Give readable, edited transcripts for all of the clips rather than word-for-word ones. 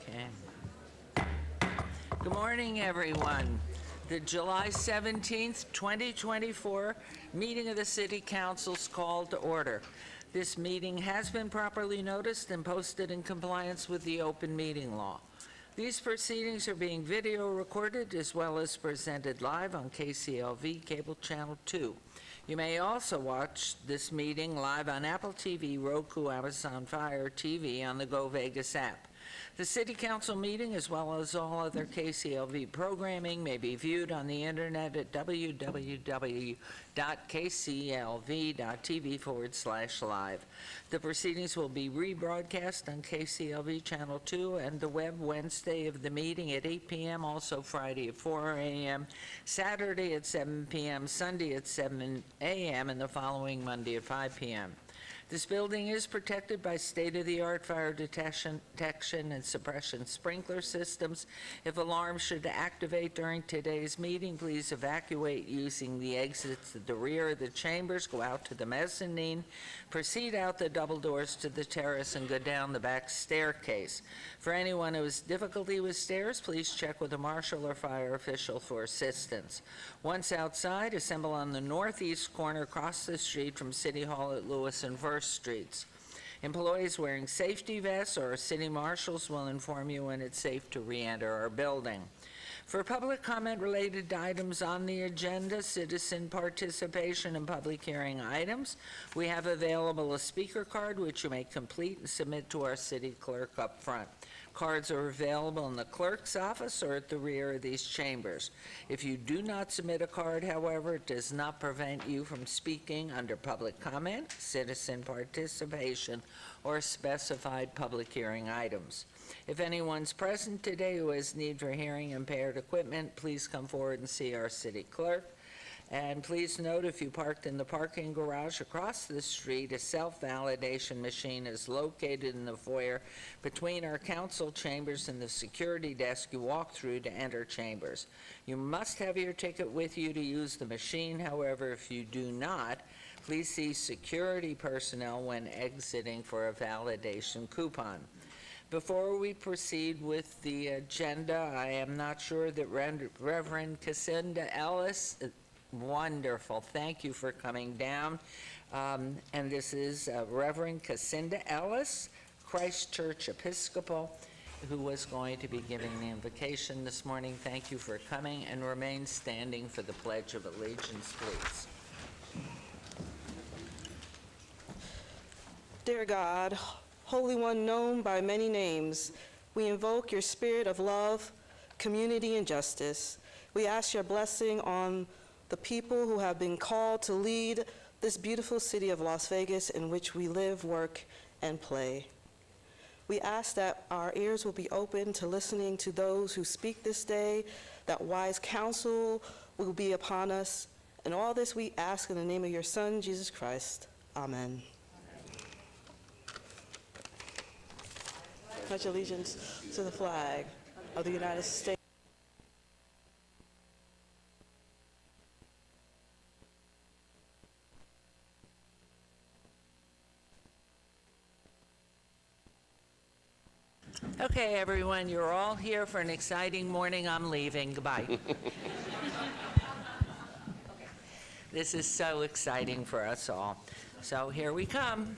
Okay. Good morning, everyone. The July 17th, 2024 meeting of the City Council is called to order. This meeting has been properly noticed and posted in compliance with the open meeting law. These proceedings are being video recorded as well as presented live on KCLV Cable Channel 2. You may also watch this meeting live on Apple TV, Roku, Amazon Fire TV, on the Go Vegas app. The City Council meeting, as well as all other KCLV programming, may be viewed on the internet at www.kclv.tv/live. The proceedings will be rebroadcast on KCLV Channel 2 and the web Wednesday of the meeting at 8 p.m., also Friday at 4 a.m., Saturday at 7 p.m., Sunday at 7 a.m., and the following Monday at 5 p.m. This building is protected by state-of-the-art fire detection and suppression sprinkler systems. If alarms should activate during today's meeting, please evacuate using the exits at the rear of the chambers, go out to the mezzanine, proceed out the double doors to the terrace, and go down the back staircase. For anyone who has difficulty with stairs, please check with a marshal or fire official for assistance. Once outside, assemble on the northeast corner across the street from City Hall at Lewis and First Streets. Employees wearing safety vests or city marshals will inform you when it's safe to re-enter our building. For public comment related to items on the agenda, citizen participation and public hearing items, we have available a speaker card which you may complete and submit to our city clerk up front. Cards are available in the clerk's office or at the rear of these chambers. If you do not submit a card, however, it does not prevent you from speaking under public comment, citizen participation, or specified public hearing items. If anyone's present today who has need for hearing impaired equipment, please come forward and see our city clerk. And please note, if you parked in the parking garage across the street, a self-validation machine is located in the foyer between our council chambers and the security desk you walk through to enter chambers. You must have your ticket with you to use the machine. However, if you do not, please see security personnel when exiting for a validation coupon. Before we proceed with the agenda, I am not sure that Reverend Cassandra Ellis, wonderful, thank you for coming down. And this is Reverend Cassandra Ellis, Christ Church Episcopal, who was going to be giving the invocation this morning. Thank you for coming, and remain standing for the Pledge of Allegiance, please. Dear God, Holy One known by many names, we invoke your spirit of love, community, and justice. We ask your blessing on the people who have been called to lead this beautiful city of Las Vegas in which we live, work, and play. We ask that our ears will be open to listening to those who speak this day, that wise counsel will be upon us, and all this we ask in the name of your Son, Jesus Christ. Amen. Pledge allegiance to the flag of the United States. Okay, everyone, you're all here for an exciting morning. I'm leaving. Goodbye. This is so exciting for us all. So here we come.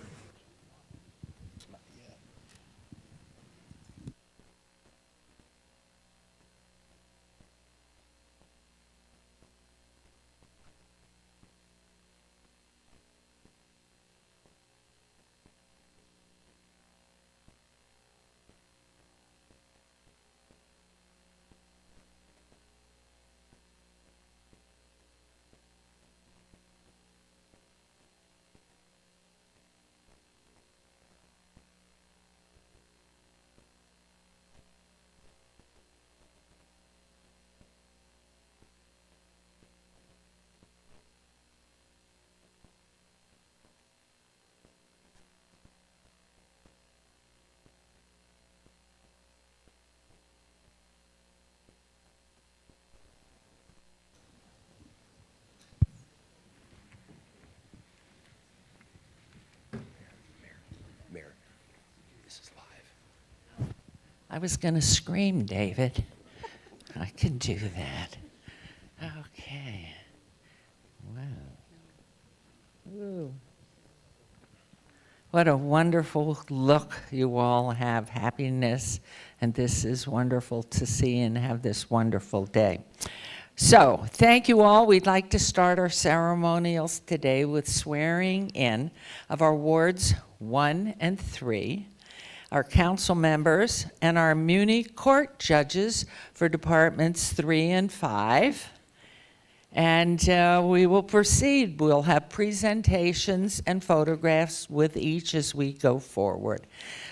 I was going to scream, David. I can do that. Okay. Wow. Ooh. What a wonderful look you all have, happiness, and this is wonderful to see and have this wonderful day. So, thank you all. We'd like to start our ceremonials today with swearing in of our wards 1 and 3, our council members, and our Muni court judges for departments 3 and 5. And we will proceed. We'll have presentations and photographs with each as we go forward.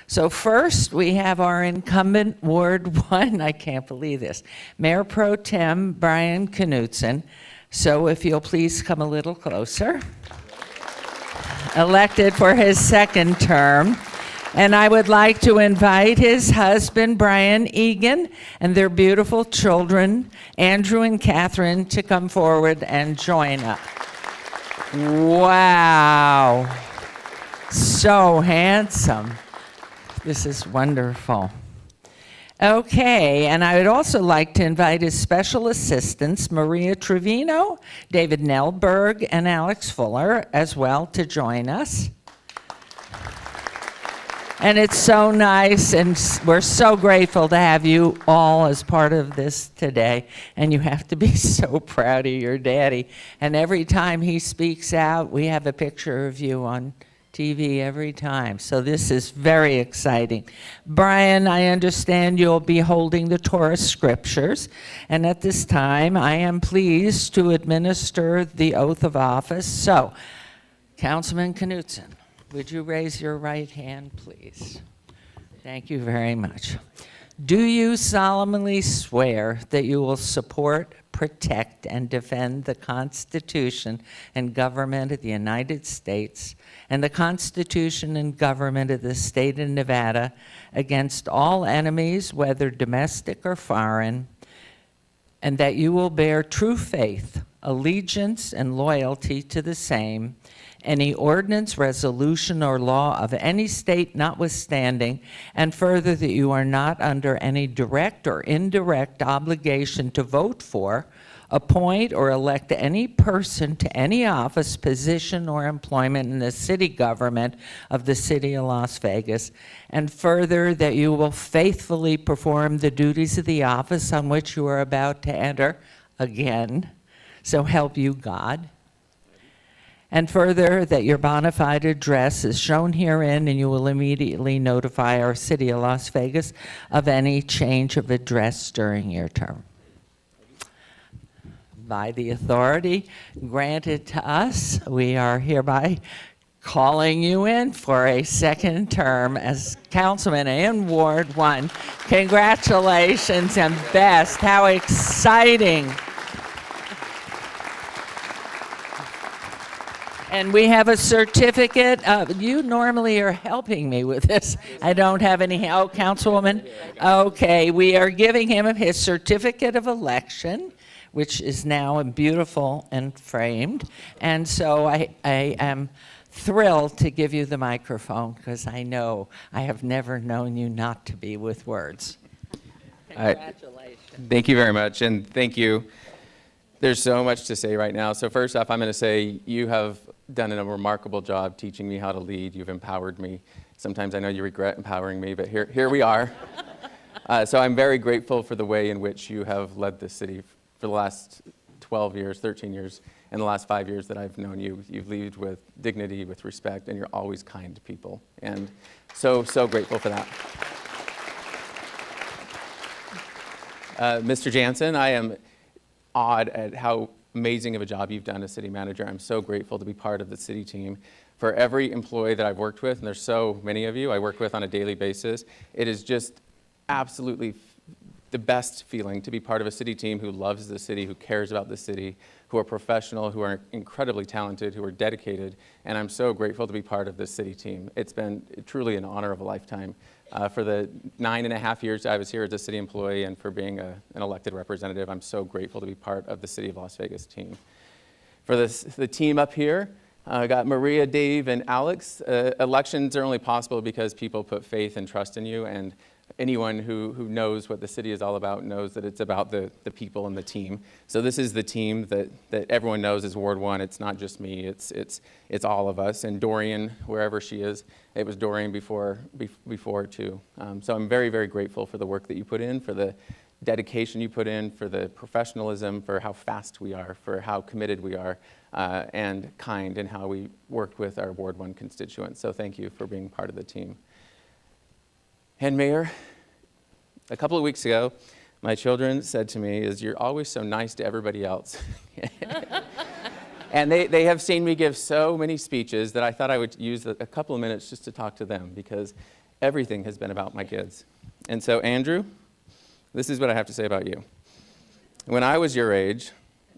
So first, we have our incumbent Ward 1, I can't believe this, Mayor Pro Tem Brian Knutson. So if you'll please come a little closer. Elected for his second term. And I would like to invite his husband, Brian Egan, and their beautiful children, Andrew and Catherine, to come forward and join us. Wow. So handsome. This is wonderful. Okay, and I would also like to invite his special assistants, Maria Trevino, David Nelberg, and Alex Fuller, as well, to join us. And it's so nice, and we're so grateful to have you all as part of this today. And you have to be so proud of your daddy. And every time he speaks out, we have a picture of you on TV every time. So this is very exciting. Brian, I understand you'll be holding the Torah scriptures. And at this time, I am pleased to administer the oath of office. So, Councilman Knutson, would you raise your right hand, please? Thank you very much. Do you solemnly swear that you will support, protect, and defend the Constitution and government of the United States and the Constitution and government of the state of Nevada against all enemies, whether domestic or foreign, and that you will bear true faith, allegiance, and loyalty to the same, any ordinance, resolution, or law of any state notwithstanding, and further that you are not under any direct or indirect obligation to vote for, appoint, or elect any person to any office, position, or employment in the city government of the city of Las Vegas, and further that you will faithfully perform the duties of the office on which you are about to enter again, so help you God. And further, that your bona fide address is shown herein, and you will immediately notify our city of Las Vegas of any change of address during your term. By the authority granted to us, we are hereby calling you in for a second term as councilman in Ward 1. Congratulations and best. How exciting. And we have a certificate. You normally are helping me with this. I don't have any. Oh, Councilwoman? Okay, we are giving him his certificate of election, which is now beautiful and framed. And so I am thrilled to give you the microphone because I know I have never known you not to be with words. Congratulations. Thank you very much, and thank you. There's so much to say right now. So first off, I'm going to say you have done a remarkable job teaching me how to lead. You've empowered me. Sometimes I know you regret empowering me, but here we are. So I'm very grateful for the way in which you have led this city for the last 12 years, 13 years, and the last 5 years that I've known you. You've led with dignity, with respect, and you're always kind to people. And so grateful for that. Mr. Jansen, I am awed at how amazing of a job you've done as city manager. I'm so grateful to be part of the city team. For every employee that I've worked with, and there's so many of you I work with on a daily basis, it is just absolutely the best feeling to be part of a city team who loves the city, who cares about the city, who are professional, who are incredibly talented, who are dedicated, and I'm so grateful to be part of this city team. It's been truly an honor of a lifetime. For the 9.5 years I was here as a city employee and for being an elected representative, I'm so grateful to be part of the City of Las Vegas team. For the team up here, I got Maria, Dave, and Alex. Elections are only possible because people put faith and trust in you, and anyone who knows what the city is all about knows that it's about the people and the team. So this is the team that everyone knows is Ward 1. It's not just me, it's all of us. And Dorian, wherever she is, it was Dorian before too. So I'm very, very grateful for the work that you put in, for the dedication you put in, for the professionalism, for how fast we are, for how committed we are, and kind in how we worked with our Ward 1 constituents. So thank you for being part of the team. And Mayor, a couple of weeks ago, my children said to me, "You're always so nice to everybody else." And they have seen me give so many speeches that I thought I would use a couple of minutes just to talk to them, because everything has been about my kids. And so, Andrew, this is what I have to say about you. When I was your age,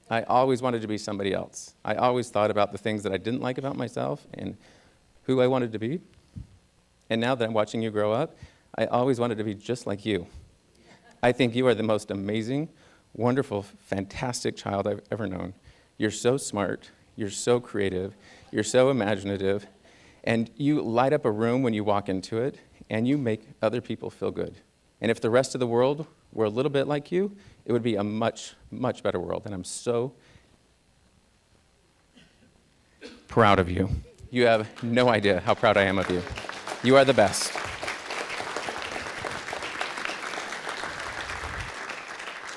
I always wanted to be somebody else. I always thought about the things that I didn't like about myself and who I wanted to be. And now that I'm watching you grow up, I always wanted to be just like you. I think you are the most amazing, wonderful, fantastic child I've ever known. You're so smart, you're so creative, you're so imaginative, and you light up a room when you walk into it, and you make other people feel good. And if the rest of the world were a little bit like you, it would be a much, much better world. And I'm so proud of you. You have no idea how proud I am of you. You are the best.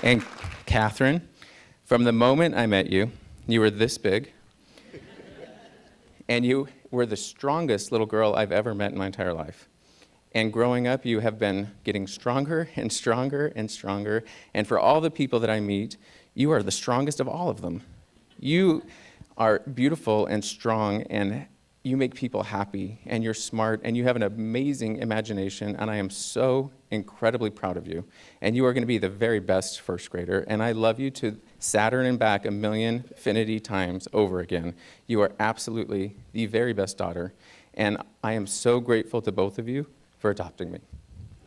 And Catherine, from the moment I met you, you were this big, and you were the strongest little girl I've ever met in my entire life. And growing up, you have been getting stronger and stronger and stronger. And for all the people that I meet, you are the strongest of all of them. You are beautiful and strong, and you make people happy, and you're smart, and you have an amazing imagination, and I am so incredibly proud of you. And you are going to be the very best first grader, and I love you to Saturn and back a million infinity times over again. You are absolutely the very best daughter, and I am so grateful to both of you for adopting me.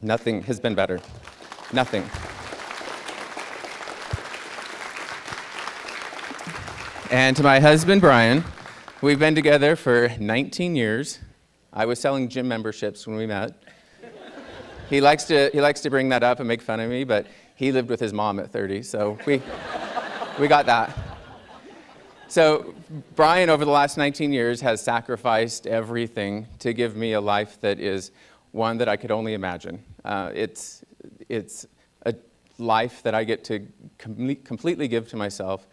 Nothing has been better. Nothing. And to my husband, Brian, we've been together for 19 years. I was selling gym memberships when we met. He likes to bring that up and make fun of me, but he lived with his mom at 30, so we got that. So Brian, over the last 19 years, has sacrificed everything to give me a life that is one that I could only imagine. It's a life that I get to completely give to myself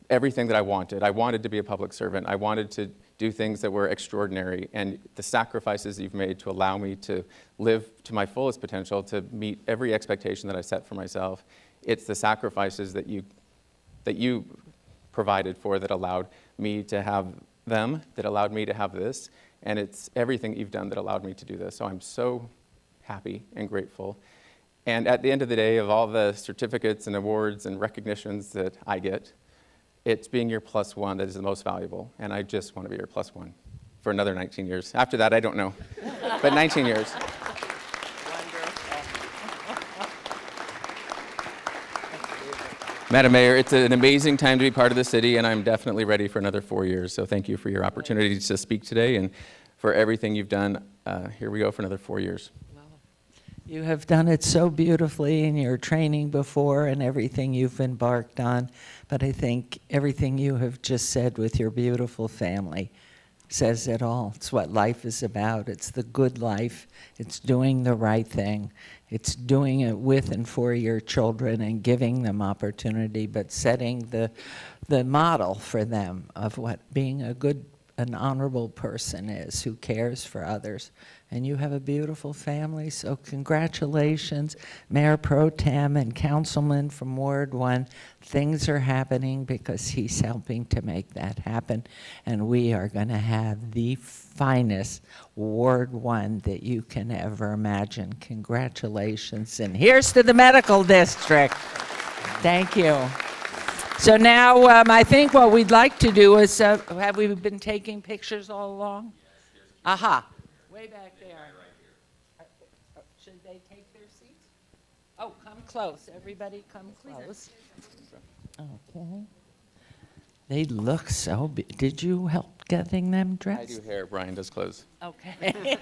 everything that I wanted. I wanted to be a public servant. I wanted to do things that were extraordinary, and the sacrifices you've made to allow me to live to my fullest potential, to meet every expectation that I set for myself, it's the sacrifices that you provided for that allowed me to have them, that allowed me to have this, and it's everything you've done that allowed me to do this. So I'm so happy and grateful. And at the end of the day, of all the certificates and awards and recognitions that I get, it's being your plus one that is the most valuable, and I just want to be your plus one for another 19 years. After that, I don't know, but 19 years. Madam Mayor, it's an amazing time to be part of the city, and I'm definitely ready for another 4 years. So thank you for your opportunity to speak today and for everything you've done. Here we go for another 4 years. You have done it so beautifully in your training before and everything you've embarked on, but I think everything you have just said with your beautiful family says it all. It's what life is about. It's the good life. It's doing the right thing. It's doing it with and for your children and giving them opportunity, but setting the model for them of what being an honorable person is, who cares for others. And you have a beautiful family, so congratulations, Mayor Pro Tem and Councilman from Ward 1. Things are happening because he's helping to make that happen, and we are going to have the finest Ward 1 that you can ever imagine. Congratulations, and here's to the medical district. Thank you. So now I think what we'd like to do is, have we been taking pictures all along? Yes. Aha. Way back there. Should they take their seats? Oh, come close. Everybody come close. Okay. They look so big. Did you help getting them dressed? I do hair. Brian does clothes. Okay.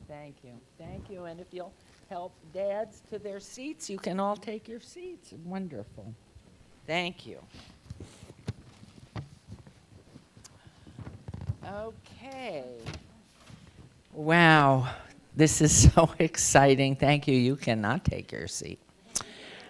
Thank you. Thank you. And if you'll help dads to their seats, you can all take your seats. Wonderful. Thank you. Okay. Wow, this is so exciting. Thank you. You cannot take your seat.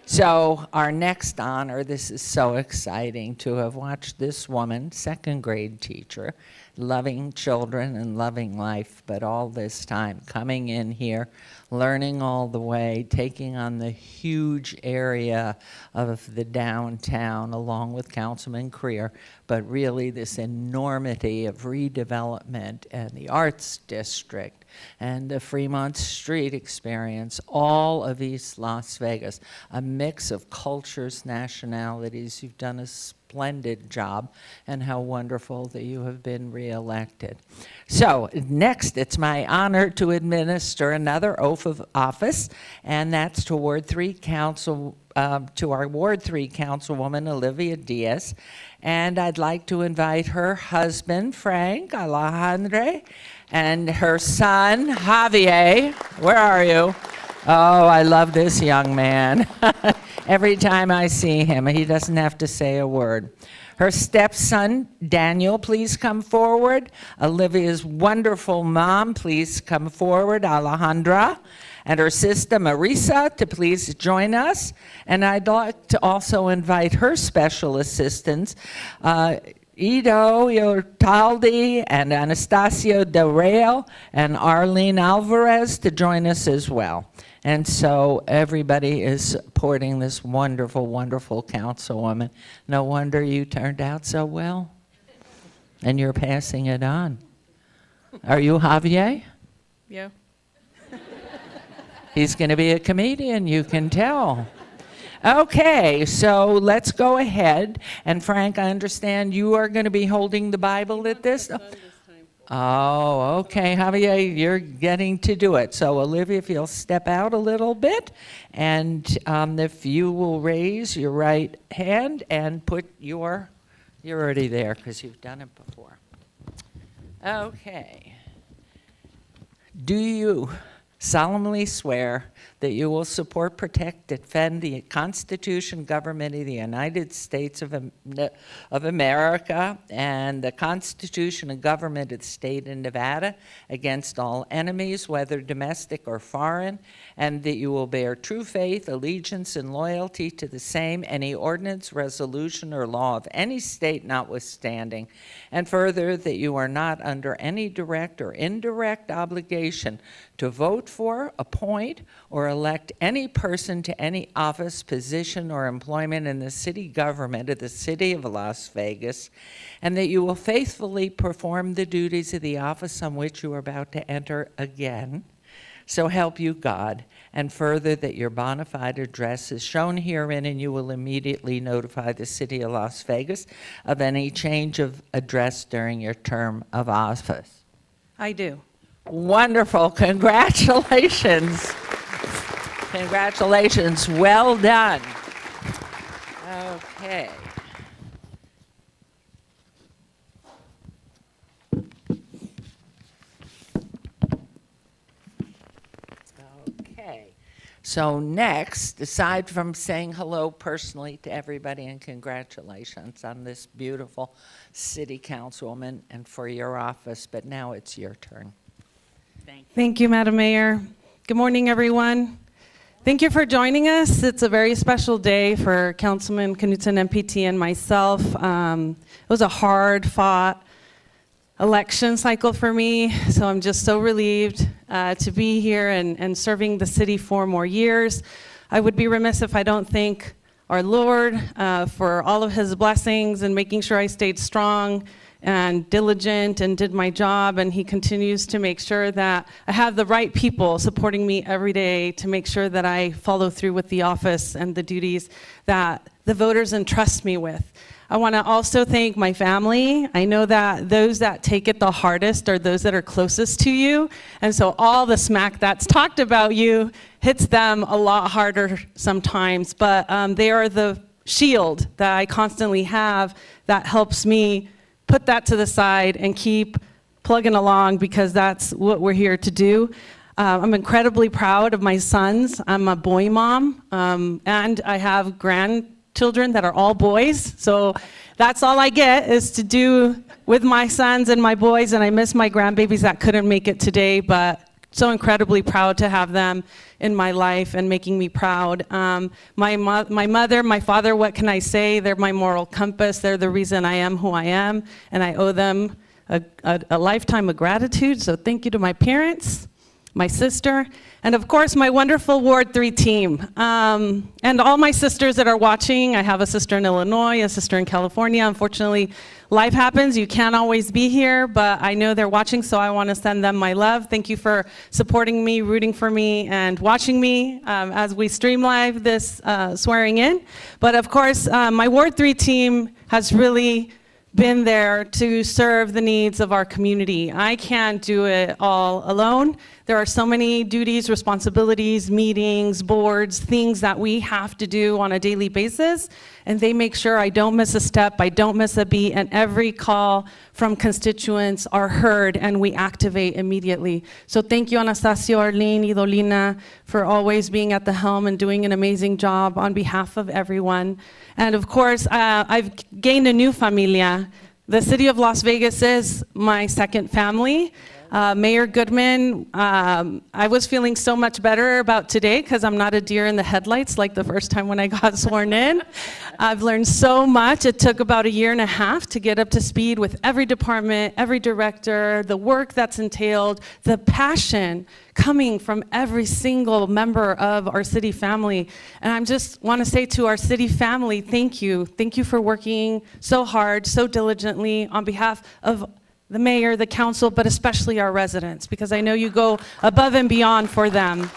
So our next honor, this is so exciting to have watched this woman, second grade teacher, loving children and loving life, but all this time coming in here, learning all the way, taking on the huge area of the downtown along with Councilman Creer, but really this enormity of redevelopment and the Arts District and the Fremont Street experience, all of East Las Vegas, a mix of cultures, nationalities. You've done a splendid job, and how wonderful that you have been reelected. So next, it's my honor to administer another oath of office, and that's to Ward 3 Council, to our Ward 3 Councilwoman, Olivia Diaz. And I'd like to invite her husband, Frank Alejandre, and her son, Javier. Where are you? Oh, I love this young man. Every time I see him, he doesn't have to say a word. Her stepson, Daniel, please come forward. Olivia's wonderful mom, please come forward, Alejandra. And her sister, Marisa, to please join us. And I'd like to also invite her special assistants, Ido Yortaldi and Anastasio Del Real and Arlene Alvarez to join us as well. And so everybody is supporting this wonderful, wonderful councilwoman. No wonder you turned out so well. And you're passing it on. Are you Javier? Yeah. He's going to be a comedian, you can tell. Okay, so let's go ahead. And Frank, I understand you are going to be holding the Bible at this? Oh, okay, Javier, you're getting to do it. So Olivia, if you'll step out a little bit, and if you will raise your right hand and put you're already there because you've done it before. Okay. Do you solemnly swear that you will support, protect, defend the Constitution, government of the United States of America and the Constitution and government of the state of Nevada against all enemies, whether domestic or foreign, and that you will bear true faith, allegiance, and loyalty to the same, any ordinance, resolution, or law of any state notwithstanding, and further, that you are not under any direct or indirect obligation to vote for, appoint, or elect any person to any office, position, or employment in the city government of the city of Las Vegas, and that you will faithfully perform the duties of the office on which you are about to enter again. So help you God, and further that your bona fide address is shown herein, and you will immediately notify the city of Las Vegas of any change of address during your term of office. I do. Wonderful. Congratulations. Congratulations. Well done. Okay. Okay. So next, aside from saying hello personally to everybody and congratulations on this beautiful city councilwoman and for your office, but now it's your turn. Thank you, Madam Mayor. Good morning, everyone. Thank you for joining us. It's a very special day for Councilman Knudsen, MPT, and myself. It was a hard-fought election cycle for me, so I'm just so relieved to be here and serving the city 4 more years. I would be remiss if I don't thank our Lord for all of his blessings and making sure I stayed strong and diligent and did my job, and he continues to make sure that I have the right people supporting me every day to make sure that I follow through with the office and the duties that the voters entrust me with. I want to also thank my family. I know that those that take it the hardest are those that are closest to you, and so all the smack that's talked about you hits them a lot harder sometimes, but they are the shield that I constantly have that helps me put that to the side and keep plugging along, because that's what we're here to do. I'm incredibly proud of my sons. I'm a boy mom, and I have grandchildren that are all boys. So that's all I get is to do with my sons and my boys, and I miss my grandbabies that couldn't make it today, but so incredibly proud to have them in my life and making me proud. My mother, my father, what can I say? They're my moral compass. They're the reason I am who I am, and I owe them a lifetime of gratitude. So thank you to my parents, my sister, and of course my wonderful Ward 3 team. And all my sisters that are watching. I have a sister in Illinois, a sister in California. Unfortunately, life happens, you can't always be here, but I know they're watching, so I want to send them my love. Thank you for supporting me, rooting for me, and watching me as we stream live this swearing in. But of course, my Ward 3 team has really been there to serve the needs of our community. I can't do it all alone. There are so many duties, responsibilities, meetings, boards, things that we have to do on a daily basis, and they make sure I don't miss a step, I don't miss a beat, and every call from constituents are heard and we activate immediately. So thank you, Anastasio, Arlene, Idolina, for always being at the helm and doing an amazing job on behalf of everyone. And of course, I've gained a new familia. The city of Las Vegas is my second family. Mayor Goodman, I was feeling so much better about today because I'm not a deer in the headlights like the first time when I got sworn in. I've learned so much. It took about 1.5 years to get up to speed with every department, every director, the work that's entailed, the passion coming from every single member of our city family. And I just want to say to our city family, thank you. Thank you for working so hard, so diligently on behalf of the mayor, the council, but especially our residents, because I know you go above and beyond for them.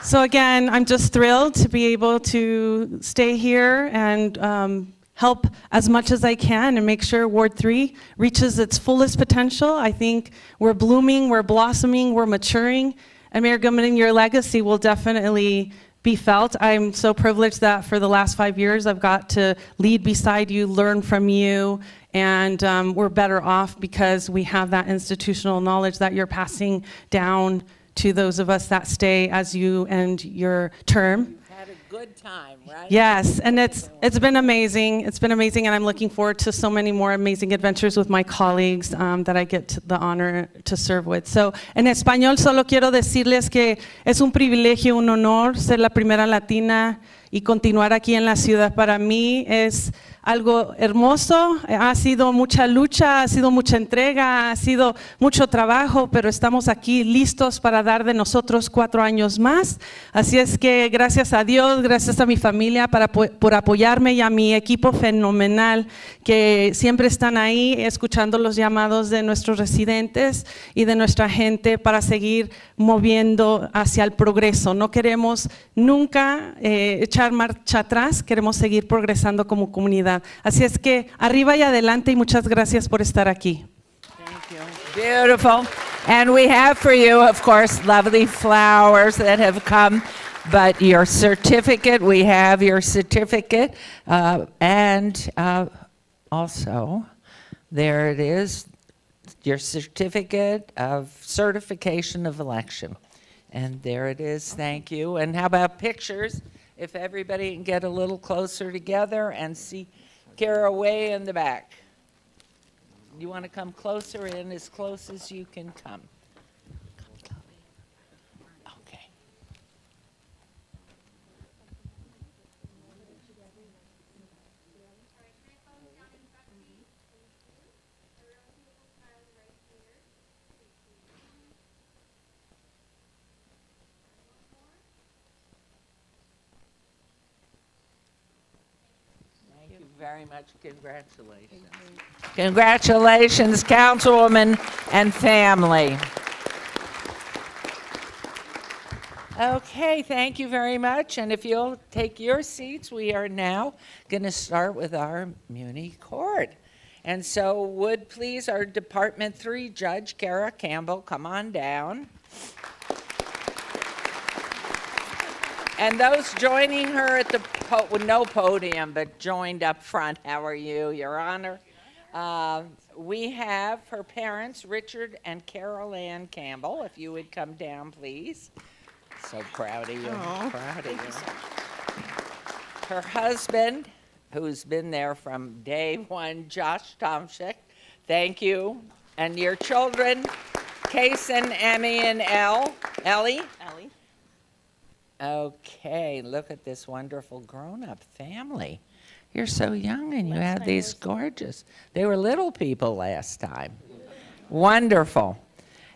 So again, I'm just thrilled to be able to stay here and help as much as I can and make sure Ward 3 reaches its fullest potential. I think we're blooming, we're blossoming, we're maturing, and Mayor Goodman, your legacy will definitely be felt. I'm so privileged that for the last 5 years I've got to lead beside you, learn from you, and we're better off because we have that institutional knowledge that you're passing down to those of us that stay as you end your term. Had a good time, right? Yes, and it's been amazing. It's been amazing, and I'm looking forward to so many more amazing adventures with my colleagues that I get the honor to serve with. So, en español solo quiero decirles que es un privilegio, un honor ser la primera latina y continuar aquí en la ciudad. Para mí es algo hermoso, ha sido mucha lucha, ha sido mucha entrega, ha sido mucho trabajo, pero estamos aquí listos para dar de nosotros 4 años más. Así es que gracias a Dios, gracias a mi familia por apoyarme y a mi equipo fenomenal que siempre están ahí escuchando los llamados de nuestros residentes y de nuestra gente para seguir moviendo hacia el progreso. No queremos nunca echar marcha atrás, queremos seguir progresando como comunidad. Así es que arriba y adelante y muchas gracias por estar aquí. Thank you. Beautiful. And we have for you, of course, lovely flowers that have come, but your certificate, we have your certificate, and also, there it is, your certificate of certification of election. And there it is, thank you. And how about pictures? If everybody can get a little closer together and see Kara way in the back. You want to come closer in, as close as you can come. Okay. Thank you very much. Congratulations. Congratulations, Councilwoman and family. Okay, thank you very much. And if you'll take your seats, we are now going to start with our Muni Court. And so would please our Department 3 Judge, Kara Campbell, come on down. And those joining her at the, no podium, but joined up front, how are you, Your Honor? we have her parents, Richard and Carol Ann Campbell. If you would come down, please. So proud of you. Proud of you. Her husband, who's been there from day one, Josh Tomczyk. Thank you. And your children, Kason, Emmy, and Ellie. Ellie. Okay, look at this wonderful grown-up family. You're so young and you have these gorgeous, they were little people last time. Wonderful.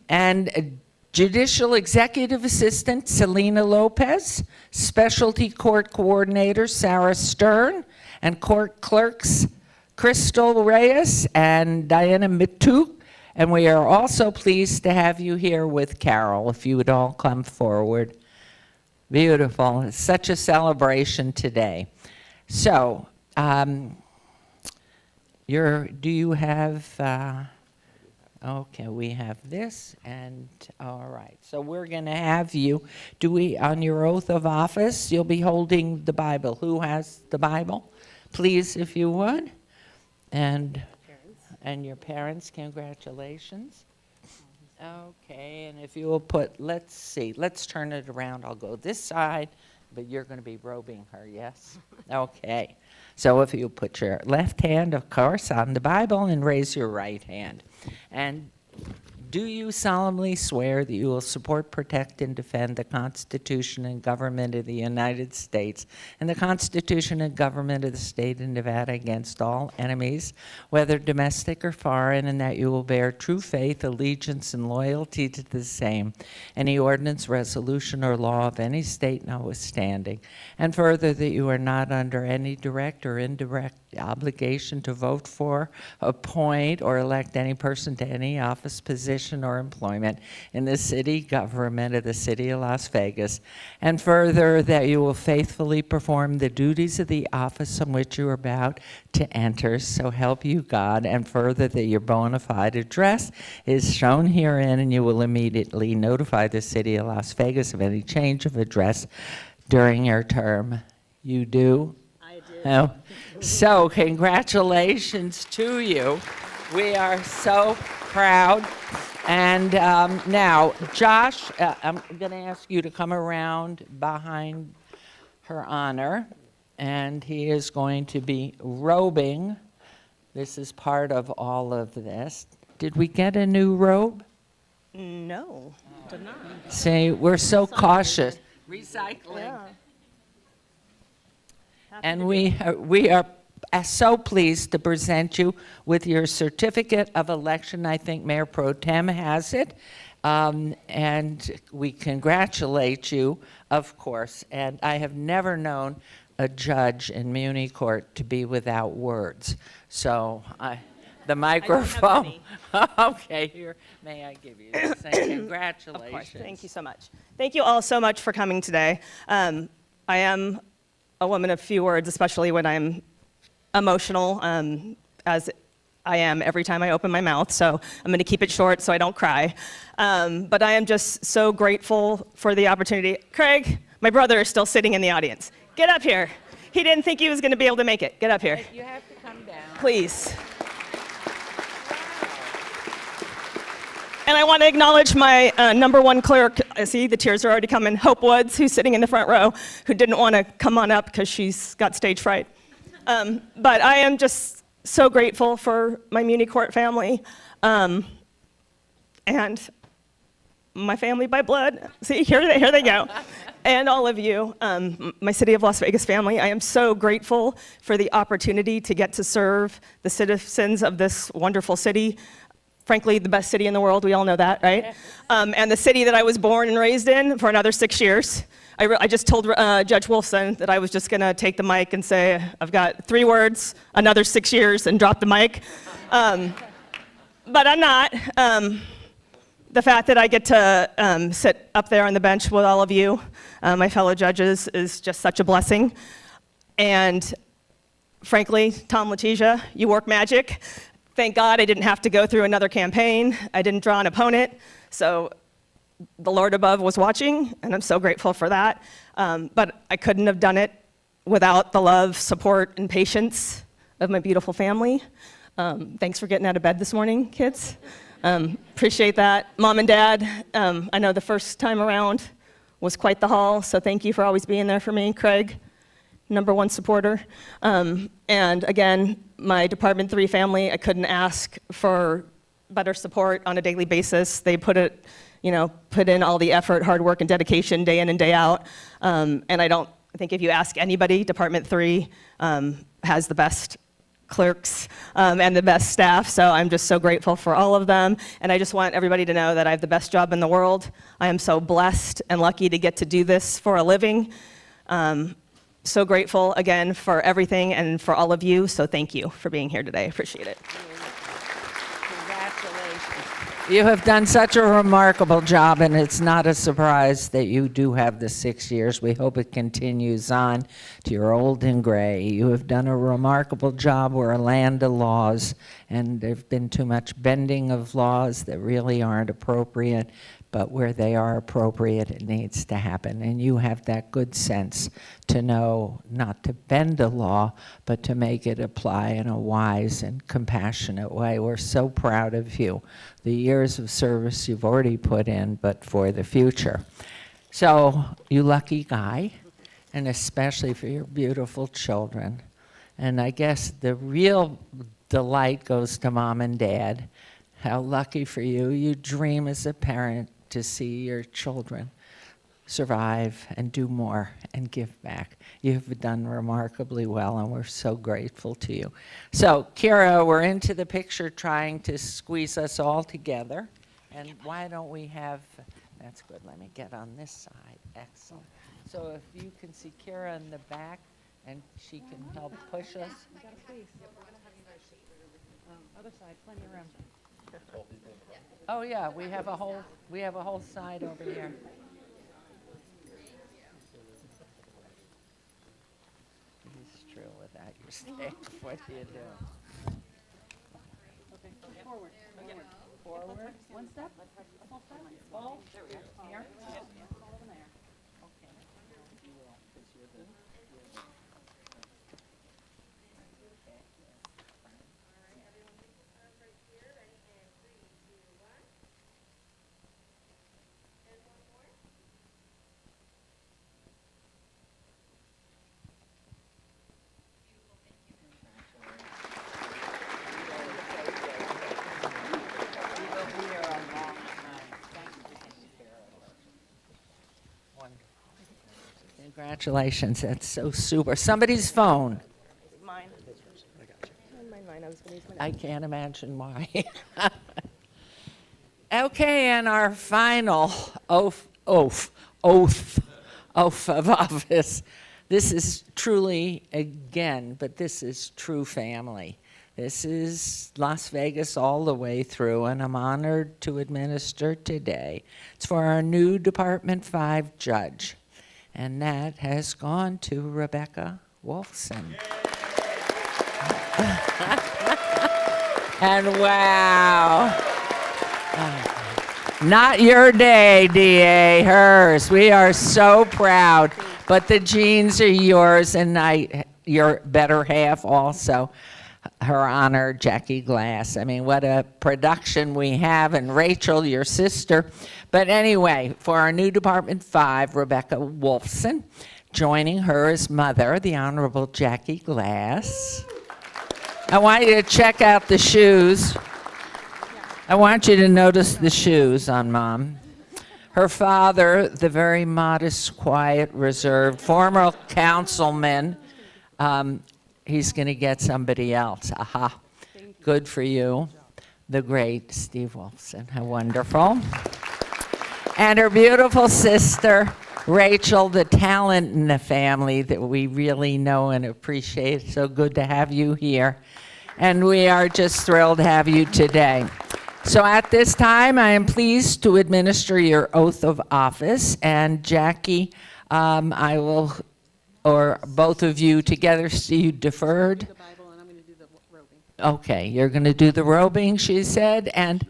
And Judicial Executive Assistant Selena Lopez, Specialty Court Coordinator Sarah Stern, and Court Clerks Crystal Reyes and Diana Mituk. And we are also pleased to have you here with Carol, if you would all come forward. Beautiful. It's such a celebration today. So, do you have, okay, we have this, and all right. So we're going to have you, on your oath of office, you'll be holding the Bible. Who has the Bible? Please, if you would. And your parents, congratulations. Okay, and if you will put, let's see, let's turn it around. I'll go this side, but you're going to be robing her, yes? Okay. So if you put your left hand, of course, on the Bible and raise your right hand. And do you solemnly swear that you will support, protect, and defend the Constitution and government of the United States and the Constitution and government of the state of Nevada against all enemies, whether domestic or foreign, and that you will bear true faith, allegiance, and loyalty to the same, any ordinance, resolution, or law of any state notwithstanding, and further that you are not under any direct or indirect obligation to vote for, appoint, or elect any person to any office, position, or employment in the city government of the city of Las Vegas, and further that you will faithfully perform the duties of the office on which you are about to enter, so help you God, and further that your bona fide address is shown herein, and you will immediately notify the city of Las Vegas of any change of address during your term. You do? I do. Oh, so congratulations to you. We are so proud. And now, Josh, I'm going to ask you to come around behind Her Honor, and he is going to be robing. This is part of all of this. Did we get a new robe? No, did not. See, we're so cautious. Recycling. Yeah. And we are so pleased to present you with your certificate of election. I think Mayor Pro Tem has it. And we congratulate you, of course. And I have never known a judge in Muni Court to be without words. So the microphone. Okay, here, may I give you this? And congratulations. Of course. Thank you so much. Thank you all so much for coming today. I am a woman of few words, especially when I'm emotional, as I am every time I open my mouth, so I'm going to keep it short so I don't cry. But I am just so grateful for the opportunity. Craig, my brother, is still sitting in the audience. Get up here. He didn't think he was going to be able to make it. Get up here. You have to come down. Please. And I want to acknowledge my number one clerk. I see the tears are already coming. Hope Woods, who's sitting in the front row, who didn't want to come on up because she's got stage fright. But I am just so grateful for my Muni Court family and my family by blood. See, here they go. And all of you, my City of Las Vegas family. I am so grateful for the opportunity to get to serve the citizens of this wonderful city. Frankly, the best city in the world, we all know that, right? And the city that I was born and raised in for another 6 years. I just told Judge Wolfson that I was just gonna take the mic and say, I've got 3 words, another 6 years, and drop the mic. But I'm not. The fact that I get to sit up there on the bench with all of you, my fellow judges, is just such a blessing. And frankly, Tom Letitia, you work magic. Thank God I didn't have to go through another campaign. I didn't draw an opponent. So the Lord above was watching, and I'm so grateful for that. But I couldn't have done it without the love, support, and patience of my beautiful family. Thanks for getting out of bed this morning, kids. Appreciate that. Mom and Dad, I know the first time around was quite the haul, so thank you for always being there for me. Craig, #1 supporter. And again, my Department 3 family, I couldn't ask for better support on a daily basis. They put in all the effort, hard work, and dedication day in and day out. And I think if you ask anybody, Department 3 has the best clerks and the best staff, so I'm just so grateful for all of them. And I just want everybody to know that I have the best job in the world. I am so blessed and lucky to get to do this for a living. So grateful again for everything and for all of you, so thank you for being here today. I appreciate it. Congratulations. You have done such a remarkable job, and it's not a surprise that you do have the 6 years. We hope it continues on to your old and gray. You have done a remarkable job. We're a land of laws, and there've been too much bending of laws that really aren't appropriate. But where they are appropriate, it needs to happen. And you have that good sense to know not to bend the law, but to make it apply in a wise and compassionate way. We're so proud of you. The years of service you've already put in, but for the future. So, you lucky guy, and especially for your beautiful children. And I guess the real delight goes to Mom and Dad. How lucky for you. You dream as a parent to see your children survive and do more and give back. You've done remarkably well, and we're so grateful to you. So, Kira, we're into the picture trying to squeeze us all together. And why don't we have, that's good, let me get on this side. Excellent. So if you can see Kira in the back, and she can help push us. Other side, plenty of room. Oh yeah, we have a whole side over here. It's true without your staff. What do you do? Okay, forward. Forward. One step. Full step. Full. There we go. Here. Over there. Congratulations, that's so super. Somebody's phone. Mine. Mine. I was going to use mine. I can't imagine why. Okay, and our final oath of office. This is truly, again, but this is true family. This is Las Vegas all the way through, and I'm honored to administer today. It's for our new Department 5 judge, and that has gone to Rebecca Wolfson. And wow. Not your day, DA, hers. We are so proud, but the genes are yours, and your better half also. Her Honor, Jackie Glass. I mean, what a production we have, and Rachel, your sister. But anyway, for our new Department 5, Rebecca Wolfson, joining her as mother, the Honorable Jackie Glass. I want you to check out the shoes. I want you to notice the shoes on Mom. Her father, the very modest, quiet, reserved, former councilman, he's going to get somebody else. Aha. Good for you. The great Steve Wolfson. How wonderful. And her beautiful sister, Rachel, the talent in the family that we really know and appreciate. So good to have you here. And we are just thrilled to have you today. So at this time, I am pleased to administer your oath of office. And Jackie, I will, or both of you together, see you deferred. The Bible, and I'm going to do the robing. Okay, you're going to do the robing, she said, and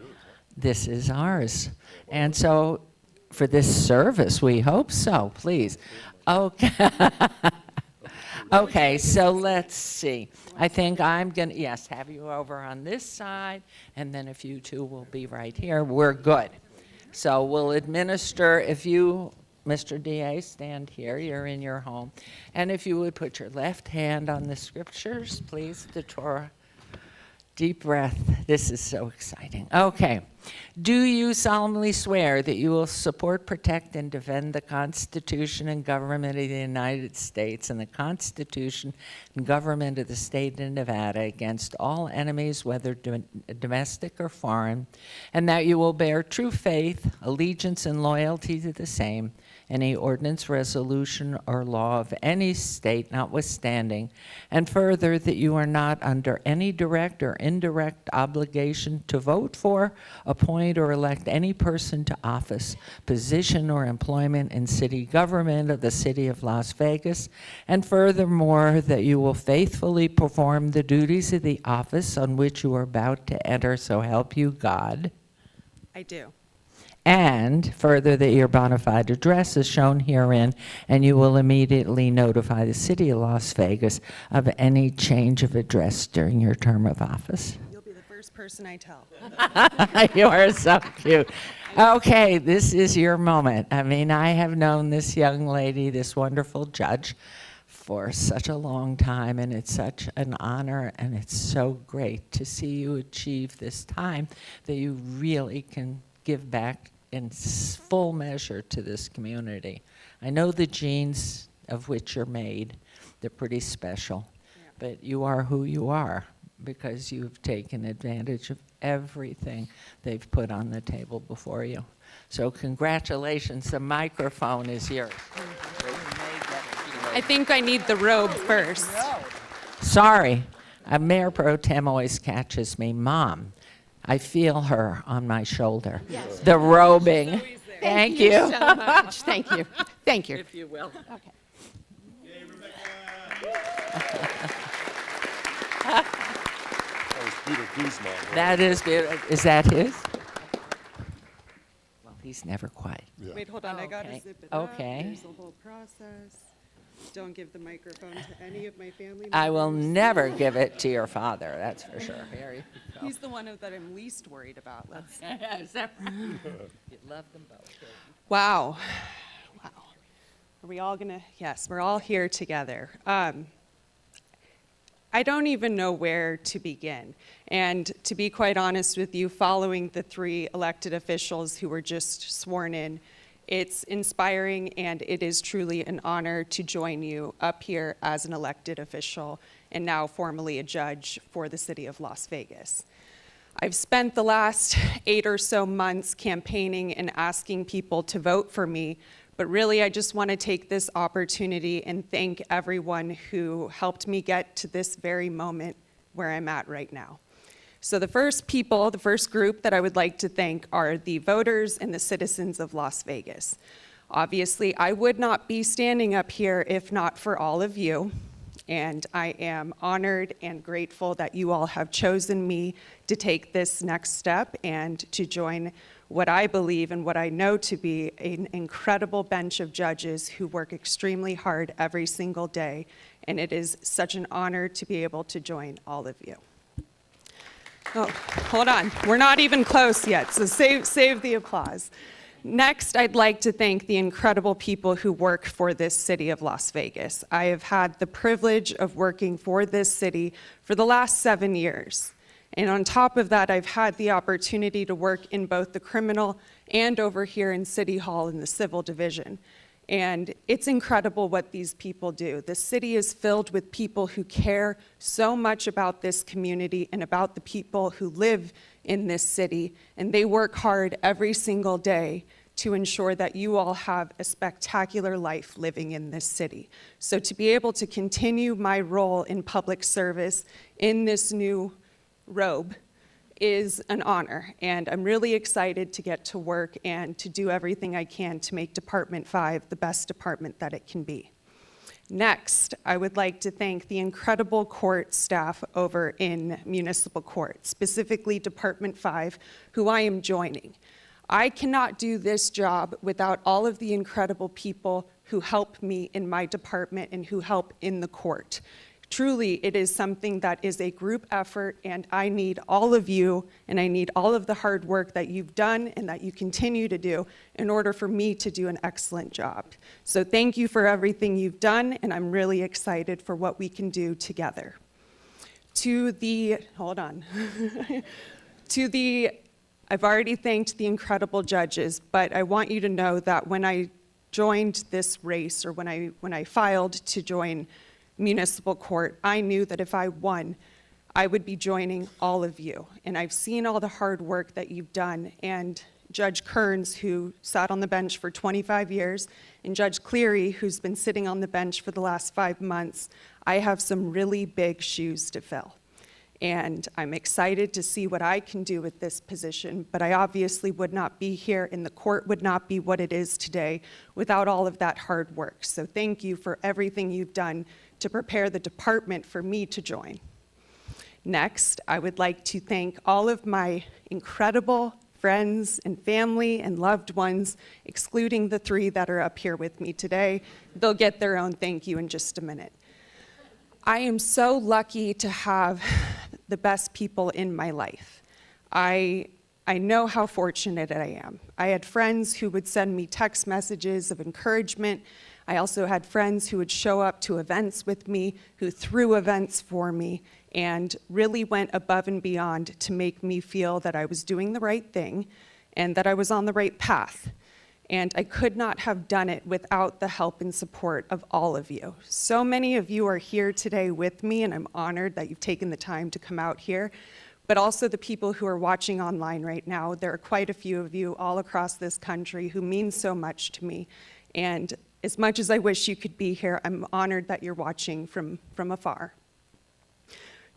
this is ours. And so for this service, we hope so, please. Okay. Okay, so let's see. I think I'm going to, yes, have you over on this side, and then if you two will be right here, we're good. So we'll administer, if you, Mr. DA, stand here, you're in your home. And if you would put your left hand on the scriptures, please, the Torah. Deep breath. This is so exciting. Okay. Do you solemnly swear that you will support, protect, and defend the Constitution and government of the United States and the Constitution and government of the state of Nevada against all enemies, whether domestic or foreign, and that you will bear true faith, allegiance, and loyalty to the same, any ordinance, resolution, or law of any state notwithstanding, and further, that you are not under any direct or indirect obligation to vote for, appoint, or elect any person to office, position, or employment in city government of the city of Las Vegas, and furthermore, that you will faithfully perform the duties of the office on which you are about to enter, so help you God. I do. And further, that your bona fide address is shown herein, and you will immediately notify the city of Las Vegas of any change of address during your term of office. You'll be the first person I tell. You are so cute. Okay, this is your moment. I mean, I have known this young lady, this wonderful judge, for such a long time, and it's such an honor, and it's so great to see you achieve this time that you really can give back in full measure to this community. I know the genes of which you're made. They're pretty special. Yeah. But you are who you are because you've taken advantage of everything they've put on the table before you. So congratulations. The microphone is yours. I think I need the robe first. Sorry. Mayor Pro Tem always catches me. Mom, I feel her on my shoulder. Yes. The robing. Thank you. So much. Thank you. Thank you. If you will. Okay. That was Peter Guzman. Right? That is beautiful. Is that his? Well, he's never quiet. Yeah. Wait, hold on. I gotta Okay. zip it up. Okay. There's a whole process. Don't give the microphone to any of my family members. I will never give it to your father, that's for sure. Here you go. He's the one that I'm least worried about. Let's. Is that right? You love them both. Wow. Wow. Are we all gonna? Yes, we're all here together. I don't even know where to begin. And to be quite honest with you, following the 3 elected officials who were just sworn in, it's inspiring and it is truly an honor to join you up here as an elected official and now formally a judge for the city of Las Vegas. I've spent the last 8 or so months campaigning and asking people to vote for me, but really I just want to take this opportunity and thank everyone who helped me get to this very moment where I'm at right now. So the first group that I would like to thank are the voters and the citizens of Las Vegas. Obviously, I would not be standing up here if not for all of you, and I am honored and grateful that you all have chosen me to take this next step and to join what I believe and what I know to be an incredible bench of judges who work extremely hard every single day, and it is such an honor to be able to join all of you. Oh, hold on. We're not even close yet, so save the applause. Next, I'd like to thank the incredible people who work for this city of Las Vegas. I have had the privilege of working for this city for the last 7 years. And on top of that, I've had the opportunity to work in both the criminal and over here in City Hall in the civil division. And it's incredible what these people do. The city is filled with people who care so much about this community and about the people who live in this city, and they work hard every single day to ensure that you all have a spectacular life living in this city. So to be able to continue my role in public service in this new robe is an honor, and I'm really excited to get to work and to do everything I can to make Department 5 the best department that it can be. Next, I would like to thank the incredible court staff over in municipal court, specifically Department 5, who I am joining. I cannot do this job without all of the incredible people who help me in my department and who help in the court. Truly, it is something that is a group effort, and I need all of you, and I need all of the hard work that you've done and that you continue to do in order for me to do an excellent job. So thank you for everything you've done, and I'm really excited for what we can do together. I've already thanked the incredible judges, but I want you to know that when I joined this race, or when I filed to join municipal court, I knew that if I won, I would be joining all of you. And I've seen all the hard work that you've done. And Judge Kearns, who sat on the bench for 25 years, and Judge Cleary, who's been sitting on the bench for the last 5 months, I have some really big shoes to fill. And I'm excited to see what I can do with this position, but I obviously would not be here, and the court would not be what it is today without all of that hard work. So thank you for everything you've done to prepare the department for me to join. Next, I would like to thank all of my incredible friends and family and loved ones, excluding the 3 that are up here with me today. They'll get their own thank you in just a minute. I am so lucky to have the best people in my life. I know how fortunate I am. I had friends who would send me text messages of encouragement. I also had friends who would show up to events with me, who threw events for me, and really went above and beyond to make me feel that I was doing the right thing and that I was on the right path. And I could not have done it without the help and support of all of you. So many of you are here today with me, and I'm honored that you've taken the time to come out here. But also the people who are watching online right now, there are quite a few of you all across this country who mean so much to me. And as much as I wish you could be here, I'm honored that you're watching from afar.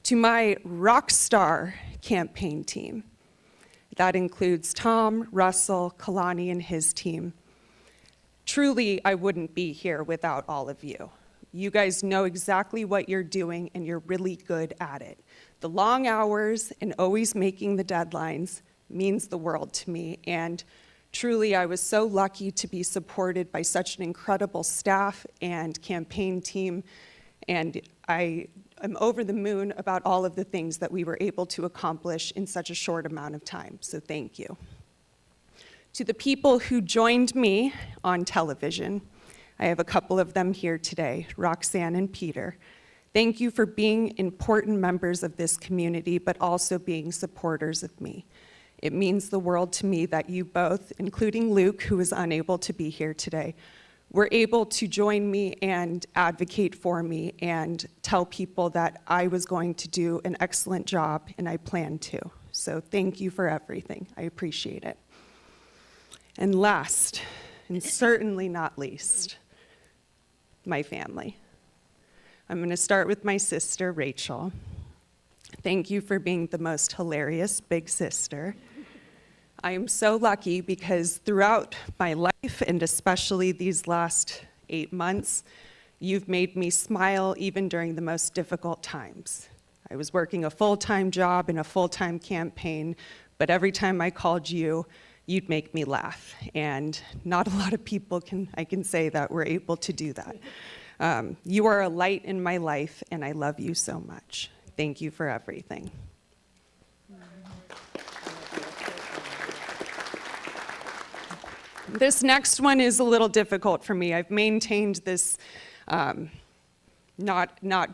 To my rock star campaign team, that includes Tom, Russell, Kalani, and his team. Truly, I wouldn't be here without all of you. You guys know exactly what you're doing, and you're really good at it. The long hours and always making the deadlines means the world to me, and truly, I was so lucky to be supported by such an incredible staff and campaign team, and I'm over the moon about all of the things that we were able to accomplish in such a short amount of time, so thank you. To the people who joined me on television, I have a couple of them here today, Roxanne and Peter. Thank you for being important members of this community, but also being supporters of me. It means the world to me that you both, including Luke, who is unable to be here today, were able to join me and advocate for me and tell people that I was going to do an excellent job, and I plan to. So thank you for everything. I appreciate it. And last, and certainly not least, my family. I'm going to start with my sister, Rachel. Thank you for being the most hilarious big sister. I am so lucky because throughout my life, and especially these last 8 months, you've made me smile even during the most difficult times. I was working a full-time job in a full-time campaign, but every time I called you, you'd make me laugh. And not a lot of people I can say that were able to do that. You are a light in my life, and I love you so much. Thank you for everything. This next one is a little difficult for me. I've maintained this, not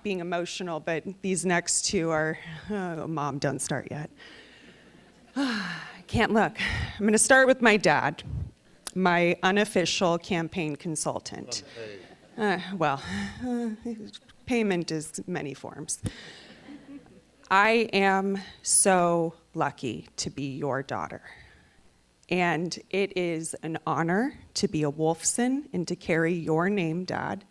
being emotional, but these next 2 are, oh, Mom, don't start yet. I can't look. I'm going to start with my dad, my unofficial campaign consultant. Payment is many forms. I am so lucky to be your daughter. And it is an honor to be a Wolfson and to carry your name, Dad.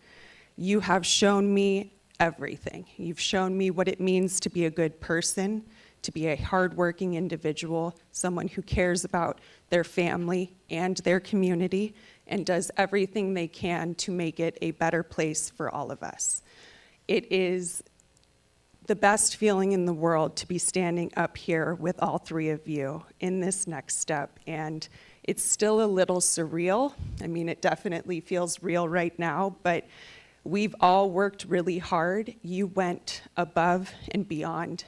You have shown me everything. You've shown me what it means to be a good person, to be a hardworking individual, someone who cares about their family and their community, and does everything they can to make it a better place for all of us. It is the best feeling in the world to be standing up here with all three of you in this next step. And it's still a little surreal. I mean, it definitely feels real right now, but we've all worked really hard. You went above and beyond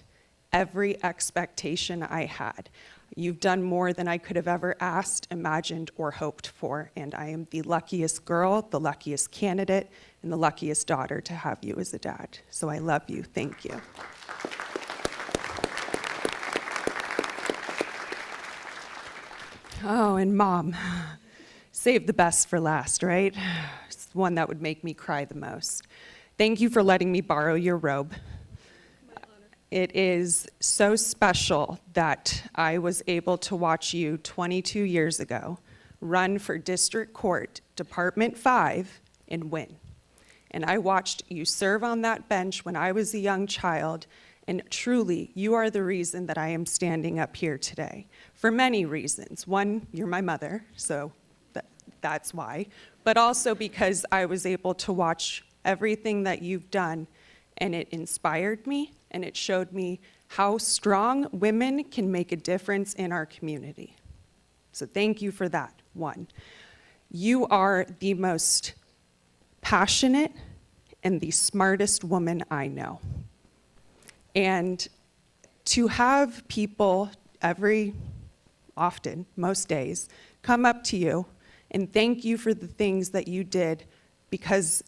every expectation I had. You've done more than I could have ever asked, imagined, or hoped for, and I am the luckiest girl, the luckiest candidate, and the luckiest daughter to have you as a dad. So I love you. Thank you. Oh, and Mom, save the best for last, right? It's the one that would make me cry the most. Thank you for letting me borrow your robe. It is so special that I was able to watch you 22 years ago run for District Court, Department 5, and win. And I watched you serve on that bench when I was a young child, and truly, you are the reason that I am standing up here today, for many reasons. One, you're my mother, so that's why, but also because I was able to watch everything that you've done, and it inspired me, and it showed me how strong women can make a difference in our community. So thank you for that, one. You are the most passionate and the smartest woman I know. And to have people often, most days, come up to you and thank you for the things that you did because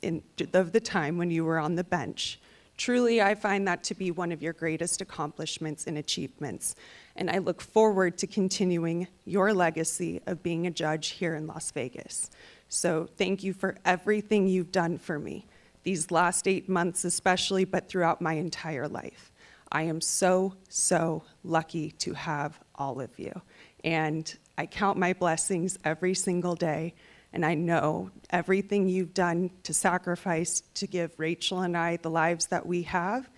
of the time when you were on the bench. Truly, I find that to be one of your greatest accomplishments and achievements, and I look forward to continuing your legacy of being a judge here in Las Vegas. So thank you for everything you've done for me, these last 8 months especially, but throughout my entire life. I am so, so lucky to have all of you, and I count my blessings every single day. And I know everything you've done to sacrifice to give Rachel and I the lives that we have.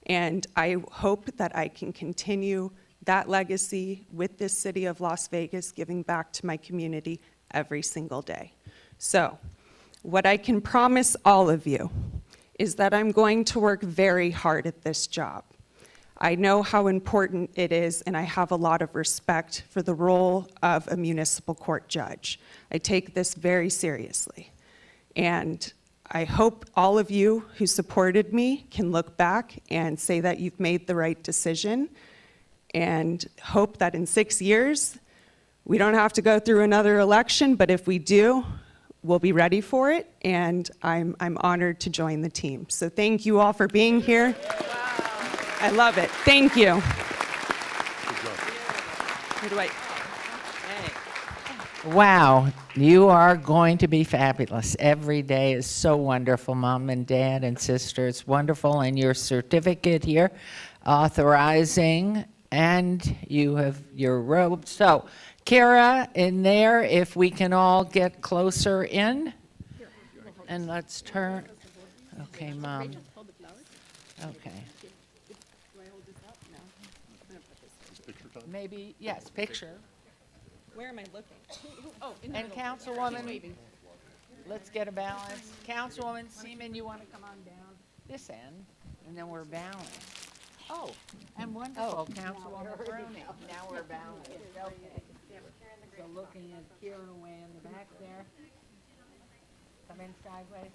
And I hope that I can continue that legacy with this city of Las Vegas, giving back to my community every single day. So what I can promise all of you is that I'm going to work very hard at this job. I know how important it is, and I have a lot of respect for the role of a municipal court judge. I take this very seriously. And I hope all of you who supported me can look back and say that you've made the right decision, and hope that in 6 years, we don't have to go through another election, but if we do, we'll be ready for it, and I'm honored to join the team. So thank you all for being here. I love it. Thank you. Who do I? Wow, you are going to be fabulous. Every day is so wonderful, Mom and Dad and sister. It's wonderful, and your certificate here authorizing, and you have your robe. So, Kara, in there, if we can all get closer in, and let's turn. Okay, Mom. Okay. Maybe, yes, picture. Where am I looking? Oh, And Councilwoman, let's get a balance. Councilwoman Seaman, you want to come on down this end, and then we're balanced. Oh, and wonderful, Councilwoman Bruni. Now we're balanced. Okay. So looking at Kira way in the back there. Come in sideways.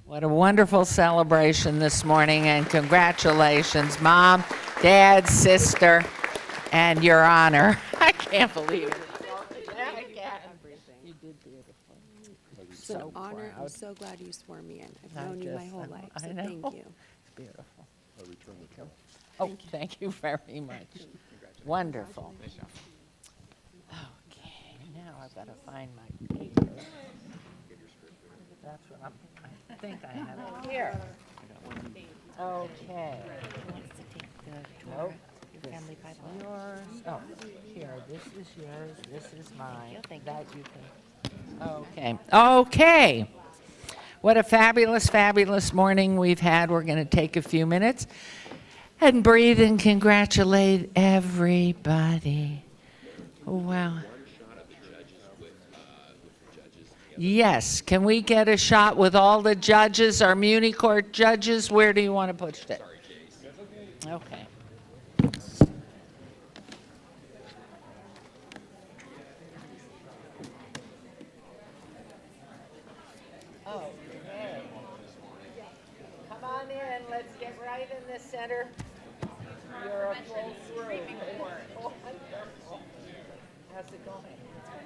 What a wonderful celebration this morning, and congratulations, Mom, Dad, sister, and Your Honor. I can't believe it. I can't. You did beautiful. It's an honor. I'm so glad you swore me in. I've known you my whole life, so I know. thank you. It's beautiful. Oh, thank you very much. Wonderful. Okay, now I've got to find my paper. That's what I think I have it here. Okay. Nope. Yours. Oh, here. This is yours. This is mine. That you can. Okay. Okay. What a fabulous, fabulous morning we've had. We're going to take a few minutes. And breathe and congratulate everybody. Wow. Yes, can we get a shot with all the judges, our Muni Court judges? Where do you want to push it? Okay. Okay. Come on in, let's get right in the center. You're a full through. Oh, wonderful. How's it going?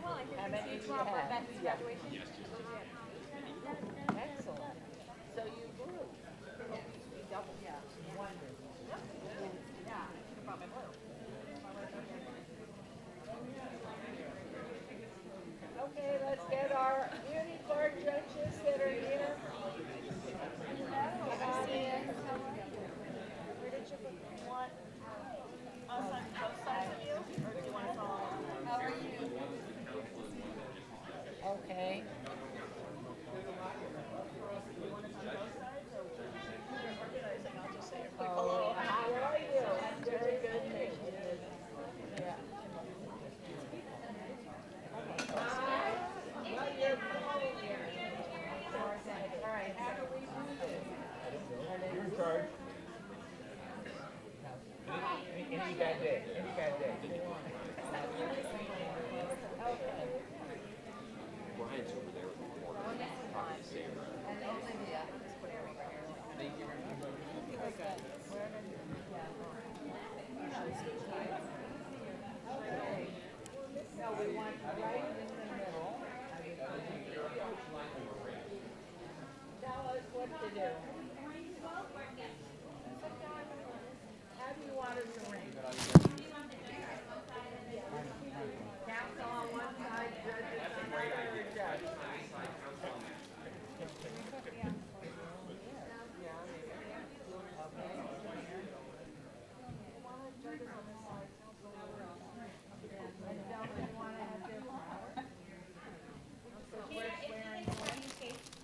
How many do you have? Yeah. Excellent. So you grew. Double. Yeah. Wonderful. Okay, let's get our Muni Court judges that are here. Come on in. Where did you want? Us on both sides of you, or do you want us all? How are you? Okay. Oh, how are you? Very good, thank you. Yeah. Well, you're following here. All right, how do we do this? You're in charge. Any bad day, any bad day. Okay. Brian's over there with the corner. And Olivia. Thank you very much. Okay. No, we want right in the middle. Tell us what to do. How do you want it to ring? Council on one side, judges on the other, judge.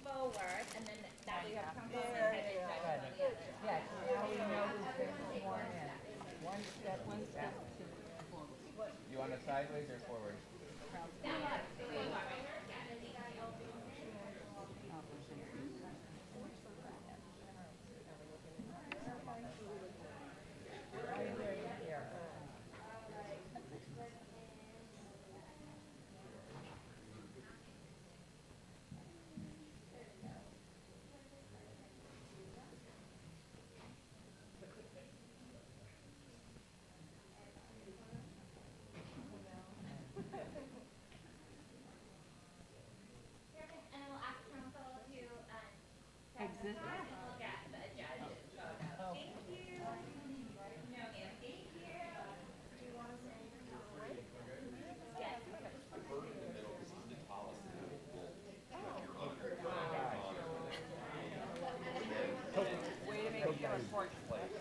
Forward, and then that way you have Councilwoman and then judge. Yes, now we know who's been sworn in. One step. You want it sideways or forward? And we'll ask council to exit. Look at the judge's photo. Thank you. No, thank you. Do you want to say yes. Way to make it your important place.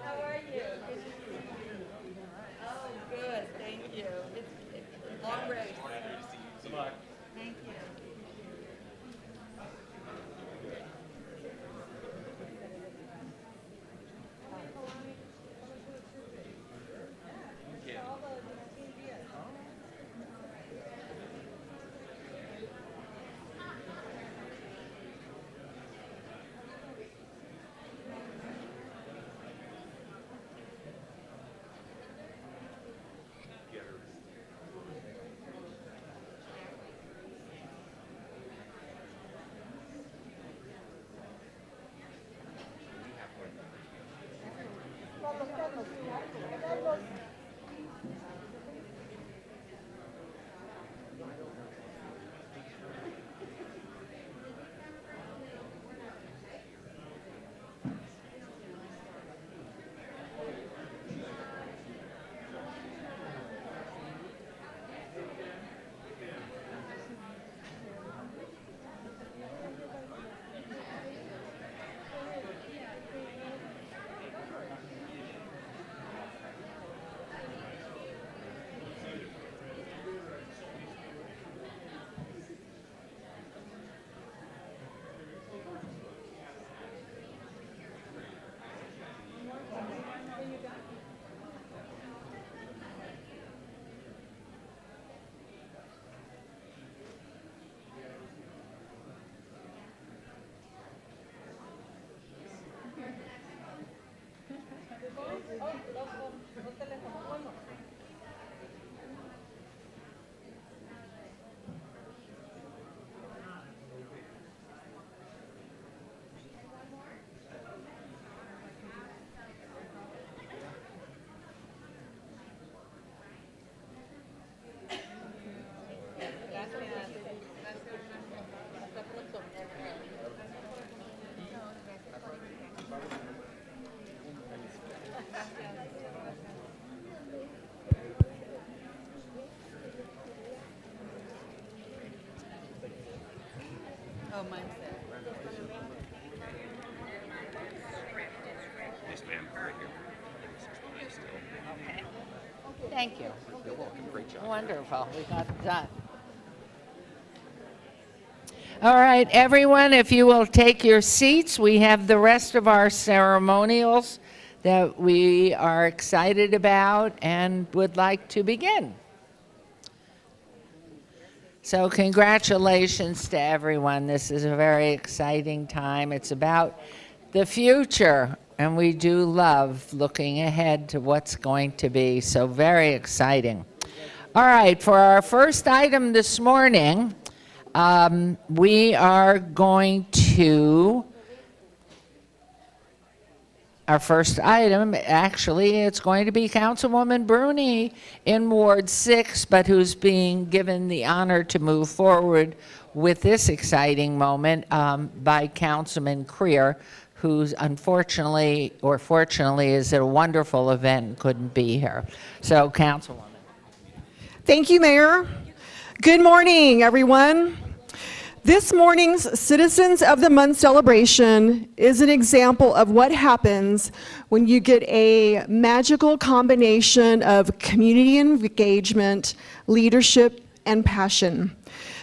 How are you? Oh, good, thank you. It's a long race. Good luck. Thank you. Thank you. You're welcome. Great job. Wonderful. We got it done. All right, everyone, if you will take your seats, we have the rest of our ceremonials that we are excited about and would like to begin. So congratulations to everyone. This is a very exciting time. It's about the future, and we do love looking ahead to what's going to be, so very exciting. All right, for our first item this morning, we are going to, our first item, actually, it's going to be Councilwoman Bruni in Ward 6, but who's being given the honor to move forward with this exciting moment by Councilman Creer, who's unfortunately or fortunately is at a wonderful event and couldn't be here. So, Councilwoman. Thank you, Mayor. Good morning, everyone. This morning's Citizens of the Month celebration is an example of what happens when you get a magical combination of community engagement, leadership, and passion.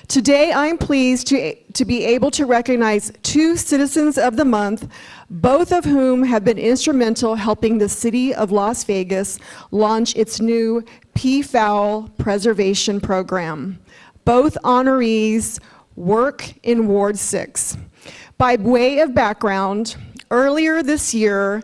Today, I'm pleased to be able to recognize 2 Citizens of the Month, both of whom have been instrumental helping the City of Las Vegas launch its new PFOWL preservation program. Both honorees work in Ward 6. By way of background, earlier this year,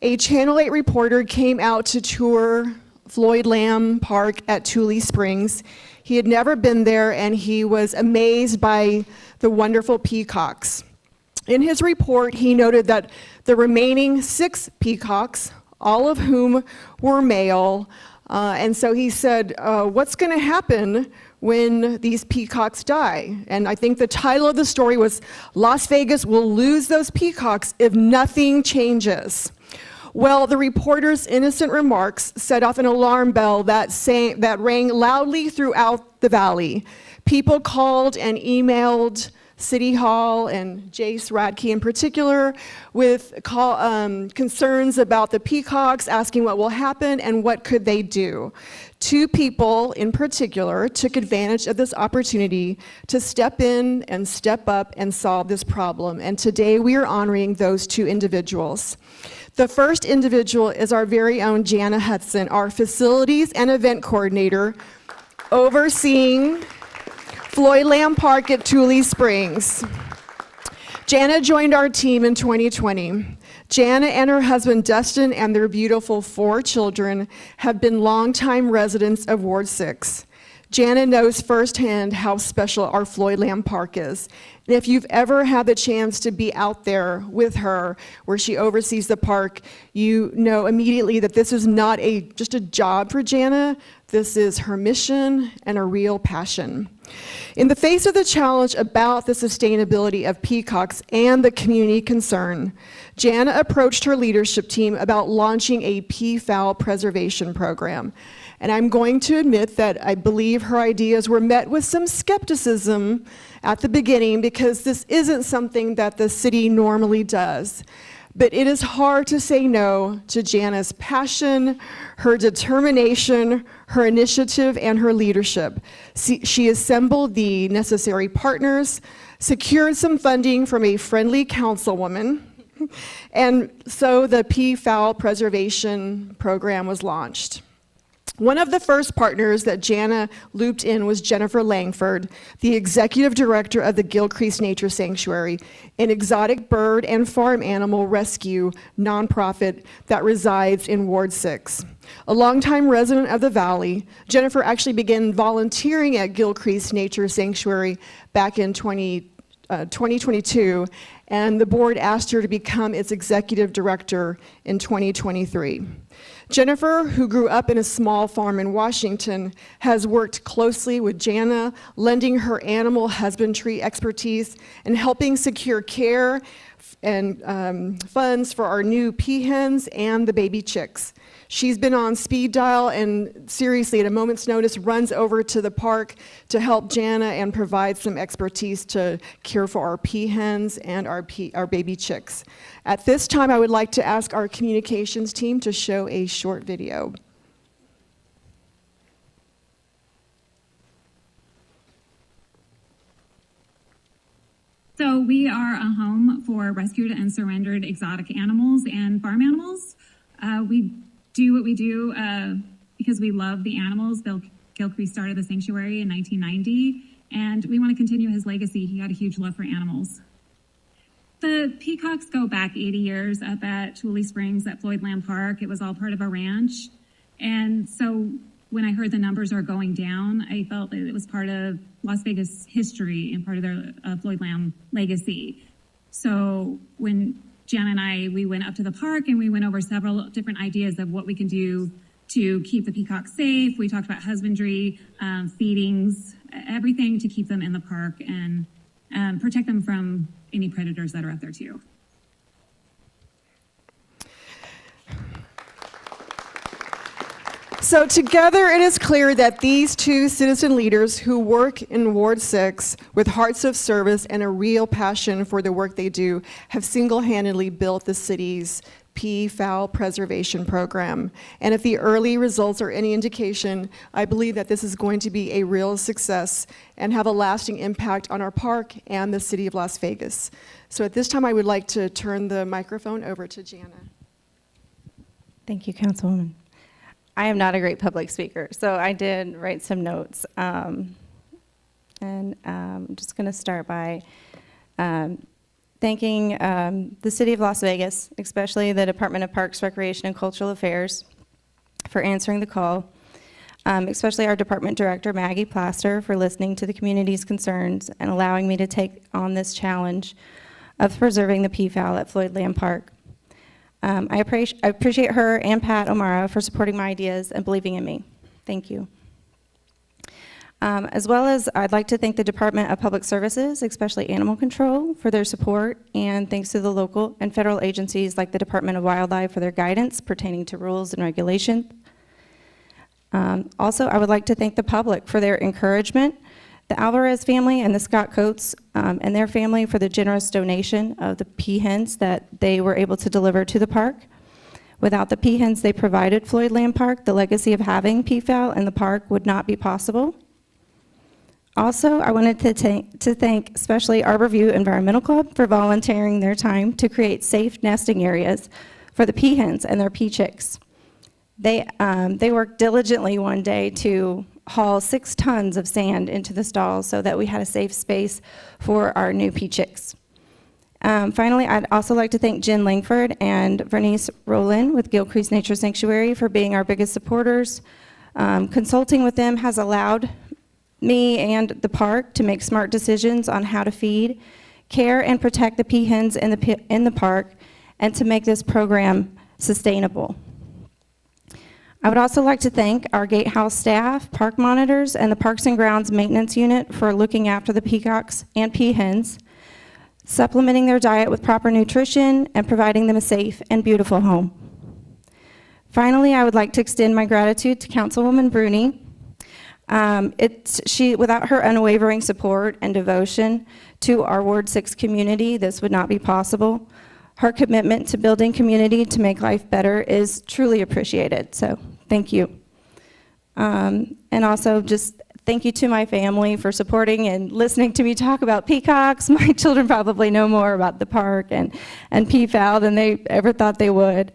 a Channel 8 reporter came out to tour Floyd Lamb Park at Tule Springs. He had never been there, and he was amazed by the wonderful peacocks. In his report, he noted that the remaining 6 peacocks, all of whom were male, and so he said, what's going to happen when these peacocks die? And I think the title of the story was, Las Vegas will lose those peacocks if nothing changes. Well, the reporter's innocent remarks set off an alarm bell that rang loudly throughout the valley. People called and emailed City Hall, and Jace Radke in particular, with concerns about the peacocks, asking what will happen and what could they do. 2 people in particular took advantage of this opportunity to step in and step up and solve this problem, and today we are honoring those 2 individuals. The first individual is our very own Jana Hudson, our facilities and event coordinator, overseeing Floyd Lamb Park at Tule Springs. Jana joined our team in 2020. Jana and her husband Dustin and their beautiful 4 children have been longtime residents of Ward 6. Jana knows firsthand how special our Floyd Lamb Park is. And if you've ever had the chance to be out there with her, where she oversees the park, you know immediately that this is not just a job for Jana. This is her mission and a real passion. In the face of the challenge about the sustainability of peacocks and the community concern, Jana approached her leadership team about launching a PFOWL preservation program. And I'm going to admit that I believe her ideas were met with some skepticism at the beginning, because this isn't something that the city normally does. But it is hard to say no to Jana's passion, her determination, her initiative, and her leadership. She assembled the necessary partners, secured some funding from a friendly councilwoman, and so the PFOWL preservation program was launched. One of the first partners that Jana looped in was Jennifer Langford, the executive director of the Gilcrease Nature Sanctuary, an exotic bird and farm animal rescue nonprofit that resides in Ward 6. A longtime resident of the Valley, Jennifer actually began volunteering at Gilcrease Nature Sanctuary back in 2022, and the board asked her to become its executive director in 2023. Jennifer, who grew up in a small farm in Washington, has worked closely with Jana, lending her animal husbandry expertise and helping secure care and funds for our new peahens and the baby chicks. She's been on speed dial and seriously, at a moment's notice, runs over to the park to help Jana and provide some expertise to care for our peahens and our baby chicks. At this time, I would like to ask our communications team to show a short video. So we are a home for rescued and surrendered exotic animals and farm animals. We do what we do because we love the animals. Bill Gilcrease started the sanctuary in 1990, and we want to continue his legacy. He had a huge love for animals. The peacocks go back 80 years up at Tooley Springs at Floyd Lamb Park. It was all part of a ranch. And so when I heard the numbers are going down, I felt that it was part of Las Vegas history and part of their Floyd Lamb legacy. So when Jan and we went up to the park and we went over several different ideas of what we can do to keep the peacocks safe. We talked about husbandry, feedings, everything to keep them in the park and protect them from any predators that are out there too. So together it is clear that these two citizen leaders who work in Ward 6 with hearts of service and a real passion for the work they do have single-handedly built the city's peafowl preservation program. And if the early results are any indication, I believe that this is going to be a real success and have a lasting impact on our park and the city of Las Vegas. So at this time, I would like to turn the microphone over to Jana. Thank you, Councilwoman. I am not a great public speaker, so I did write some notes. I'm just going to start by thanking the City of Las Vegas, especially the Department of Parks, Recreation, and Cultural Affairs, for answering the call, especially our Department Director, Maggie Plaster, for listening to the community's concerns and allowing me to take on this challenge of preserving the peafowl at Floyd Lamb Park. I appreciate her and Pat O'Mara for supporting my ideas and believing in me. Thank you. As well as I'd like to thank the Department of Public Services, especially Animal Control, for their support, and thanks to the local and federal agencies like the Department of Wildlife for their guidance pertaining to rules and regulations. Also, I would like to thank the public for their encouragement, the Alvarez family and the Scott Coates and their family for the generous donation of the peahens that they were able to deliver to the park. Without the peahens they provided Floyd Lamb Park, the legacy of having peafowl in the park would not be possible. Also, I wanted to thank especially Arborview Environmental Club for volunteering their time to create safe nesting areas for the peahens and their pea chicks. They worked diligently one day to haul 6 tons of sand into the stalls so that we had a safe space for our new pea chicks. Finally, I'd also like to thank Jen Langford and Vernice Rowland with Gilcrease Nature Sanctuary for being our biggest supporters. Consulting with them has allowed me and the park to make smart decisions on how to feed, care, and protect the peahens in the park, and to make this program sustainable. I would also like to thank our gatehouse staff, park monitors, and the Parks and Grounds Maintenance Unit for looking after the peacocks and peahens, supplementing their diet with proper nutrition, and providing them a safe and beautiful home. Finally, I would like to extend my gratitude to Councilwoman Bruni. Without her unwavering support and devotion to our Ward 6 community, this would not be possible. Her commitment to building community to make life better is truly appreciated, so thank you. And also just thank you to my family for supporting and listening to me talk about peacocks. My children probably know more about the park and peafowl than they ever thought they would.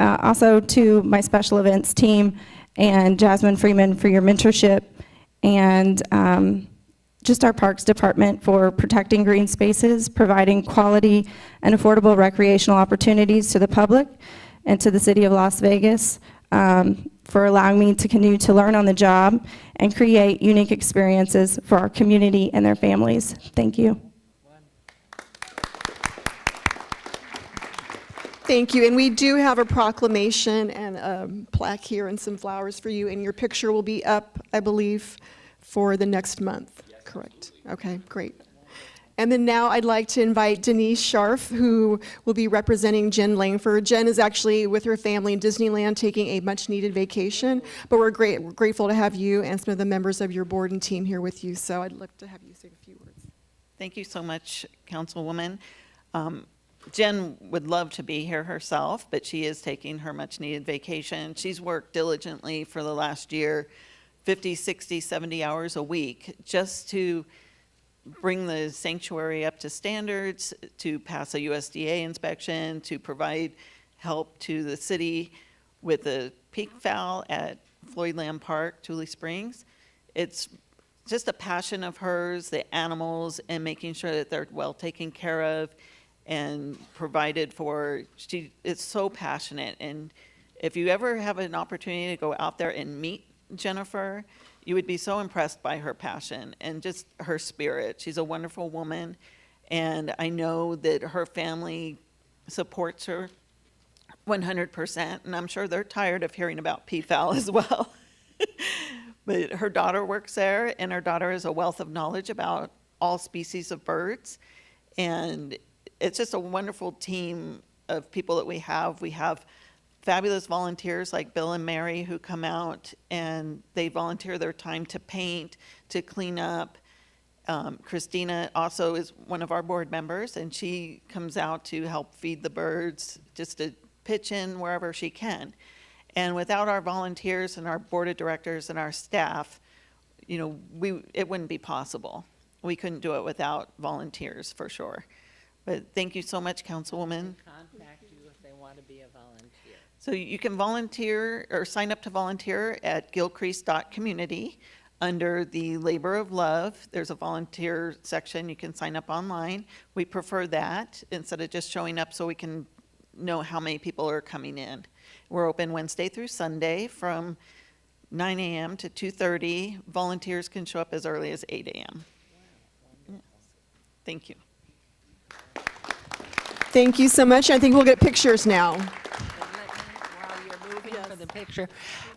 Also to my special events team and Jasmine Freeman for your mentorship, and just our Parks Department for protecting green spaces, providing quality and affordable recreational opportunities to the public and to the city of Las Vegas, for allowing me to continue to learn on the job and create unique experiences for our community and their families. Thank you. Thank you, and we do have a proclamation and a plaque here and some flowers for you, and your picture will be up, I believe, for the next month. Yes, correct. Absolutely. Okay, great. And then now I'd like to invite Denise Scharf, who will be representing Jen Langford. Jen is actually with her family in Disneyland taking a much-needed vacation, but we're grateful to have you and some of the members of your board and team here with you, so I'd love to have you say a few words. Thank you so much, Councilwoman. Jen would love to be here herself, but she is taking her much-needed vacation. She's worked diligently for the last year, 50, 60, 70 hours a week, just to bring the sanctuary up to standards, to pass a USDA inspection, to provide help to the city with the peak fowl at Floyd Lamb Park, Tule Springs. It's just a passion of hers, the animals, and making sure that they're well taken care of and provided for. She is so passionate, and if you ever have an opportunity to go out there and meet Jennifer, you would be so impressed by her passion and just her spirit. She's a wonderful woman, and I know that her family supports her 100%, and I'm sure they're tired of hearing about peafowl as well. But her daughter works there, and her daughter is a wealth of knowledge about all species of birds, and it's just a wonderful team of people that we have. We have fabulous volunteers like Bill and Mary who come out and they volunteer their time to paint, to clean up. Christina also is one of our board members, and she comes out to help feed the birds, just to pitch in wherever she can. And without our volunteers and our board of directors and our staff, you know, it wouldn't be possible. We couldn't do it without volunteers, for sure. But thank you so much, Councilwoman. Contact you if they want to be a volunteer. So you can volunteer or sign up to volunteer at gilcrease.community. Under the Labor of Love, there's a volunteer section. You can sign up online. We prefer that instead of just showing up so we can know how many people are coming in. We're open Wednesday through Sunday from 9 a.m. to 2:30. Volunteers can show up as early as 8 a.m. Yeah. Thank you. Thank you so much. I think we'll get pictures now. While you're moving for the picture,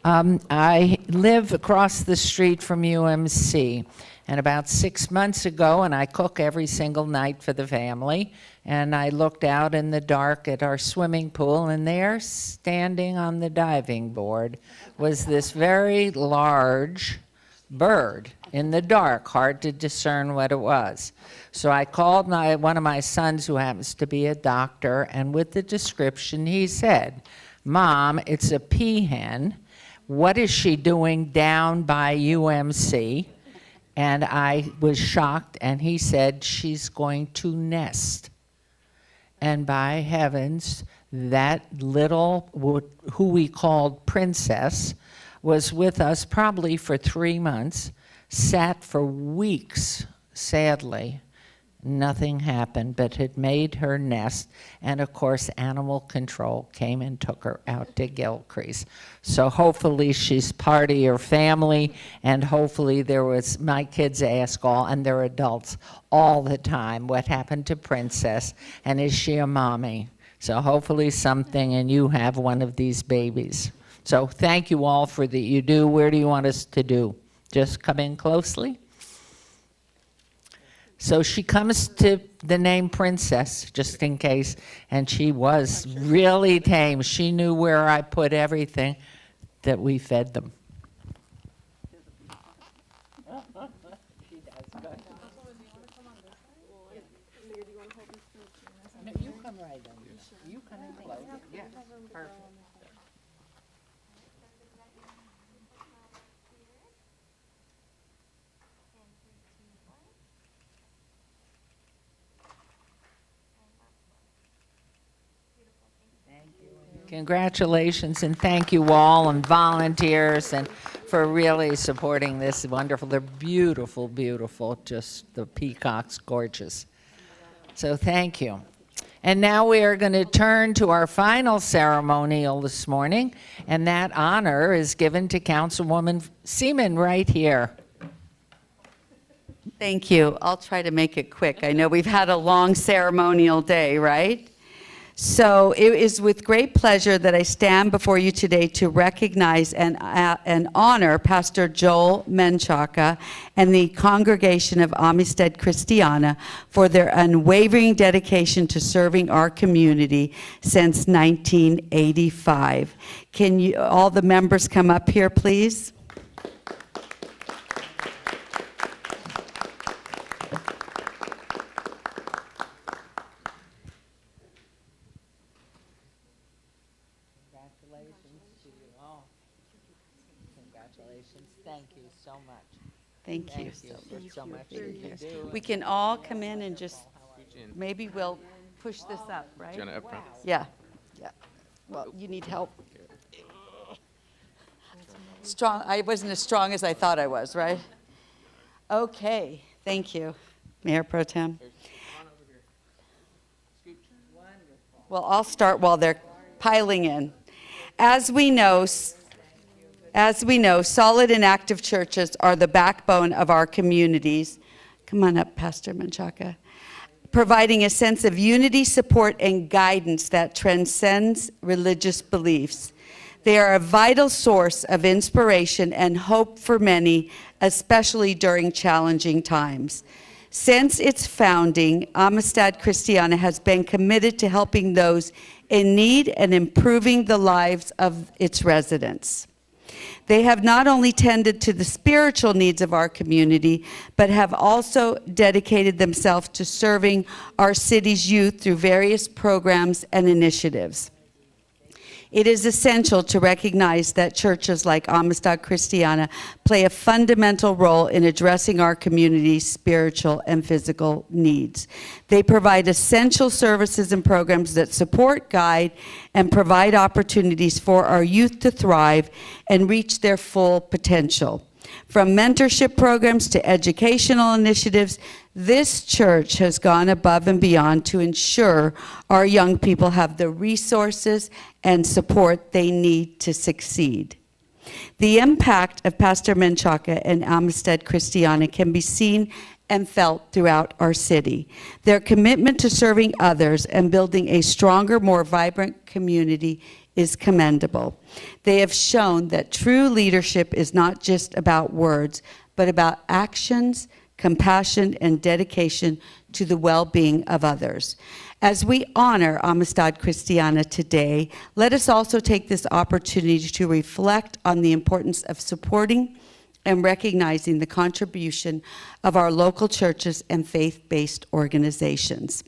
I live across the street from UMC, and about 6 months ago, and I cook every single night for the family, and I looked out in the dark at our swimming pool, and there, standing on the diving board, was this very large bird in the dark, hard to discern what it was. So I called one of my sons, who happens to be a doctor, and with the description he said, "Mom, it's a peahen. What is she doing down by UMC?" And I was shocked, and he said, "She's going to nest." And by heavens, that little, who we called Princess, was with us probably for 3 months, sat for weeks, sadly. Nothing happened, but it made her nest, and of course animal control came and took her out to Gilcrease. So hopefully she's part of your family, and hopefully my kids ask and they're adults all the time, what happened to Princess, and is she a mommy? So hopefully something, and you have one of these babies. So thank you all for that you do. Where do you want us to do? Just come in closely. So she comes to the name Princess, just in case, and she was really tame. She knew where I put everything that we fed them. She does. Good. No, you come right in. You come in close. Yes, perfect. Thank you. Congratulations, and thank you all, and volunteers, and for really supporting this wonderful, they're beautiful, beautiful, just the peacocks, gorgeous. So thank you. And now we are going to turn to our final ceremonial this morning, and that honor is given to Councilwoman Seaman right here. Thank you. I'll try to make it quick. I know we've had a long ceremonial day, right? So it is with great pleasure that I stand before you today to recognize and honor Pastor Joel Menchaca and the congregation of Amistad Christiana for their unwavering dedication to serving our community since 1985. Can you, all the members come up here, please? Thank you so much. Thank you so much for you do. We can all come in and just, maybe we'll push this up, right? Jenna up front. Yeah, yeah. Well, you need help. Strong, I wasn't as strong as I thought I was, right? Okay, thank you, Mayor Pro Tem. Well, I'll start while they're piling in. As we know, solid and active churches are the backbone of our communities. Come on up, Pastor Menchaca. Providing a sense of unity, support, and guidance that transcends religious beliefs. They are a vital source of inspiration and hope for many, especially during challenging times. Since its founding, Amistad Christiana has been committed to helping those in need and improving the lives of its residents. They have not only tended to the spiritual needs of our community, but have also dedicated themselves to serving our city's youth through various programs and initiatives. It is essential to recognize that churches like Amistad Christiana play a fundamental role in addressing our community's spiritual and physical needs. They provide essential services and programs that support, guide, and provide opportunities for our youth to thrive and reach their full potential. From mentorship programs to educational initiatives, this church has gone above and beyond to ensure our young people have the resources and support they need to succeed. The impact of Pastor Menchaca and Amistad Christiana can be seen and felt throughout our city. Their commitment to serving others and building a stronger, more vibrant community is commendable. They have shown that true leadership is not just about words, but about actions, compassion, and dedication to the well-being of others. As we honor Amistad Christiana today, let us also take this opportunity to reflect on the importance of supporting and recognizing the contribution of our local churches and faith-based organizations.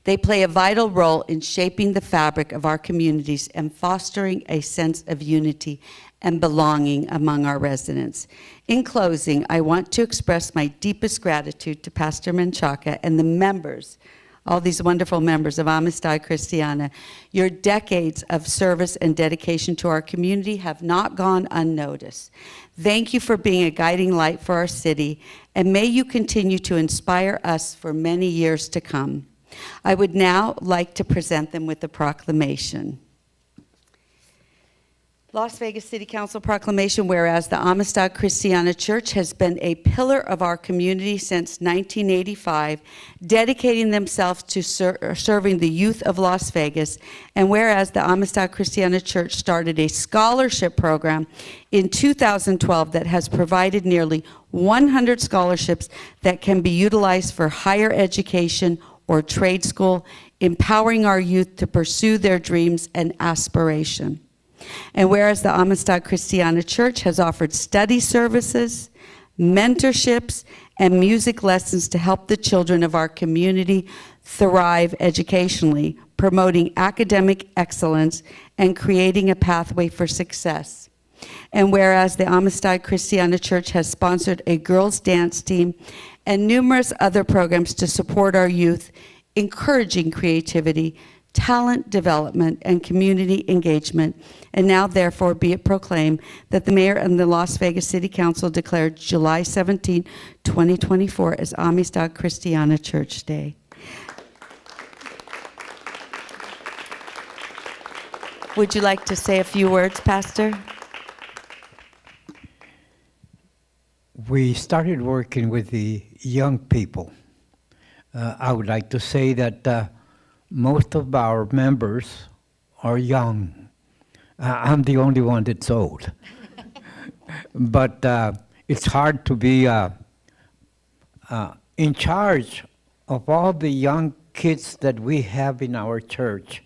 They play a vital role in shaping the fabric of our communities and fostering a sense of unity and belonging among our residents. In closing, I want to express my deepest gratitude to Pastor Menchaca and the members, all these wonderful members of Amistad Christiana. Your decades of service and dedication to our community have not gone unnoticed. Thank you for being a guiding light for our city, and may you continue to inspire us for many years to come. I would now like to present them with the proclamation. Las Vegas City Council proclamation, whereas the Amistad Christiana Church has been a pillar of our community since 1985, dedicating themselves to serving the youth of Las Vegas, and whereas the Amistad Christiana Church started a scholarship program in 2012 that has provided nearly 100 scholarships that can be utilized for higher education or trade school, empowering our youth to pursue their dreams and aspiration. And whereas the Amistad Christiana Church has offered study services, mentorships, and music lessons to help the children of our community thrive educationally, promoting academic excellence and creating a pathway for success. And whereas the Amistad Christiana Church has sponsored a girls' dance team and numerous other programs to support our youth, encouraging creativity, talent development, and community engagement. And now therefore be it proclaimed that the mayor and the Las Vegas City Council declared July 17, 2024 as Amistad Christiana Church Day. Would you like to say a few words, Pastor? We started working with the young people. I would like to say that most of our members are young. I'm the only one that's old. But it's hard to be in charge of all the young kids that we have in our church.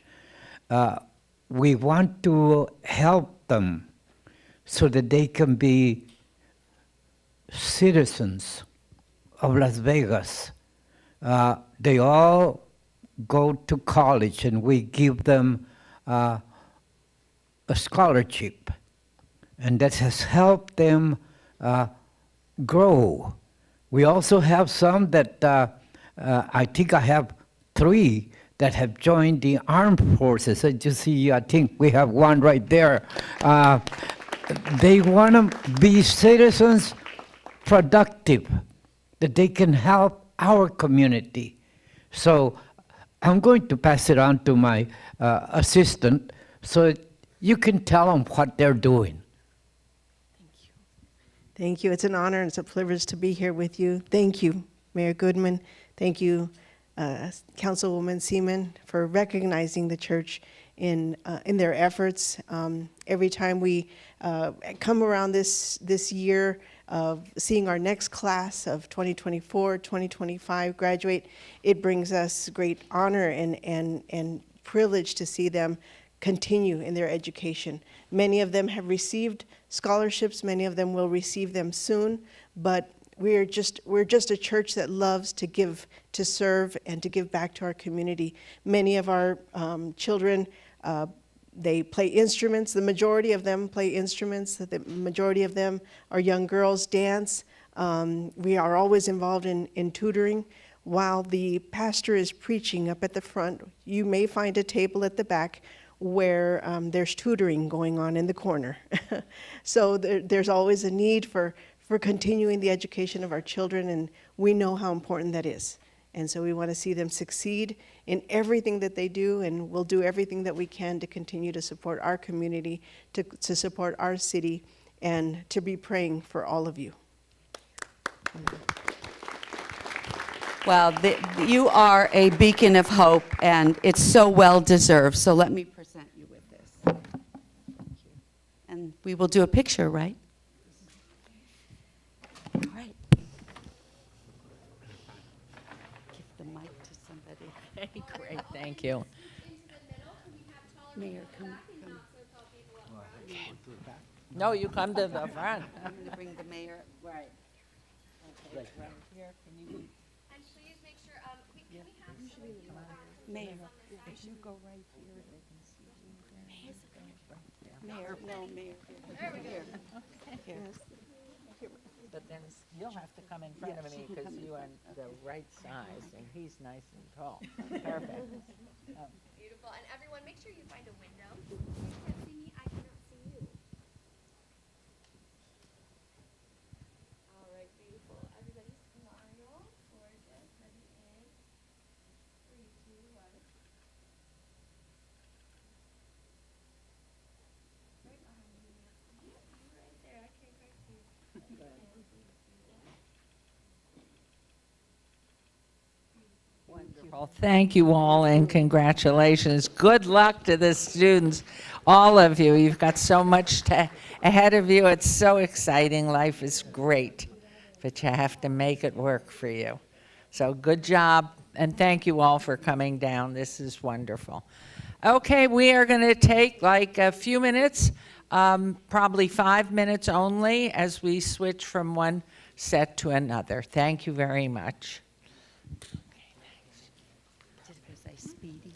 We want to help them so that they can be citizens of Las Vegas. They all go to college and we give them a scholarship. And that has helped them grow. We also have some that, I think I have 3 that have joined the armed forces. As you see, I think we have one right there. They want to be citizens, productive, that they can help our community. So I'm going to pass it on to my assistant so you can tell them what they're doing. Thank you. It's an honor and it's a privilege to be here with you. Thank you, Mayor Goodman. Thank you, Councilwoman Seaman, for recognizing the church in their efforts. Every time we come around this year of seeing our next class of 2024, 2025 graduate, it brings us great honor and privilege to see them continue in their education. Many of them have received scholarships, many of them will receive them soon, but we're just a church that loves to give, to serve, and to give back to our community. Many of our children, they play instruments. The majority of them play instruments. The majority of them are young girls, dance. We are always involved in tutoring. While the pastor is preaching up at the front, you may find a table at the back where there's tutoring going on in the corner. So there's always a need for continuing the education of our children, and we know how important that is. And so we want to see them succeed in everything that they do, and we'll do everything that we can to continue to support our community, to support our city, and to be praying for all of you. Well, you are a beacon of hope, and it's so well deserved. So let me present you with this. Thank you. And we will do a picture, right? All right. Give the mic to somebody. Great, thank you. Mayor, come. No, you come to the front. I'm going to bring the mayor. Right. Okay, right here, can you? And please make sure, can we have some of you Mayor, if you go right here, they can see you. Mayor, no, Mayor. There we go. Here. But then you'll have to come in front of me because you are the right size and he's nice and tall. Perfect. Beautiful. And everyone, make sure you find a window. You can't see me, I cannot see you. All right, beautiful. Everybody smile. Gorgeous. Ready in 3, 2, 1. Right behind you, Nancy. You right there. I can't quite see you. Wonderful. Thank you all and congratulations. Good luck to the students, all of you. You've got so much ahead of you. It's so exciting. Life is great, but you have to make it work for you. So good job, and thank you all for coming down. This is wonderful. Okay, we are going to take like a few minutes, probably 5 minutes only, as we switch from one set to another. Thank you very much. Speedy.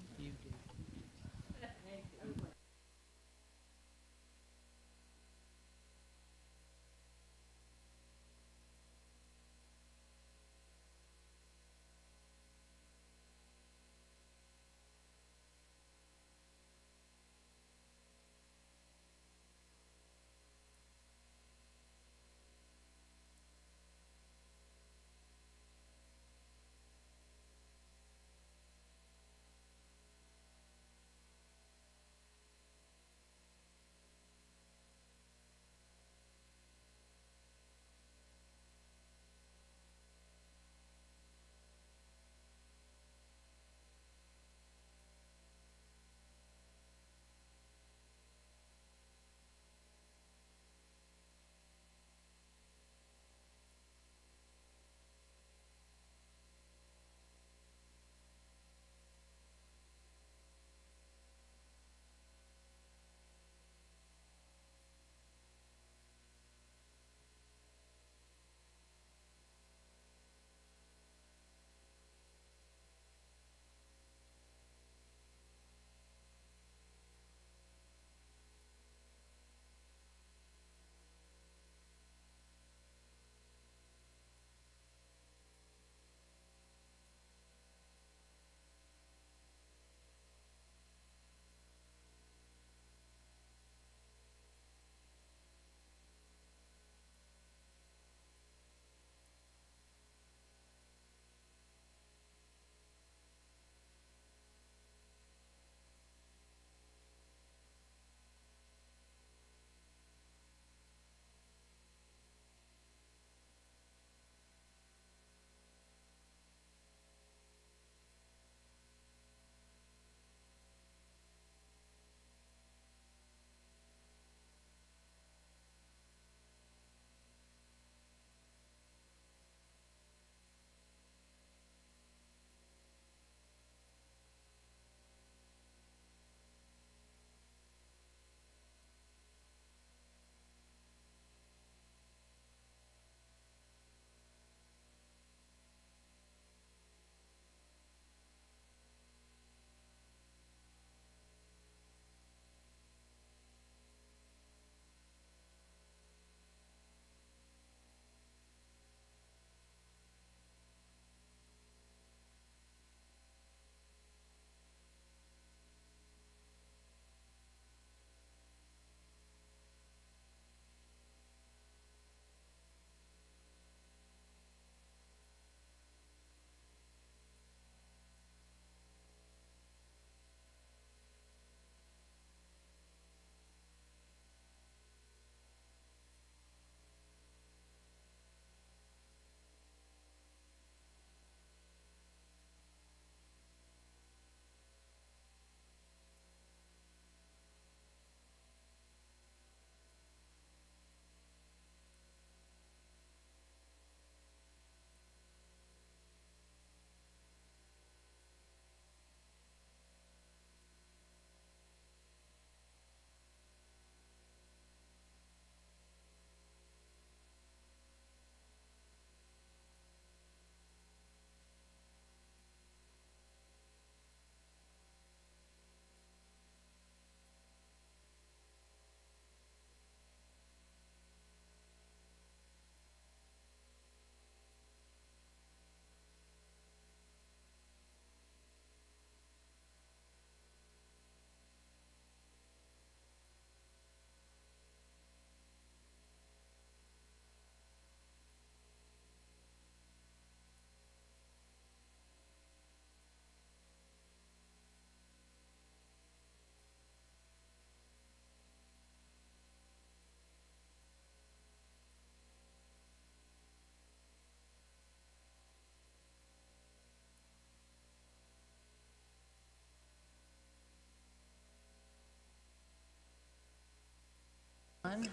everyone.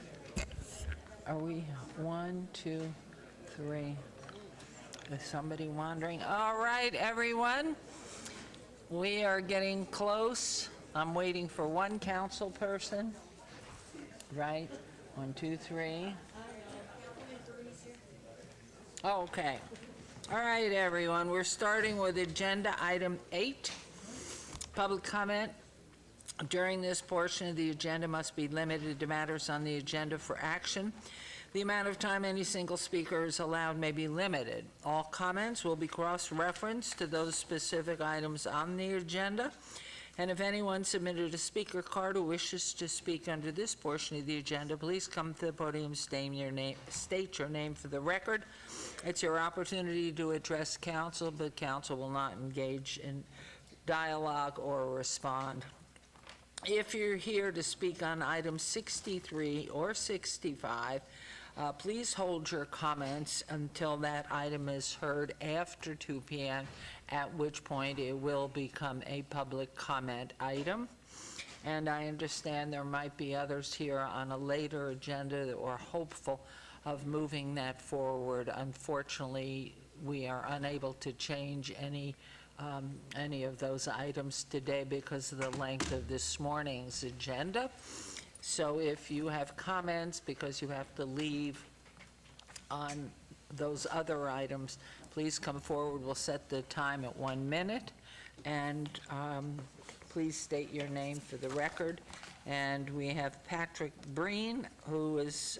Are we 1, 2, 3? Is somebody wandering? All right, everyone. We are getting close. I'm waiting for one council person. Right? 1, 2, 3. Okay. All right, everyone. We're starting with agenda item 8. Public comment. During this portion of the agenda must be limited to matters on the agenda for action. The amount of time any single speaker is allowed may be limited. All comments will be cross-referenced to those specific items on the agenda. And if anyone submitted a speaker card who wishes to speak under this portion of the agenda, please come to the podium, state your name for the record. It's your opportunity to address council, but council will not engage in dialogue or respond. If you're here to speak on items 63 or 65, please hold your comments until that item is heard after 2 p.m., at which point it will become a public comment item. And I understand there might be others here on a later agenda that were hopeful of moving that forward. Unfortunately, we are unable to change any of those items today because of the length of this morning's agenda. So if you have comments because you have to leave on those other items, please come forward. We'll set the time at 1 minute. And please state your name for the record. And we have Patrick Breen, who is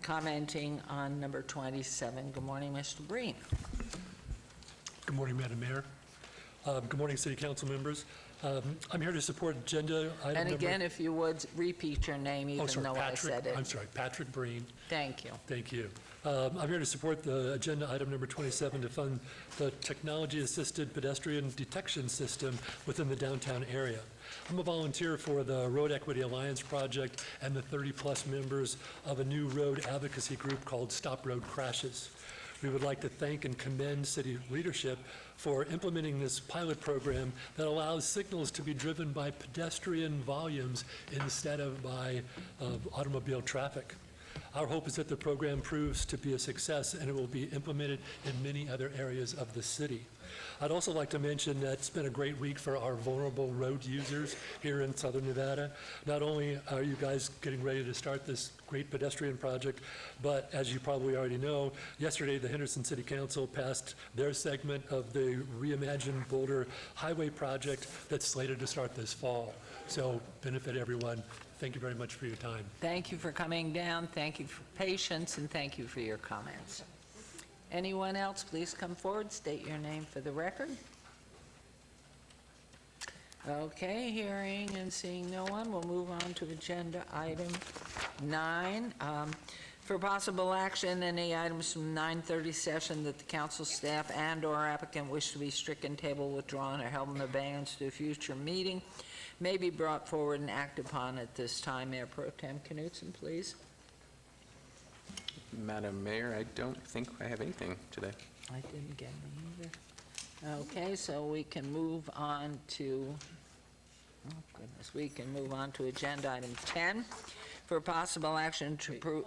commenting on number 27. Good morning, Mr. Breen. Good morning, Madam Mayor. Good morning, City Council members. I'm here to support agenda item And number... again, if you would, repeat your name even though I said it. I'm sorry, Patrick Breen. Thank you. Thank you. I'm here to support the agenda item number 27 to fund the technology-assisted pedestrian detection system within the downtown area. I'm a volunteer for the Road Equity Alliance project and the 30-plus members of a new road advocacy group called Stop Road Crashes. We would like to thank and commend city leadership for implementing this pilot program that allows signals to be driven by pedestrian volumes instead of by automobile traffic. Our hope is that the program proves to be a success and it will be implemented in many other areas of the city. I'd also like to mention that it's been a great week for our vulnerable road users here in Southern Nevada. Not only are you guys getting ready to start this great pedestrian project, but as you probably already know, yesterday the Henderson City Council passed their segment of the Reimagine Boulder Highway project that's slated to start this fall. So benefit everyone. Thank you very much for your time. Thank you for coming down. Thank you for patience, and thank you for your comments. Anyone else, please come forward, state your name for the record. Okay, hearing and seeing no one, we'll move on to agenda item 9. For possible action, any items from 9:30 session that the council staff and/or applicant wish to be stricken, table, withdrawn, or held in abeyance to a future meeting may be brought forward and acted upon at this time. Mayor Pro Tem Knutson, please. Madam Mayor, I don't think I have anything today. I didn't get any either. Okay, so we can move on to, oh goodness, we can move on to agenda item 10 for possible action to approve.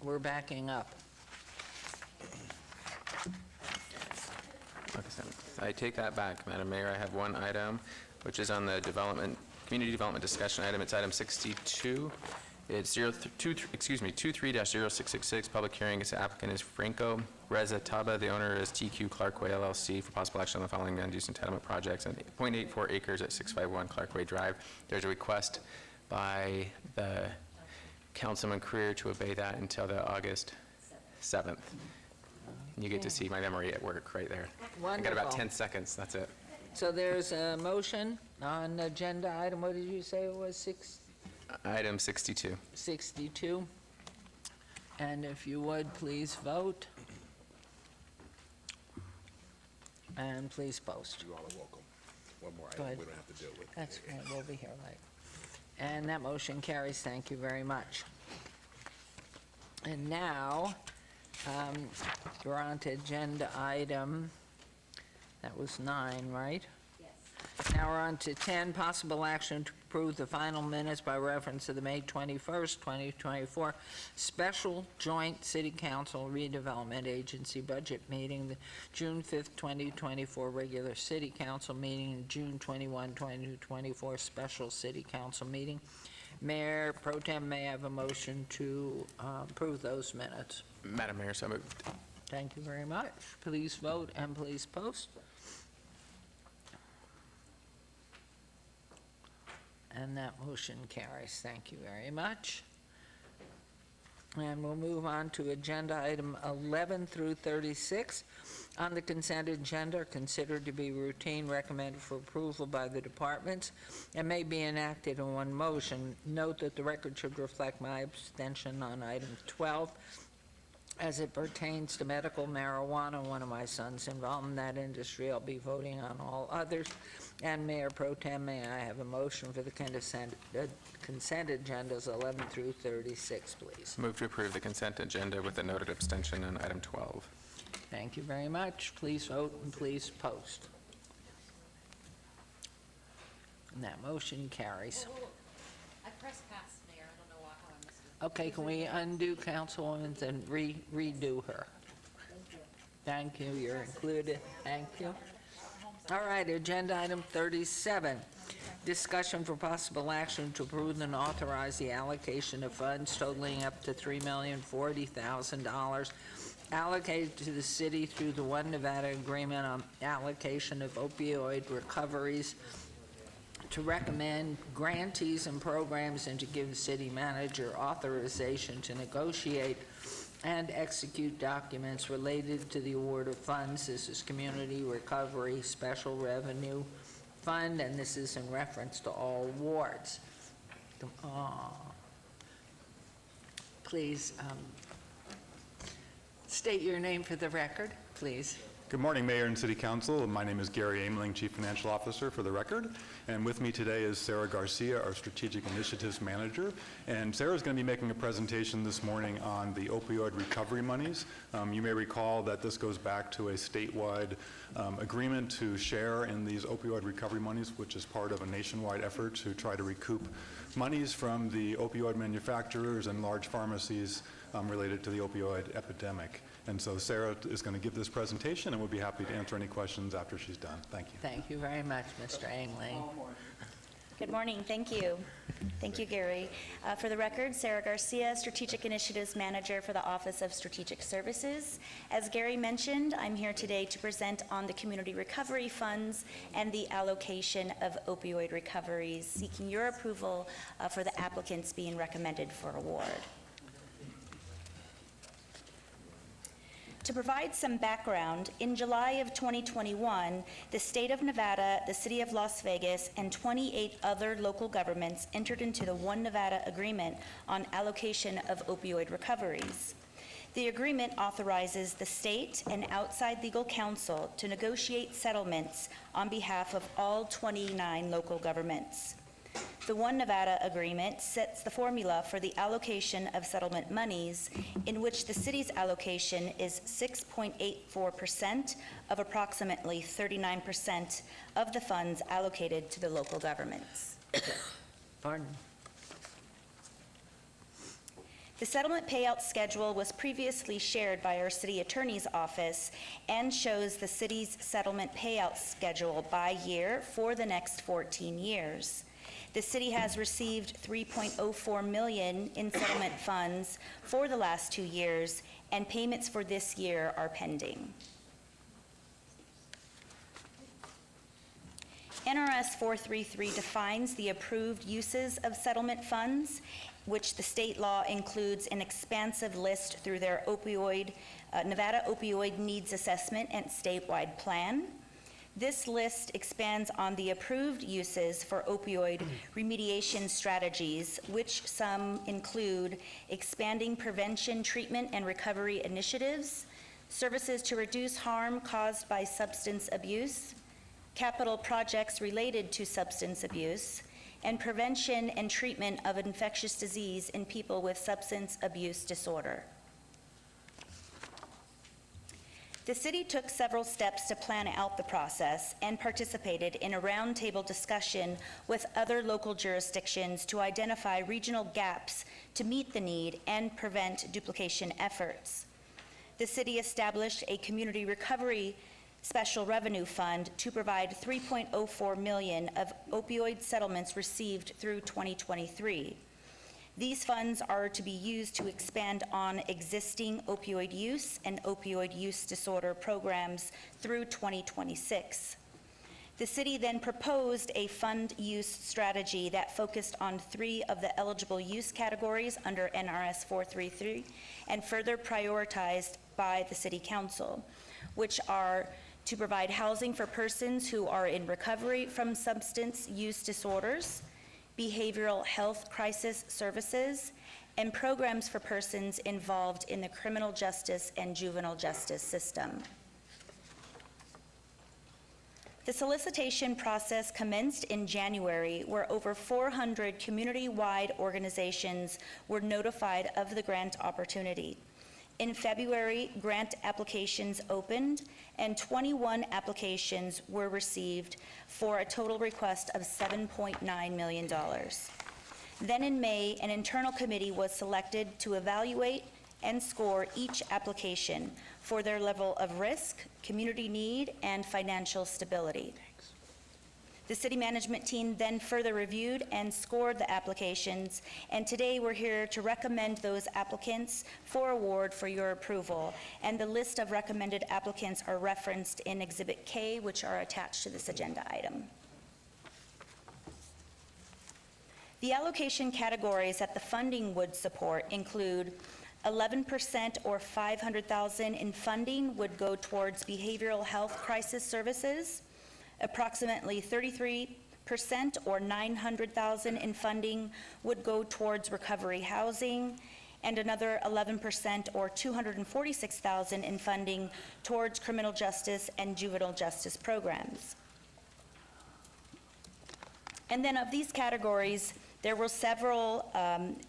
We're backing up. Okay, so I take that back, Madam Mayor. I have one item, which is on the community development discussion item. It's item 62. It's 23-0666. Public hearing. Its applicant is Franco Reza Taba. The owner is TQ Clarkway LLC for possible action on the following land use entitlement projects on 0.84 acres at 651 Clarkway Drive. There's a request by the Councilman Creer to obey that until the August 7th. You get to see my memory at work right there. Wonderful. I got about 10 seconds, that's it. So there's a motion on agenda item, what did you say it was, Item 62. 62? And if you would, please vote. And please post. You all are welcome. One more Go ahead. we don't have to deal with. That's right, we'll be here late. And that motion carries, thank you very much. And now, we're on to agenda item That was 9, right? Now we're on to 10, possible action to approve the final minutes by reference to the May 21st, 2024 special joint city council redevelopment agency budget meeting, the June 5th, 2024 regular city council meeting, and June 21, 2024 special city council meeting. Mayor Pro Tem, may I have a motion to approve those minutes? Madam Mayor, so moved. Thank you very much. Please vote and please post. And that motion carries. Thank you very much. And we'll move on to agenda item 11 through 36. On the consent agenda are considered to be routine, recommended for approval by the departments, and may be enacted in one motion. Note that the record should reflect my abstention on item 12 as it pertains to medical marijuana. One of my sons involved in that industry. I'll be voting on all others. And Mayor Pro Tem, may I have a motion for the consent agendas 11 through 36, please? Move to approve the consent agenda with a noted abstention on item 12. Thank you very much. Please vote and please post. And that motion carries. I pressed pass, Mayor. I don't know how I missed it. Okay, can we undo Councilwoman and redo her? Thank you, you're included. Thank you. All right, agenda item 37, discussion for possible action to approve and authorize the allocation of funds totaling up to $3,040,000 allocated to the city through the One Nevada Agreement on allocation of opioid recoveries, to recommend grantees and programs, and to give the city manager authorization to negotiate and execute documents related to the award of funds. This is Community Recovery Special Revenue Fund, and this is in reference to all wards. Please state your name for the record, please. Good morning, Mayor and City Council. My name is Gary Ameling, Chief Financial Officer for the record. And with me today is Sarah Garcia, our Strategic Initiatives Manager. And Sarah's going to be making a presentation this morning on the opioid recovery monies. You may recall that this goes back to a statewide agreement to share in these opioid recovery monies, which is part of a nationwide effort to try to recoup monies from the opioid manufacturers and large pharmacies related to the opioid epidemic. And so Sarah is going to give this presentation, and we'll be happy to answer any questions after she's done. Thank you. Thank you very much, Mr. Ameling. Good morning. Thank you. Thank you, Gary. For the record, Sarah Garcia, Strategic Initiatives Manager for the Office of Strategic Services. As Gary mentioned, I'm here today to present on the community recovery funds and the allocation of opioid recoveries, seeking your approval for the applicants being recommended for award. To provide some background, in July of 2021, the state of Nevada, the city of Las Vegas, and 28 other local governments entered into the One Nevada Agreement on allocation of opioid recoveries. The agreement authorizes the state and outside legal counsel to negotiate settlements on behalf of all 29 local governments. The One Nevada Agreement sets the formula for the allocation of settlement monies, in which the city's allocation is 6.84% of approximately 39% of the funds allocated to the local governments. Pardon. The settlement payout schedule was previously shared by our city attorney's office and shows the city's settlement payout schedule by year for the next 14 years. The city has received $3.04 million in settlement funds for the last 2 years, and payments for this year are pending. NRS 433 defines the approved uses of settlement funds, which the state law includes an expansive list through their Nevada Opioid Needs Assessment and statewide plan. This list expands on the approved uses for opioid remediation strategies, which some include expanding prevention, treatment, and recovery initiatives, services to reduce harm caused by substance abuse, capital projects related to substance abuse, and prevention and treatment of infectious disease in people with substance abuse disorder. The city took several steps to plan out the process and participated in a roundtable discussion with other local jurisdictions to identify regional gaps to meet the need and prevent duplication efforts. The city established a community recovery special revenue fund to provide $3.04 million of opioid settlements received through 2023. These funds are to be used to expand on existing opioid use and opioid use disorder programs through 2026. The city then proposed a fund use strategy that focused on 3 of the eligible use categories under NRS 433 and further prioritized by the City Council, which are to provide housing for persons who are in recovery from substance use disorders, behavioral health crisis services, and programs for persons involved in the criminal justice and juvenile justice system. The solicitation process commenced in January, where over 400 community-wide organizations were notified of the grant opportunity. In February, grant applications opened, and 21 applications were received for a total request of $7.9 million. Then in May, an internal committee was selected to evaluate and score each application for their level of risk, community need, and financial stability. The city management team then further reviewed and scored the applications, and today we're here to recommend those applicants for award for your approval. And the list of recommended applicants are referenced in Exhibit K, which are attached to this agenda item. The allocation categories that the funding would support include 11% or $500,000 in funding would go towards behavioral health crisis services. Approximately 33% or $900,000 in funding would go towards recovery housing, and another 11% or $246,000 in funding towards criminal justice and juvenile justice programs. And then of these categories, there were several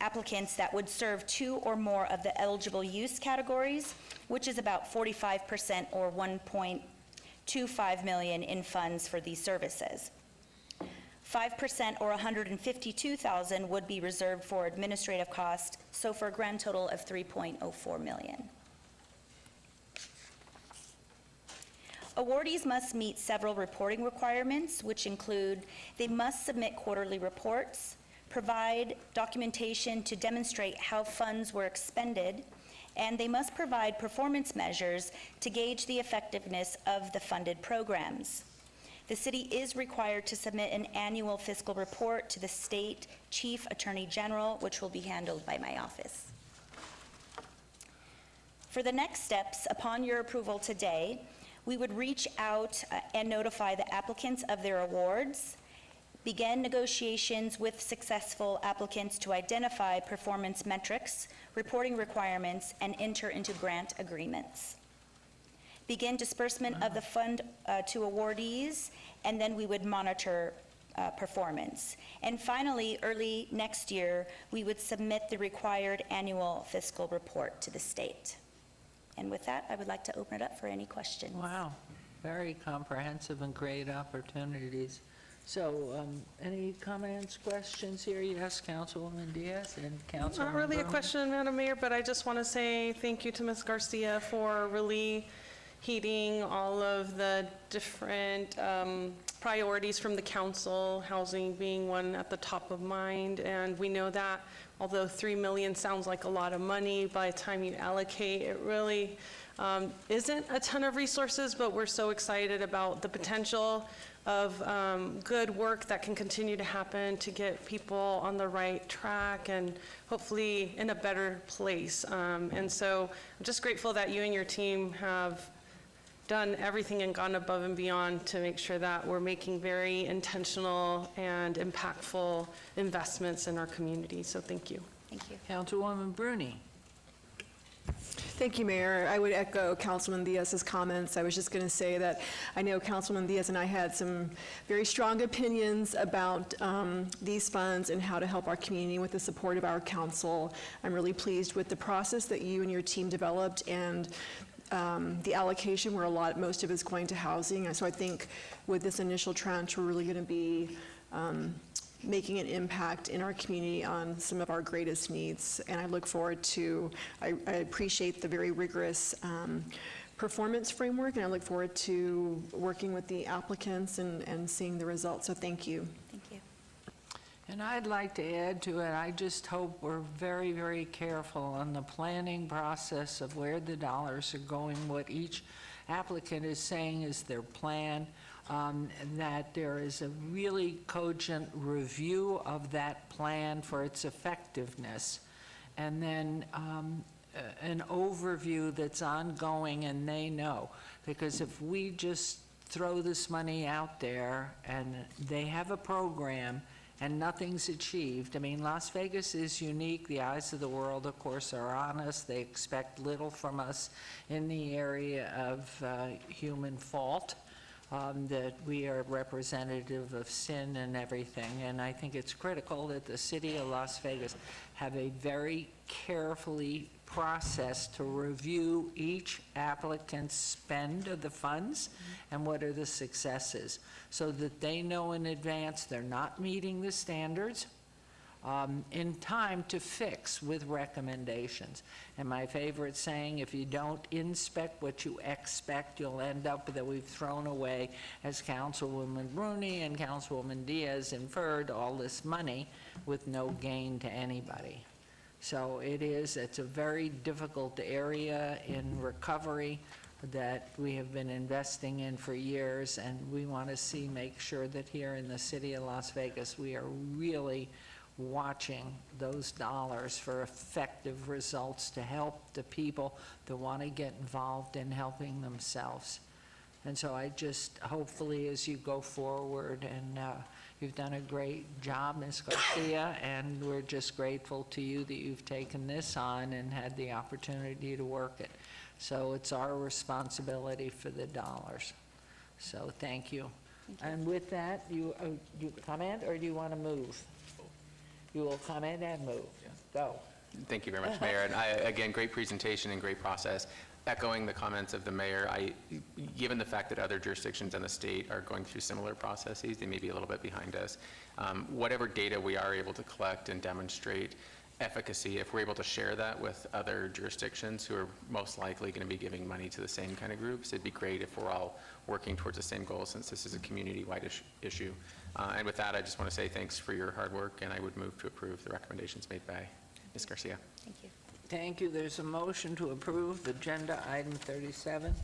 applicants that would serve 2 or more of the eligible use categories, which is about 45% or $1.25 million in funds for these services. 5% or $152,000 would be reserved for administrative costs, so for a grand total of $3.04 million. Awardees must meet several reporting requirements, which include they must submit quarterly reports, provide documentation to demonstrate how funds were expended, and they must provide performance measures to gauge the effectiveness of the funded programs. The city is required to submit an annual fiscal report to the state chief attorney general, which will be handled by my office. For the next steps, upon your approval today, we would reach out and notify the applicants of their awards, begin negotiations with successful applicants to identify performance metrics, reporting requirements, and enter into grant agreements. Begin disbursement of the fund to awardees, and then we would monitor performance. And finally, early next year, we would submit the required annual fiscal report to the state. And with that, I would like to open it up for any questions. Wow, very comprehensive and great opportunities. So, any comments, questions here? Yes, Councilwoman Diaz and Councilwoman Not really a Bruno. question, Madam Mayor, but I just want to say thank you to Ms. Garcia for really heeding all of the different priorities from the council, housing being one at the top of mind. And we know that although $3 million sounds like a lot of money, by the time you allocate, it really isn't a ton of resources, but we're so excited about the potential of good work that can continue to happen to get people on the right track and hopefully in a better place. And so I'm just grateful that you and your team have done everything and gone above and beyond to make sure that we're making very intentional and impactful investments in our community. So thank you. Thank you. Councilwoman Bruni. Thank you, Mayor. I would echo Councilman Diaz's comments. I was just going to say that I know Councilman Diaz and I had some very strong opinions about these funds and how to help our community with the support of our council. I'm really pleased with the process that you and your team developed, and the allocation where most of it's going to housing. So I think with this initial tranche, we're really going to be making an impact in our community on some of our greatest needs. And I look forward to, I appreciate the very rigorous performance framework, and I look forward to working with the applicants and seeing the results. So thank you. Thank you. And I'd like to add to it, I just hope we're very, very careful on the planning process of where the dollars are going, what each applicant is saying is their plan, and that there is a really cogent review of that plan for its effectiveness, and then an overview that's ongoing and they know. Because if we just throw this money out there and they have a program and nothing's achieved. I mean, Las Vegas is unique. The eyes of the world, of course, are on us. They expect little from us in the area of human fault, that we are representative of sin and everything. And I think it's critical that the city of Las Vegas have a very carefully process to review each applicant's spend of the funds and what are the successes, so that they know in advance they're not meeting the standards in time to fix with recommendations. And my favorite saying, if you don't inspect what you expect, you'll end up that we've thrown away, as Councilwoman Rooney and Councilwoman Diaz inferred, all this money with no gain to anybody. So it's a very difficult area in recovery that we have been investing in for years, and we want to make sure that here in the city of Las Vegas, we are really watching those dollars for effective results to help the people that want to get involved in helping themselves. And so I just, hopefully as you go forward, and you've done a great job, Ms. Garcia, and we're just grateful to you that you've taken this on and had the opportunity to work it. So it's our responsibility for the dollars. So thank you. And with that, you comment, or do you want to move? You will comment and move. Go. Thank you very much, Mayor. And again, great presentation and great process. Echoing the comments of the mayor, given the fact that other jurisdictions in the state are going through similar processes, they may be a little bit behind us. Whatever data we are able to collect and demonstrate efficacy, if we're able to share that with other jurisdictions who are most likely going to be giving money to the same kind of groups, it'd be great if we're all working towards the same goal, since this is a community-wide issue. And with that, I just want to say thanks for your hard work, and I would move to approve the recommendations made by Ms. Garcia. Thank you. Thank you. There's a motion to approve agenda item 37.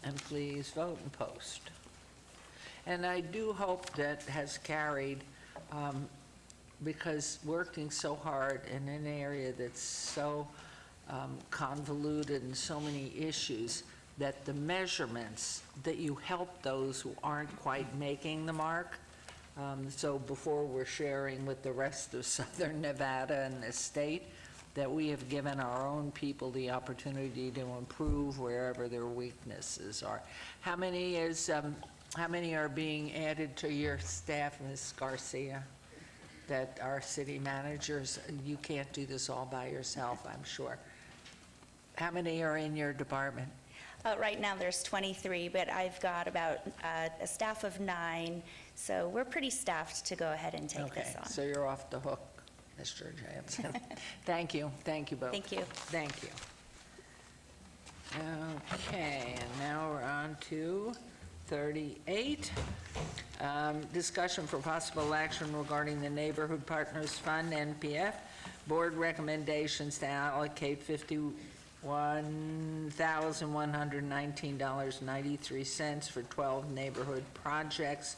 And please vote and post. And I do hope that has carried, because working so hard in an area that's so convoluted and so many issues, that the measurements, that you help those who aren't quite making the mark. So before we're sharing with the rest of Southern Nevada and the state, that we have given our own people the opportunity to improve wherever their weaknesses are. How many are being added to your staff, Ms. Garcia? That our city managers, you can't do this all by yourself, I'm sure. How many are in your department? Right now, there's 23, but I've got about a staff of 9, so we're pretty staffed to go ahead and take this on. So you're off the hook, Mr. Jansen. Thank you. Thank you both. Thank you. Thank you. Okay, and now we're on to 38. Discussion for possible action regarding the Neighborhood Partners Fund, NPF. Board recommendations to allocate $51,119.93 for 12 neighborhood projects,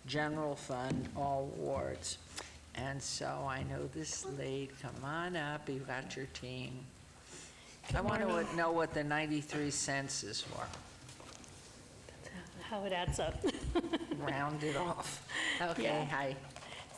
general fund, all wards. And so I know this late. Come on up. You've got your team. I want to know what the 93 cents is for. How it adds up. Round it off. Okay, Yeah. hi.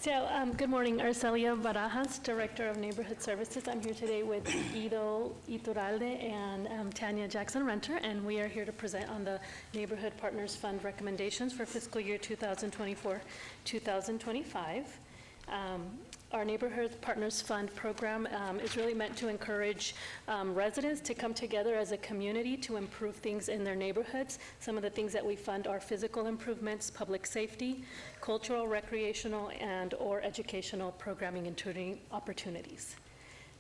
So, good morning, Arcelia Barajas, Director of Neighborhood Services. I'm here today with Ido Iturralde and Tanya Jackson-Renter, and we are here to present on the Neighborhood Partners Fund recommendations for fiscal year 2024-2025. Our Neighborhood Partners Fund program is really meant to encourage residents to come together as a community to improve things in their neighborhoods. Some of the things that we fund are physical improvements, public safety, cultural, recreational, and/or educational programming and tutoring opportunities.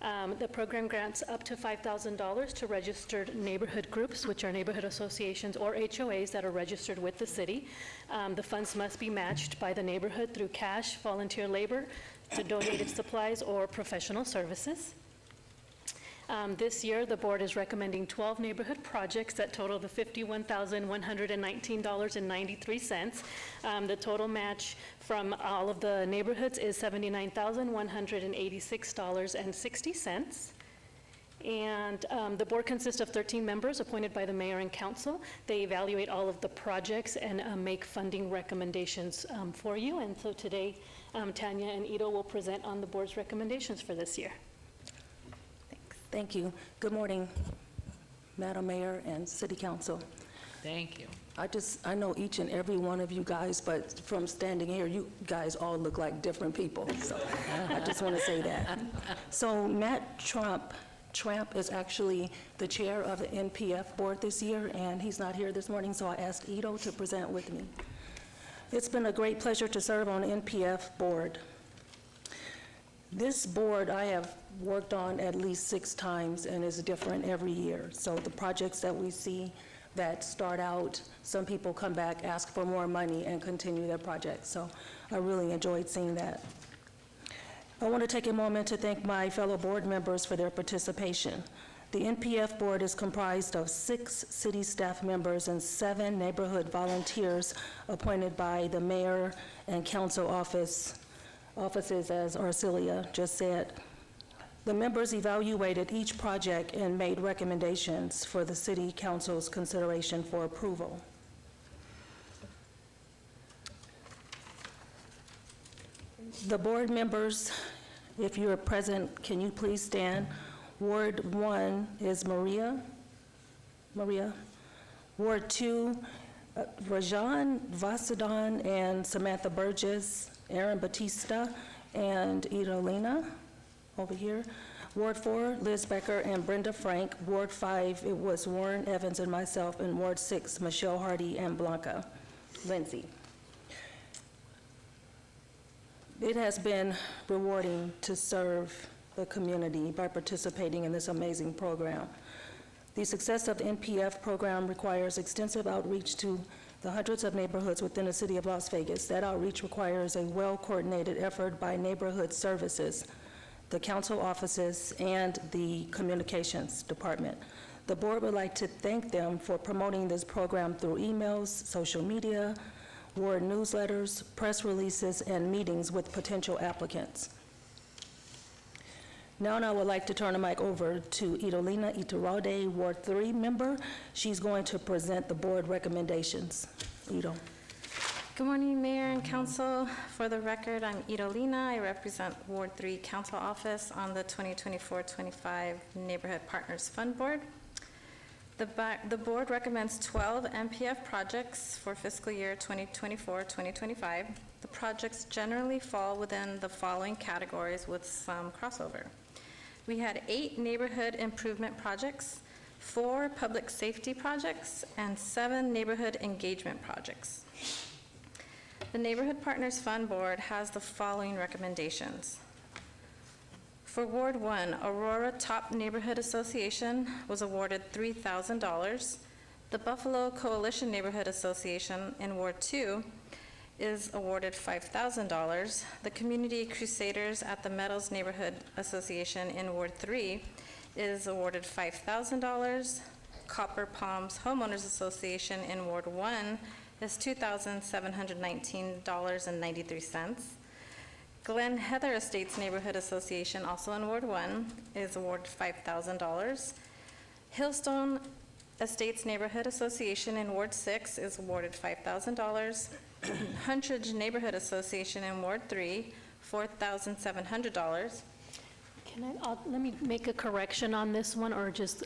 The program grants up to $5,000 to registered neighborhood groups, which are neighborhood associations or HOAs that are registered with the city. The funds must be matched by the neighborhood through cash, volunteer labor, to donated supplies or professional services. This year, the board is recommending 12 neighborhood projects that total the $51,119.93. The total match from all of the neighborhoods is $79,186.60. And the board consists of 13 members appointed by the mayor and council. They evaluate all of the projects and make funding recommendations for you. And so today, Tanya and Ito will present on the board's recommendations for this year. Thank you. Good morning, Madam Mayor and City Council. Thank you. I know each and every one of you guys, but from standing here, you guys all look like different people. So I just want to say that. So Matt Trump is actually the chair of the NPF board this year, and he's not here this morning, so I asked Ito to present with me. It's been a great pleasure to serve on the NPF board. This board I have worked on at least 6 times and is different every year. So the projects that we see that start out, some people come back, ask for more money, and continue their projects. So I really enjoyed seeing that. I want to take a moment to thank my fellow board members for their participation. The NPF board is comprised of 6 city staff members and 7 neighborhood volunteers appointed by the mayor and council offices, as Arcelia just said. The members evaluated each project and made recommendations for the city council's consideration for approval. The board members, if you are present, can you please stand? Ward 1 is Maria. Ward 2, Rajan Vasadhan and Samantha Burgess, Aaron Batista, and Idolina over here. Ward 4, Liz Becker and Brenda Frank. Ward 5, it was Warren Evans and myself. And Ward 6, Michelle Hardy and Blanca Lindsay. It has been rewarding to serve the community by participating in this amazing program. The success of the NPF program requires extensive outreach to the hundreds of neighborhoods within the city of Las Vegas. That outreach requires a well-coordinated effort by neighborhood services, the council offices, and the communications department. The board would like to thank them for promoting this program through emails, social media, ward newsletters, press releases, and meetings with potential applicants. Now I would like to turn the mic over to Idolina Iturralde, Ward 3 member. She's going to present the board recommendations. Ido. Good morning, Mayor and Council. For the record, I'm Idolina. I represent Ward 3 Council Office on the 2024-25 Neighborhood Partners Fund Board. The board recommends 12 NPF projects for fiscal year 2024-2025. The projects generally fall within the following categories with some crossover. We had 8 neighborhood improvement projects, 4 public safety projects, and 7 neighborhood engagement projects. The Neighborhood Partners Fund Board has the following recommendations. For Ward 1, Aurora Top Neighborhood Association was awarded $3,000. The Buffalo Coalition Neighborhood Association in Ward 2 is awarded $5,000. The Community Crusaders at the Meadows Neighborhood Association in Ward 3 is awarded $5,000. Copper Palms Homeowners Association in Ward 1 is $2,719.93. Glen Heather Estates Neighborhood Association, also in Ward 1, is awarded $5,000. Hillstone Estates Neighborhood Association in Ward 6 is awarded $5,000. Huntridge Neighborhood Association in Ward 3, $4,700. Let me make a correction on this one, or just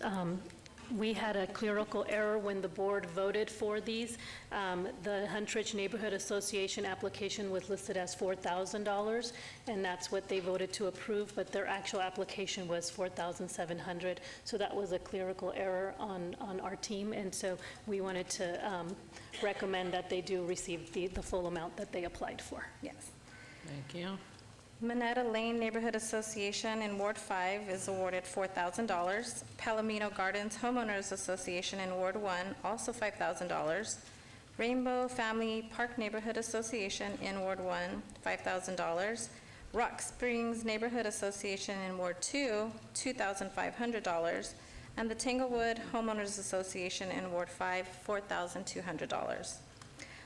We had a clerical error when the board voted for these. The Huntridge Neighborhood Association application was listed as $4,000, and that's what they voted to approve, but their actual application was $4,700. So that was a clerical error on our team, and so we wanted to recommend that they do receive the full amount that they applied for. Yes. Thank you. Minetta Lane Neighborhood Association in Ward 5 is awarded $4,000. Palomino Gardens Homeowners Association in Ward 1, also $5,000. Rainbow Family Park Neighborhood Association in Ward 1, $5,000. Rock Springs Neighborhood Association in Ward 2, $2,500. And the Tanglewood Homeowners Association in Ward 5, $4,200.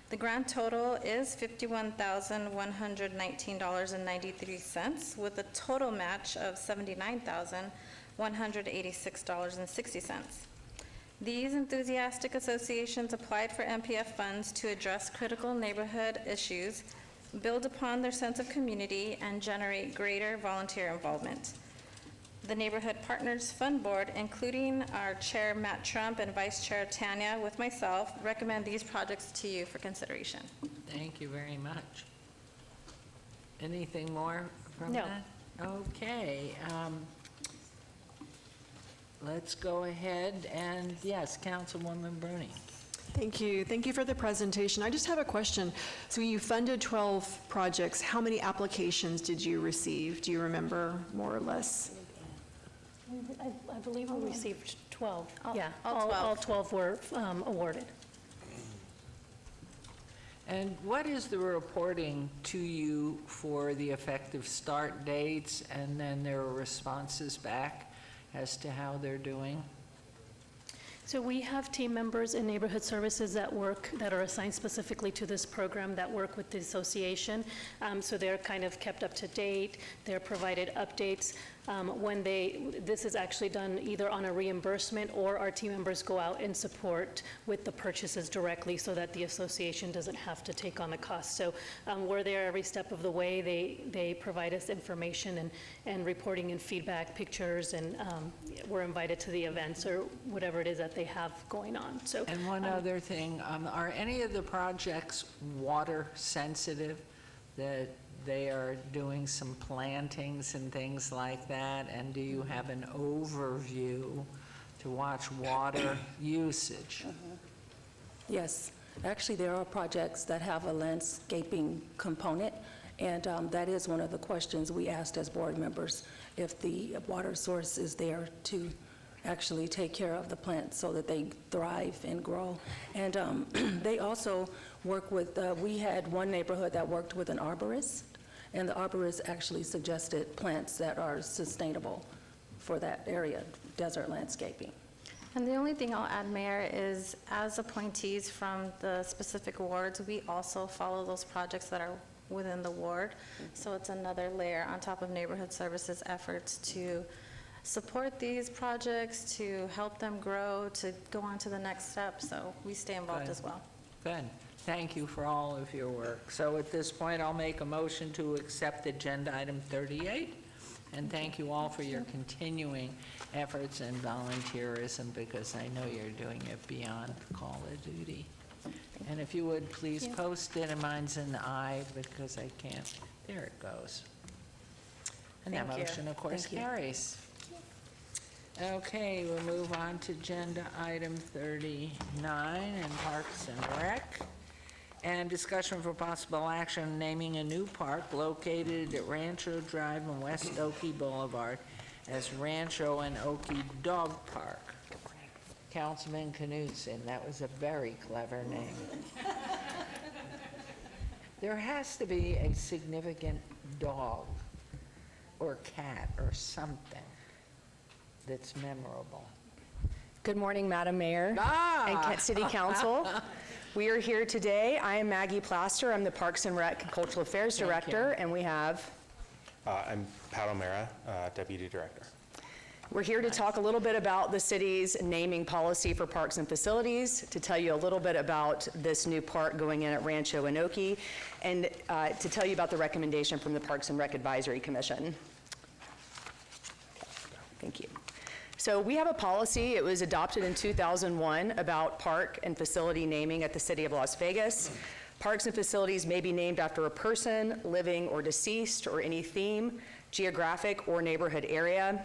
The grand total is $51,119.93, with a total match of $79,186.60. These enthusiastic associations applied for MPF funds to address critical neighborhood issues, build upon their sense of community, and generate greater volunteer involvement. The Neighborhood Partners Fund Board, including our Chair Matt Trump and Vice Chair Tanya with myself, recommend these projects to you for consideration. Thank you very much. Anything more from No. that? Okay. Let's go ahead and, yes, Councilwoman Bruni. Thank you. Thank you for the presentation. I just have a question. So you funded 12 projects. How many applications did you receive? Do you remember, more or less? I believe we received 12. Yeah, all 12. all 12 were awarded. And what is the reporting to you for the effective start dates and then their responses back as to how they're doing? So we have team members in neighborhood services that are assigned specifically to this program that work with the association. So they're kind of kept up to date. They're provided updates. This is actually done either on a reimbursement, or our team members go out and support with the purchases directly so that the association doesn't have to take on the cost. So we're there every step of the way. They provide us information and reporting and feedback, pictures, and we're invited to the events or whatever it is that they have going on. So, and one other thing, are any of the projects water sensitive, that they are doing some plantings and things like that? And do you have an overview to watch water usage? Yes, actually there are projects that have a landscaping component, and that is one of the questions we asked as board members, if the water source is there to actually take care of the plants so that they thrive and grow. And they also work with, we had one neighborhood that worked with an arborist, and the arborist actually suggested plants that are sustainable for that area, desert landscaping. And the only thing I'll add, Mayor, is as appointees from the specific wards, we also follow those projects that are within the ward. So it's another layer on top of neighborhood services efforts to support these projects, to help them grow, to go on to the next step. So we stay involved Good. as well. Good. Thank you for all of your work. So at this point, I'll make a motion to accept agenda item 38. And thank you all for your continuing efforts and volunteerism, because I know you're doing it beyond call of duty. And if you would, please post it, and mine's an I because I can't. There it goes. And that Thank you. motion, of course, Thank you. carries. Okay, we'll move on to agenda item 39 in Parks and Rec. And discussion for possible action naming a new park located at Rancho Drive and West Okie Boulevard as Rancho and Okie Dog Park. Councilman Knudsen, that was a very clever name. There has to be a significant dog or cat or something that's memorable. Good morning, Madam Mayor Ah! and City Council. We are here today. I am Maggie Plaster. I'm the Parks and Rec and Cultural Affairs Thank Director, and we have... I'm Pat O'Mara, Deputy Director. We're here to talk a little bit about the city's naming policy for parks and facilities, to tell you a little bit about this new park going in at Rancho and Okie, and to tell you about the recommendation from the Parks and Rec Advisory Commission. Thank you. So we have a policy, it was adopted in 2001, about park and facility naming at the City of Las Vegas. Parks and facilities may be named after a person, living or deceased, or any theme, geographic or neighborhood area.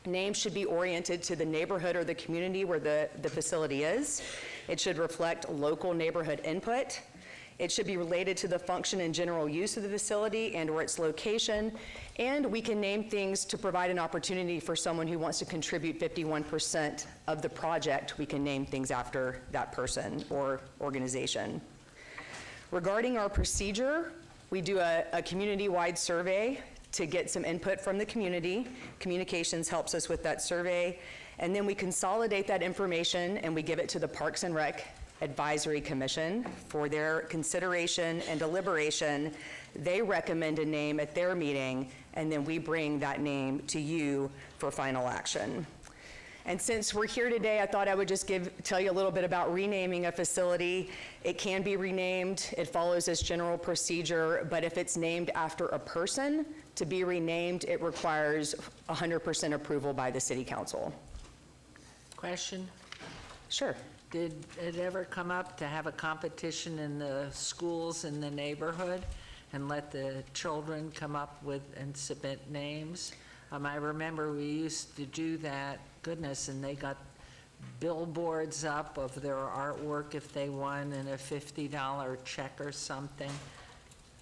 Names should be oriented to the neighborhood or the community where the facility is. It should reflect local neighborhood input. It should be related to the function and general use of the facility and or its location. And we can name things to provide an opportunity for someone who wants to contribute 51% of the project. We can name things after that person or organization. Regarding our procedure, we do a community-wide survey to get some input from the community. Communications helps us with that survey. And then we consolidate that information and we give it to the Parks and Rec Advisory Commission for their consideration and deliberation. They recommend a name at their meeting, and then we bring that name to you for final action. And since we're here today, I thought I would just tell you a little bit about renaming a facility. It can be renamed. It follows this general procedure, but if it's named after a person, to be renamed, it requires 100% approval by the City Council. Question? Sure. Did it ever come up to have a competition in the schools in the neighborhood and let the children come up with and submit names? I remember we used to do that, goodness, and they got billboards up of their artwork if they won and a $50 check or something.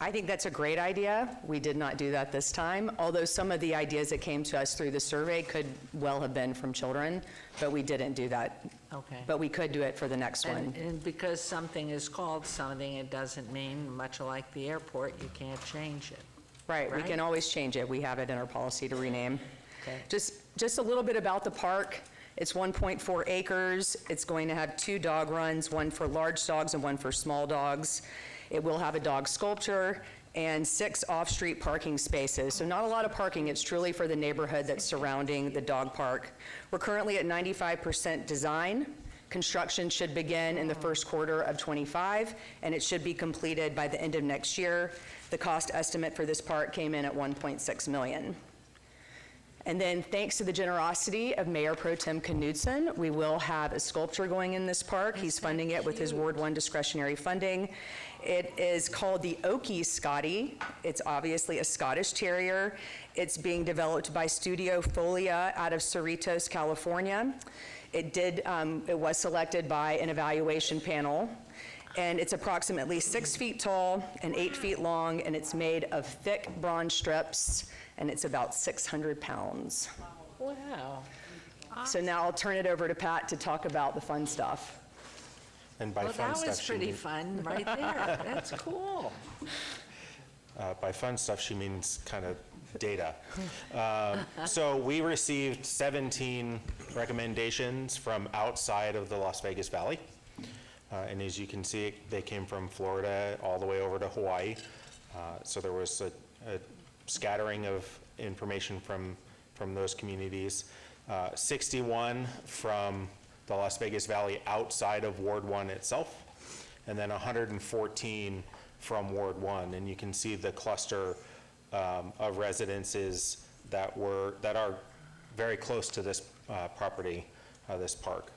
I think that's a great idea. We did not do that this time, although some of the ideas that came to us through the survey could well have been from children, but we didn't do that. Okay. But we could do it for the next one. And because something is called something, it doesn't mean, much like the airport, you can't change it. Right, we can always change it. We have it in our policy to rename. Okay. Just a little bit about the park. It's 1.4 acres. It's going to have 2 dog runs, one for large dogs and one for small dogs. It will have a dog sculpture and 6 off-street parking spaces. So not a lot of parking. It's truly for the neighborhood that's surrounding the dog park. We're currently at 95% design. Construction should begin in the first quarter of '25, and it should be completed by the end of next year. The cost estimate for this park came in at $1.6 million. And then thanks to the generosity of Mayor Pro Tem Knudsen, we will have a sculpture going in this park. He's funding it with his Ward 1 discretionary funding. It is called the Okie Scotty. It's obviously a Scottish Terrier. It's being developed by Studio Folia out of Cerritos, California. It was selected by an evaluation panel, and it's approximately 6 feet tall and 8 feet long, and it's made of thick bronze strips, and it's about 600 pounds. Wow. So now I'll turn it over to Pat to talk about the fun stuff. And by Well, fun that stuff, was she pretty means- fun right there. That's cool. By fun stuff, she means kind of data. So we received 17 recommendations from outside of the Las Vegas Valley. And as you can see, they came from Florida all the way over to Hawaii. So there was a scattering of information from those communities. 61 from the Las Vegas Valley outside of Ward 1 itself, and then 114 from Ward 1. And you can see the cluster of residences that are very close to this property, this park.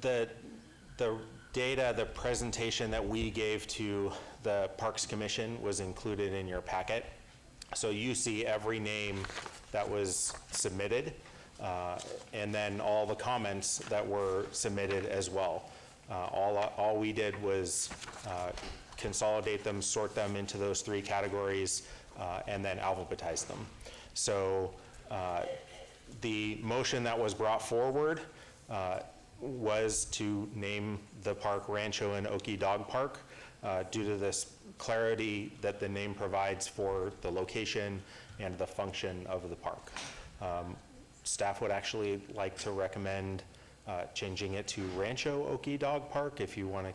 The data, the presentation that we gave to the Parks Commission was included in your packet. So you see every name that was submitted, and then all the comments that were submitted as well. All we did was consolidate them, sort them into those 3 categories, and then alphabetize them. So the motion that was brought forward was to name the park Rancho and Okie Dog Park due to this clarity that the name provides for the location and the function of the park. Staff would actually like to recommend changing it to Rancho Okie Dog Park if you want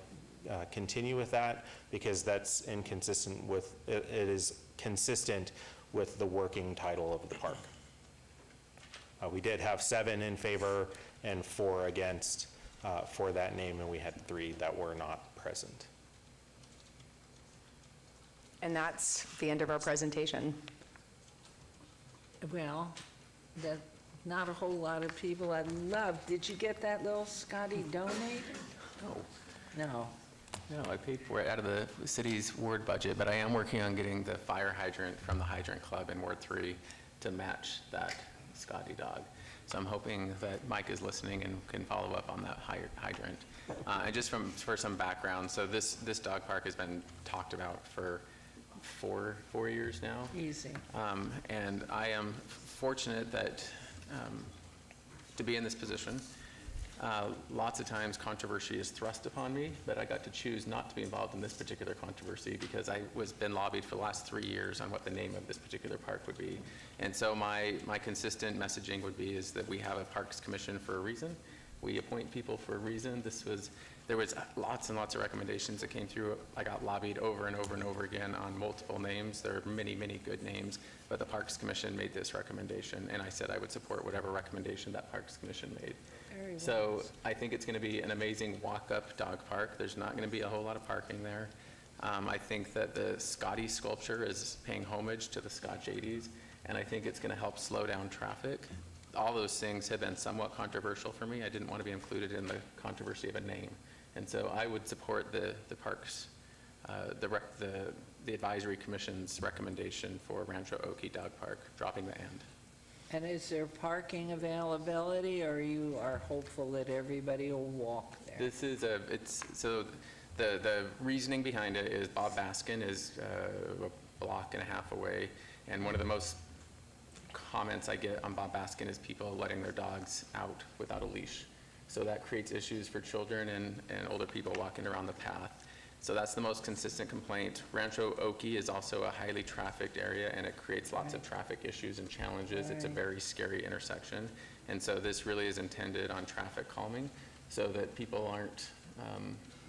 to continue with that, because that's inconsistent with, it is consistent with the working title of the park. We did have 7 in favor and 4 against for that name, and we had 3 that were not present. And that's the end of our presentation. Well, that not a whole lot of people have loved. Did you get that little Scotty donate? No. No, I paid for it out of the city's ward budget, but I am working on getting the fire hydrant from the Hydrant Club in Ward 3 to match that Scotty dog. So I'm hoping that Mike is listening and can follow up on that hydrant. And just for some background, so this dog park has been talked about for four years now. Easy. And I am fortunate that to be in this position. Lots of times controversy is thrust upon me, but I got to choose not to be involved in this particular controversy because I was been lobbied for the last 3 years on what the name of this particular park would be. And so my consistent messaging would be is that we have a Parks Commission for a reason. We appoint people for a reason. There was lots and lots of recommendations that came through. I got lobbied over and over and over again on multiple names. There are many, many good names, but the Parks Commission made this recommendation, and I said I would support whatever recommendation that Parks Commission made. Very So wise. I think it's going to be an amazing walk-up dog park. There's not going to be a whole lot of parking there. I think that the Scotty sculpture is paying homage to the Scotch 80s, and I think it's going to help slow down traffic. All those things have been somewhat controversial for me. I didn't want to be included in the controversy of a name. And so I would support the parks, the advisory commission's recommendation for Rancho Oki Dog Park, dropping the "and." And is there parking availability, or you are hopeful that everybody will walk there? This is so the reasoning behind it is Bob Baskin is a block and a half away, and one of the most comments I get on Bob Baskin is people letting their dogs out without a leash. So that creates issues for children and older people walking around the path. So that's the most consistent complaint. Rancho Oki is also a highly trafficked area, and it creates lots of traffic issues and challenges. It's a very scary intersection. And so this really is intended on traffic calming so that people aren't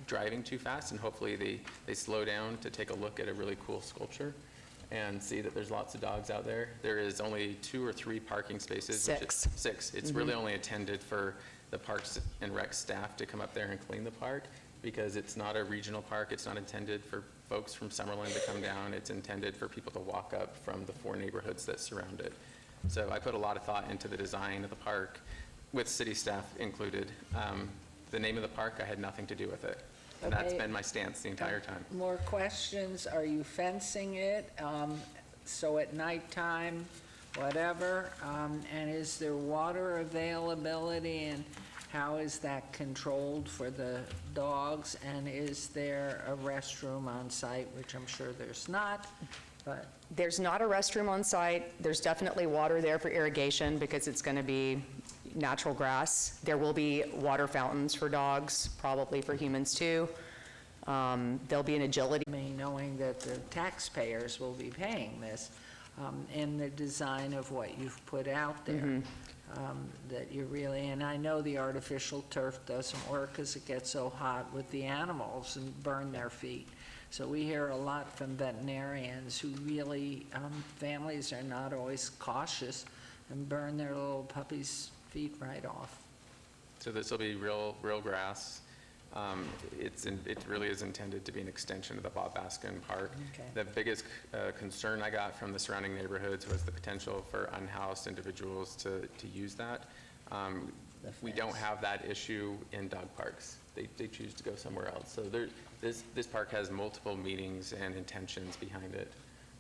driving too fast, and hopefully they slow down to take a look at a really cool sculpture and see that there's lots of dogs out there. There is only 2 or 3 parking spaces. Six. It's really only intended for the Parks and Rec staff to come up there and clean the park, because it's not a regional park. It's not intended for folks from Summerlin to come down. It's intended for people to walk up from the 4 neighborhoods that surround it. So I put a lot of thought into the design of the park, with city staff included. The name of the park, I had nothing to do with it. And that's Okay. been my stance the entire time. More questions? Are you fencing it? So at nighttime, whatever? And is there water availability, and how is that controlled for the dogs? And is there a restroom on site, which I'm sure there's not, but There's not a restroom on site. There's definitely water there for irrigation because it's going to be natural grass. There will be water fountains for dogs, probably for humans too. There'll be an agility. knowing that the taxpayers will be paying this in the design of what you've put out there. That you really, and I know the artificial turf doesn't work because it gets so hot with the animals and burn their feet. So we hear a lot from veterinarians who really, families are not always cautious and burn their little puppies' feet right off. So this will be real grass. It really is intended to be an extension of the Bob Baskin Park. Okay. The biggest concern I got from the surrounding neighborhoods was the potential for unhoused individuals to use that. We don't have that issue in dog parks. They choose to go somewhere else. So this park has multiple meanings and intentions behind it.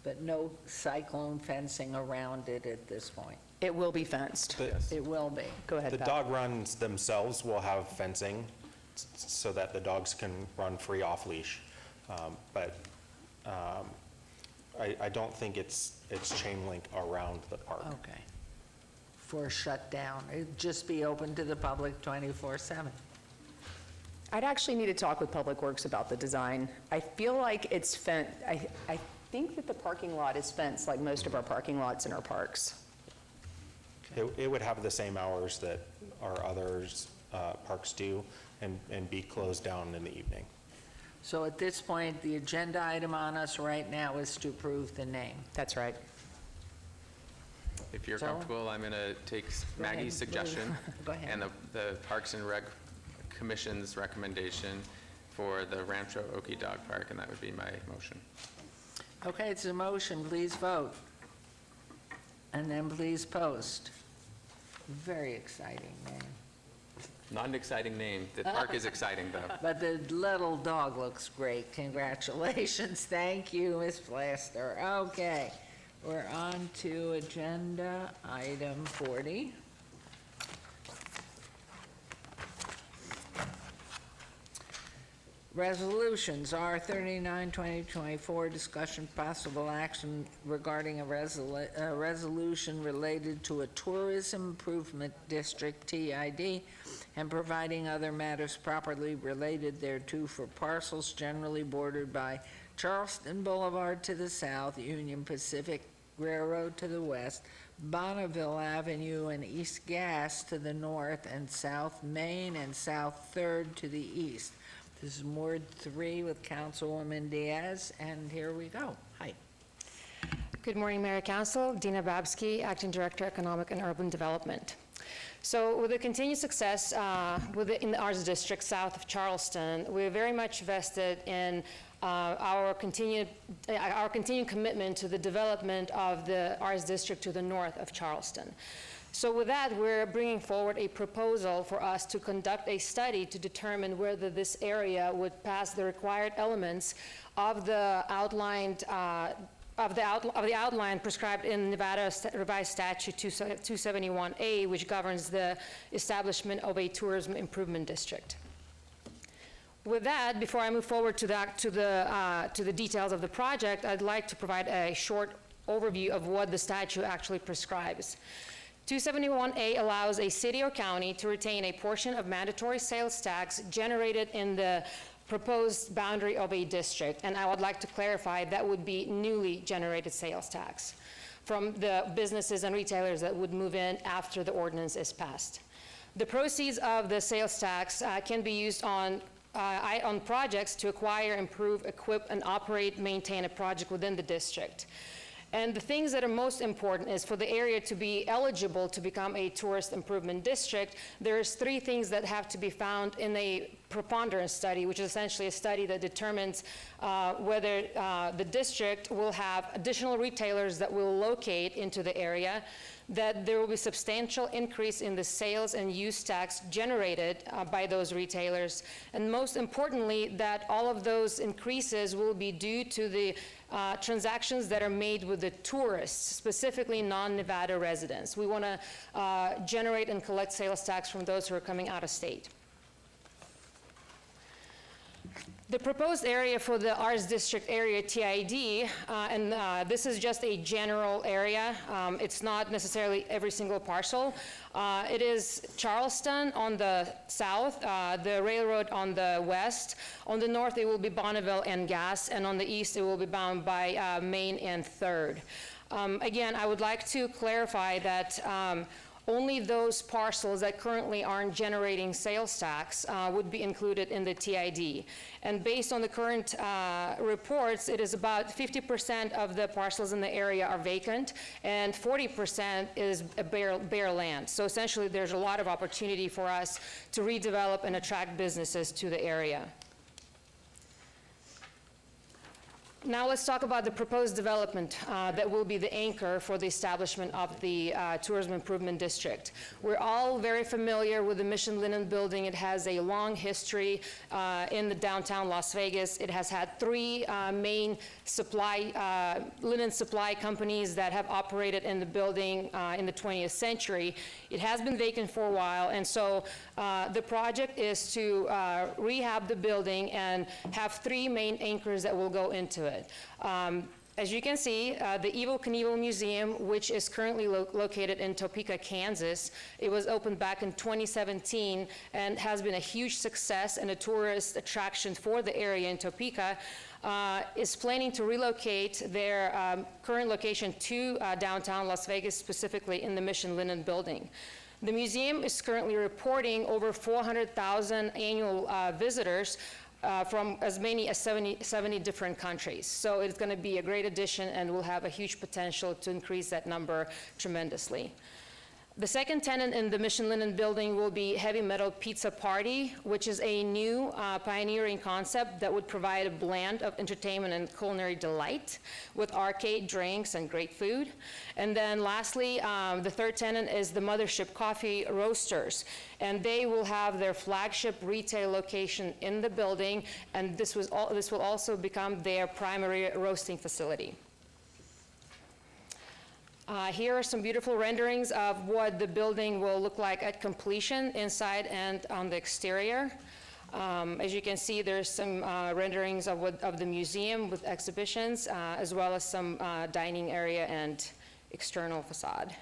But no cyclone fencing around it at this point. It will be fenced. It will be. Go ahead, The Pat. dog runs themselves will have fencing so that the dogs can run free off leash. But I don't think it's chain link around the park. Okay. For shutdown, it'd just be open to the public 24/7. I'd actually need to talk with Public Works about the design. I feel like it's fenced. I think that the parking lot is fenced like most of our parking lots in our parks. It would have the same hours that our others parks do and be closed down in the evening. So at this point, the agenda item on us right now is to approve the name. That's right. If you're So- comfortable, I'm going to take Go ahead. Maggie's suggestion Go ahead. and the Parks and Rec Commission's recommendation for the Rancho Oki Dog Park, and that would be my motion. Okay, it's a motion, please vote. And then please post. Very exciting name. Not an exciting name. The park is exciting, though. But the little dog looks great. Congratulations. Thank you, Ms. Plaster. Okay, we're on to agenda item 40. Resolutions, R 39, 2024, discussion possible action regarding a resolution related to a tourism improvement district, TID, and providing other matters properly related thereto for parcels generally bordered by Charleston Boulevard to the south, Union Pacific Railroad to the west, Bonneville Avenue and East Gas to the north, and South Main and South Third to the east. This is Ward 3 with Councilwoman Diaz, and here we go. Hi. Good morning, Mayor Council. Dina Babsky, Acting Director, Economic and Urban Development. So with the continued success in the Arts District south of Charleston, we're very much vested in our continued commitment to the development of the Arts District to the north of Charleston. So with that, we're bringing forward a proposal for us to conduct a study to determine whether this area would pass the required elements of the outline prescribed in Nevada Revised Statute 271A, which governs the establishment of a tourism improvement district. With that, before I move forward to the details of the project, I'd like to provide a short overview of what the statute actually prescribes. 271A allows a city or county to retain a portion of mandatory sales tax generated in the proposed boundary of a district, and I would like to clarify that would be newly generated sales tax from the businesses and retailers that would move in after the ordinance is passed. The proceeds of the sales tax can be used on projects to acquire, improve, equip, and operate, maintain a project within the district. And the things that are most important is for the area to be eligible to become a tourist improvement district, there's 3 things that have to be found in a preponderance study, which is essentially a study that determines whether the district will have additional retailers that will locate into the area, that there will be substantial increase in the sales and use tax generated by those retailers, and most importantly, that all of those increases will be due to the transactions that are made with the tourists, specifically non-Nevada residents. We want to generate and collect sales tax from those who are coming out of state. The proposed area for the Arts District area, TID, this is just a general area. It's not necessarily every single parcel. It is Charleston on the south, the railroad on the west. On the north, it will be Bonneville and Gas, and on the east, it will be bound by Main and Third. Again, I would like to clarify that only those parcels that currently aren't generating sales tax would be included in the TID. And based on the current reports, it is about 50% of the parcels in the area are vacant, and 40% is bare land. So essentially, there's a lot of opportunity for us to redevelop and attract businesses to the area. Now let's talk about the proposed development that will be the anchor for the establishment of the Tourism Improvement District. We're all very familiar with the Mission Linen Building. It has a long history in the downtown Las Vegas. It has had 3 main linen supply companies that have operated in the building in the 20th century. It has been vacant for a while, and so the project is to rehab the building and have 3 main anchors that will go into it. As you can see, the Evel Knievel Museum, which is currently located in Topeka, Kansas, it was opened back in 2017 and has been a huge success and a tourist attraction for the area in Topeka, is planning to relocate their current location to downtown Las Vegas, specifically in the Mission Linen Building. The museum is currently reporting over 400,000 annual visitors from as many as 70 different countries. So it's going to be a great addition and will have a huge potential to increase that number tremendously. The second tenant in the Mission Linen building will be Heavy Metal Pizza Party, which is a new pioneering concept that would provide a blend of entertainment and culinary delight with arcade drinks and great food. And then lastly, the third tenant is the Mothership Coffee Roasters, and they will have their flagship retail location in the building, and this will also become their primary roasting facility. Here are some beautiful renderings of what the building will look like at completion, inside and on the exterior. As you can see, there's some renderings of the museum with exhibitions, as well as some dining area and external facade.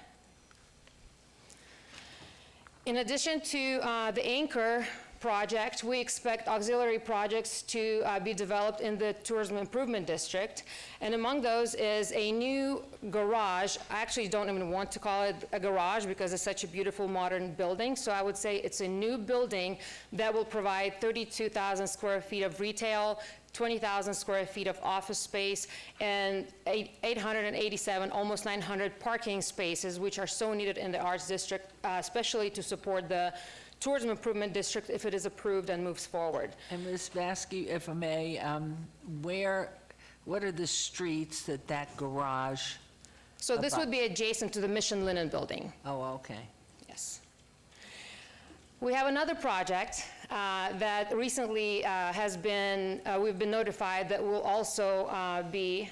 In addition to the anchor project, we expect auxiliary projects to be developed in the Tourism Improvement District. And among those is a new garage. I actually don't even want to call it a garage because it's such a beautiful modern building. So I would say it's a new building that will provide 32,000 square feet of retail, 20,000 square feet of office space, and 887, almost 900 parking spaces, which are so needed in the Arts District, especially to support the Tourism Improvement District if it is approved and moves forward. And Ms. Baskey, if I may, what are the streets that garage? So this would be adjacent to the Mission Linen building. Oh, okay. Yes. We have another project that recently we've been notified that will also be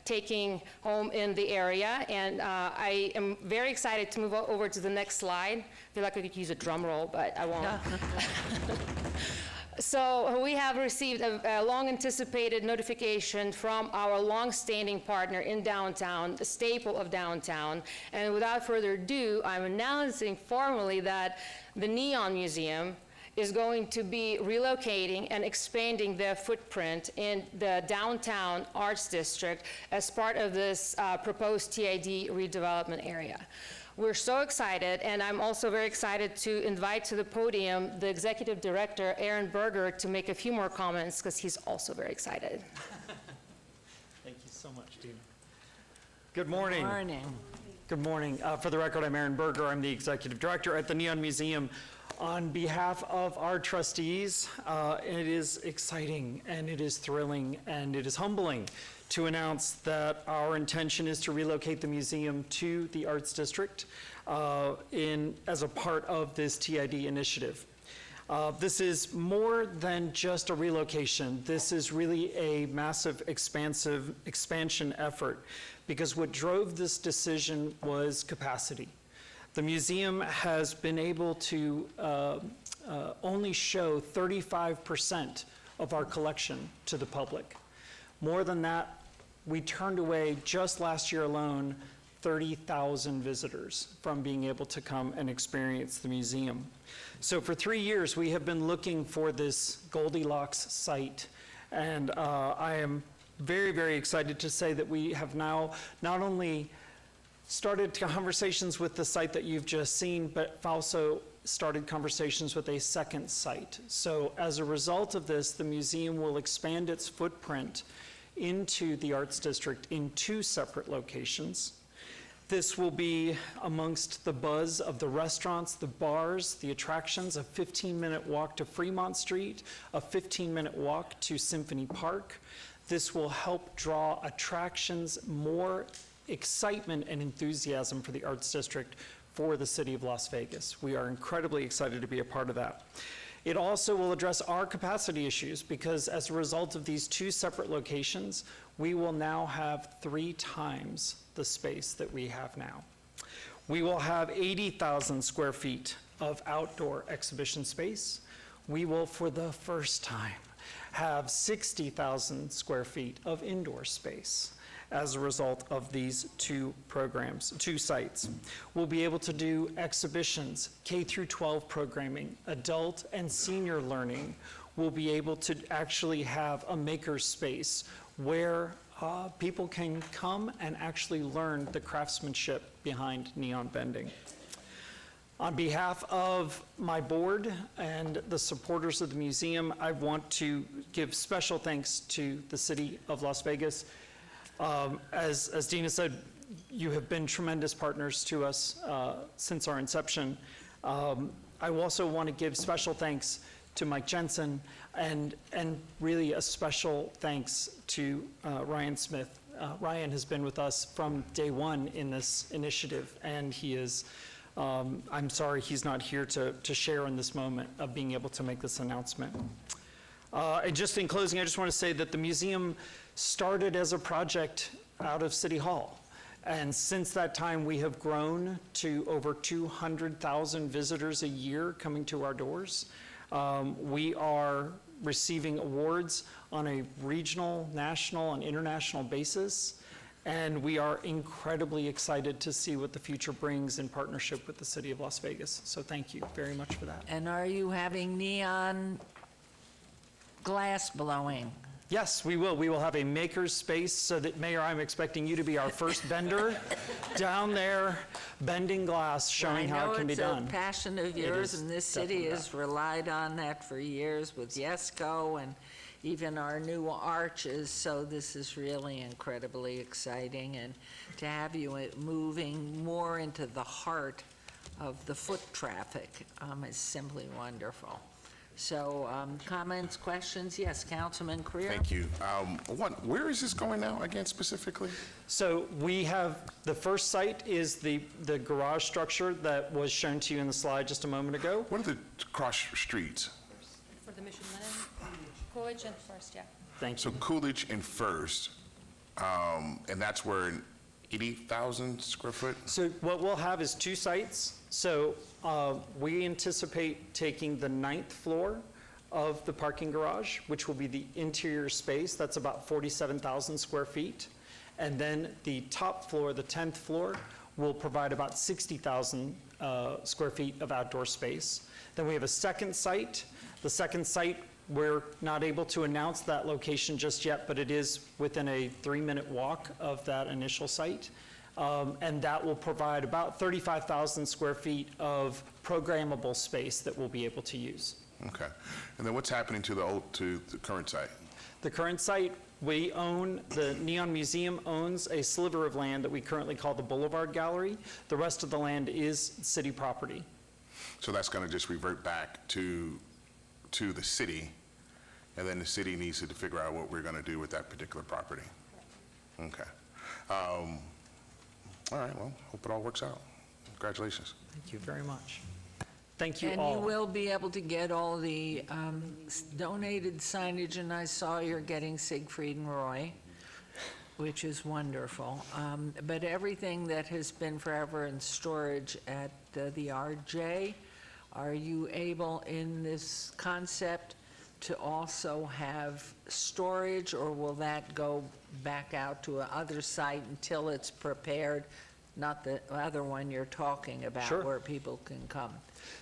taking home in the area, and I am very excited to move over to the next slide. I feel like I could use a drum roll, but I won't. So we have received a long-anticipated notification from our long-standing partner in downtown, the staple of downtown. And without further ado, I'm announcing formally that the Neon Museum is going to be relocating and expanding their footprint in the downtown arts district as part of this proposed TID redevelopment area. We're so excited, and I'm also very excited to invite to the podium the executive director, Aaron Berger, to make a few more comments because he's also very excited. Thank you so much, Dina. Good morning. Good morning. Good morning. For the record, I'm Aaron Berger. I'm the executive director at the Neon Museum. On behalf of our trustees, it is exciting and it is thrilling and it is humbling to announce that our intention is to relocate the museum to the Arts District as a part of this TID initiative. This is more than just a relocation. This is really a massive, expansive expansion effort, because what drove this decision was capacity. The museum has been able to only show 35% of our collection to the public. More than that, we turned away just last year alone 30,000 visitors from being able to come and experience the museum. So for 3 years, we have been looking for this Goldilocks site, and I am very, very excited to say that we have now not only started conversations with the site that you've just seen, but also started conversations with a second site. So as a result of this, the museum will expand its footprint into the Arts District in 2 separate locations. This will be amongst the buzz of the restaurants, the bars, the attractions, a 15-minute walk to Fremont Street, a 15-minute walk to Symphony Park. This will help draw attractions, more excitement and enthusiasm for the Arts District for the city of Las Vegas. We are incredibly excited to be a part of that. It also will address our capacity issues, because as a result of these 2 separate locations, we will now have 3 times the space that we have now. We will have 80,000 square feet of outdoor exhibition space. We will, for the first time, have 60,000 square feet of indoor space as a result of these 2 programs, 2 sites. We'll be able to do exhibitions, K through 12 programming, adult and senior learning. We'll be able to actually have a maker space where people can come and actually learn the craftsmanship behind neon bending. On behalf of my board and the supporters of the museum, I want to give special thanks to the city of Las Vegas. As Dina said, You have been tremendous partners to us since our inception. I also want to give special thanks to Mike Jensen and really a special thanks to Ryan Smith. Ryan has been with us from day one in this initiative, and he is, I'm sorry he's not here to share in this moment of being able to make this announcement. And just in closing, I just want to say that the museum started as a project out of City Hall. And since that time, we have grown to over 200,000 visitors a year coming to our doors. We are receiving awards on a regional, national, and international basis. And we are incredibly excited to see what the future brings in partnership with the City of Las Vegas. So thank you very much for that. And are you having neon glass blowing? Yes, we will. We will have a maker's space so that, Mayor, I'm expecting you to be our first vendor down there bending glass, showing how it can be done. I know it's a passion of yours, and this city has relied on that for years with YESCO and even our new arches, so this is really incredibly exciting. And to have you moving more into the heart of the foot traffic is simply wonderful. So comments, questions? Yes, Councilman Creer? Thank you. Where is this going now again specifically? So we have, the first site is the garage structure that was shown to you in the slide just a moment ago. What are the cross streets? For the Mission Linen, Coolidge and First, yeah. Thank you. So Coolidge and First, and that's where 80,000 square foot? So what we'll have is two sites. So we anticipate taking the 9th floor of the parking garage, which will be the interior space. That's about 47,000 square feet. And then the top floor, the 10th floor, will provide about 60,000 square feet of outdoor space. Then we have a second site. The second site, we're not able to announce that location just yet, but it is within a 3-minute walk of that initial site. And that will provide about 35,000 square feet of programmable space that we'll be able to use. Okay. And then what's happening to the current site? The current site, we own, the Neon Museum owns a sliver of land that we currently call the Boulevard Gallery. The rest of the land is city property. So that's going to just revert back to the city, and then the city needs to figure out what we're going to do with that particular property. Okay. All right, well, hope it all works out. Congratulations. Thank you very much. Thank you And all. you will be able to get all the donated signage, and I saw you're getting Siegfried and Roy, which is wonderful. But everything that has been forever in storage at the RJ, are you able in this concept to also have storage, or will that go back out to another site until it's prepared? Not the other one you're talking about, Sure. where people can come.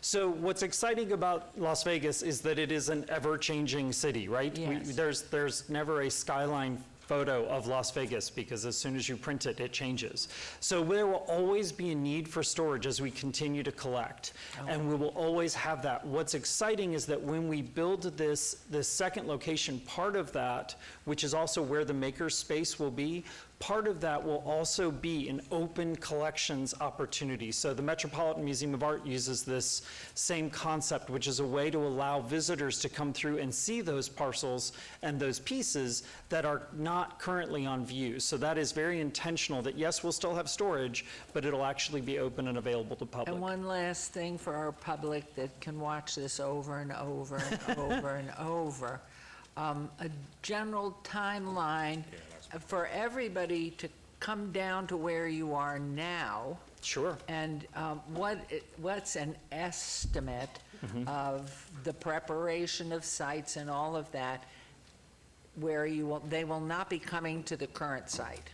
So what's exciting about Las Vegas is that it is an ever-changing city, right? Yes. There's never a skyline photo of Las Vegas, because as soon as you print it, it changes. So there will always be a need for storage as we continue to collect, and we will always have that. What's exciting is that when we build this second location, part of that, which is also where the maker space will be, part of that will also be an open collections opportunity. So the Metropolitan Museum of Art uses this same concept, which is a way to allow visitors to come through and see those parcels and those pieces that are not currently on view. So that is very intentional, that yes, we'll still have storage, but it'll actually be open and available to public. And one last thing for our public that can watch this over and over and over and over. A general timeline for everybody to come down to where you are now. Sure. And what's an estimate of the preparation of sites and all of that, where they will not be coming to the current site?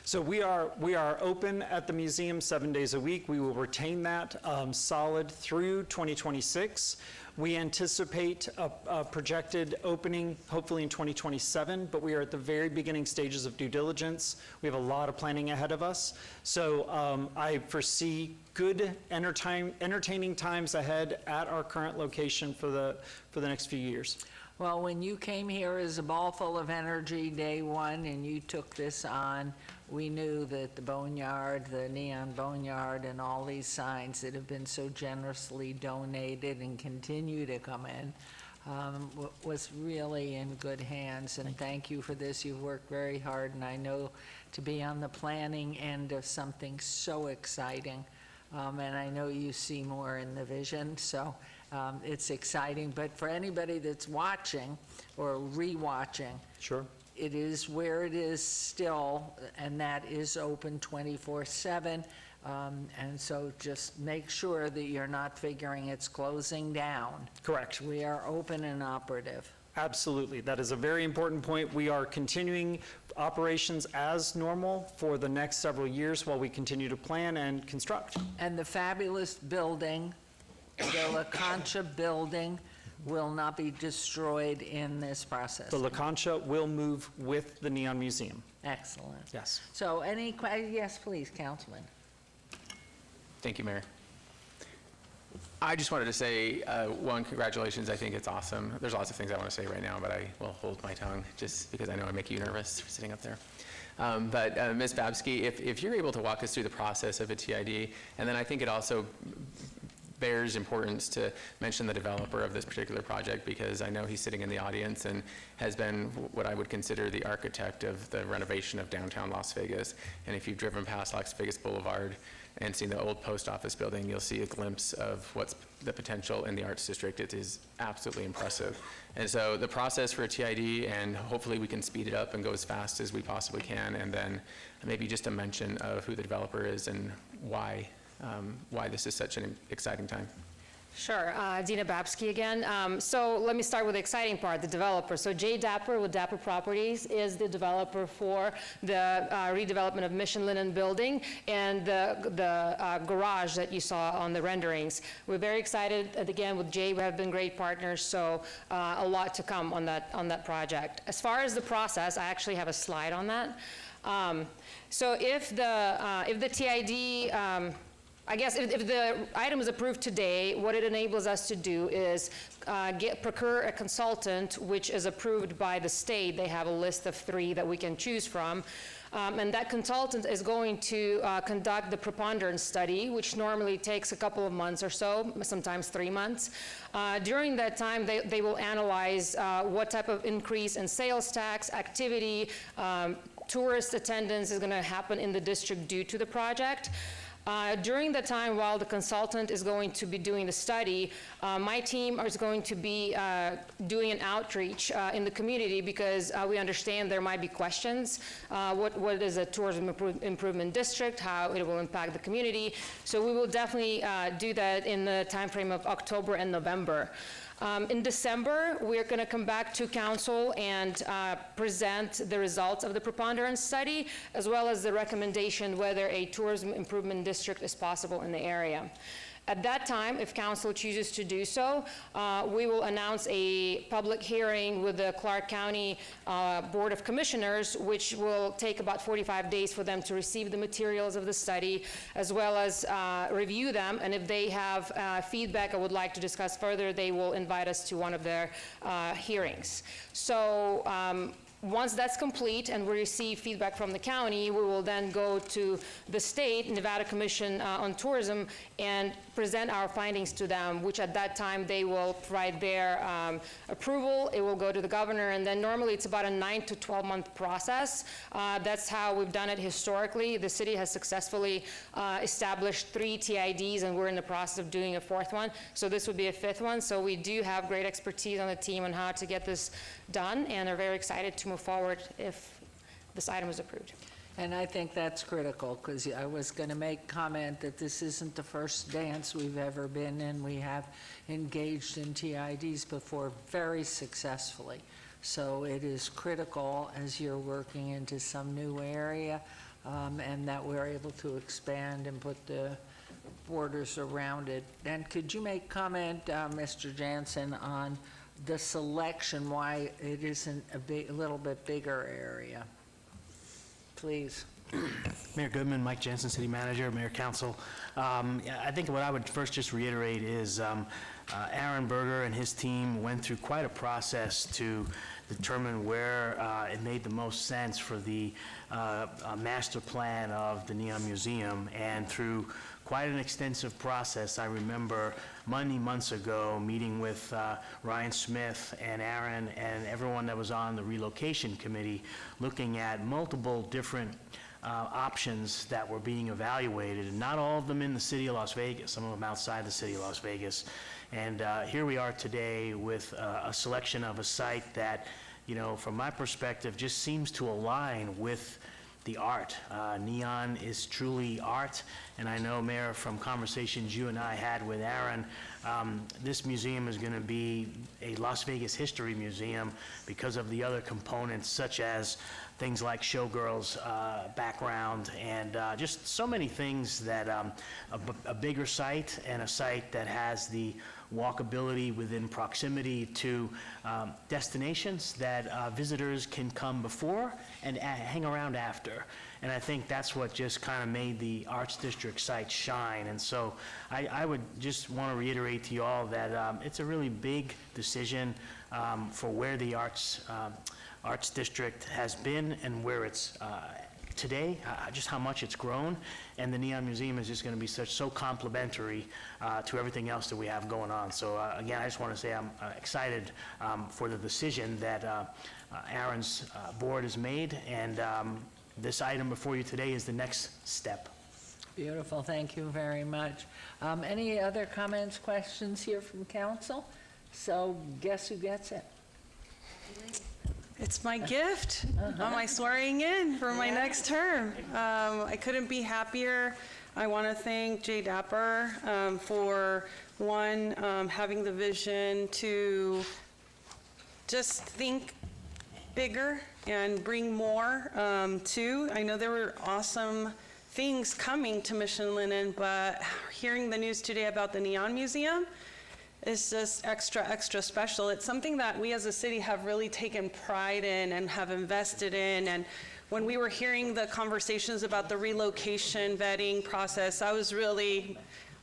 So we are open at the museum 7 days a week. We will retain that solid through 2026. We anticipate a projected opening hopefully in 2027, but we are at the very beginning stages of due diligence. We have a lot of planning ahead of us. So I foresee good entertaining times ahead at our current location for the next few years. Well, when you came here as a ball full of energy day one and you took this on, we knew that the Boneyard, the Neon Boneyard, and all these signs that have been so generously donated and continue to come in was really in good hands, and thank you for this. You've worked very hard, and I know to be on the planning end of something so exciting, and I know you see more in the vision, so it's exciting. But for anybody that's watching or re-watching, Sure. it is where it is still, and that is open 24/7. And so just make sure that you're not figuring it's closing down. Correct. We are open and operative. Absolutely. That is a very important point. We are continuing operations as normal for the next several years while we continue to plan and construct. And the fabulous building, the La Concha building, will not be destroyed in this process. The La Concha will move with the Neon Museum. Excellent. Yes. So yes, please, Councilman. Thank you, Mayor. I just wanted to say, one, congratulations. I think it's awesome. There's lots of things I want to say right now, but I will hold my tongue just because I know I make you nervous sitting up there. But Ms. Babsky, if you're able to walk us through the process of a TID, and then I think it also bears importance to mention the developer of this particular project, because I know he's sitting in the audience and has been what I would consider the architect of the renovation of downtown Las Vegas. And if you've driven past Las Vegas Boulevard and seen the old post office building, you'll see a glimpse of what's the potential in the Arts District. It is absolutely impressive. And so the process for a TID, and hopefully we can speed it up and go as fast as we possibly can, and then maybe just a mention of who the developer is and why this is such an exciting time. Sure, Dina Babsky again. So let me start with the exciting part, the developer. So Jay Dapper with Dapper Properties is the developer for the redevelopment of Mission Linen Building and the garage that you saw on the renderings. We're very excited. And again, with Jay, we have been great partners, so a lot to come on that project. As far as the process, I actually have a slide on that. So if the TID, I guess if the item is approved today, what it enables us to do is procure a consultant, which is approved by the state. They have a list of 3 that we can choose from. And that consultant is going to conduct the preponderance study, which normally takes a couple of months or so, sometimes 3 months. During that time, they will analyze what type of increase in sales tax, activity, tourist attendance is going to happen in the district due to the project. During the time while the consultant is going to be doing the study, my team is going to be doing an outreach in the community, because we understand there might be questions. What is a tourism improvement district, how it will impact the community. So we will definitely do that in the timeframe of October and November. In December, we're going to come back to council and present the results of the preponderance study, as well as the recommendation whether a tourism improvement district is possible in the area. At that time, if council chooses to do so, we will announce a public hearing with the Clark County Board of Commissioners, which will take about 45 days for them to receive the materials of the study, as well as review them. And if they have feedback or would like to discuss further, they will invite us to one of their hearings. So once that's complete and we receive feedback from the county, we will then go to the state, Nevada Commission on Tourism, and present our findings to them, which at that time they will provide their approval. It will go to the governor, and then normally it's about a 9 to 12 month process. That's how we've done it historically. The city has successfully established 3 TIDs, and we're in the process of doing a 4th one. So this would be a 5th one. So we do have great expertise on the team on how to get this done, and are very excited to move forward if this item is approved. And I think that's critical, because I was going to make comment that this isn't the first dance we've ever been in. We have engaged in TIDs before very successfully. So it is critical as you're working into some new area, and that we're able to expand and put the borders around it. And could you make comment, Mr. Jansen, on the selection, why it isn't a little bit bigger area? Please. Mayor Goodman, Mike Jensen, City Manager, Mayor Council. I think what I would first just reiterate is Aaron Berger and his team went through quite a process to determine where it made the most sense for the master plan of the Neon Museum. And through quite an extensive process, I remember many months ago meeting with Ryan Smith and Aaron and everyone that was on the relocation committee, looking at multiple different options that were being evaluated, and not all of them in the city of Las Vegas, some of them outside the city of Las Vegas. And here we are today with a selection of a site that, you know, from my perspective, just seems to align with the art. Neon is truly art, and I know, Mayor, from conversations you and I had with Aaron, this museum is going to be a Las Vegas history museum because of the other components, such as things like Showgirl's background and just so many things that a bigger site and a site that has the walkability within proximity to destinations that visitors can come before and hang around after. And I think that's what just kind of made the Arts District site shine. And so I would just want to reiterate to you all that it's a really big decision for where the Arts District has been and where it's today, just how much it's grown, and the Neon Museum is just going to be so complementary to everything else that we have going on. So again, I just want to say I'm excited for the decision that Aaron's board has made, and this item before you today is the next step. Beautiful, thank you very much. Any other comments, questions here from council? So guess who gets it? It's my gift on my swearing in for my next term. I couldn't be happier. I want to thank Jay Dapper for, one, having the vision to just think bigger and bring more. Two, I know there were awesome things coming to Mission Linen, but hearing the news today about the Neon Museum, it's just extra special. It's something that we as a city have really taken pride in and have invested in. And when we were hearing the conversations about the relocation vetting process, I was really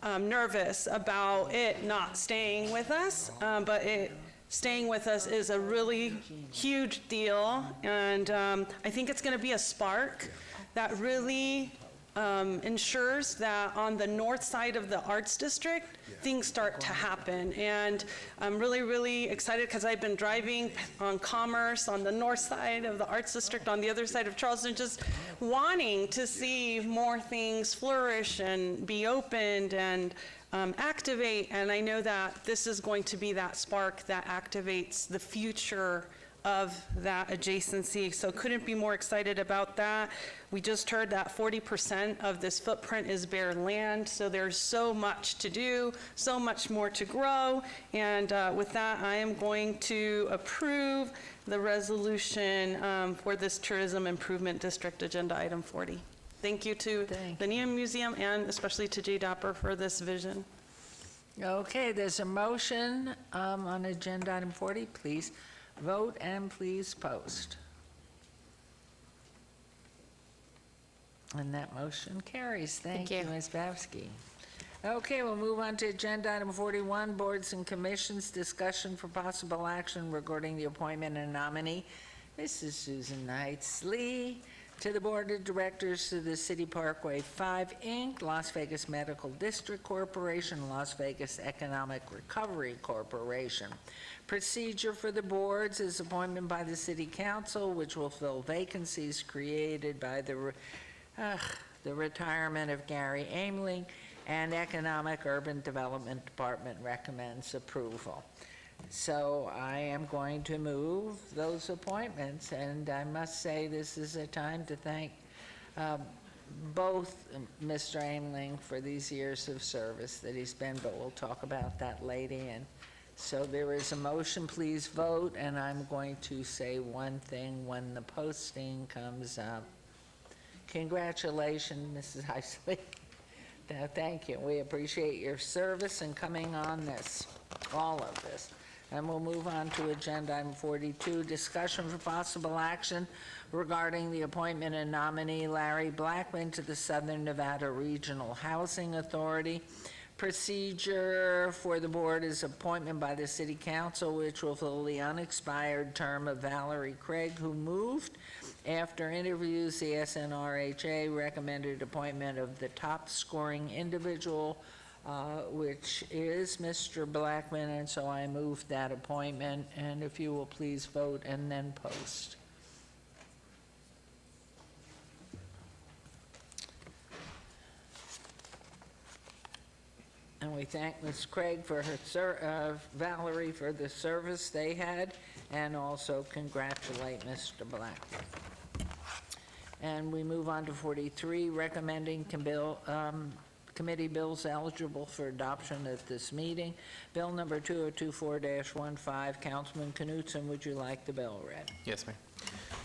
nervous about it not staying with us, but it staying with us is a really huge deal. And I think it's gonna be a spark that really ensures that on the north side of the Arts District, things start to happen. And I'm really excited because I've been driving on Commerce on the north side of the Arts District, on the other side of Charleston, just wanting to see more things flourish and be opened and activate. And I know that this is going to be that spark that activates the future of that adjacency. So couldn't be more excited about that. We just heard that 40% of this footprint is bare land, so there's so much to do, so much more to grow. And with that, I am going to approve the resolution for this Tourism Improvement District, Agenda Item 40. Thank you to the Neon Museum and especially to Jay Dapper for this vision. Okay, there's a motion on Agenda Item 40. Please vote and please post. And that motion carries. Thank you, Ms. Babsky. Okay, we'll move on to Agenda Item 41, Boards and Commissions, discussion for possible action regarding the appointment and nominee, Mrs. Susan Knights Lee, to the Board of Directors of the City Parkway 5, Inc., Las Vegas Medical District Corporation, Las Vegas Economic Recovery Corporation. Procedure for the boards is appointment by the City Council, which will fill vacancies created by the retirement of Gary Ameling, and Economic Urban Development Department recommends approval. So I am going to move those appointments, and I must say this is a time to thank both Mr. Ameling for these years of service that he's been, but we'll talk about that later. And so there is a motion, please vote, and I'm going to say one thing when the posting comes up. Congratulations, Mrs. Heisley. Thank you. We appreciate your service and coming on this, all of this. And we'll move on to Agenda Item 42, discussion for possible action regarding the appointment and nominee Larry Blackman to the Southern Nevada Regional Housing Authority. Procedure for the board is appointment by the city council, which will fill the unexpired term of Valerie Craig, who moved. After interviews, the SNRHA recommended appointment of the top scoring individual, which is Mr. Blackman, and so I move that appointment. And if you will please vote and then post. And we thank Ms. Craig for her, Valerie for the service they had, and also congratulate Mr. Blackman. And we move on to 43, recommending committee bills eligible for adoption at this meeting. Bill number 2024-15, Councilman Knutson, would you like the bill read? Yes, Mayor.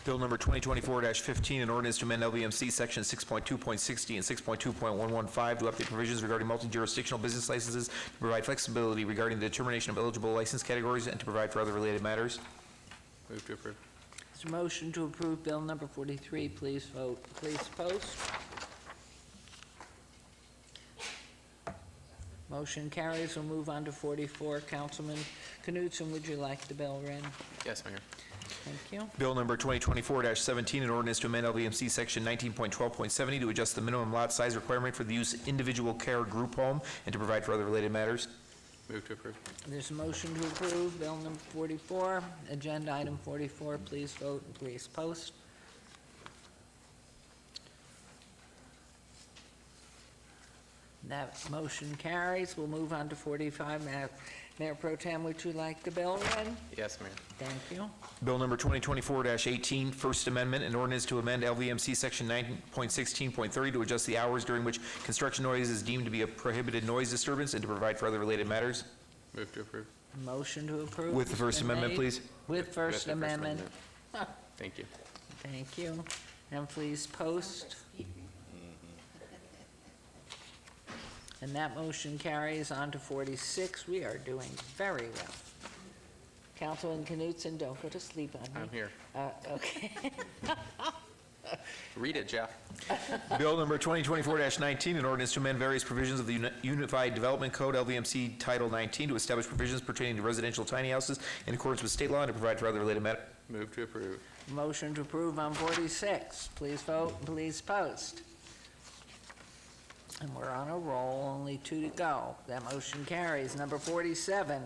Bill number 2024-15, an ordinance to amend LVMC section 6.2.60 and 6.2.115 to update provisions regarding multi-jurisdictional business licenses, to provide flexibility regarding the determination of eligible license categories, and to provide for other related matters. Move to approve. Is there a motion to approve bill number 43? Please vote. Please post. Motion carries. We'll move on to 44. Councilman Knutson, would you like the bill read? Yes, Mayor. Thank you. Bill number 2024-17, an ordinance to amend LVMC section 19.12.70 to adjust the minimum lot size requirement for the use of individual care group home, and to provide for other related matters. Move to approve. There's a motion to approve bill number 44. Agenda item 44. Please vote and please post. That motion carries. We'll move on to 45. Mayor Pro Tem, would you like the bill read? Yes, Mayor. Thank you. Bill number 2024-18, First Amendment, an ordinance to amend LVMC section 9.16.30 to adjust the hours during which construction noise is deemed to be a prohibited noise disturbance, and to provide for other related matters. Move to approve. Motion to approve. With the First been Amendment, made. please. With First Amendment. Thank you. Thank you. And please post. And that motion carries on to 46. We are doing very well. Councilman Knutson, don't go to sleep on me. I'm here. Okay. Read it, Jeff. Bill number 2024-19, an ordinance to amend various provisions of the Unified Development Code, LVMC Title 19, to establish provisions pertaining to residential tiny houses in accordance with state law, and to provide for other related matters. Move to approve. Motion to approve on 46. Please vote and please post. And we're on a roll, only 2 to go. That motion carries. Number 47.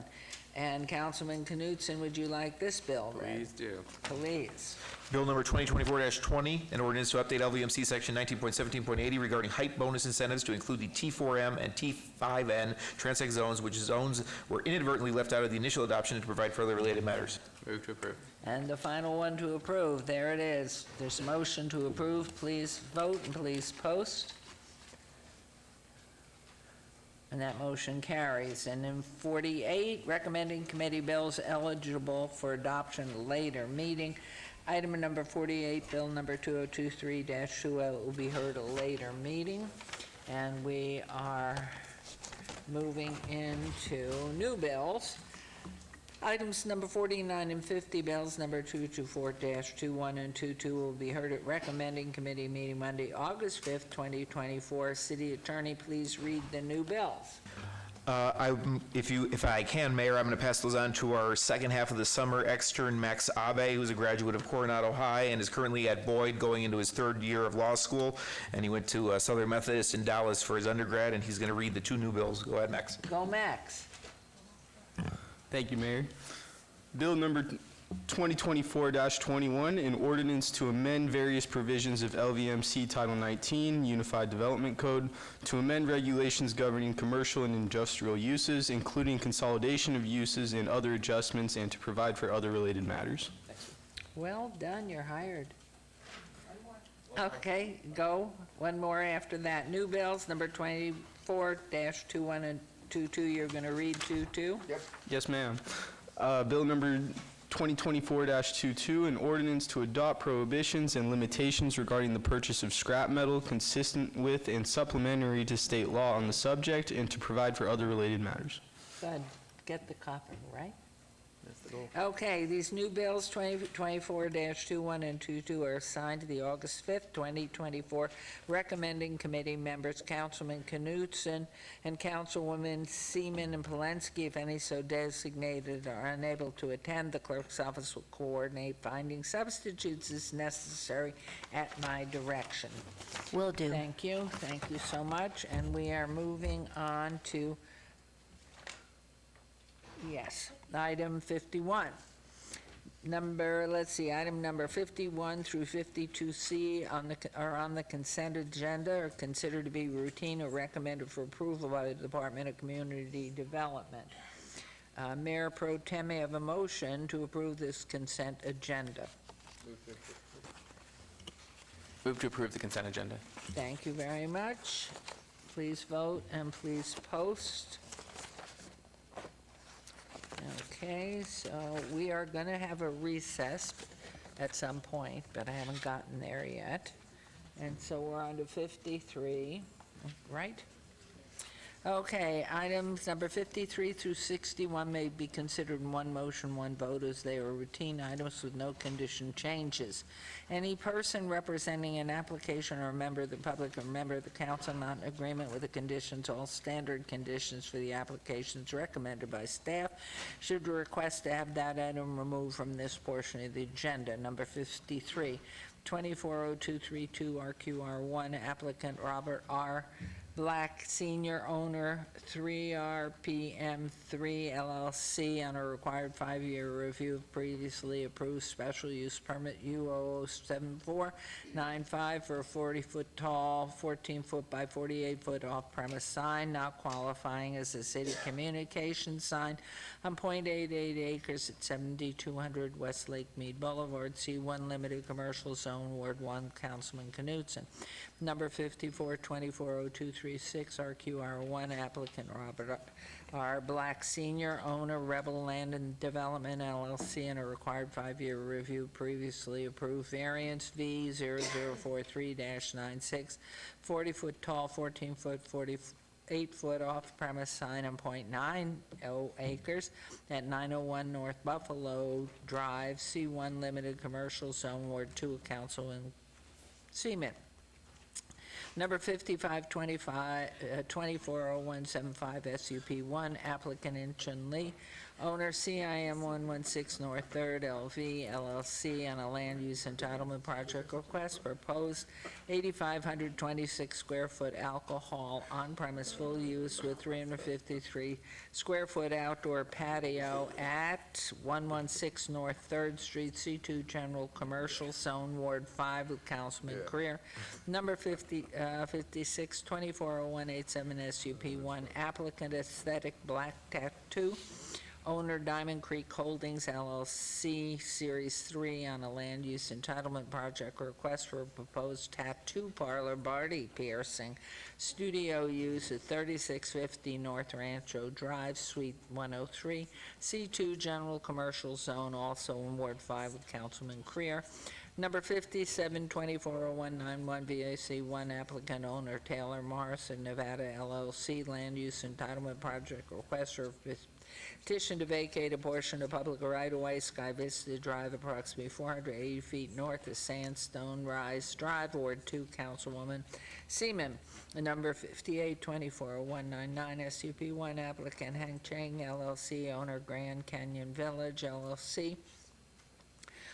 And Councilman Knutson, would you like this bill read? Please do. Please. Bill number 2024-20, an ordinance to update LVMC section 19.17.80 regarding height bonus incentives to include the T4M and T5N transect zones, which zones were inadvertently left out of the initial adoption, and to provide for other related matters. Move to approve. And the final one to approve. There it is. There's a motion to approve. Please vote and please post. And that motion carries. And in 48, recommending committee bills eligible for adoption later meeting. Item number 48, bill number 2023-20 will be heard at a later meeting. And we are moving into new bills. Items number 49 and 50, bills number 224-21 and 22 will be heard at recommending committee meeting Monday, August 5th, 2024. City Attorney, please read the new bills. If I can, Mayor, I'm going to pass those on to our second half of the summer extern, Max Abe, who's a graduate of Coronado High and is currently at Boyd going into his third year of law school. And he went to Southern Methodist in Dallas for his undergrad, and he's going to read the 2 new bills. Go ahead, Max. Go, Max. Thank you, Mayor. Bill number 2024-21, an ordinance to amend various provisions of LVMC Title 19 Unified Development Code to amend regulations governing commercial and industrial uses, including consolidation of uses and other adjustments, and to provide for other related matters. Well done, you're hired. Okay, go. One more after that. New bills, number 24-21 and 22, you're going to read 22? Yep. Yes, ma'am. Bill number 2024-22, an ordinance to adopt prohibitions and limitations regarding the purchase of scrap metal consistent with and supplementary to state law on the subject, and to provide for other related matters. Good. Get the copy, right? Okay, these new bills, 2024-21 and 22, are assigned to the August 5th, 2024 recommending committee members, Councilman Knutson and Councilwoman Seaman and Polensky, if any so designated, are unable to attend. The clerk's office will coordinate finding substitutes as necessary at my direction. Will do. Thank you so much. And we are moving on to, yes, item 51. Item number 51 through 52C are on the consent agenda, are considered to be routine or recommended for approval by the Department of Community Development. Mayor Pro Tem, may I have a motion to approve this consent agenda? Move to approve the consent agenda. Thank you very much. Please vote and please post. Okay, so we are going to have a recess at some point, but I haven't gotten there yet. And so we're on to 53, right? Okay, items number 53 through 61 may be considered in one motion, one vote, as they are routine items with no condition changes. Any person representing an application or a member of the public or member of the council not in agreement with the conditions, all standard conditions for the applications recommended by staff, should request to have that item removed from this portion of the agenda. Number 53, 240232 RQR1, applicant Robert R. Black, senior owner, 3RPM3 LLC, on a required 5-year review of previously approved special use permit U007495 for a 40-foot tall, 14-foot by 48-foot off-premise sign, not qualifying as a city communication sign on .88 acres at 7200 West Lake Mead Boulevard, C1 Limited Commercial Zone, Ward 1, Councilman Knutson. Number 54, 240236 RQR1, applicant Robert R. Black, senior owner, Rebel Land and Development LLC, and a required 5-year review previously approved variance V0043-96, 40-foot tall, 14-foot, 48-foot off-premise sign on .90 acres at 901 North Buffalo Drive, C1 Limited Commercial Zone, Ward 2, Councilman Seaman. Number 55240175 SUP1, applicant Inchun Lee, owner CIM 116 North 3rd LV LLC, on a land use entitlement project request, proposed 8,526 square foot alcohol on-premise full use with 353 square foot outdoor patio at 116 North 3rd Street, C2 General Commercial Zone, Ward 5, with Councilman Creer. Number 56 240187 SUP1, applicant Aesthetic Black Tattoo, owner Diamond Creek Holdings LLC, Series 3, on a land use entitlement project request for a proposed tattoo parlor body piercing studio use at 3650 North Rancho Drive, Suite 103, C2 General Commercial Zone, also in Ward 5, with Councilman Creer. Number 57240191 VAC1, applicant owner Taylor Morrison, Nevada LLC, land use entitlement project request for petition to vacate a portion of public right-of-way, Sky Vista Drive, approximately 480 feet north of Sandstone Rise Drive, Ward 2, Councilwoman Seaman. Number 58240199 SUP1, applicant Hang Chang LLC, owner Grand Canyon Village LLC,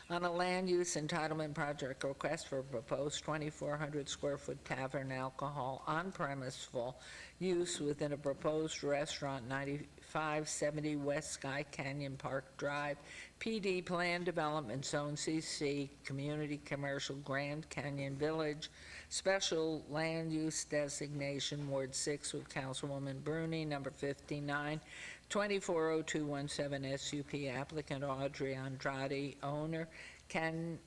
on a land use entitlement project request for a proposed 2,400 square foot tavern alcohol on-premise full use within a proposed restaurant, 9570 West Sky Canyon Park Drive, PD Plan Development Zone, CC, Community Commercial Grand Canyon Village, Special Land Use Designation, Ward 6, with Councilwoman Bruni. Number 59, 240217 SUP, applicant Audrey Andrade, owner Cannon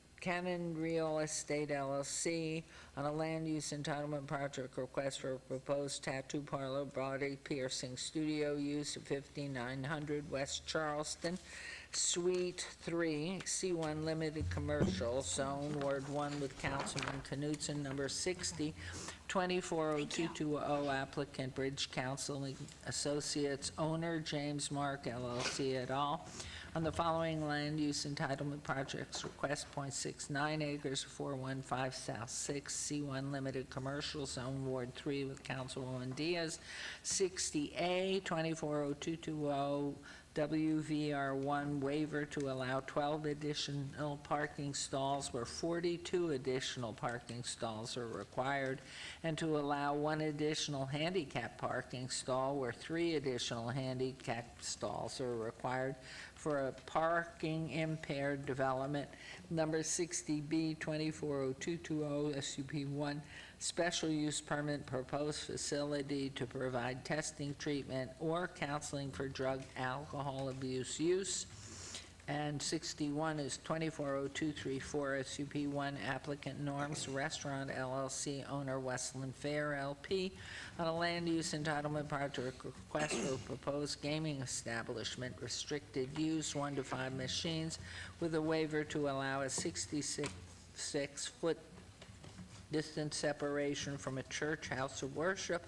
Real Estate LLC, on a land use entitlement project request for a proposed tattoo parlor body piercing studio use at 5900 West Charleston, Suite 3, C1 Limited Commercial Zone, Ward 1, with Councilman Knutson. Number 60, 240220, applicant Bridge Counseling Associates, owner James Mark LLC et al., on the following land use entitlement projects. Request .69 acres, 415 South 6, C1 Limited Commercial Zone, Ward 3 with Councilwoman Diaz. 60A, 240220, WVR1 waiver to allow 12 additional parking stalls where 42 additional parking stalls are required, and to allow 1 additional handicap parking stall where 3 additional handicap stalls are required for a parking impaired development. Number 60B, 240220, SUP1, special use permit, proposed facility to provide testing, treatment, or counseling for drug, alcohol abuse use. And 61 is 240234, SUP1, applicant Norms Restaurant LLC, owner Westland Fair LP, on a land use entitlement project request for proposed gaming establishment, restricted use, 1 to 5 machines, with a waiver to allow a 66-foot distance separation from a church, house of worship,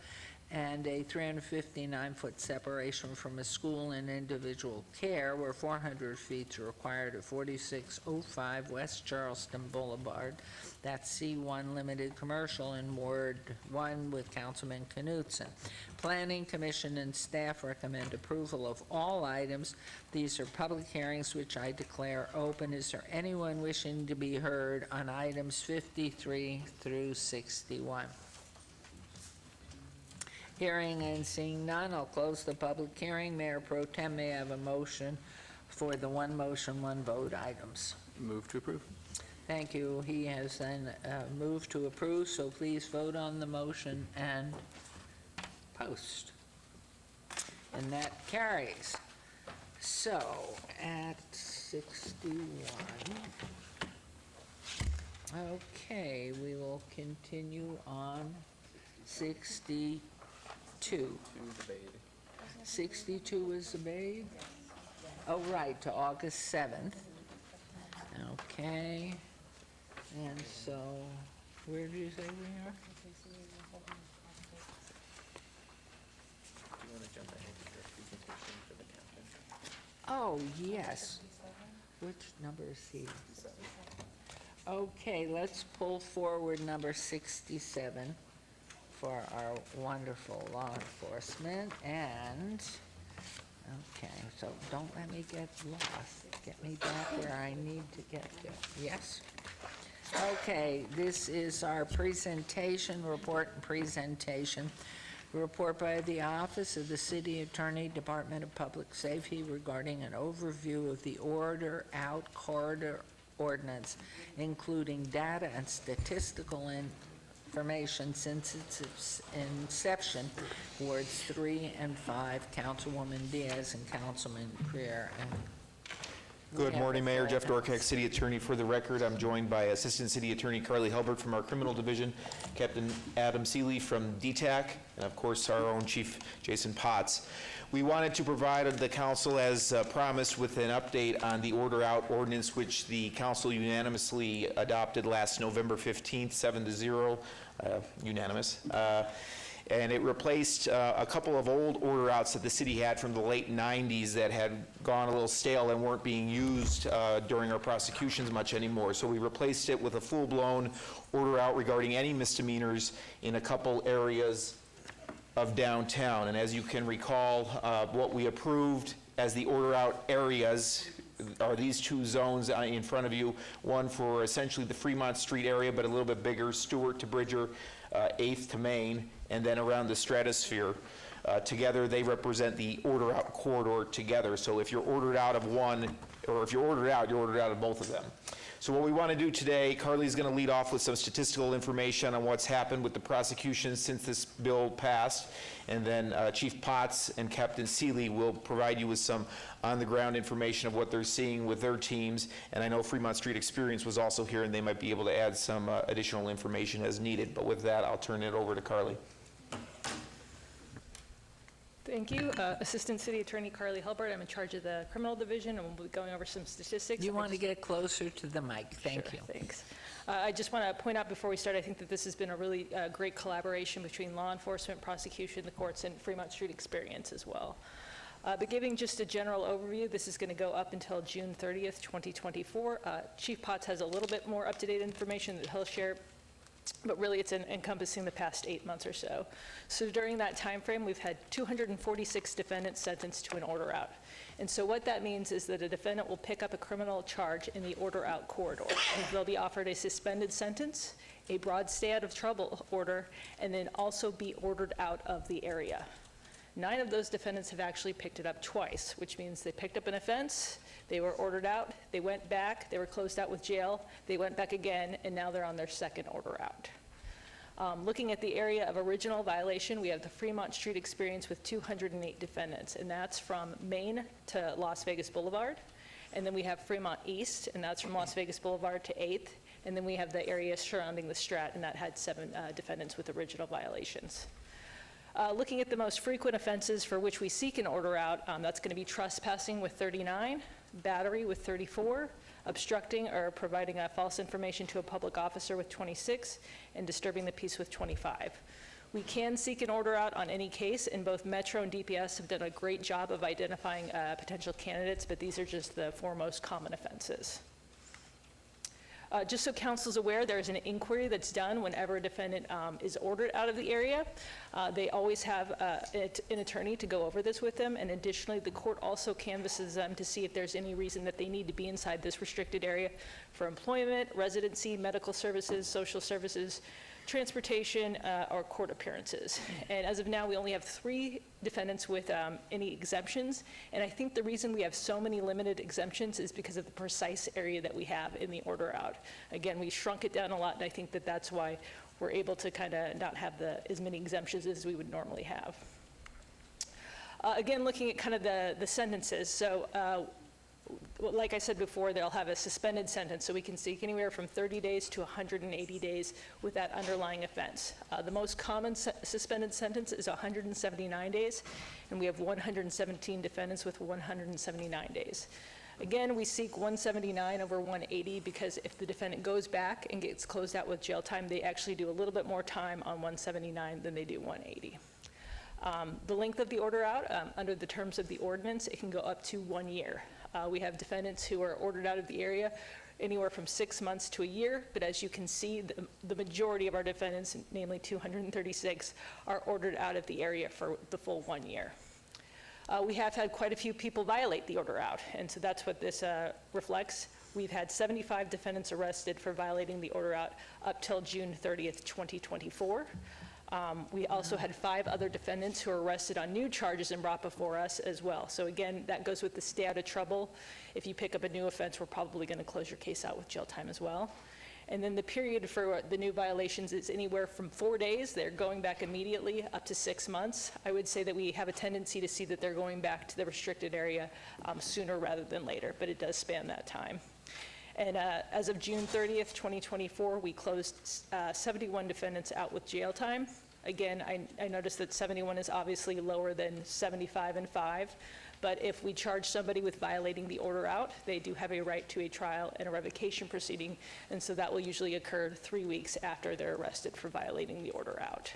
and a 359-foot separation from a school and individual care where 400 feet are required at 4605 West Charleston Boulevard. That's C1 Limited Commercial in Ward 1 with Councilman Knutson. Planning Commission and staff recommend approval of all items. These are public hearings which I declare open. Is there anyone wishing to be heard on items 53 through 61? Hearing and seeing none, I'll close the public hearing. Mayor Pro Tem, may I have a motion for the one motion, one vote items? Move to approve. Thank you. He has then moved to approve, so please vote on the motion and post. And that carries. So, at 61, okay, we will continue on 62. 62 is obeyed? Oh, right, to August 7th. Okay. And so, where did you say we are? Oh, yes. Which number is he? Okay, let's pull forward number 67 for our wonderful law enforcement. And, okay, so don't let me get lost. Get me back where I need to get to. Yes? Okay, this is our presentation, report and presentation. Report by the Office of the City Attorney, Department of Public Safety regarding an overview of the Order Out Corridor Ordinance, including data and statistical information since its inception, wards 3 and 5, Councilwoman Diaz and Councilman Creer. And Good morning, Mayor. Jeff Dorkak, City Attorney. For the record, I'm joined by Assistant City Attorney Carly Helbert from our Criminal Division, Captain Adam Seeley from DTAC, and of course our own Chief Jason Potts. We wanted to provide the council, as promised, with an update on the Order Out Ordinance, which the council unanimously adopted last November 15th, 7-0, unanimous. And it replaced a couple of old order outs that the city had from the late 90s that had gone a little stale and weren't being used during our prosecutions much anymore. So we replaced it with a full-blown order out regarding any misdemeanors in a couple areas of downtown. And as you can recall, what we approved as the order out areas are these two zones in front of you, one for essentially the Fremont Street area, but a little bit bigger, Stewart to Bridger, 8th to Main, and then around the Stratosphere. Together, they represent the order out corridor together. So if you're ordered out of one, or if you're ordered out of both of them. So what we want to do today, Carly's going to lead off with some statistical information on what's happened with the prosecution since this bill passed, and then Chief Potts and Captain Seeley will provide you with some on-the-ground information of what they're seeing with their teams, and I know Fremont Street Experience was also here, and they might be able to add some additional information as needed. But with that, I'll turn it over to Carly. Thank you. Assistant City Attorney Carly Helbert. I'm in charge of the Criminal Division, and we'll be going over some statistics. You want to get closer to the mic. Thank you. Thanks. I just want to point out before we start, I think that this has been a really great collaboration between law enforcement, prosecution, the courts, and Fremont Street Experience as well. But giving just a general overview, this is going to go up until June 30th, 2024. Chief Potts has a little bit more up-to-date information that he'll share, but really it's encompassing the past 8 months or so. So during that time frame, we've had 246 defendants sentenced to an order out. And so what that means is that a defendant will pick up a criminal charge in the order out corridor. They'll be offered a suspended sentence, a broad stay out of trouble order, and then also be ordered out of the area. 9 of those defendants have actually picked it up twice, which means they picked up an offense, they were ordered out, they went back, they were closed out with jail, they went back again, and now they're on their second order out. Looking at the area of original violation, we have the Fremont Street experience with 208 defendants, and that's from Main to Las Vegas Boulevard. And then we have Fremont East, and that's from Las Vegas Boulevard to 8th. And then we have the area surrounding the Strat, and that had 7 defendants with original violations. Looking at the most frequent offenses for which we seek an order out, that's going to be trespassing with 39, battery with 34, obstructing or providing false information to a public officer with 26, and disturbing the peace with 25. We can seek an order out on any case, and both Metro and DPS have done a great job of identifying potential candidates, but these are just the 4 most common offenses. Just so council's aware, there's an inquiry that's done whenever a defendant is ordered out of the area. They always have an attorney to go over this with them, and additionally, the court also canvasses them to see if there's any reason that they need to be inside this restricted area for employment, residency, medical services, social services, transportation, or court appearances. And as of now, we only have 3 defendants with any exemptions, and I think the reason we have so many limited exemptions is because of the precise area that we have in the order out. Again, we shrunk it down a lot, and I think that that's why we're able to kind of not have as many exemptions as we would normally have. Again, looking at kind of the sentences, so like I said before, they'll have a suspended sentence, so we can seek anywhere from 30 days to 180 days with that underlying offense. The most common suspended sentence is 179 days, and we have 117 defendants with 179 days. Again, we seek 179 over 180 because if the defendant goes back and gets closed out with jail time, they actually do a little bit more time on 179 than they do 180. The length of the order out, under the terms of the ordinance, it can go up to 1 year. We have defendants who are ordered out of the area anywhere from 6 months to a year, but as you can see, the majority of our defendants, namely 236, are ordered out of the area for the full 1 year. We have had quite a few people violate the order out, and so that's what this reflects. We've had 75 defendants arrested for violating the order out up till June 30th, 2024. We also had 5 other defendants who were arrested on new charges and brought before us as well. So again, that goes with the stay out of trouble. If you pick up a new offense, we're probably going to close your case out with jail time as well. And then the period for the new violations is anywhere from 4 days, they're going back immediately, up to 6 months. I would say that we have a tendency to see that they're going back to the restricted area sooner rather than later, but it does span that time. And as of June 30th, 2024, we closed 71 defendants out with jail time. Again, I noticed that 71 is obviously lower than 75 and 5, but if we charge somebody with violating the order out, they do have a right to a trial and a revocation proceeding, and so that will usually occur 3 weeks after they're arrested for violating the order out.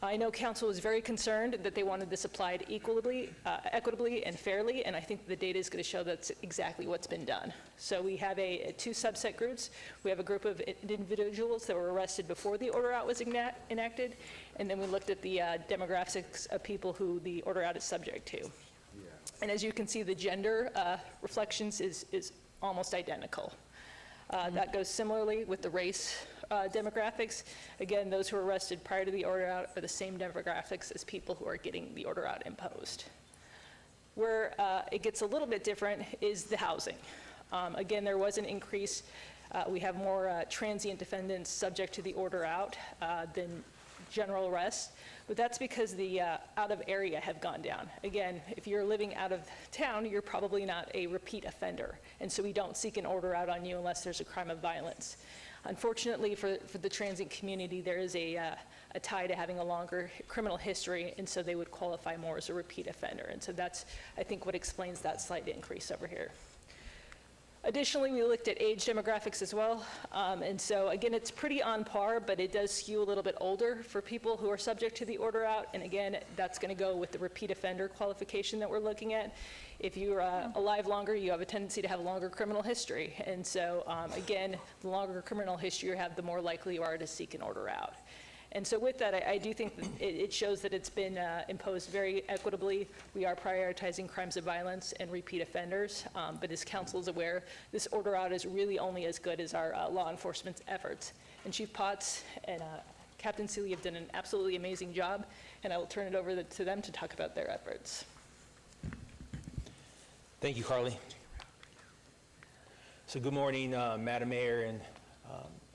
I know council was very concerned that they wanted this applied equitably and fairly, and I think the data is going to show that's exactly what's been done. So we have 2 subset groups. We have a group of individuals that were arrested before the order out was enacted, and then we looked at the demographics of people who the order out is subject to. And as you can see, the gender reflections is almost identical. That goes similarly with the race demographics. Again, those who were arrested prior to the order out are the same demographics as people who are getting the order out imposed. Where it gets a little bit different is the housing. Again, there was an increase. We have more transient defendants subject to the order out than general arrest, but that's because the out of area have gone down. Again, if you're living out of town, you're probably not a repeat offender, and so we don't seek an order out on you unless there's a crime of violence. Unfortunately, for the transient community, there is a tie to having a longer criminal history, and so they would qualify more as a repeat offender, and so that's, I think, what explains that slight increase over here. Additionally, we looked at age demographics as well. And so again, it's pretty on par, but it does skew a little bit older for people who are subject to the order out. And again, that's going to go with the repeat offender qualification that we're looking at. If you're alive longer, you have a tendency to have a longer criminal history. And so again, the longer criminal history you have, the more likely you are to seek an order out. And so with that, I do think that it shows that it's been imposed very equitably. We are prioritizing crimes of violence and repeat offenders, but as council is aware, this order out is really only as good as our law enforcement's efforts. And Chief Potts and Captain Seeley have done an absolutely amazing job, and I will turn it over to them to talk about their efforts. Thank you, Carly. So good morning, Madam Mayor and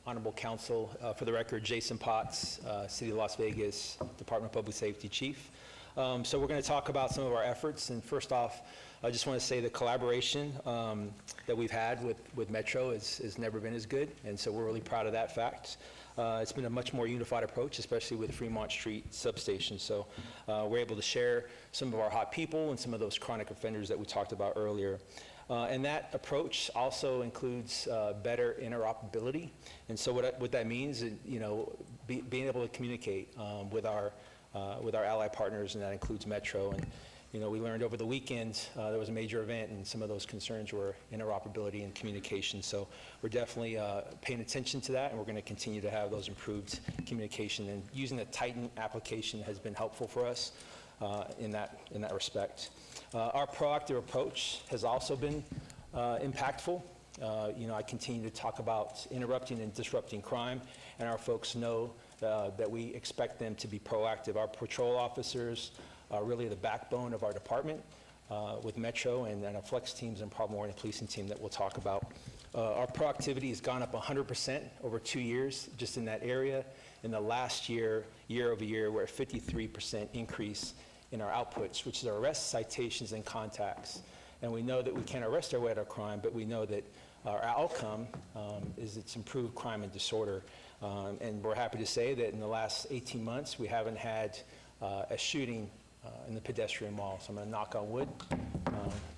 Honorable Council. For the record, Jason Potts, City of Las Vegas, Department of Public Safety Chief. So we're going to talk about some of our efforts. And first off, I just want to say the collaboration that we've had with Metro has never been as good. And so we're really proud of that fact. It's been a much more unified approach, especially with Fremont Street substation. So we're able to share some of our hot people and some of those chronic offenders that we talked about earlier. And that approach also includes better interoperability. And so what that means is, being able to communicate with our ally partners, and that includes Metro. And we learned over the weekend there was a major event, and some of those concerns were interoperability and communication. So we're definitely paying attention to that, and we're going to continue to have those improved communication. And using the Titan application has been helpful for us in that respect. Our proactive approach has also been impactful. I continue to talk about interrupting and disrupting crime, and our folks know that we expect them to be proactive. Our patrol officers are really the backbone of our department with Metro and our flex teams and problem-oriented policing team that we'll talk about. Our proactivity has gone up 100% over 2 years just in that area. In the last year, year over year, we're at 53% increase in our outputs, which is our arrests, citations, and contacts. And we know that we can't arrest our way out of crime, but we know that our outcome is it's improved crime and disorder. And we're happy to say that in the last 18 months, we haven't had a shooting in the pedestrian mall. So I'm going to knock on wood,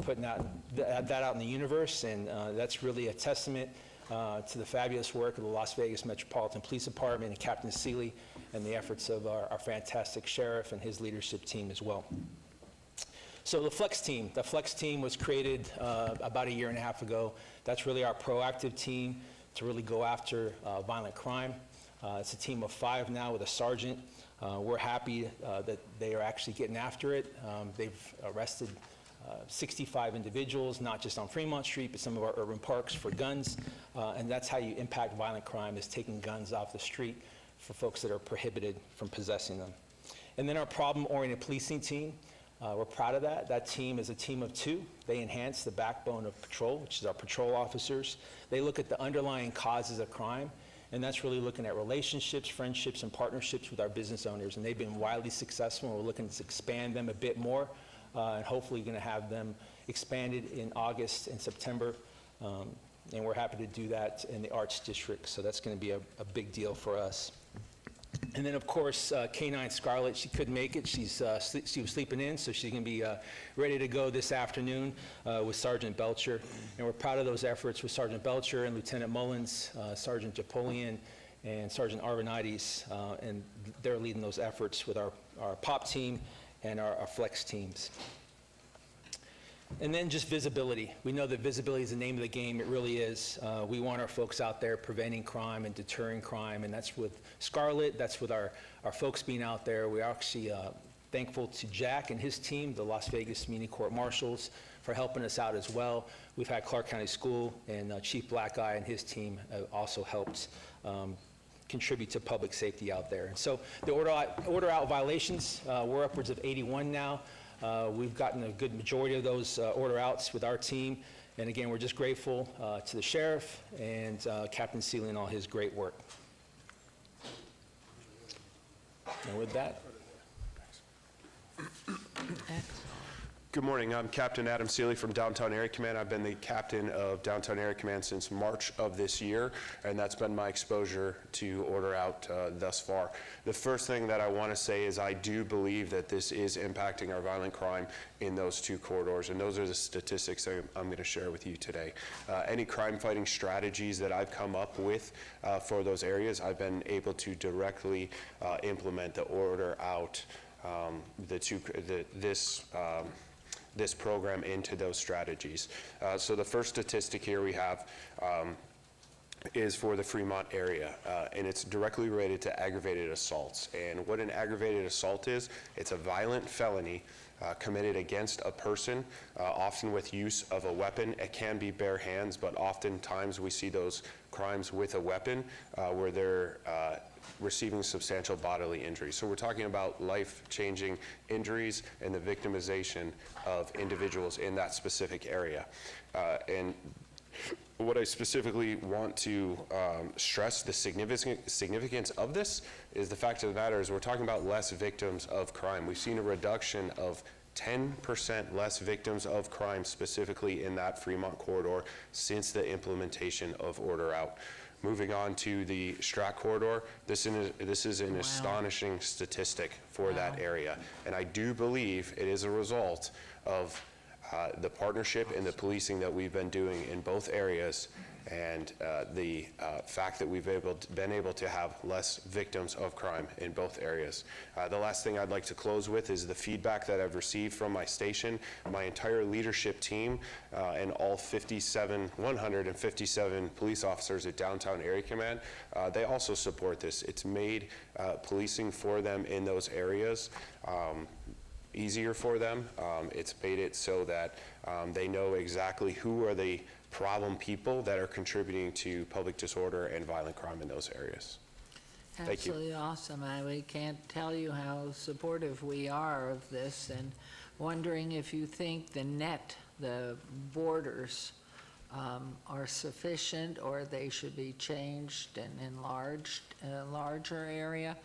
putting that out in the universe, and that's really a testament to the fabulous work of the Las Vegas Metropolitan Police Department and Captain Seeley and the efforts of our fantastic sheriff and his leadership team as well. So the Flex team was created about a year and a half ago. That's really our proactive team to really go after violent crime. It's a team of 5 now with a sergeant. We're happy that they are actually getting after it. They've arrested 65 individuals, not just on Fremont Street, but some of our urban parks for guns. And that's how you impact violent crime, is taking guns off the street for folks that are prohibited from possessing them. And then our problem-oriented policing team, we're proud of that. That team is a team of 2. They enhance the backbone of patrol, which is our patrol officers. They look at the underlying causes of crime, and that's really looking at relationships, friendships, and partnerships with our business owners. And they've been wildly successful, and we're looking to expand them a bit more, and hopefully going to have them expanded in August and September. And we're happy to do that in the Arts District, so that's going to be a big deal for us. And then, of course, K9 Scarlett, she couldn't make it. She was sleeping in, so she's going to be ready to go this afternoon with Sergeant Belcher. And we're proud of those efforts with Sergeant Belcher and Lieutenant Mullins, Sergeant Japolian, and Sergeant Arvanites, and they're leading those efforts with our POP team and our flex teams. And then just visibility. We know that visibility is the name of the game. It really is. We want our folks out there preventing crime and deterring crime, and that's with Scarlett. That's with our folks being out there. We're actually thankful to Jack and his team, the Las Vegas Community Court Marshals, for helping us out as well. We've had Clark County School, and Chief Black Eye and his team also helped contribute to public safety out there. And so the order out violations, we're upwards of 81 now. We've gotten a good majority of those order outs with our team. And again, we're just grateful to the sheriff and Captain Seeley and all his great work. And with that. Good morning. I'm Captain Adam Seeley from Downtown Area Command. I've been the captain of Downtown Area Command since March of this year, and that's been my exposure to Order Out thus far. The first thing that I want to say is I do believe that this is impacting our violent crime in those two corridors, and those are the statistics that I'm going to share with you today. Any crime-fighting strategies that I've come up with for those areas, I've been able to directly implement the Order Out, this program into those strategies. So the first statistic here we have is for the Fremont area, and it's directly related to aggravated assaults. And what an aggravated assault is, it's a violent felony committed against a person, often with use of a weapon. It can be bare hands, but oftentimes we see those crimes with a weapon where they're receiving substantial bodily injury. So we're talking about life-changing injuries and the victimization of individuals in that specific area. And what I specifically want to stress, the significance of this, is the fact of the matter is we're talking about less victims of crime. We've seen a reduction of 10% less victims of crime specifically in that Fremont corridor since the implementation of Order Out. Moving on to the Strat corridor, this is an astonishing statistic for that area. And I do believe it is a result of the partnership and the policing that we've been doing in both areas, and the fact that we've been able to have less victims of crime in both areas. The last thing I'd like to close with is the feedback that I've received from my station, my entire leadership team, and all 157 police officers at Downtown Area Command. They also support this. It's made policing for them in those areas easier for them. It's made it so that they know exactly who are the problem people that are contributing to public disorder and violent crime in those areas. Thank you. Absolutely awesome. We can't tell you how supportive we are of this, and wondering if you think the borders are sufficient, or they should be changed and enlarged in a larger area.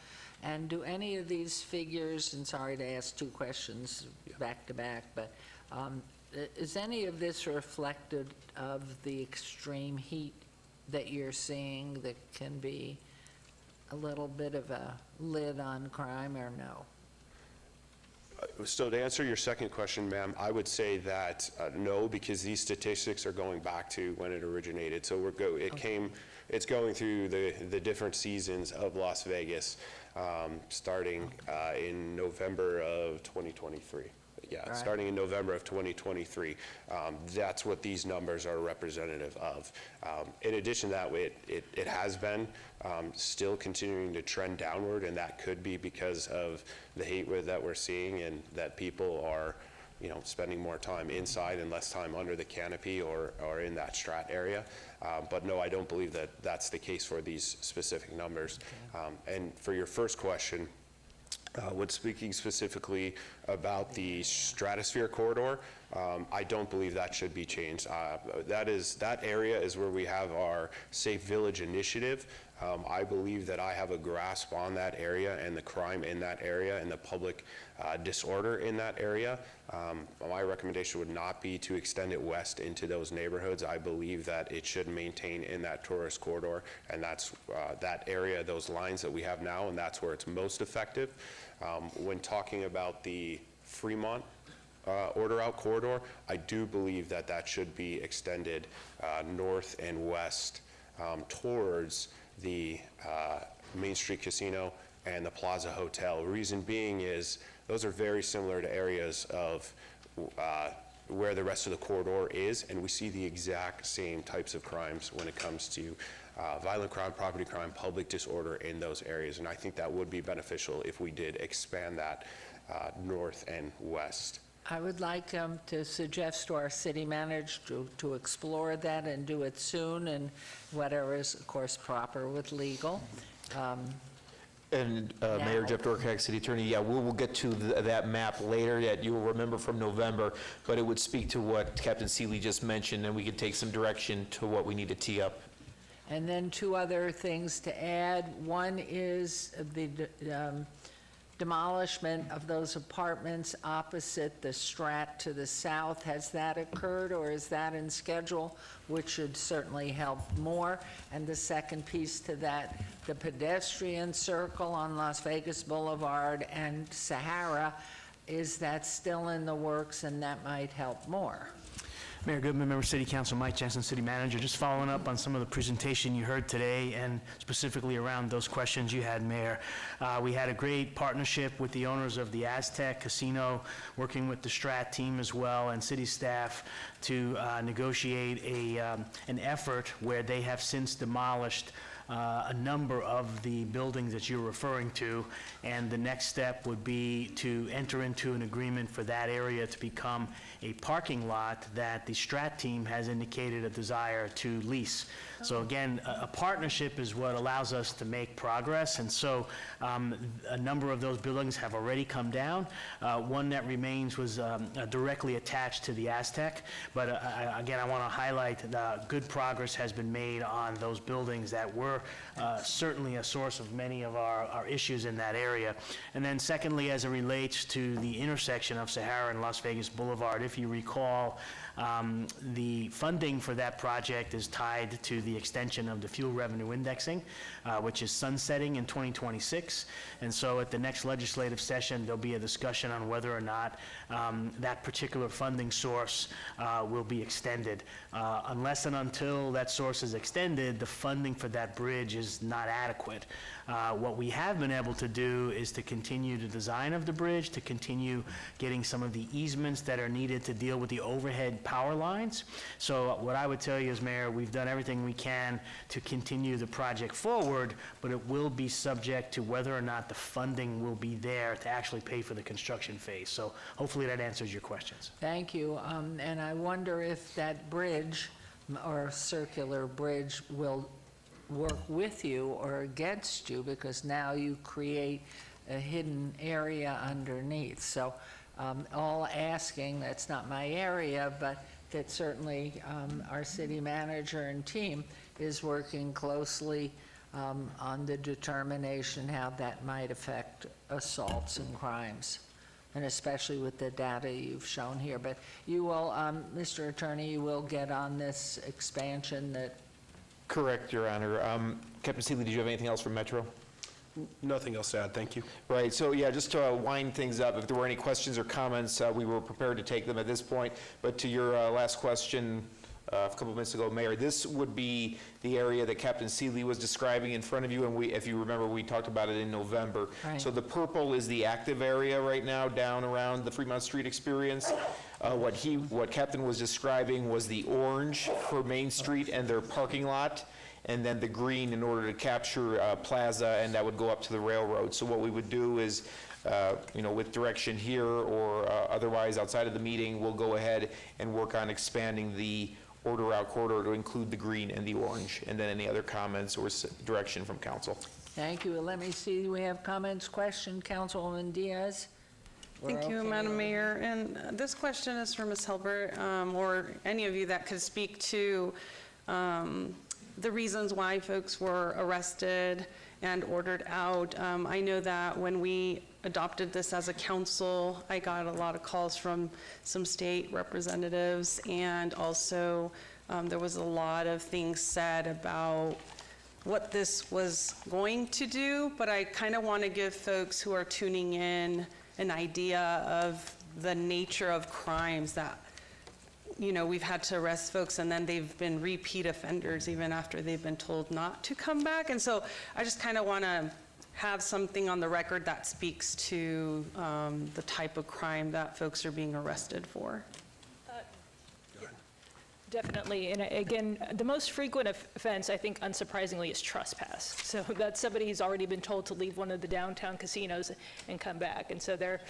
And do any of these figures, and sorry to ask two questions back to back, but is any of this reflected of the extreme heat that you're seeing that can be a little bit of a lid on crime, or no? So to answer your second question, ma'am, I would say that no, because these statistics are going back to when it originated. So it's going through the different seasons of Las Vegas, starting in November of 2023. Right. Starting in November of 2023. That's what these numbers are representative of. In addition to that, it has been still continuing to trend downward, and that could be because of the hate that we're seeing, and that people are spending more time inside and less time under the canopy or in that Strat area. But no, I don't believe that that's the case for these specific numbers. And for your first question, when speaking specifically about the Stratosphere corridor, I don't believe that should be changed. That area is where we have our Safe Village initiative. I believe that I have a grasp on that area and the crime in that area and the public disorder in that area. My recommendation would not be to extend it west into those neighborhoods. I believe that it should maintain in that tourist corridor, and that's that area, those lines that we have now, and that's where it's most effective. When talking about the Fremont Order Out corridor, I do believe that that should be extended north and west towards the Main Street Casino and the Plaza Hotel. Reason being is those are very similar to areas of where the rest of the corridor is, and we see the exact same types of crimes when it comes to violent crime, property crime, public disorder in those areas. And I think that would be beneficial if we did expand that north and west. I would like to suggest to our city manager to explore that and do it soon, and whatever is, of course, proper with legal. And Mayor Jeff Dorkak, City Attorney, we'll get to that map later that you'll remember from November, but it would speak to what Captain Seeley just mentioned, and we could take some direction to what we need to tee up. And then two other things to add. One is demolishment of those apartments opposite the Strat to the south. Has that occurred, or is that in schedule, which should certainly help more? And the second piece to that, the pedestrian circle on Las Vegas Boulevard and Sahara, is that still in the works, and that might help more? Mayor Goodman, Member City Council, Mike Jensen, City Manager. Just following up on some of the presentation you heard today, and specifically around those questions you had, Mayor. We had a great partnership with the owners of the Aztec Casino, working with the Strat team as well, and city staff to negotiate an effort where they have since demolished a number of the buildings that you're referring to, and the next step would be to enter into an agreement for that area to become a parking lot that the Strat team has indicated a desire to lease. So again, a partnership is what allows us to make progress, and so a number of those buildings have already come down. One that remains was directly attached to the Aztec, but again, I want to highlight that good progress has been made on those buildings that were certainly a source of many of our issues in that area. And then secondly, as it relates to the intersection of Sahara and Las Vegas Boulevard, if you recall, the funding for that project is tied to the extension of the fuel revenue indexing, which is sunsetting in 2026. And so at the next legislative session, there'll be a discussion on whether or not that particular funding source will be extended. Unless and until that source is extended, the funding for that bridge is not adequate. What we have been able to do is to continue the design of the bridge, to continue getting some of the easements that are needed to deal with the overhead power lines. So what I would tell you is, Mayor, we've done everything we can to continue the project forward, but it will be subject to whether or not the funding will be there to actually pay for the construction phase. So hopefully that answers your questions. Thank you. And I wonder if that bridge or circular bridge will work with you or against you, because now you create a hidden area underneath. So all asking, that's not my area, but that certainly our city manager and team is working closely on the determination how that might affect assaults and crimes, and especially with the data you've shown here. But you will, Mr. Attorney, you will get on this expansion that... Correct, Your Honor. Captain Seeley, did you have anything else from Metro? Nothing else to add, thank you. Right, so yeah, just to wind things up, if there were any questions or comments, we were prepared to take them at this point. But to your last question a couple of minutes ago, Mayor, this would be the area that Captain Seeley was describing in front of you, and if you remember, we talked about it in November. Right. So the purple is the active area right now down around the Fremont Street experience. What Captain was describing was the orange for Main Street and their parking lot, and then the green in order to capture Plaza, and that would go up to the railroad. So what we would do is, with direction here or otherwise outside of the meeting, we'll go ahead and work on expanding the order route corridor to include the green and the orange, and then any other comments or direction from council. Thank you. Let me see, do we have comments, question, Councilwoman Diaz? We're Thank you, okay. Madam Mayor. And this question is for Ms. Hilbert, or any of you that could speak to the reasons why folks were arrested and ordered out. I know that when we adopted this as a council, I got a lot of calls from some state representatives, and also there was a lot of things said about what this was going to do, but I kind of want to give folks who are tuning in an idea of the nature of crimes that, we've had to arrest folks and then they've been repeat offenders even after they've been told not to come back. And so I just kind of want to have something on the record that speaks to the type of crime that folks are being arrested for. Definitely, and again, the most frequent offense, I think, unsurprisingly, is trespass. So that's somebody who's already been told to leave one of the downtown casinos and come back, and so they're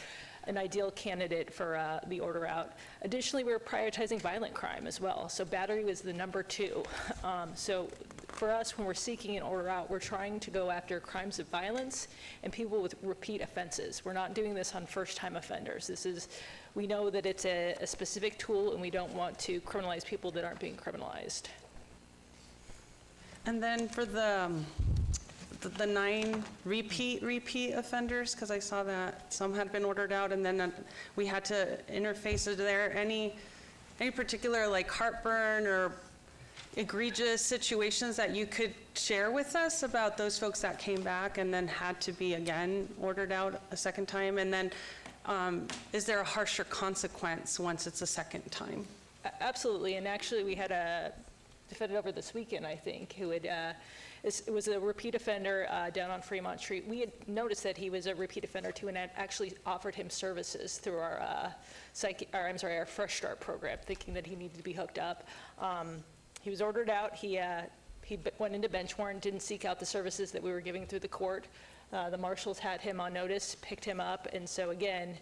an ideal candidate for the order out. Additionally, we're prioritizing violent crime as well. So battery was the number 2. So for us, when we're seeking an order out, we're trying to go after crimes of violence and people with repeat offenses. We're not doing this on first-time offenders. We know that it's a specific tool, and we don't want to criminalize people that aren't being criminalized. And then for the the 9 repeat offenders, because I saw that some had been ordered out, and then we had to interface. Is there any particular like heartburn or egregious situations that you could share with us about those folks that came back and then had to be again ordered out a second time? And then is there a harsher consequence once it's a second time? Absolutely, and actually we had a defendant over this weekend, I think, who had, it was a repeat offender down on Fremont Street. We had noticed that he was a repeat offender too, and had actually offered him services through our our Fresh Start program, thinking that he needed to be hooked up. He was ordered out. He went into bench warrant, didn't seek out the services that we were giving through the court. The marshals had him on notice, picked him up, and so again,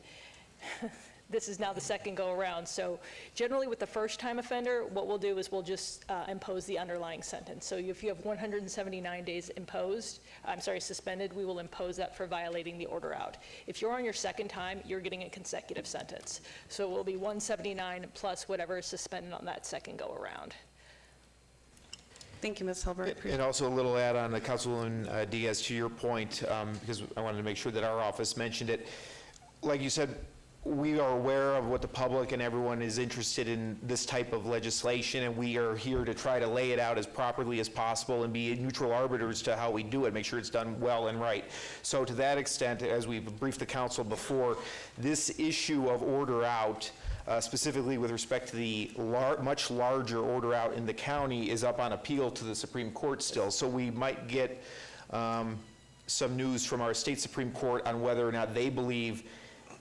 this is now the second go around. So generally with the first time offender, what we'll do is we'll just impose the underlying sentence. So if you have 179 days suspended, we will impose that for violating the order out. If you're on your second time, you're getting a consecutive sentence. So it will be 179 plus whatever is suspended on that second go around. Thank you, Ms. Hilbert. And also a little add-on to Councilwoman Diaz, to your point, because I wanted to make sure that our office mentioned it. Like you said, we are aware of what the public and everyone is interested in this type of legislation, and we are here to try to lay it out as properly as possible and be neutral arbiters to how we do it, make sure it's done well and right. So to that extent, as we've briefed the council before, this issue of order out, specifically with respect to the much larger order out in the county, is up on appeal to the Supreme Court still. So we might get some news from our state Supreme Court on whether or not they believe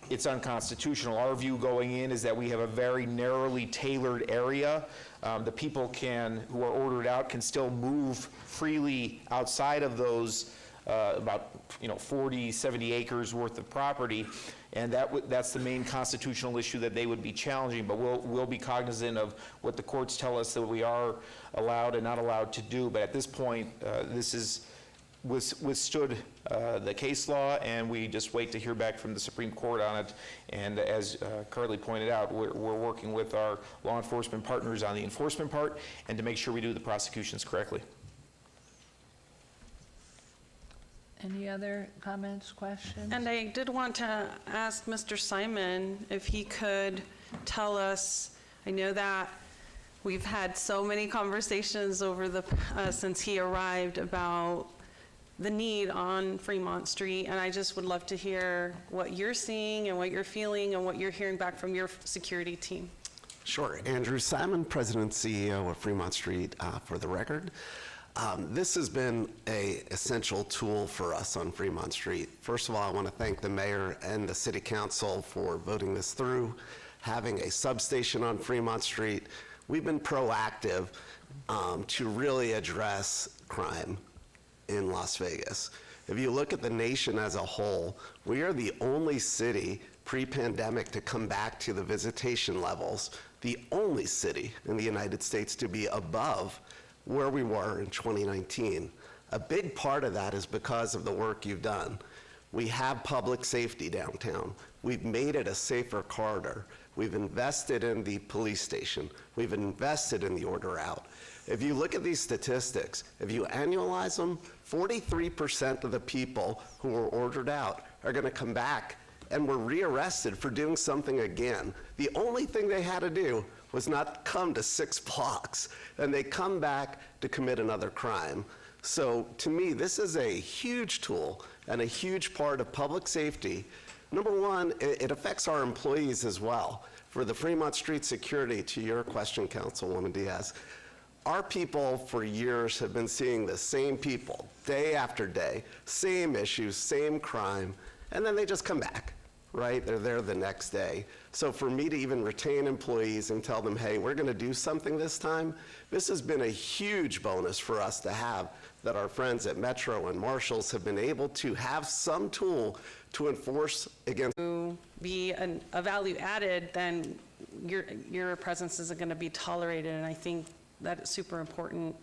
it's unconstitutional. Our view going in is that we have a very narrowly tailored area. The people who are ordered out can still move freely outside of those about 40, 70 acres worth of property, and that's the main constitutional issue that they would be challenging. But we'll be cognizant of what the courts tell us that we are allowed and not allowed to do. But at this point, this is withstood the case law, and we just wait to hear back from the Supreme Court on it. And as Carly pointed out, we're working with our law enforcement partners on the enforcement part and to make sure we do the prosecutions correctly. Any other comments, questions? And I did want to ask Mr. Simon if he could tell us, I know that we've had so many conversations over since he arrived about the need on Fremont Street, and I just would love to hear what you're seeing and what you're feeling and what you're hearing back from your security team. Sure. Andrew Simon, President and CEO of Fremont Street, for the record. This has been an essential tool for us on Fremont Street. First of all, I want to thank the mayor and the city council for voting this through, having a substation on Fremont Street. We've been proactive to really address crime in Las Vegas. If you look at the nation as a whole, we are the only city pre-pandemic to come back to the visitation levels, the only city in the United States to be above where we were in 2019. A big part of that is because of the work you've done. We have public safety downtown. We've made it a safer corridor. We've invested in the police station. We've invested in the order out. If you look at these statistics, if you annualize them, 43% of the people who were ordered out are going to come back and were rearrested for doing something again. The only thing they had to do was not come to 6 blocks, and they come back to commit another crime. So to me, this is a huge tool and a huge part of public safety. Number one, it affects our employees as well. For the Fremont Street security, to your question, Councilwoman Diaz, our people for years have been seeing the same people day after day, same issues, same crime, and then they just come back, right? They're there the next day. So for me to even retain employees and tell them, hey, we're gonna do something this time, this has been a huge bonus for us to have, that our friends at Metro and Marshals have been able to have some tool to enforce against. To be a value added, then your presence isn't gonna be tolerated, and I think that is super important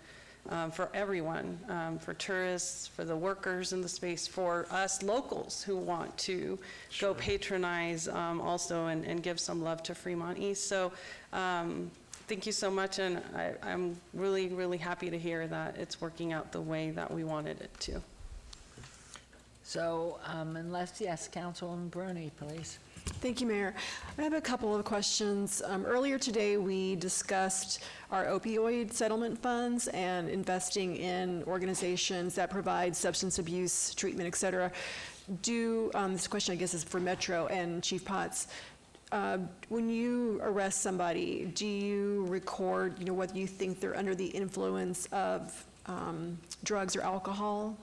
for everyone, for tourists, for the workers in the space, for us locals who want to go patronize also and give some love to Fremont East. So thank you so much, and I'm really, really happy to hear that it's working out the way that we wanted it to. So unless, yes, Councilwoman Bruni, please. Thank you, Mayor. I have a couple of questions. Earlier today, we discussed our opioid settlement funds and investing in organizations that provide substance abuse treatment, et cetera. This question, I guess, is for Metro and Chief Potts. When you arrest somebody, do you record, whether you think they're under the influence of drugs or alcohol?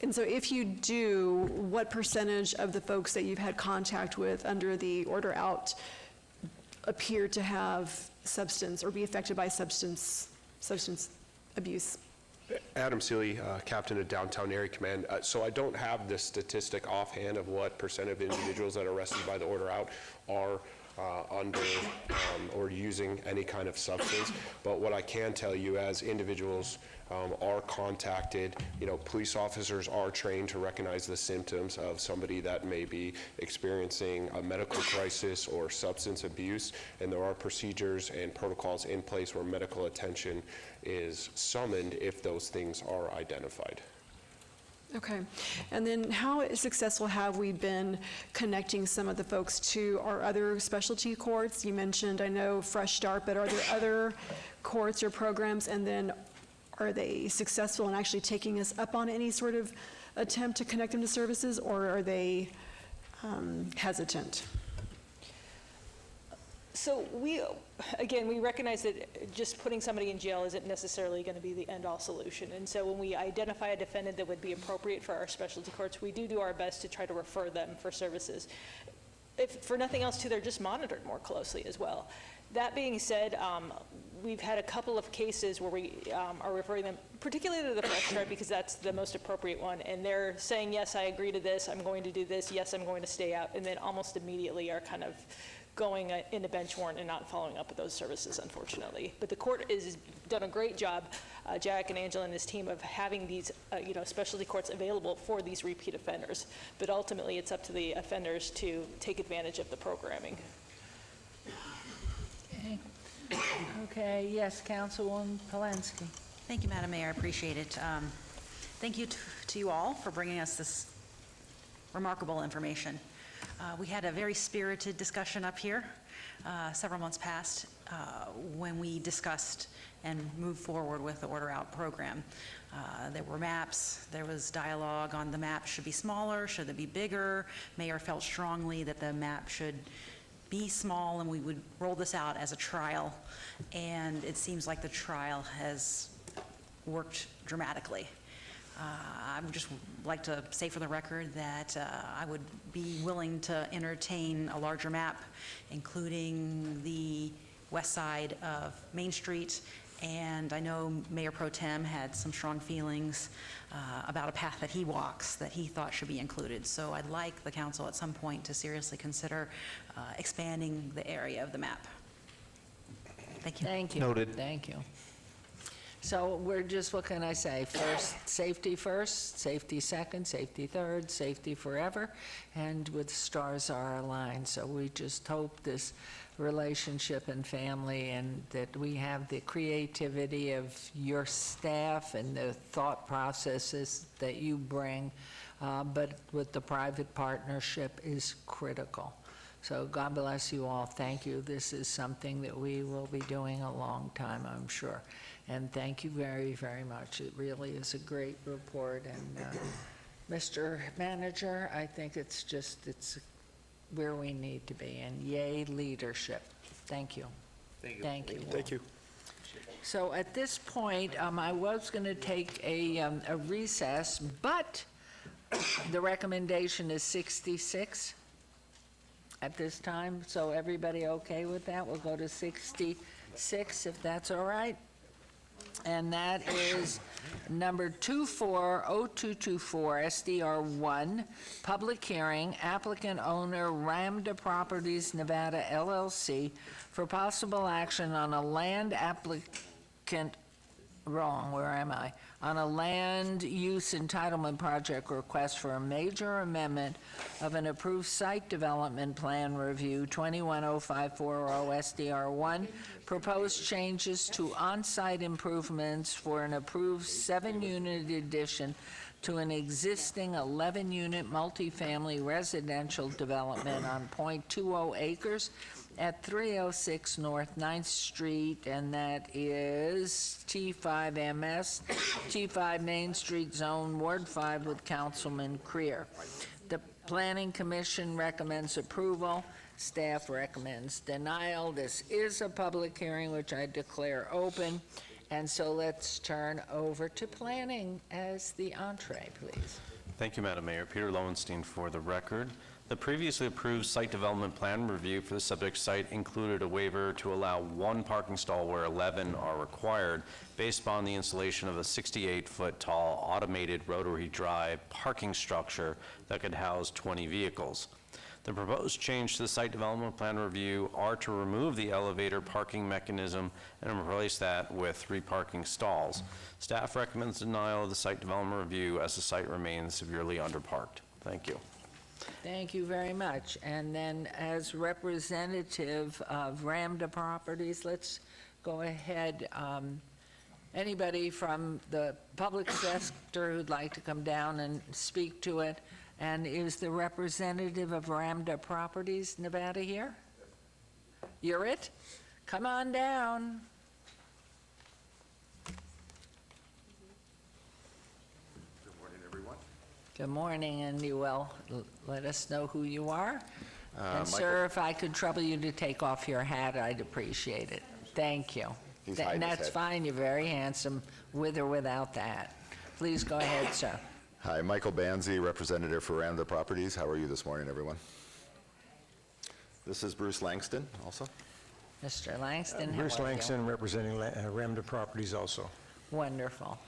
And so if you do, what percentage of the folks that you've had contact with under the order out appear to have substance or be affected by substance abuse? Adam Seeley, Captain of Downtown Area Command. So I don't have the statistic offhand of what percent of individuals that are arrested by the order out are under or using any kind of substance. But what I can tell you, as individuals are contacted, police officers are trained to recognize the symptoms of somebody that may be experiencing a medical crisis or substance abuse, and there are procedures and protocols in place where medical attention is summoned if those things are identified. Okay. And then how successful have we been connecting some of the folks to our other specialty courts? You mentioned, I know, Fresh Start, but are there other courts or programs? And then are they successful in actually taking us up on any sort of attempt to connect them to services, or are they hesitant? So we recognize that just putting somebody in jail isn't necessarily going to be the end-all solution. And so when we identify a defendant that would be appropriate for our specialty courts, we do our best to try to refer them for services. If for nothing else, too, they're just monitored more closely as well. That being said, we've had a couple of cases where we are referring them, particularly to the Fresh Start, because that's the most appropriate one. And they're saying, yes, I agree to this, I'm going to do this, yes, I'm going to stay out, and then almost immediately are kind of going in a bench warrant and not following up with those services, unfortunately. But the court has done a great job, Jack and Angela and his team, of having these specialty courts available for these repeat offenders. But ultimately, it's up to the offenders to take advantage of the programming. Okay, yes, Councilwoman Polanski. Thank you, Madam Mayor, I appreciate it. Thank you to you all for bringing us this remarkable information. We had a very spirited discussion up here several months past when we discussed and moved forward with the Order Out program. There were maps, there was dialogue on the map should be smaller, should it be bigger. Mayor felt strongly that the map should be small and we would roll this out as a trial. And it seems like the trial has worked dramatically. I would just like to say for the record that I would be willing to entertain a larger map, including the west side of Main Street. And I know Mayor Pro Tem had some strong feelings about a path that he walks that he thought should be included. So I'd like the council at some point to seriously consider expanding the area of the map. Thank you. Thank you. Noted. Thank you. So we're just, what can I say, first, safety second, safety third, safety forever, and with stars are aligned. So we just hope this relationship and family, and that we have the creativity of your staff and the thought processes that you bring, but with the private partnership is critical. So God bless you all. Thank you. This is something that we will be doing a long time, I'm sure. And thank you very, very much. It really is a great report. And Mr. Manager, I think it's where we need to be. And yay, leadership. Thank you. Thank you. Thank you. Thank you. So at this point, I was going to take a recess, but the recommendation is 66 at this time. So everybody okay with that? We'll go to 66 if that's all right. And that is number 240224, SDR1, public hearing, applicant owner Ramda Properties Nevada LLC for possible action on a land applicant wrong, where am I? On a land use entitlement project request for a major amendment of an approved site development plan review, 210540 SDR1, proposed changes to on-site improvements for an approved 7-unit addition to an existing 11-unit multifamily residential development on .20 acres at 306 North 9th Street, and that is T5MS, T5 Main Street Zone, Ward 5, with Councilman Creer. The Planning Commission recommends approval. Staff recommends denial. This is a public hearing, which I declare open. And so let's turn over to planning as the entree, please. Thank you, Madam Mayor. Peter Lowenstein for the record. The previously approved site development plan review for the subject site included a waiver to allow 1 parking stall where 11 are required based upon the installation of a 68-foot tall automated rotary drive parking structure that could house 20 vehicles. The proposed change to the site development plan review are to remove the elevator parking mechanism and replace that with 3 parking stalls. Staff recommends denial of the site development review as the site remains severely underparked. Thank you. Thank you very much. And then as representative of Ramda Properties, let's go ahead. Anybody from the public sector who'd like to come down and speak to it? And is the representative of Ramda Properties, Nevada, here? You're it? Come on down. Good morning, everyone. Good morning, and you will let us know who you are. And Michael- sir, if I could trouble you to take off your hat, I'd appreciate it. Thank you. He's hiding And his that's head. fine, you're very handsome, with or without that. Please go ahead, sir. Hi, Michael Banzi, representative for Ramda Properties. How are you this morning, everyone? This is Bruce Langston, also. Mr. Langston, how Bruce are you? Langston, representing Ramda Properties also. Wonderful.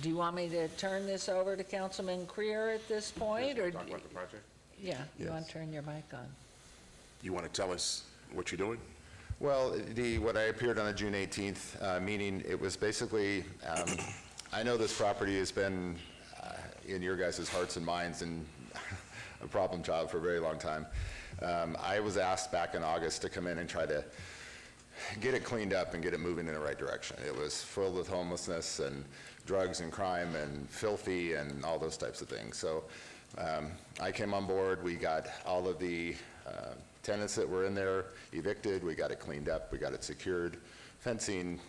Do you want me to turn this over to Councilman Creer at this point, or? Talk about the project? Yeah, you want Yes. to turn your mic on? You want to tell us what you're doing? Well, what I appeared on the June 18th meeting, it was basically, I know this property has been in your guys' hearts and minds and a problem child for a very long time. I was asked back in August to come in and try to get it cleaned up and get it moving in the right direction. It was filled with homelessness and drugs and crime and filthy and all those types of things. So I came on board. We got all of the tenants that were in there evicted. We got it cleaned up. We got it secured. Fencing,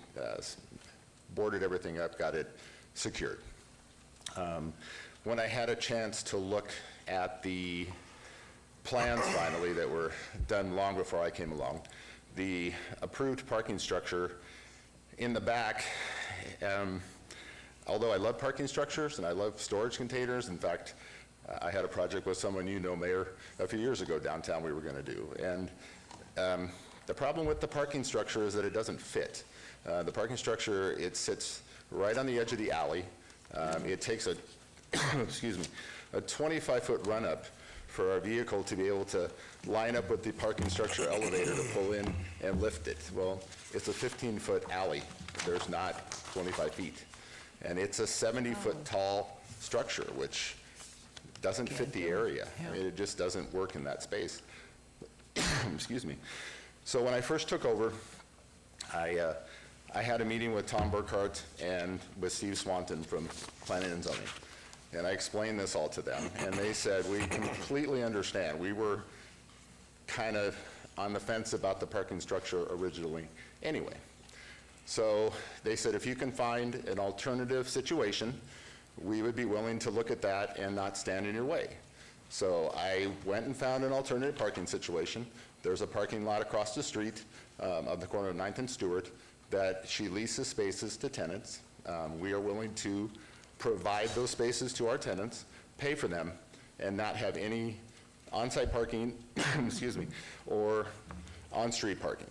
boarded everything up, got it secured. When I had a chance to look at the plans finally that were done long before I came along, the approved parking structure in the back, although I love parking structures and I love storage containers, in fact, I had a project with someone you know, Mayor, a few years ago downtown we were going to do. And the problem with the parking structure is that it doesn't fit. The parking structure, it sits right on the edge of the alley. It takes a, excuse me, a 25-foot run-up for our vehicle to be able to line up with the parking structure elevator to pull in and lift it. Well, it's a 15-foot alley. There's not 25 feet. And it's a 70-foot tall structure, which doesn't fit the area. I mean, it just doesn't work in that space. Excuse me. So when I first took over, I had a meeting with Tom Burkhart and with Steve Swanton from Planning and Zoning. And I explained this all to them, and they said, we completely understand. We were kind of on the fence about the parking structure originally anyway. So they said, if you can find an alternative situation, we would be willing to look at that and not stand in your way. So I went and found an alternative parking situation. There's a parking lot across the street of the corner of 9th and Stewart that she leases spaces to tenants. We are willing to provide those spaces to our tenants, pay for them, and not have any on-site parking, excuse me, or on-street parking.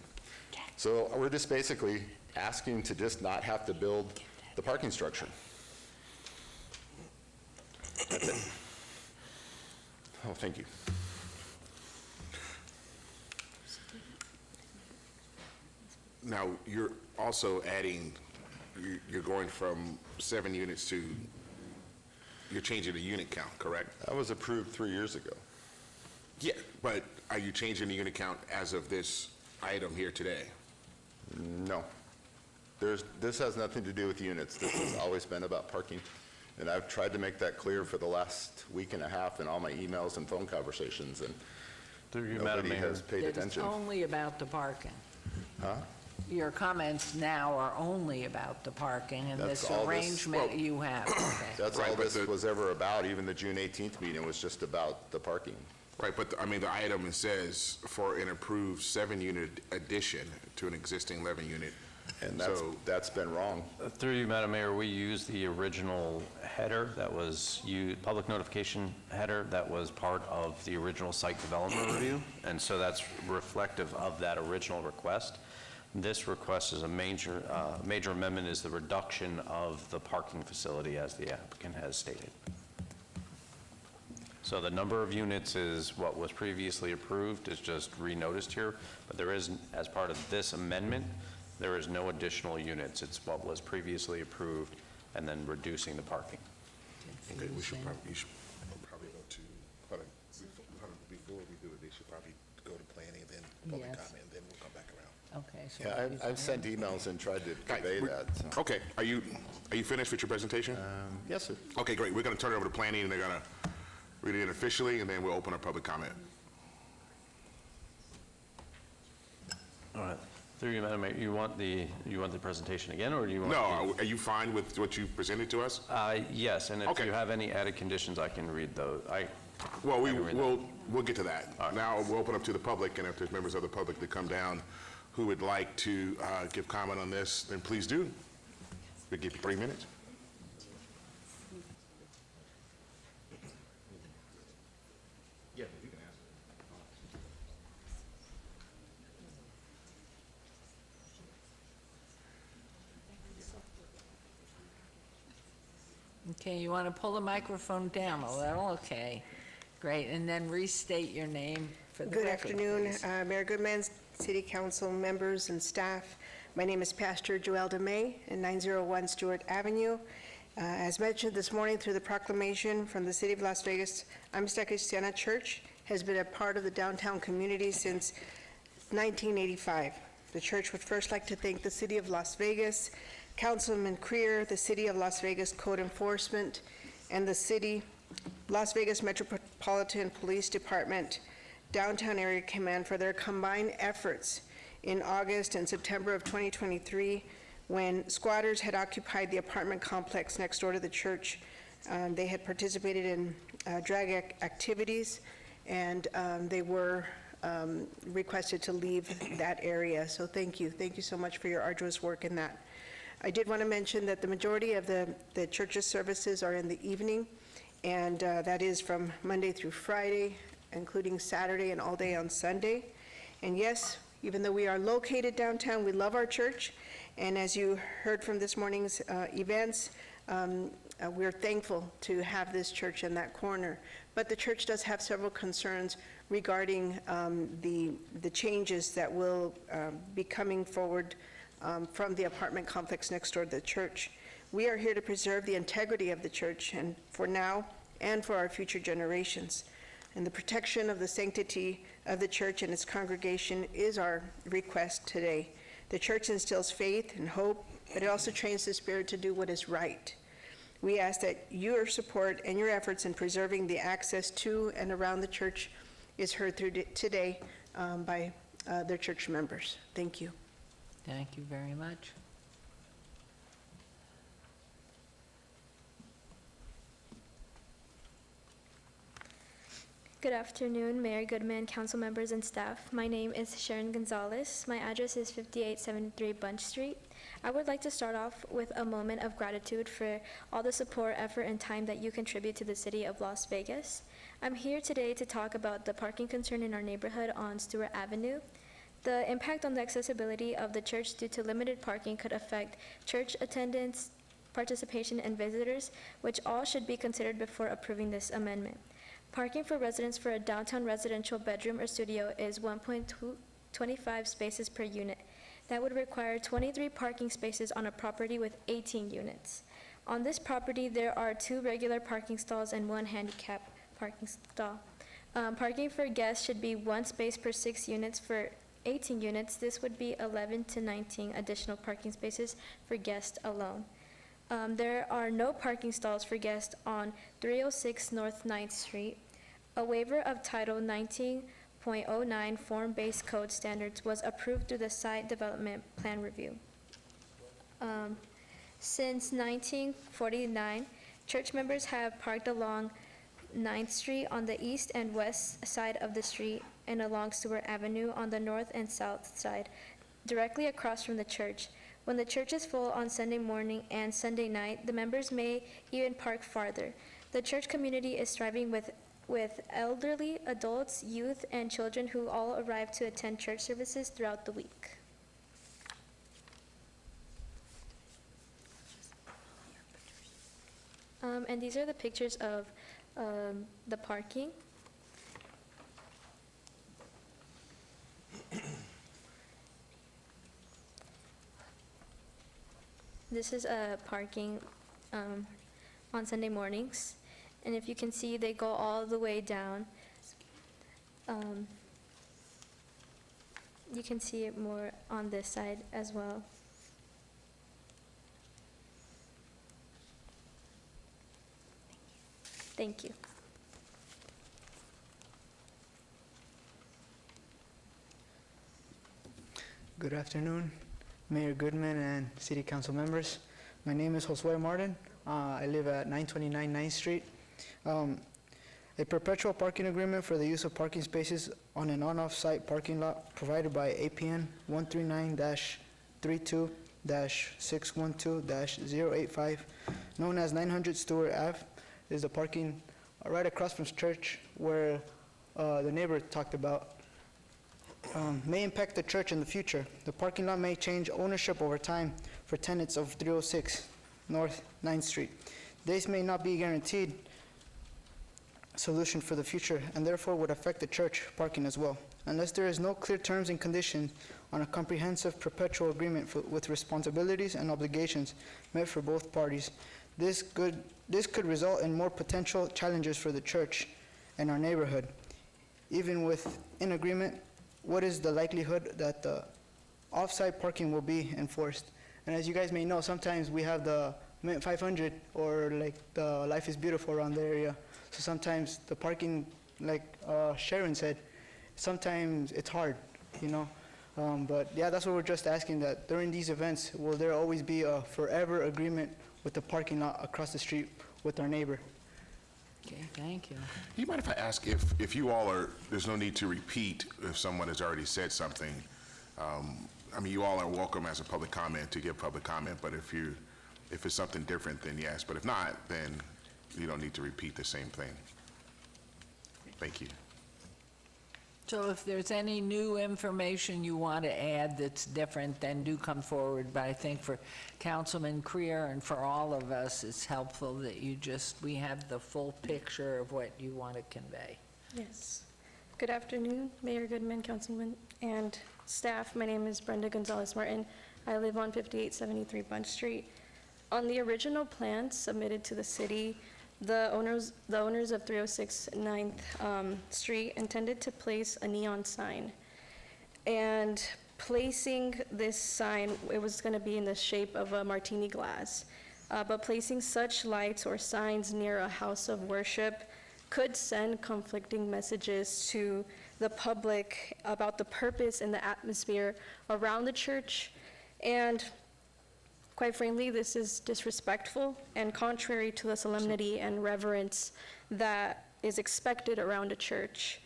So we're just basically asking to just not have to build the parking structure. That's it. Oh, thank you. Now, you're also adding you're going from 7 units to, you're changing the unit count, correct? That was approved 3 years ago. Yeah, but are you changing the unit count as of this item here today? No. This has nothing to do with units. This has always been about parking. And I've tried to make that clear for the last week and a half in all my emails and phone conversations, and nobody has paid It's attention. only about the parking. Huh? Your comments now are only about the parking and That's this all this- arrangement well, you have. Okay. That's all this was ever about. Even the June 18th meeting was just about the parking. Right, but I mean, the item, it says for an approved 7-unit addition to an existing 11-unit. And that's been wrong. Through you, Madam Mayor, we used the original header that was public notification header that was part of the original site development review, and so that's reflective of that original request. This request is a major amendment, is the reduction of the parking facility as the applicant has stated. So the number of units is what was previously approved, is just renoticed here, but there is, as part of this amendment, there is no additional units. It's what was previously approved and then reducing the parking. Okay, you should probably go to, before we do it, they should probably go to planning, then public Yes. comment, and then we'll come back around. Okay. So Yeah, I've sent emails and tried to convey that. so. Okay, are you finished with your presentation? Yes, sir. Okay, great. We're going to turn it over to planning, and they're going to read it in officially, and then we'll open up public comment. All right. Through you, Madam Mayor, you want the presentation again, or do you want? No, are you fine with what you presented to us? Yes, and if you have any added conditions, I can read those. Well, we'll get to that. Now, we'll open up to the public, and if there's members of the public that come down who would like to give comment on this, then please do. We'll give you 3 minutes. Yeah, you can ask. Okay, you want to pull the microphone down a little? Okay, great. And then restate your name for the Good record, afternoon, please. Mayor Goodman, City Council members and staff. My name is Pastor Joelle May, at 901 Stewart Avenue. As mentioned this morning through the proclamation from the City of Las Vegas, Amistad Cristiana Church has been a part of the downtown community since 1985. The church would first like to thank the City of Las Vegas, Councilman Creer, the City of Las Vegas Code Enforcement, and the City Las Vegas Metropolitan Police Department Downtown Area Command for their combined efforts in August and September of 2023 when squatters had occupied the apartment complex next door to the church. They had participated in drag activities, and they were requested to leave that area. So thank you. Thank you so much for your arduous work in that. I did want to mention that the majority of the church's services are in the evening, and that is from Monday through Friday, including Saturday and all day on Sunday. And yes, even though we are located downtown, we love our church. And as you heard from this morning's events, we're thankful to have this church in that corner. But the church does have several concerns regarding the changes that will be coming forward from the apartment complex next door to the church. We are here to preserve the integrity of the church, and for now and for our future generations. And the protection of the sanctity of the church and its congregation is our request today. The church instills faith and hope, but it also trains the spirit to do what is right. We ask that your support and your efforts in preserving the access to and around the church is heard through today by their church members. Thank you. Thank you very much. Good afternoon, Mayor Goodman, council members, and staff. My name is Sharon Gonzalez. My address is 5873 Bunch Street. I would like to start off with a moment of gratitude for all the support, effort, and time that you contribute to the city of Las Vegas. I'm here today to talk about the parking concern in our neighborhood on Stewart Avenue. The impact on the accessibility of the church due to limited parking could affect church attendance, participation, and visitors, which all should be considered before approving this amendment. Parking for residents for a downtown residential bedroom or studio is 1.25 spaces per unit. That would require 23 parking spaces on a property with 18 units. On this property, there are 2 regular parking stalls and 1 handicap parking stall. Parking for guests should be 1 space per 6 units. For 18 units, this would be 11 to 19 additional parking spaces for guests alone. There are no parking stalls for guests on 306 North 9th Street. A waiver of Title 19.09 Form-Based Code Standards was approved through the Site Development Plan Review. Since 1949, church members have parked along 9th Street on the east and west side of the street and along Stewart Avenue on the north and south side, directly across from the church. When the church is full on Sunday morning and Sunday night, the members may even park farther. The church community is thriving with elderly, adults, youth, and children who all arrive to attend church services throughout the week. And these are the pictures of the parking. This is parking on Sunday mornings. And if you can see, they go all the way down. You can see it more on this side as well. Thank you. Good afternoon, Mayor Goodman and City Council members. My name is Josue Martin. I live at 929 9th Street. A perpetual parking agreement for the use of parking spaces on an on-off-site parking lot provided by APN 139-32-612-085, known as 900 Stewart Ave, is the parking right across from church where the neighbor talked about. May impact the church in the future. The parking lot may change ownership over time for tenants of 306 North 9th Street. This may not be guaranteed solution for the future and therefore would affect the church parking as well. Unless there is no clear terms and conditions on a comprehensive perpetual agreement with responsibilities and obligations met for both parties, this could result in more potential challenges for the church and our neighborhood. Even with in agreement, what is the likelihood that the off-site parking will be enforced? And as you guys may know, sometimes we have the Mint 500 or like the Life is Beautiful around the area. So sometimes the parking, like Sharon said, sometimes it's hard, you know? But yeah, that's what we're just asking, that during these events, will there always be a forever agreement with the parking lot across the street with our neighbor? Okay, thank you. Do you mind if I ask if you all are, there's no need to repeat if someone has already said something. I mean, you all are welcome as a public comment to give public comment, but if it's something different, then yes. But if not, then you don't need to repeat the same thing. Thank you. So if there's any new information you want to add that's different, then do come forward. But I think for Councilman Creer and for all of us, it's helpful that we have the full picture of what you want to convey. Yes. Good afternoon, Mayor Goodman, Councilman, and staff. My name is Brenda Gonzalez-Martin. I live on 5873 Bunch Street. On the original plan submitted to the city, the owners of 306 9th Street intended to place a neon sign. And placing this sign, it was going to be in the shape of a martini glass. But placing such lights or signs near a house of worship could send conflicting messages to the public about the purpose and the atmosphere around the church. And quite frankly, this is disrespectful and contrary to the solemnity and reverence that is expected around a church.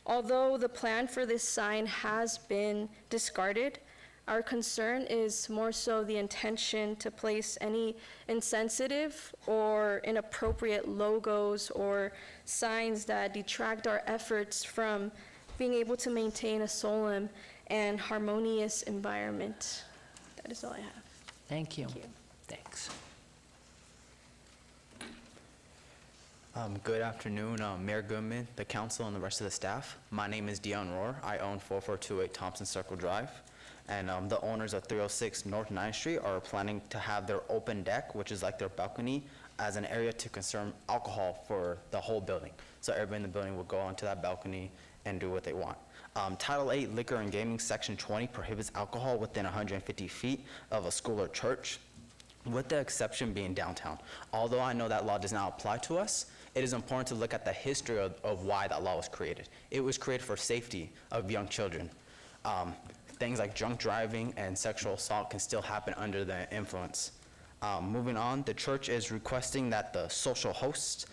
Although the plan for this sign has been discarded, our concern is more so the intention to place any insensitive or inappropriate logos or signs that detract our efforts from being able to maintain a solemn and harmonious environment. That is all I have. Thank you. Thank you. Thanks. Good afternoon, Mayor Goodman, the council, and the rest of the staff. My name is Dion Rohr. I own 4428 Thompson Circle Drive. And the owners of 306 North 9th Street are planning to have their open deck, which is like their balcony, as an area to consume alcohol for the whole building. So everybody in the building will go onto that balcony and do what they want. Title 8 Liquor and Gaming, Section 20 prohibits alcohol within 150 feet of a school or church, with the exception being downtown. Although I know that law does not apply to us, it is important to look at the history of why that law was created. It was created for safety of young children. Things like drunk driving and sexual assault can still happen under the influence. Moving on, the church is requesting that the social hosts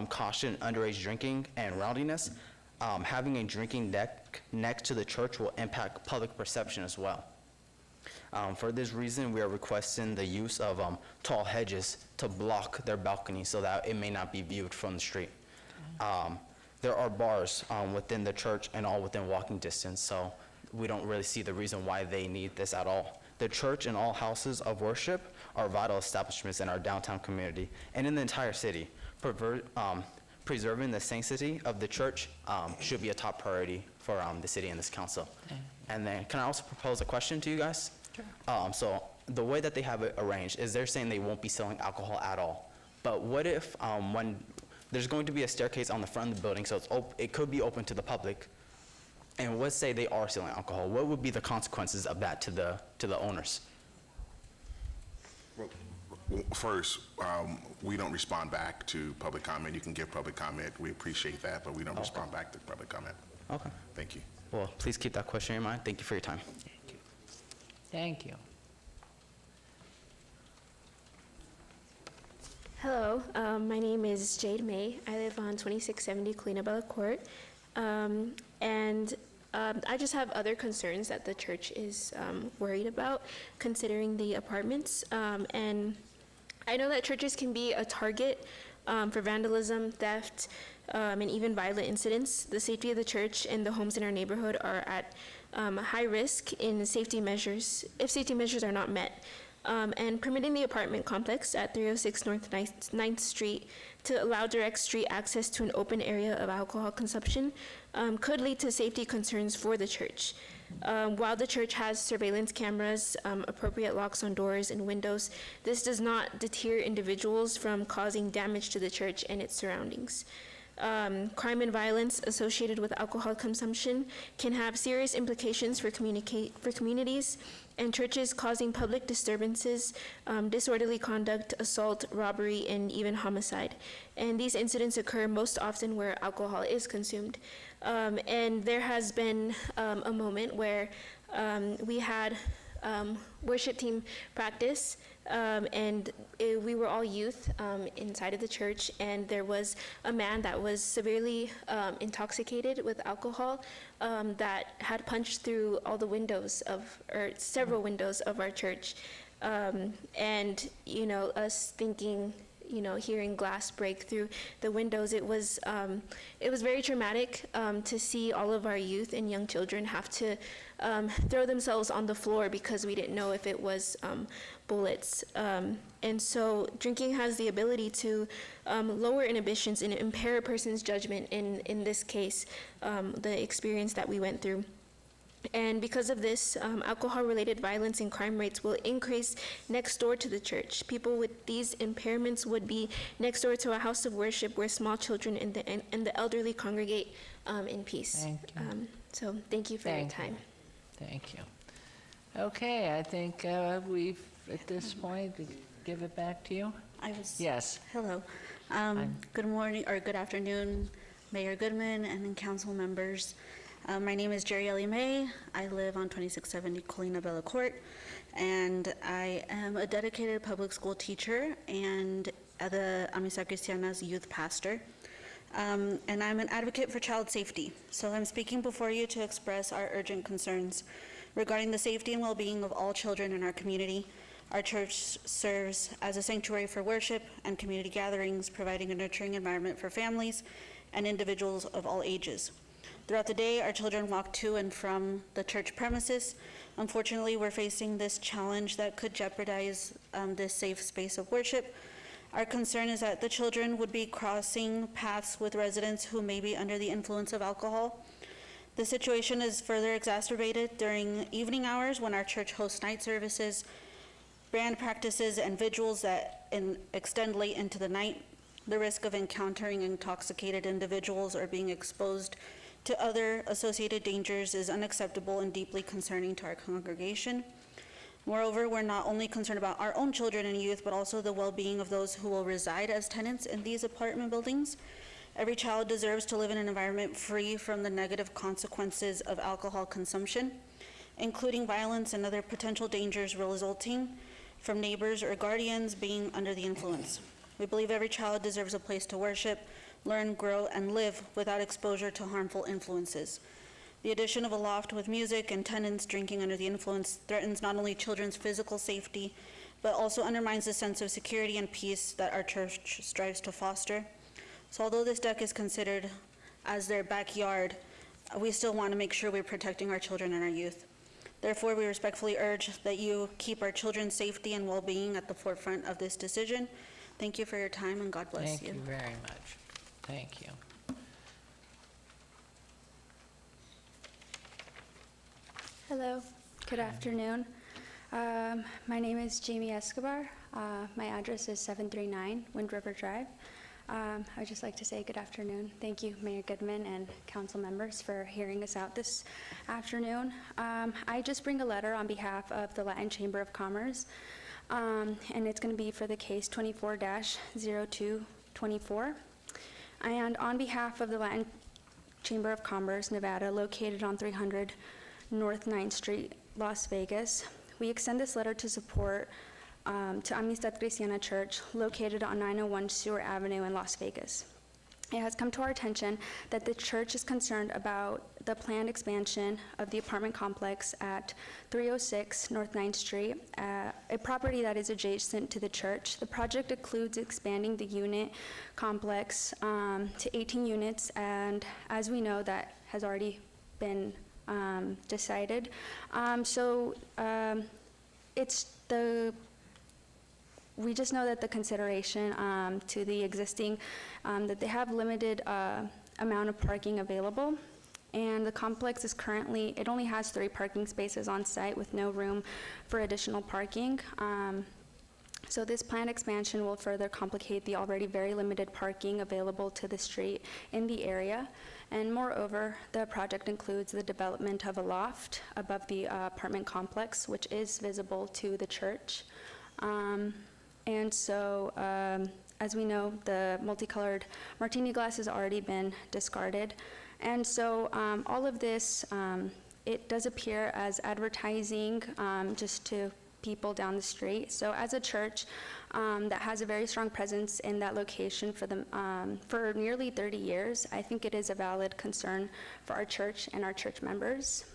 caution underage drinking and rowdiness. Having a drinking deck next to the church will impact public perception as well. For this reason, we are requesting the use of tall hedges to block their balcony so that it may not be viewed from the street. There are bars within the church and all within walking distance, so we don't really see the reason why they need this at all. The church and all houses of worship are vital establishments in our downtown community and in the entire city. Preserving the sanctity of the church should be a top priority for the city and this council. And then, can I also propose a question to you guys? Sure. So the way that they have it arranged is they're saying they won't be selling alcohol at all. But what if when there's going to be a staircase on the front of the building, so it could be open to the public, and let's say they are selling alcohol, what would be the consequences of that to the owners? First, we don't respond back to public comment. You can give public comment. We appreciate that, but we don't respond back to public comment. Okay. Thank you. Well, please keep that question in mind. Thank you for your time. Thank you. Hello, my name is Jade May. I live on 2670 Queen Court. I just have other concerns that the church is worried about, considering the apartments. And I know that churches can be a target for vandalism, theft, and even violent incidents. The safety of the church and the homes in our neighborhood are at high risk in safety measures, if safety measures are not met. And permitting the apartment complex at 306 North 9th Street to allow direct street access to an open area of alcohol consumption could lead to safety concerns for the church. While the church has surveillance cameras, appropriate locks on doors and windows, this does not deter individuals from causing damage to the church and its surroundings. Crime and violence associated with alcohol consumption can have serious implications for communities and churches, causing public disturbances, disorderly conduct, assault, robbery, and even homicide. And these incidents occur most often where alcohol is consumed. And there has been a moment where we had worship team practice, and we were all youth inside of the church, and there was a man that was severely intoxicated with alcohol that had punched through all the windows or several windows of our church. And, you know, us thinking, you know, hearing glass break through the windows, it was very traumatic to see all of our youth and young children have to throw themselves on the floor because we didn't know if it was bullets. And so drinking has the ability to lower inhibitions and impair a person's judgment, in this case, the experience that we went through. And because of this, alcohol-related violence and crime rates will increase next door to the church. People with these impairments would be next door to a house of worship where small children and the elderly congregate in peace. Thank you. So thank you for your time. Thank you. Okay, I think we've, at this point, give it back to you. Yes. Hello. Good morning, or good afternoon, Mayor Goodman and then council members. My name is Jerry Ellie May. I live on 2670 Colina Bella Court, and I am a dedicated public school teacher and the Amistad Cristiana's youth pastor. And I'm an advocate for child safety. So I'm speaking before you to express our urgent concerns regarding the safety and well-being of all children in our community. Our church serves as a sanctuary for worship and community gatherings, providing a nurturing environment for families and individuals of all ages. Throughout the day, our children walk to and from the church premises. Unfortunately, we're facing this challenge that could jeopardize this safe space of worship. Our concern is that the children would be crossing paths with residents who may be under the influence of alcohol. The situation is further exacerbated during evening hours when our church hosts night services, band practices, and vigils that extend late into the night. The risk of encountering intoxicated individuals or being exposed to other associated dangers is unacceptable and deeply concerning to our congregation. Moreover, we're not only concerned about our own children and youth, but also the well-being of those who will reside as tenants in these apartment buildings. Every child deserves to live in an environment free from the negative consequences of alcohol consumption, including violence and other potential dangers resulting from neighbors or guardians being under the influence. We believe every child deserves a place to worship, learn, grow, and live without exposure to harmful influences. The addition of a loft with music and tenants drinking under the influence threatens not only children's physical safety, but also undermines the sense of security and peace that our church strives to foster. So although this deck is considered as their backyard, we still want to make sure we're protecting our children and our youth. Therefore, we respectfully urge that you keep our children's safety and well-being at the forefront of this decision. Thank you for your time, and God bless you. Thank you very much. Thank you. Hello, good afternoon. My name is Jamie Escobar. My address is 739 Wind River Drive. I would just like to say good afternoon. Thank you, Mayor Goodman and council members, for hearing us out this afternoon. I just bring a letter on behalf of the Latin Chamber of Commerce, and it's going to be for the case 24-0224. And on behalf of the Latin Chamber of Commerce, Nevada, located on 300 North 9th Street, Las Vegas, we extend this letter to support to Amistad Cristiana Church, located on 901 Stewart Avenue in Las Vegas. It has come to our attention that the church is concerned about the planned expansion of the apartment complex at 306 North 9th Street, a property that is adjacent to the church. The project includes expanding the unit complex to 18 units, and as we know, that has already been decided. We just know that the consideration to the existing, that they have limited amount of parking available, and the complex is currently, it only has 3 parking spaces on site with no room for additional parking. So this planned expansion will further complicate the already very limited parking available to the street in the area. And moreover, the project includes the development of a loft above the apartment complex, which is visible to the church. And so, as we know, the multicolored martini glass has already been discarded. And so all of this, it does appear as advertising just to people down the street. So as a church that has a very strong presence in that location for nearly 30 years, I think it is a valid concern for our church and our church members.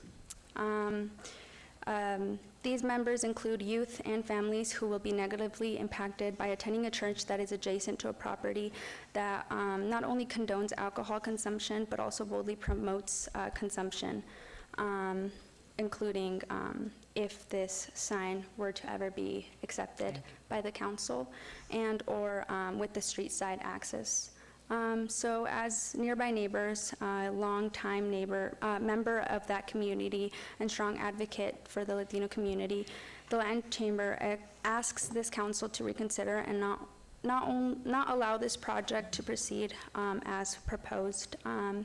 These members include youth and families who will be negatively impacted by attending a church that is adjacent to a property that not only condones alcohol consumption, but also boldly promotes consumption, including if this sign were to ever be accepted by the council and or with the street side access. So as nearby neighbors, a longtime member of that community and strong advocate for the Latino community, the Latin Chamber asks this council to reconsider and not allow this project to proceed as proposed.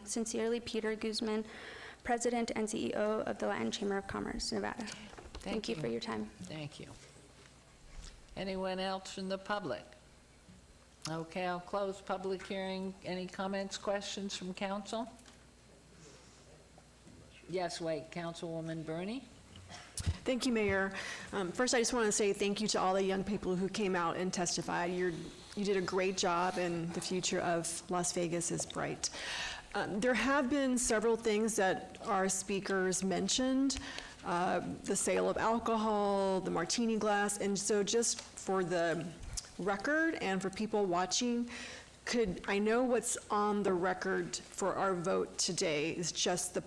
Sincerely, Peter Guzman, President and CEO of the Latin Chamber of Commerce, Nevada. Thank you for your time. Thank you. Anyone else from the public? Okay, I'll close public hearing. Any comments, questions from council? Yes, wait, Councilwoman Bernie? Thank you, Mayor. First, I just want to say thank you to all the young people who came out and testified. You did a great job, and the future of Las Vegas is bright. There have been several things that our speakers mentioned, the sale of alcohol, the martini glass, and so just for the record and for people watching, I know what's on the record for our vote today is just a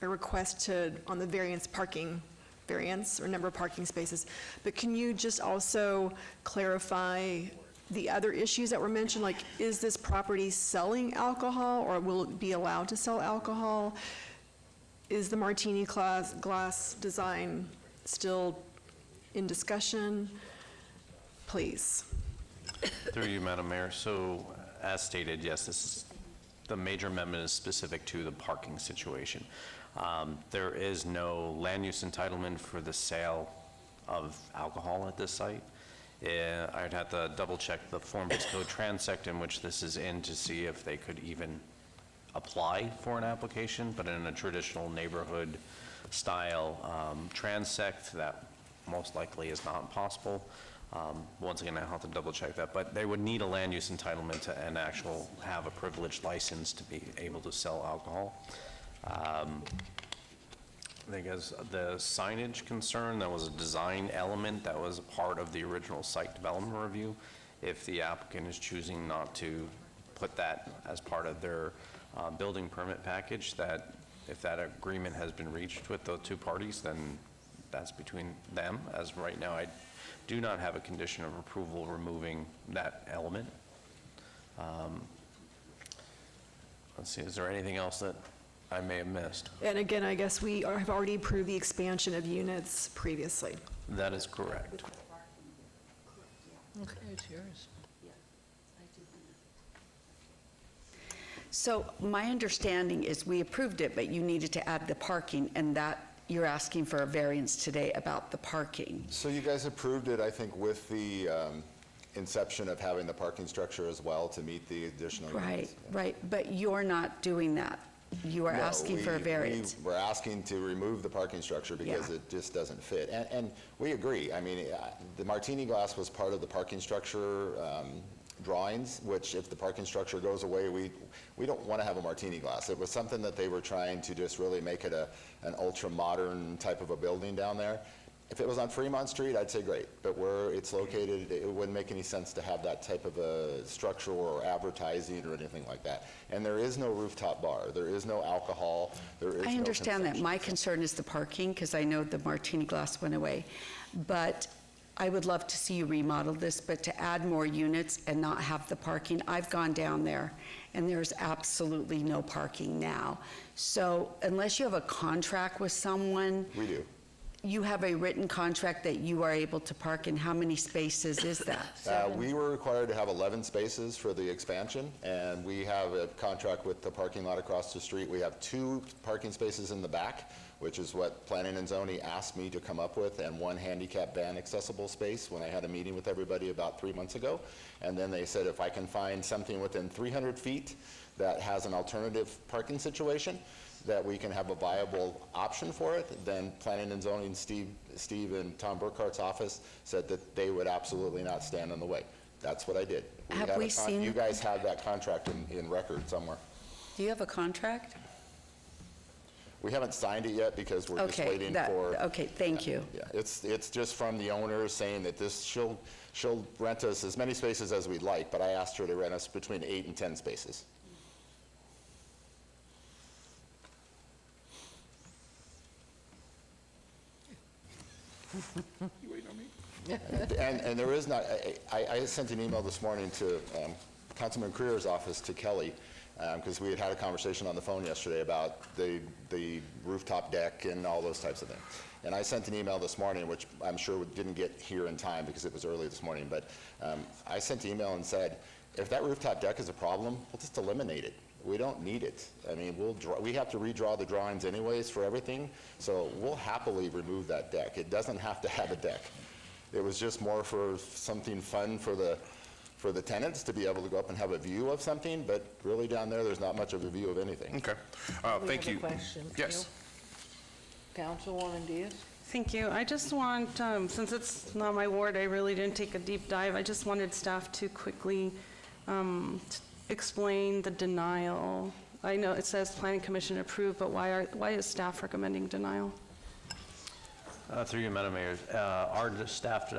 request on the parking variance or number of parking spaces, but can you just also clarify the other issues that were mentioned, like, is this property selling alcohol, or will it be allowed to sell alcohol? Is the martini glass design still in discussion? Please. Through you, Madam Mayor. So, as stated, yes, the major amendment is specific to the parking situation. There is no land use entitlement for the sale of alcohol at this site. I'd have to double check the form-based code transect in which this is in to see if they could even apply for an application, but in a traditional neighborhood style transect, that most likely is not possible. Once again, I have to double check that, but they would need a land use entitlement to have a privileged license to be able to sell alcohol. I think as the signage concern, that was a design element that was a part of the original site development review. If the applicant is choosing not to put that as part of their building permit package, that if that agreement has been reached with the two parties, then that's between them. As right now, I do not have a condition of approval removing that element. Let's see, is there anything else that I may have missed? And again, I guess we have already approved the expansion of units previously. That is correct. Okay, it's yours. So my understanding is we approved it, but you needed to add the parking, and that you're asking for a variance today about the parking. So you guys approved it, I think, with the inception of having the parking structure as well to meet the additional Right, units. right, but you're not doing that. You are No, asking for a variance. We're asking to remove the parking structure because Yeah. it just doesn't fit. And we agree. I mean, the martini glass was part of the parking structure drawings, which if the parking structure goes away, we don't want to have a martini glass. It was something that they were trying to just really make it an ultra-modern type of a building down there. If it was on Fremont Street, I'd say great, but where it's located, it wouldn't make any sense to have that type of a structure or advertising or anything like that. And there is no rooftop bar, there is no alcohol, there is no I understand that. consumption. My concern is the parking, because I know the martini glass went away. But I would love to see you remodel this, but to add more units and not have the parking, I've gone down there, and there's absolutely no parking now. So unless you have a contract with someone. We do. You have a written contract that you are able to park, and how many spaces is that? We were required to have 11 spaces for the expansion, and we have a contract with the parking lot across the street. We have 2 parking spaces in the back, which is what Planning and Zoning asked me to come up with, and 1 handicap van accessible space when I had a meeting with everybody about 3 months ago. And then they said if I can find something within 300 feet that has an alternative parking situation, that we can have a viable option for it, then Planning and Zoning, Steve and Tom Burkhart's office said that they would absolutely not stand in the way. That's what I did. Have we seen- You guys have that contract in record somewhere. Do you have a contract? We haven't signed it yet because we're just waiting for. Okay, thank you. Yeah, it's just from the owner saying that she'll rent us as many spaces as we'd like, but I asked her to rent us between 8 and 10 spaces. You waiting on me? And there is not, I sent an email this morning to Councilman Creer's office, to Kelly, because we had a conversation on the phone yesterday about the rooftop deck and all those types of things. And I sent an email this morning, which I'm sure didn't get here in time because it was early this morning, but I sent an email and said, if that rooftop deck is a problem, we'll just eliminate it. We don't need it. I mean, we have to redraw the drawings anyways for everything, so we'll happily remove that deck. It doesn't have to have a deck. It was just more for something fun for the tenants to be able to go up and have a view of something, but really down there's not much of a view of anything. Okay. Thank you. We have a question. Yes. Councilwoman Diaz? Thank you. I just want, since it's not my ward, I really didn't take a deep dive. I just wanted staff to quickly explain the denial. I know it says Planning Commission approved, but why is staff recommending denial? Through you, Madam Mayor, our staff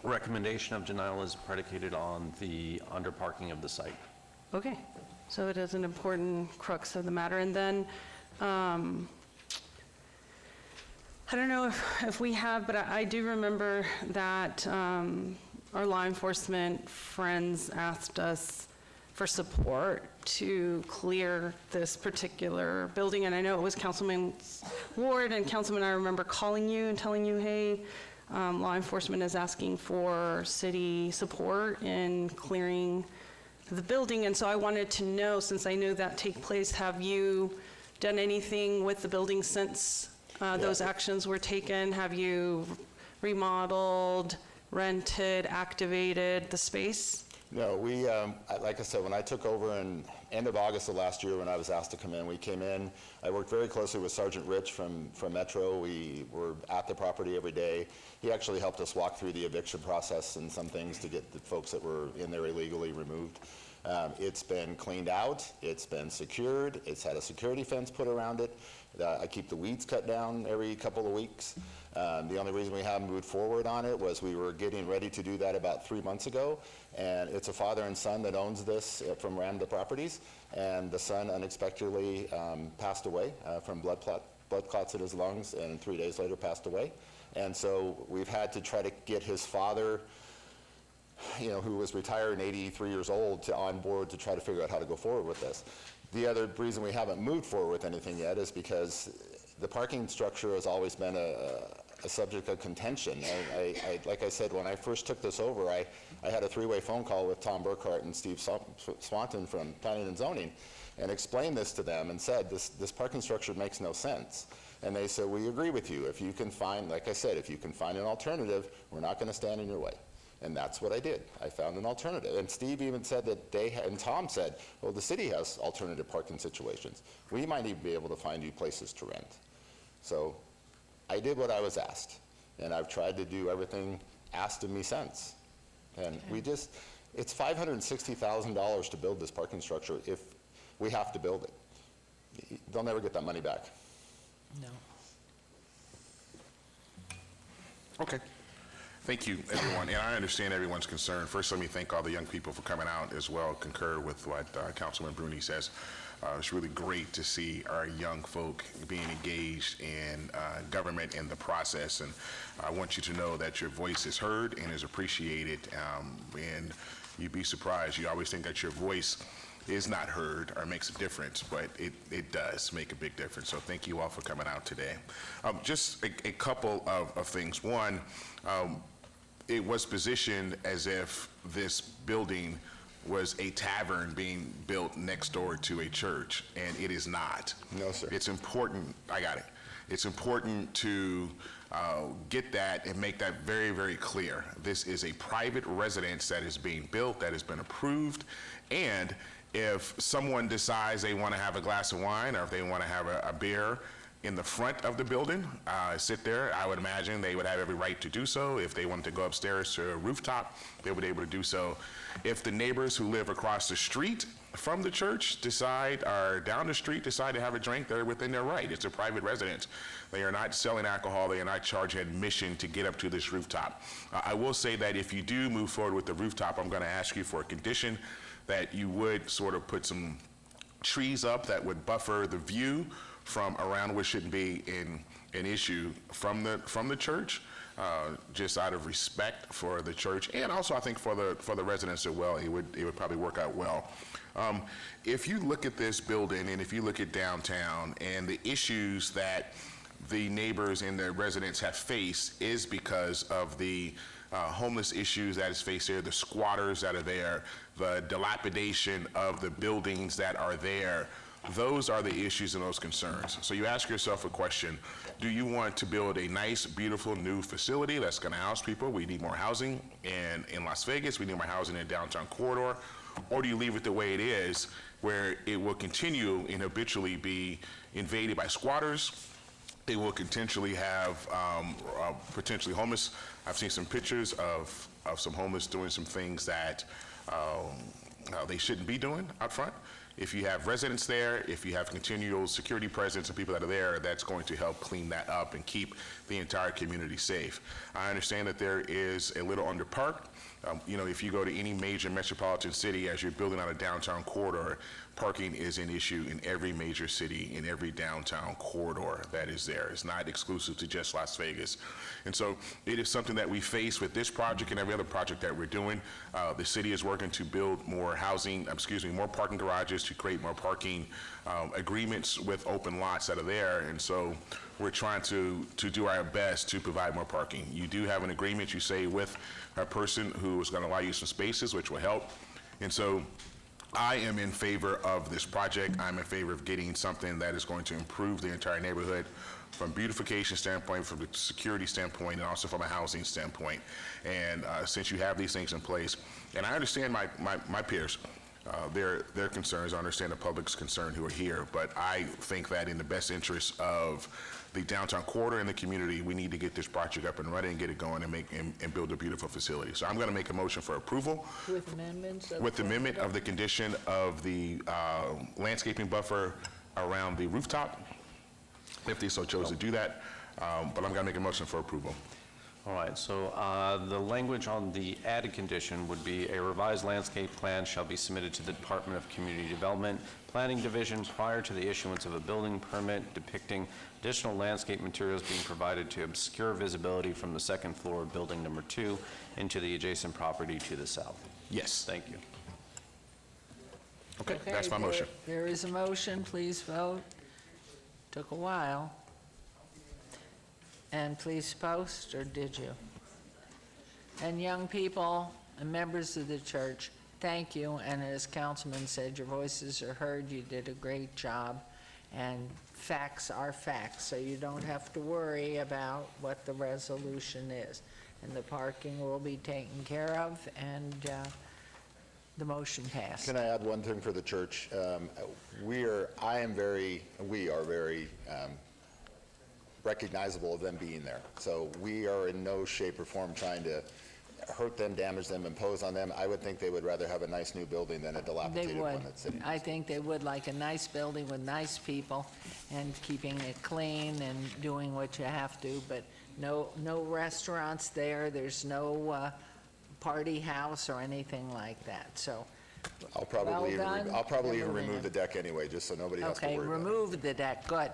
recommendation of denial is predicated on the underparking of the site. Okay, so it is an important crux of the matter. And then, I don't know if we have, but I do remember that our law enforcement friends asked us for support to clear this particular building. And I know it was Councilman Ward and Councilman, I remember calling you and telling you, hey, law enforcement is asking for city support in clearing the building. And so I wanted to know, since I know that take place, have you done anything with the building since those actions were taken? Have you remodeled, rented, activated the space? No, we, like I said, when I took over in end of August of last year when I was asked to come in, we came in. I worked very closely with Sergeant Rich from Metro. We were at the property every day. He actually helped us walk through the eviction process and some things to get the folks that were in there illegally removed. It's been cleaned out. It's been secured. It's had a security fence put around it. I keep the weeds cut down every couple of weeks. The only reason we haven't moved forward on it was we were getting ready to do that about 3 months ago, and it's a father and son that owns this from Ramda Properties, and the son unexpectedly passed away from blood clots in his lungs, and 3 days later passed away. And so we've had to try to get his father, you know, who was retired and 83 years old, on board to try to figure out how to go forward with this. The other reason we haven't moved forward with anything yet is because the parking structure has always been a subject of contention. Like I said, when I first took this over, I had a three-way phone call with Tom Burkhart and Steve Swanton from Planning and Zoning and explained this to them and said, this parking structure makes no sense. And they said, we agree with you. If you can find, like I said, if you can find an alternative, we're not going to stand in your way. And that's what I did. I found an alternative. And Steve even said that and Tom said, well, the city has alternative parking situations. We might even be able to find you places to rent. So I did what I was asked. And I've tried to do everything asked of me since. And we just, it's $560,000 to build this parking structure if we have to build it. They'll never get that money back. No. Okay. Thank you, everyone. And I understand everyone's concern. First, let me thank all the young people for coming out as well, concur with what Councilman Bruni says. It's really great to see our young folk being engaged in government and the process. And I want you to know that your voice is heard and is appreciated. And you'd be surprised. You always think that your voice is not heard or makes a difference, but it does make a big difference. So thank you all for coming out today. Just a couple of things. One, it was positioned as if this building was a tavern being built next door to a church, and it is not. No, sir. It's important, I got it. It's important to get that and make that very, very clear. This is a private residence that is being built, that has been approved, and if someone decides they want to have a glass of wine or if they want to have a beer in the front of the building, sit there, I would imagine they would have every right to do so. If they wanted to go upstairs to a rooftop, they would be able to do so. If the neighbors who live across the street from the church decide, or down the street decide to have a drink, they're within their right. It's a private residence. They are not selling alcohol. They are not charging admission to get up to this rooftop. I will say that if you do move forward with the rooftop, I'm going to ask you for a condition that you would sort of put some trees up that would buffer the view from around what shouldn't be an issue from the church, just out of respect for the church, and also I think for the residents as well. It would probably work out well. If you look at this building and if you look at downtown and the issues that the neighbors and the residents have faced is because of the homeless issues that is faced there, the squatters that are there, the dilapidation of the buildings that are there. Those are the issues and those concerns. So you ask yourself a question: do you want to build a nice, beautiful new facility that's going to house people? We need more housing in Las Vegas. We need more housing in the downtown corridor. Or do you leave it the way it is, where it will continue and habitually be invaded by squatters? It will potentially have potentially homeless. I've seen some pictures of some homeless doing some things that they shouldn't be doing out front. If you have residents there, if you have continual security presence and people that are there, that's going to help clean that up and keep the entire community safe. I understand that there is a little underparked. You know, if you go to any major metropolitan city as you're building out a downtown corridor, parking is an issue in every major city, in every downtown corridor that is there. It's not exclusive to just Las Vegas. And so it is something that we face with this project and every other project that we're doing. The city is working to build more more parking garages, to create more parking agreements with open lots that are there. And so we're trying to do our best to provide more parking. You do have an agreement, you say, with a person who is going to allow you some spaces, which will help. And so I am in favor of this project. I'm in favor of getting something that is going to improve the entire neighborhood from beautification standpoint, from the security standpoint, and also from a housing standpoint. And since you have these things in place, and I understand my peers, their concerns, I understand the public's concern who are here, but I think that in the best interest of the downtown corridor and the community, we need to get this project up and running and get it going and build a beautiful facility. So I'm going to make a motion for approval. With amendments? With the amendment of the condition of the landscaping buffer around the rooftop, if they so chose to do that. But I'm going to make a motion for approval. All right, so the language on the added condition would be a revised landscape plan shall be submitted to the Department of Community Development Planning Division prior to the issuance of a building permit depicting additional landscape materials being provided to obscure visibility from the second floor of building number 2 into the adjacent property to the south. Yes. Thank you. Okay, that's my motion. There is a motion, please vote. Took a while. And please post, or did you? And young people and members of the church, thank you. And as Councilman said, your voices are heard. You did a great job. And facts are facts, so you don't have to worry about what the resolution is. And the parking will be taken care of, and the motion passed. Can I add one thing for the church? We are very recognizable of them being there. So we are in no shape or form trying to hurt them, damage them, impose on them. I would think they would rather have a nice new building than a dilapidated They would. one that's sitting. I think they would like a nice building with nice people and keeping it clean and doing what you have to, but no restaurants there. There's no party house or anything like that, so. I'll probably even Everyone. remove the deck anyway, just so nobody has to Okay, worry about it. remove the deck, good,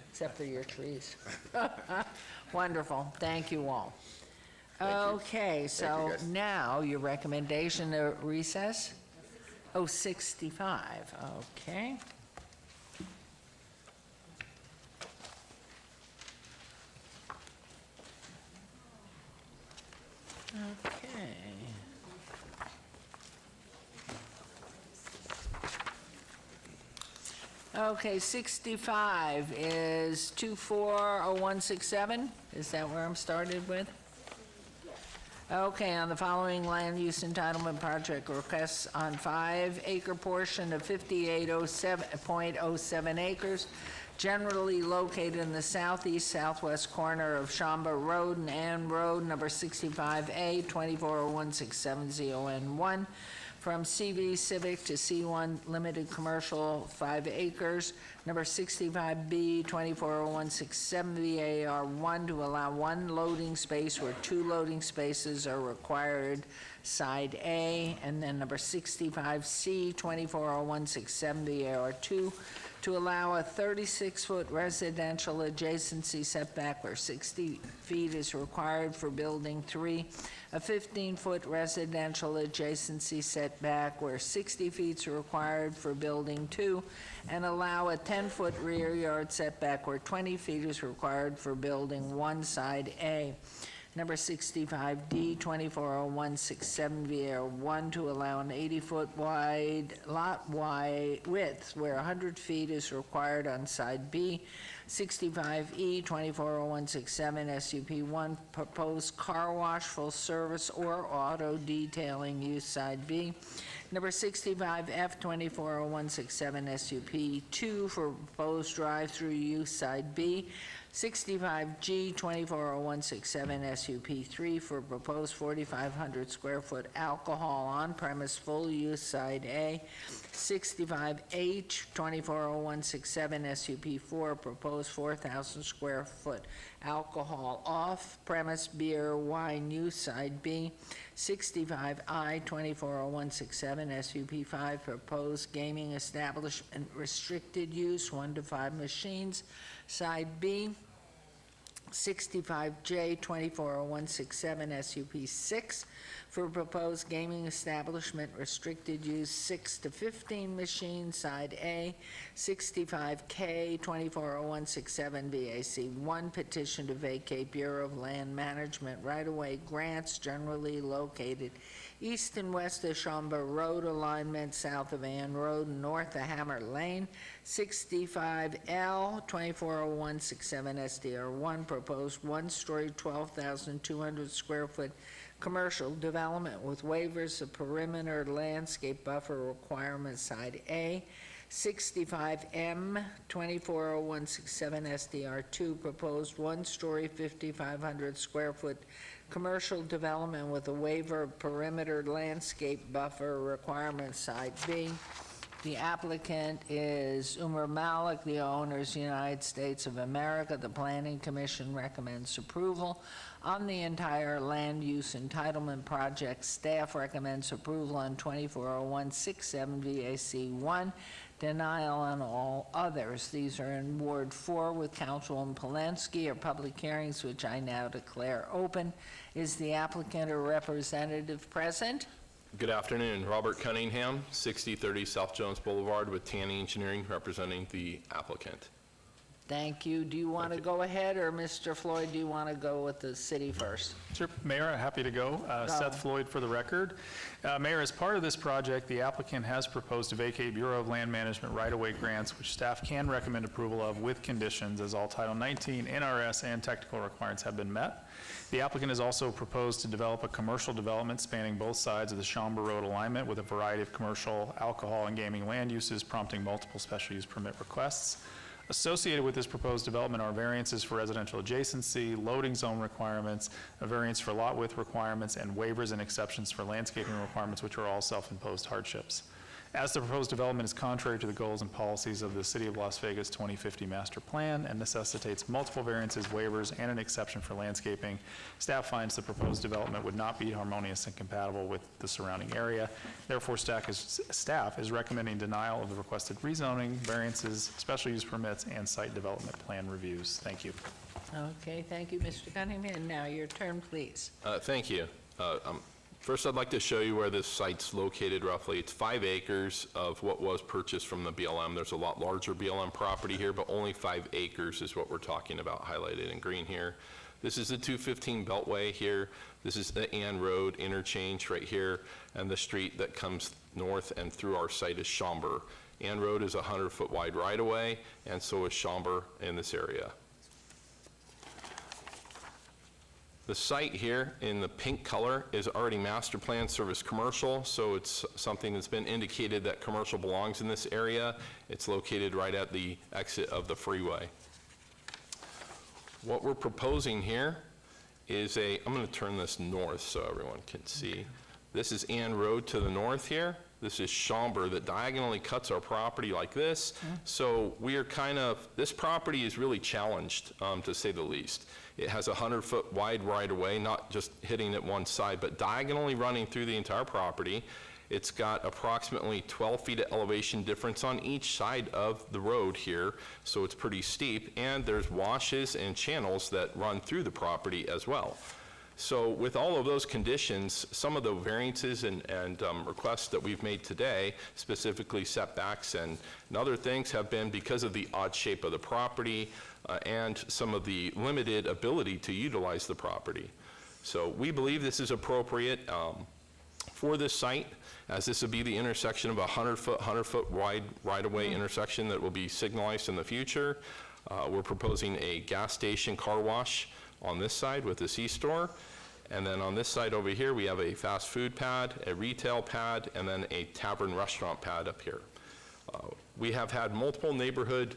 except for your trees. Wonderful, thank you all. Okay, so guys. now your recommendation to recess? Oh, 65, okay. Okay. Okay, 65 is 240167. Is that where I'm started with? Okay, on the following land use entitlement project requests on 5-acre portion of 5807.07 acres, generally located in the southeast-southwest corner of Shamba Road and Ann Road, number 65A, 240167ZON1, from CV Civic to C1 Limited Commercial, 5 acres, number 65B, 240167VAR1, to allow 1 loading space where 2 loading spaces are required, side A, and then number 65C, 240167VAR2, to allow a 36-foot residential adjacency setback where 60 feet is required for building 3, a 15-foot residential adjacency setback where 60 feet is required for building 2, and allow a 10-foot rear yard setback where 20 feet is required for building 1, side A. Number 65D, 240167VR1, to allow an 80-foot wide lot width where 100 feet is required on side B. 65E, 240167 SUP1, proposed car wash, full service, or auto detailing use, side B. Number 65F, 240167 SUP2, for proposed drive-through use, side B. 65G, 240167 SUP3, for proposed 4,500 square foot alcohol on-premise full use, side A. 65H, 240167 SUP4, proposed 4,000 square foot alcohol off-premise beer, wine use, side B. 65I, 240167 SUP 5, proposed gaming establishment restricted use, 1 to 5 machines. Side B, 65J 240167 SUP 6 for proposed gaming establishment restricted use 6 to 15 machines. Side A, 65K 240167 VAC 1 petition to vacate Bureau of Land Management right-of-way grants generally located east and west of Chambord Road alignment, south of Ann Road, north of Hammer Lane. 65L 240167 SDR1 proposed one-story 12,200 square foot commercial development with waivers of perimeter landscape buffer requirements. Side A. 65M 240167 SDR2 proposed one-story 5,500 square foot commercial development with a waiver of perimeter landscape buffer requirements. Side B. The applicant is Umar Malik, the owner is United States of America. The Planning Commission recommends approval on the entire land use entitlement project. Staff recommends approval on 240167 VAC 1, denial on all others. These are in Ward 4 with Councilwoman Polensky, or public hearings, which I now declare open. Is the applicant or representative present? Good afternoon. Robert Cunningham, 6030 South Jones Boulevard with Tanny Engineering, representing the applicant. Thank you. Do you want to go ahead, or Mr. Floyd, do you want to go with the city first? Sure, Mayor, happy to go. Seth Floyd for the record. Mayor, as part of this project, the applicant has proposed to vacate Bureau of Land Management right-of-way grants, which staff can recommend approval of with conditions, as all Title 19, NRS, and technical requirements have been met. The applicant has also proposed to develop a commercial development spanning both sides of the Chambord Road alignment with a variety of commercial, alcohol, and gaming land uses, prompting multiple special use permit requests. Associated with this proposed development are variances for residential adjacency, loading zone requirements, a variance for lot width requirements, and waivers and exceptions for landscaping requirements, which are all self-imposed hardships. As the proposed development is contrary to the goals and policies of the City of Las Vegas 2050 Master Plan and necessitates multiple variances, waivers, and an exception for landscaping, staff finds the proposed development would not be harmonious and compatible with the surrounding area. Therefore, staff is recommending denial of the requested rezoning, variances, special use permits, and site development plan reviews. Thank you. Okay, thank you, Mr. Cunningham. Now your turn, please. Thank you. First, I'd like to show you where this site's located roughly. It's 5 acres of what was purchased from the BLM. There's a lot larger BLM property here, but only 5 acres is what we're talking about, highlighted in green here. This is the 215 Beltway here. This is the Ann Road interchange right here, and the street that comes north and through our site is Chambord. Ann Road is a 100-foot wide right-of-way, and so is Chambord in this area. The site here in the pink color is already master plan service commercial, so it's something that's been indicated that commercial belongs in this area. It's located right at the exit of the freeway. What we're proposing here is I'm going to turn this north so everyone can see. This is Ann Road to the north here. This is Chambord that diagonally cuts our property like this. So we are this property is really challenged, to say the least. It has a 100-foot wide right-of-way, not just hitting it one side, but diagonally running through the entire property. It's got approximately 12 feet of elevation difference on each side of the road here, so it's pretty steep, and there's washes and channels that run through the property as well. So with all of those conditions, some of the variances and requests that we've made today, specifically setbacks and other things, have been because of the odd shape of the property and some of the limited ability to utilize the property. So we believe this is appropriate for this site, as this would be the intersection of a 100-foot wide right-of-way intersection that will be signalized in the future. We're proposing a gas station car wash on this side with the C-store. And then on this side over here, we have a fast food pad, a retail pad, and then a tavern restaurant pad up here. We have had multiple neighborhood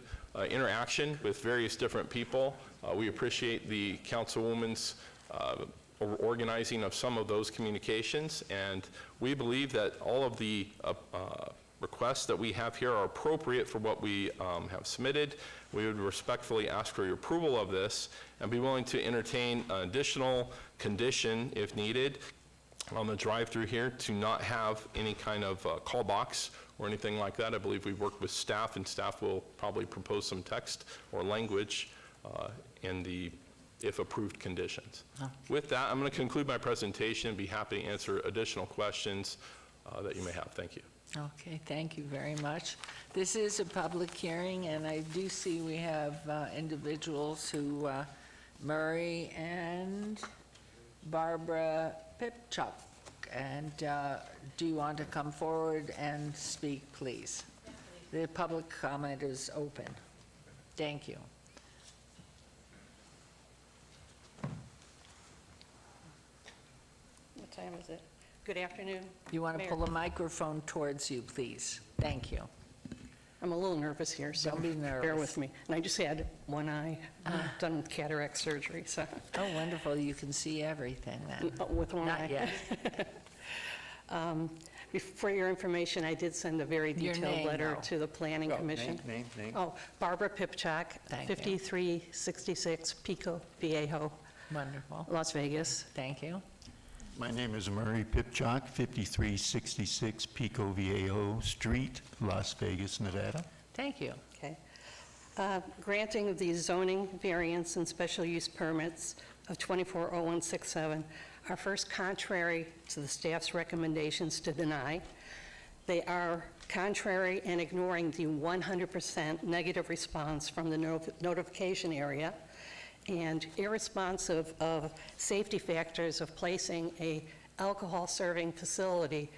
interaction with various different people. We appreciate the Councilwoman's organizing of some of those communications, and we believe that all of the requests that we have here are appropriate for what we have submitted. We would respectfully ask for your approval of this and be willing to entertain an additional condition if needed, on the drive-through here to not have any kind of call box or anything like that. I believe we've worked with staff, and staff will probably propose some text or language in the if approved conditions. With that, I'm going to conclude my presentation and be happy to answer additional questions that you may have. Thank you. Okay, thank you very much. This is a public hearing, and I do see we have individuals who, Murray and Barbara Pipchuk. And do you want to come forward and speak, please? The public comment is open. Thank you. What time is it? Good afternoon. You want to Mayor. pull the microphone towards you, please? Thank you. I'm a little nervous here, so Don't be nervous. bear with me. And I just had one eye done with cataract surgery, so. Oh, wonderful. You can see everything then. With one eye. Not yet. For your information, I did send a very Your detailed name, letter though. to the Planning Commission. Name. Oh, Barbara Pipchak, Thank you. 5366 Pico Viejo, Wonderful. Las Vegas. Thank you. My name is Murray Pipchak, 5366 Pico Viejo Street, Las Vegas, Nevada. Thank you. Okay. Granting of the zoning variance and special use permits of 240167 are first contrary to the staff's recommendations to deny. They are contrary and ignoring the 100% negative response from the notification area and irresponsive of safety factors of placing a alcohol serving facility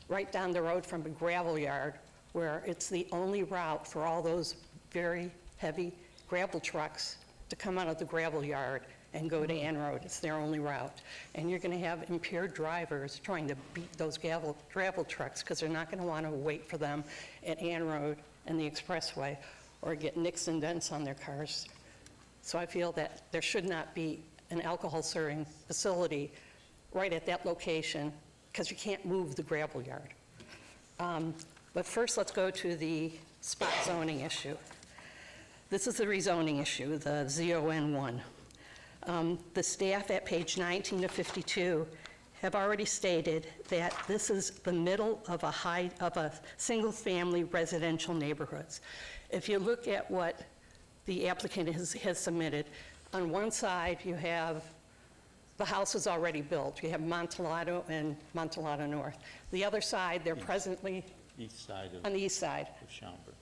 right down the road from a gravel yard where it's the only route for all those very heavy gravel trucks to come out of the gravel yard and go to Ann Road. It's their only route. And you're going to have impaired drivers trying to beat those gravel trucks because they're not going to want to wait for them at Ann Road and the expressway or get nicks and dents on their cars. So I feel that there should not be an alcohol serving facility right at that location because you can't move the gravel yard. But first, let's go to the spot zoning issue. This is the rezoning issue, the ZON1. The staff at page 19 to 52 have already stated that this is the middle of a single-family residential neighborhoods. If you look at what the applicant has submitted, on one side you have the house is already built. You have Montalado and Montalado North. The other side, they're presently East side on the east side. of Schaumburg.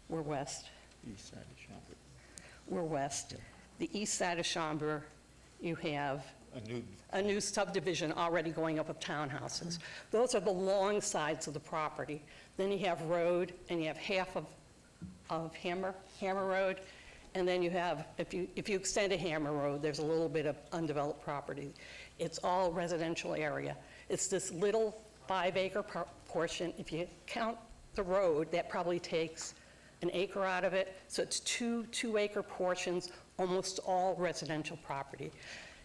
We're west. East side of Schaumburg. We're west. The east side of Schaumburg, you have A new a new subdivision already going up of townhouses. Those are the long sides of the property. Then you have road, and you have half of Hammer Road, and then you have, if you extend a Hammer Road, there's a little bit of undeveloped property. It's all residential area. It's this little 5-acre portion. If you count the road, that probably takes an acre out of it, so it's two 2-acre portions, almost all residential property.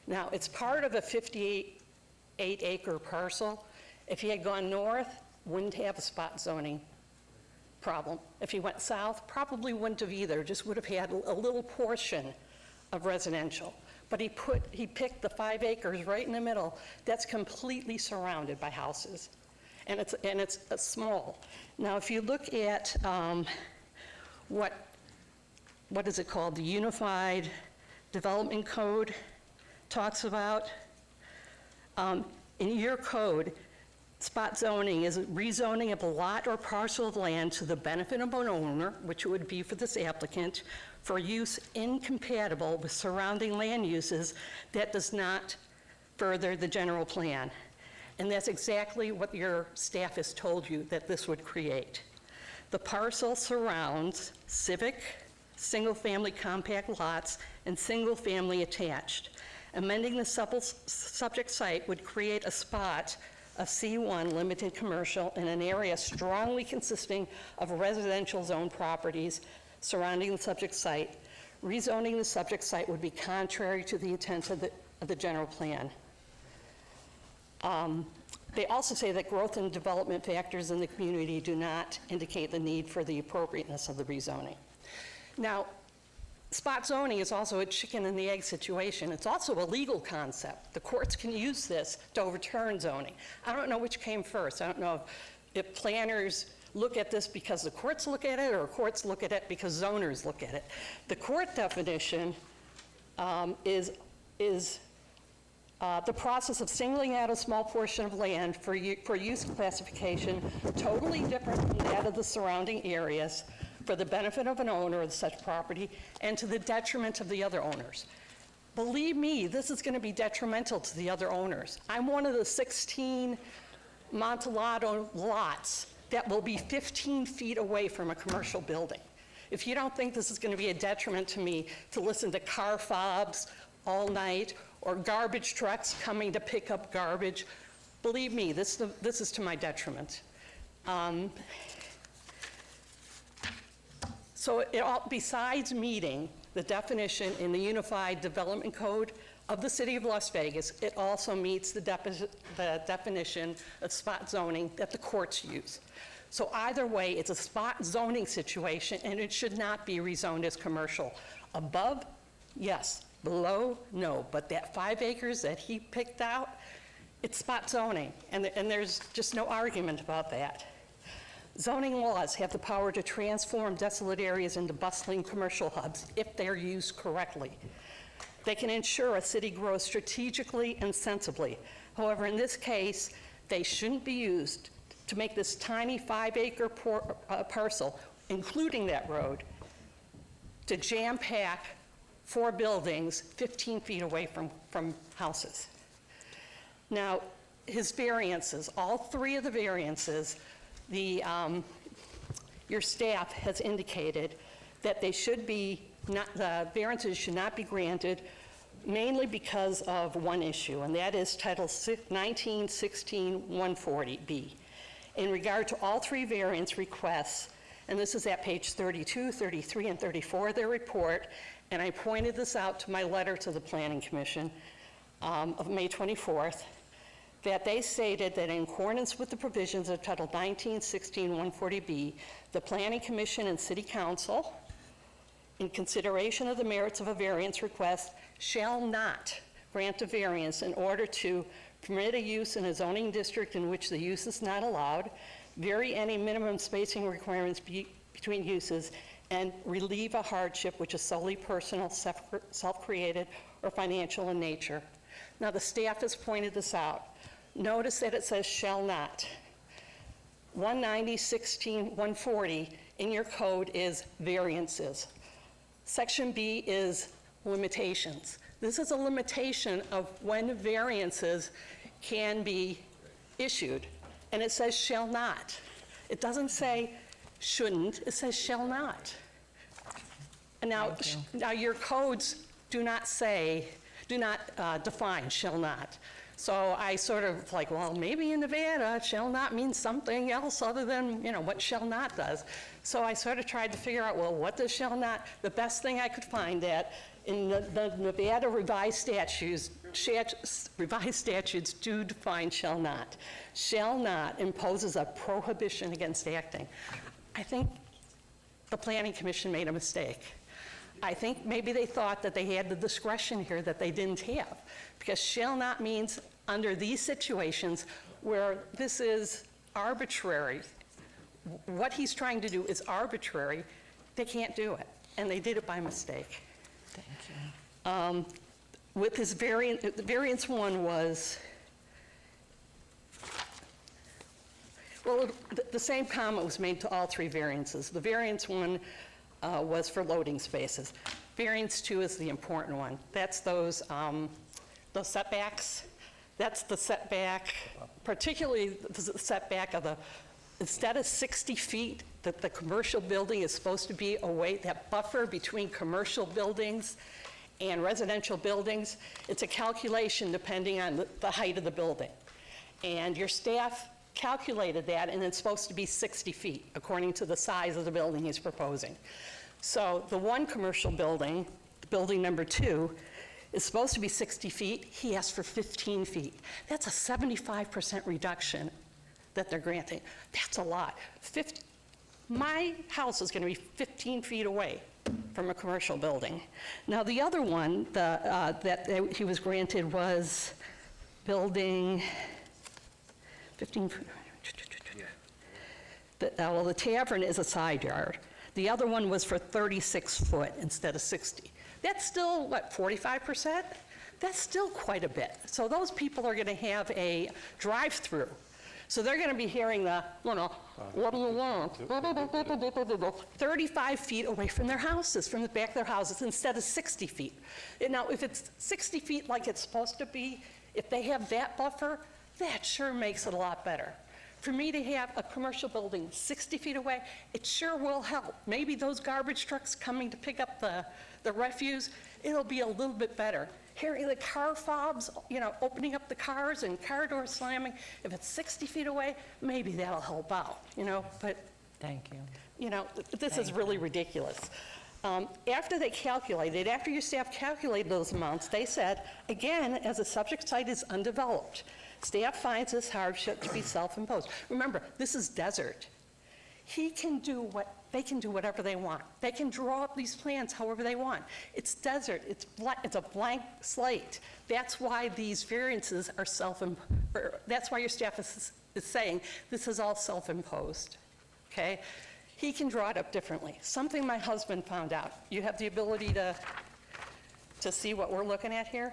Now, it's part of a 58-acre parcel. If you had gone north, wouldn't have a spot zoning problem. If you went south, probably wouldn't have either, just would have had a little portion of residential. But he picked the 5 acres right in the middle that's completely surrounded by houses. And it's small. Now, if you look at what is it called? The Unified Development Code talks about. In your code, spot zoning is rezoning of a lot or parcel of land to the benefit of an owner, which it would be for this applicant, for use incompatible with surrounding land uses that does not further the general plan. And that's exactly what your staff has told you that this would create. The parcel surrounds civic, single-family compact lots, and single-family attached. Amending the subject site would create a spot of C1 limited commercial in an area strongly consisting of residential zone properties surrounding the subject site. Rezoning the subject site would be contrary to the intent of the general plan. They also say that growth and development factors in the community do not indicate the need for the appropriateness of the rezoning. Now, spot zoning is also a chicken and the egg situation. It's also a legal concept. The courts can use this to overturn zoning. I don't know which came first. I don't know if planners look at this because the courts look at it, or courts look at it because zoners look at it. The court definition is the process of singling out a small portion of land for use classification totally different from that of the surrounding areas for the benefit of an owner of such property and to the detriment of the other owners. Believe me, this is going to be detrimental to the other owners. I'm one of the 16 Montalado lots that will be 15 feet away from a commercial building. If you don't think this is going to be a detriment to me to listen to car fobs all night or garbage trucks coming to pick up garbage, believe me, this is to my detriment. So besides meeting the definition in the Unified Development Code of the City of Las Vegas, it also meets the definition of spot zoning that the courts use. So either way, it's a spot zoning situation, and it should not be rezoned as commercial. Above, yes. Below, no. But that 5 acres that he picked out, it's spot zoning, and there's just no argument about that. Zoning laws have the power to transform desolate areas into bustling commercial hubs if they're used correctly. They can ensure a city grows strategically and sensibly. However, in this case, they shouldn't be used to make this tiny 5-acre parcel, including that road, to jam-pack 4 buildings 15 feet away from houses. Now, his variances, all 3 of the variances, your staff has indicated that they should be the variances should not be granted mainly because of one issue, and that is Title 1916-140B. In regard to all 3 variance requests, and this is at page 32, 33, and 34 of their report, and I pointed this out to my letter to the Planning Commission of May 24th, that they stated that in accordance with the provisions of Title 1916-140B, the Planning Commission and City Council, in consideration of the merits of a variance request, shall not grant a variance in order to permit a use in a zoning district in which the use is not allowed, vary any minimum spacing requirements between uses, and relieve a hardship which is solely personal, self-created, or financial in nature. Now, the staff has pointed this out. Notice that it says shall not. 190-16-140 in your code is variances. Section B is limitations. This is a limitation of when variances can be issued, and it says shall not. It doesn't say shouldn't, it says shall not. And now your codes do not define shall not. So I sort of like, well, maybe in Nevada, shall not means something else other than, what shall not does. So I sort of tried to figure out, well, what does shall not? The best thing I could find that in the Nevada revised statutes do define shall not. Shall not imposes a prohibition against acting. I think the Planning Commission made a mistake. I think maybe they thought that they had the discretion here that they didn't have, because shall not means under these situations where this is arbitrary. What he's trying to do is arbitrary. They can't do it, and they did it by mistake. Thank you. With his variance 1 was, well, the same comment was made to all 3 variances. The variance 1 was for loading spaces. Variance 2 is the important one. That's those setbacks. That's the setback, particularly the setback of instead of 60 feet that the commercial building is supposed to be away, that buffer between commercial buildings and residential buildings, it's a calculation depending on the height of the building. And your staff calculated that, and it's supposed to be 60 feet according to the size of the building he's proposing. So the one commercial building, building number 2, is supposed to be 60 feet. He asked for 15 feet. That's a 75% reduction that they're granting. That's a lot. My house is going to be 15 feet away from a commercial building. Now, the other one that he was granted was building 15, well, the tavern is a side yard. The other one was for 36 foot instead of 60. That's still, what, 45%? That's still quite a bit. So those people are gonna have a drive-through. So they're gonna be hearing the, what do you want? 35 feet away from their houses, from the back of their houses, instead of 60 feet. And now, if it's 60 feet like it's supposed to be, if they have that buffer, that sure makes it a lot better. For me to have a commercial building 60 feet away, it sure will help. Maybe those garbage trucks coming to pick up the refuse, it'll be a little bit better. Hearing the car fobs, opening up the cars and car doors slamming, if it's 60 feet away, maybe that'll help out, but. Thank you. This is really ridiculous. After your staff calculated those amounts, they said, again, as a subject site is undeveloped, staff finds this hardship to be self-imposed. Remember, this is desert. They can do whatever they want. They can draw up these plans however they want. It's desert, it's a blank slate. That's why these variances are that's why your staff is saying this is all self-imposed, okay? He can draw it up differently. Something my husband found out. You have the ability to see what we're looking at here?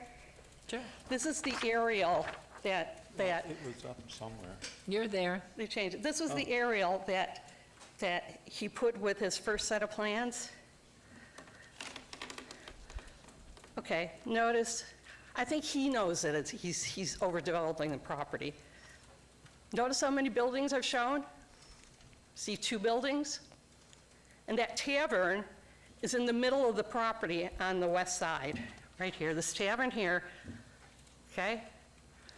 Sure. This is the aerial that It was up somewhere. You're there. they changed it. This was the aerial that he put with his first set of plans. Okay, notice, I think he knows that he's overdeveloping the property. Notice how many buildings are shown? See 2 buildings? And that tavern is in the middle of the property on the west side, right here, this tavern here, okay?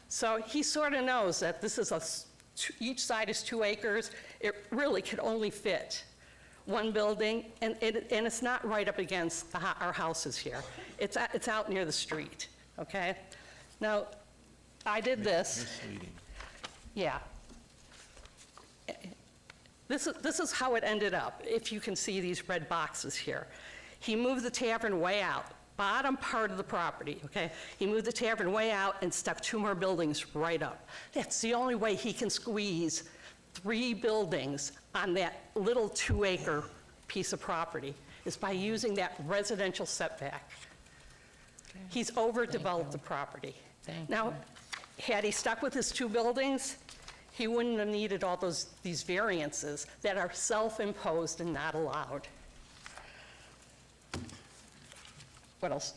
So he sort of knows that this is each side is 2 acres. It really could only fit 1 building, and it's not right up against our houses here. It's out near the street, okay? Now, I did this. Misleading. Yeah. This is how it ended up, if you can see these red boxes here. He moved the tavern way out, bottom part of the property, okay? He moved the tavern way out and stuck 2 more buildings right up. That's the only way he can squeeze 3 buildings on that little 2-acre piece of property, is by using that residential setback. Okay. He's overdeveloped the property. Now, had he stuck with his 2 buildings, he wouldn't have needed all these variances that are self-imposed and not allowed. What else?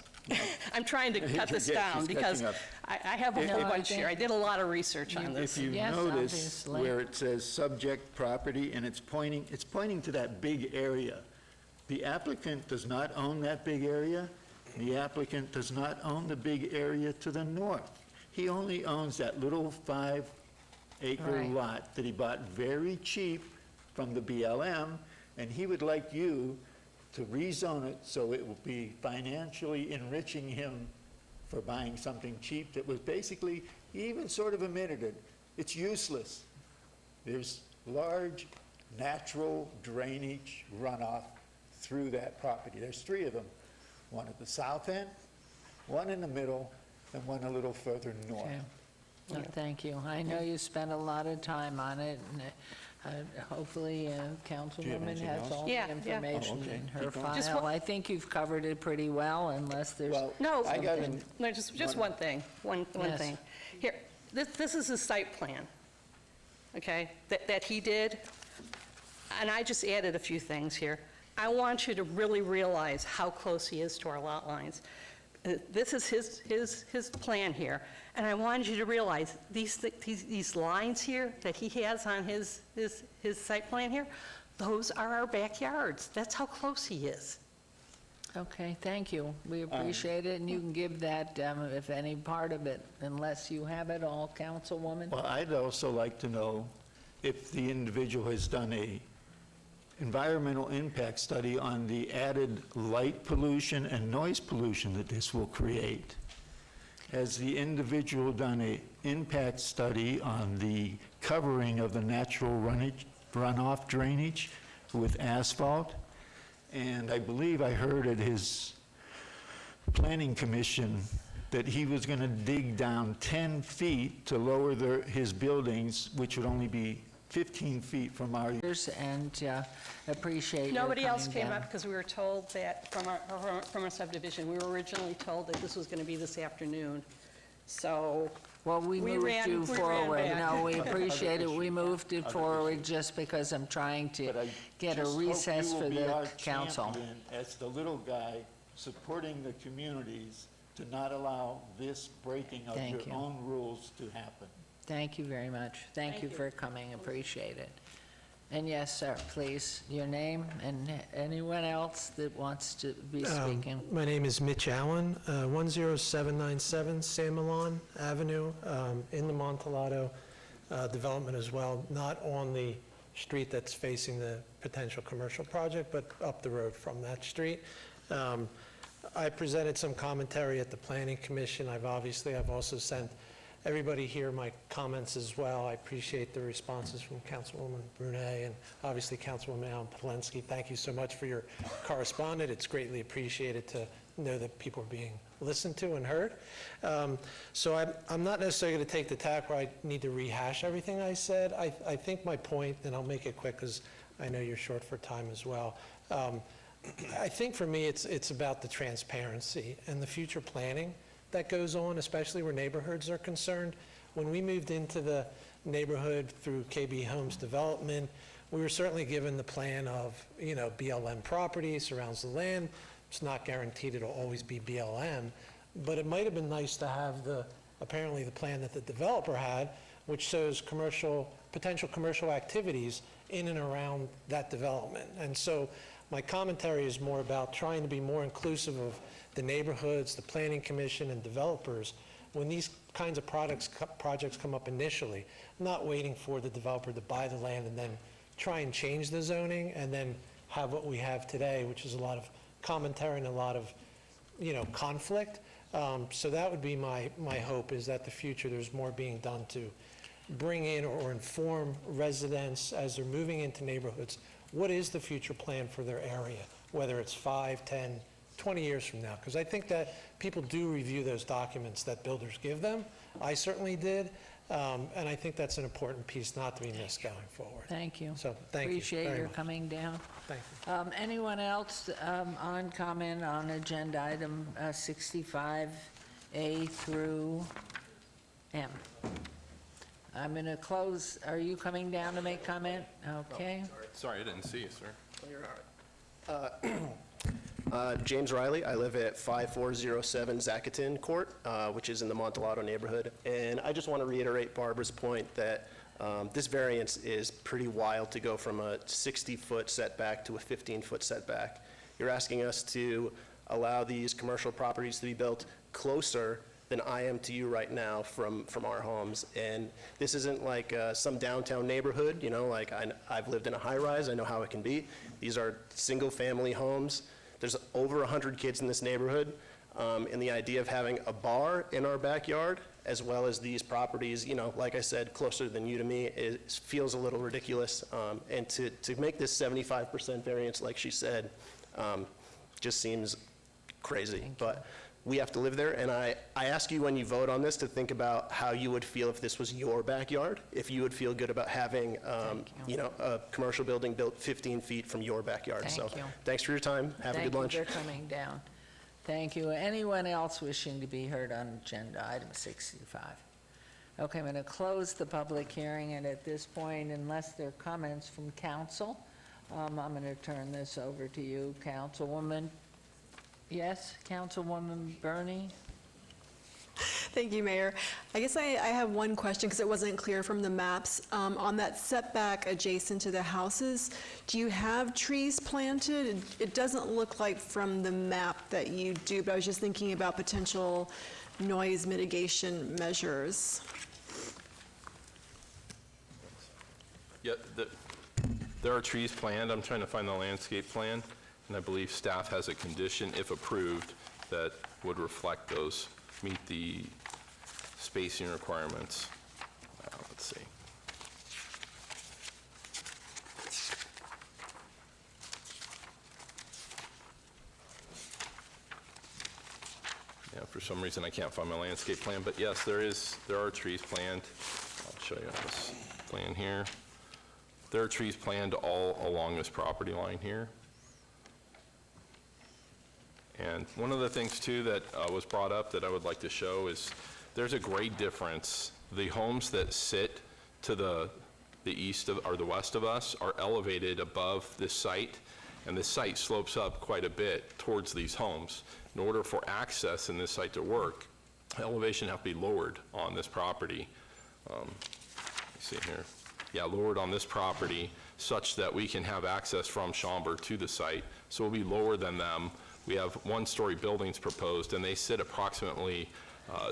I'm trying to cut this down because I have a whole bunch here. I did a lot of research on this. If you notice where it says subject property and it's pointing to that big area. The applicant does not own that big area. The applicant does not own the big area to the north. He only owns that little 5-acre lot that he bought very cheap from the BLM, and he would like you to rezone it so it will be financially enriching him for buying something cheap that was basically, he even sort of admitted it, it's useless. There's large natural drainage runoff through that property. There's 3 of them, one at the south end, one in the middle, and one a little further north. Okay. Well, thank you. I know you spent a lot of time on it, and hopefully Councilwoman has all the information in her file. I think you've covered it pretty well, unless there's Just one thing, one thing. Here, this is his site plan, okay, that he did, and I just added a few things here. I want you to really realize how close he is to our lot lines. This is his plan here, and I wanted you to realize these lines here that he has on his site plan here, those are our backyards. That's how close he is. Okay, thank you. We appreciate it, and you can give that, if any part of it, unless you have it all, Councilwoman. Well, I'd also like to know if the individual has done a environmental impact study on the added light pollution and noise pollution that this will create. Has the individual done an impact study on the covering of the natural runoff drainage with asphalt? and I believe I heard at his planning commission that he was going to dig down 10 feet to lower his buildings, which would only be 15 feet from our... And appreciate your Nobody else coming came down. up because we were told that from our subdivision, we were originally told that this was going to be this afternoon. So Well, we moved ran- you we ran forward. back. No, we appreciate it. We moved it forward just because I'm trying to get a recess for the council. As the little guy supporting the communities to not allow this breaking of Thank your you. own rules to happen. Thank you very much. Thank you for coming, appreciate it. And yes, sir, please, your name and anyone else that wants to be speaking. My name is Mitch Allen, 10797 San Milan Avenue, in the Montalado development as well, not on the street that's facing the potential commercial project, but up the road from that street. I presented some commentary at the Planning Commission. I've also sent everybody here my comments as well. I appreciate the responses from Councilwoman Brunet and obviously Councilwoman Allen Polensky. Thank you so much for your correspondence. It's greatly appreciated to know that people are being listened to and heard. So I'm not necessarily going to take the tack where I need to rehash everything I said. I think my point, and I'll make it quick because I know you're short for time as well. I think for me, it's about the transparency and the future planning that goes on, especially where neighborhoods are concerned. When we moved into the neighborhood through KB Homes development, we were certainly given the plan of, BLM property surrounds the land. It's not guaranteed it'll always be BLM, but it might have been nice to have apparently the plan that the developer had, which shows potential commercial activities in and around that development. And so my commentary is more about trying to be more inclusive of the neighborhoods, the Planning Commission, and developers when these kinds of projects come up initially, not waiting for the developer to buy the land and then try and change the zoning and then have what we have today, which is a lot of commentary and a lot of, conflict. So that would be my hope, is that the future there's more being done to bring in or inform residents as they're moving into neighborhoods. What is the future plan for their area, whether it's 5, 10, 20 years from now? Because I think that people do review those documents that builders give them. I certainly did. And I think that's an important piece not to be missed going forward. Thank you. So thank you Appreciate very your much. coming down. Thank you. Anyone else on comment on agenda item 65A through M? I'm going to close. Are you coming down to make comment? Okay. Sorry, I didn't see you, sir. James Riley. I live at 5407 Zacatin Court, which is in the Montalado neighborhood. And I just want to reiterate Barbara's point that this variance is pretty wild to go from a 60-foot setback to a 15-foot setback. You're asking us to allow these commercial properties to be built closer than I am to you right now from our homes. And this isn't like some downtown neighborhood, like I've lived in a high-rise, I know how it can be. These are single-family homes. There's over 100 kids in this neighborhood, and the idea of having a bar in our backyard, as well as these properties, like I said, closer than you to me, feels a little ridiculous. And to make this 75% variance, like she said, just seems crazy. But we have to live there, and I ask you when you vote on this to think about how you would feel if this was your backyard, if you would feel good about having, a commercial building built 15 feet from your backyard. Thank you. Thanks for your time. Have a good lunch. Thank you for coming down. Thank you. Anyone else wishing to be heard on agenda item 65? Okay, I'm going to close the public hearing, and at this point, unless there are comments from council, I'm going to turn this over to you, Councilwoman. Yes, Councilwoman Bernie? Thank you, Mayor. I guess I have one question because it wasn't clear from the maps. On that setback adjacent to the houses, do you have trees planted? It doesn't look like from the map that you do, but I was just thinking about potential noise mitigation measures. Yeah, there are trees planned. I'm trying to find the landscape plan, and I believe staff has a condition, if approved, that would reflect those, meet the spacing requirements. Let's see. Yeah, for some reason I can't find my landscape plan, but yes, there are trees planned. I'll show you on this plan here. There are trees planned all along this property line here. And one of the things too that was brought up that I would like to show is there's a great difference. The homes that sit to the east of, or the west of us are elevated above this site, and this site slopes up quite a bit towards these homes. In order for access in this site to work, elevation have to be lowered on this property. Let's see here. Yeah, lowered on this property such that we can have access from Schaumburg to the site. So we'll be lower than them. We have one-story buildings proposed, and they sit approximately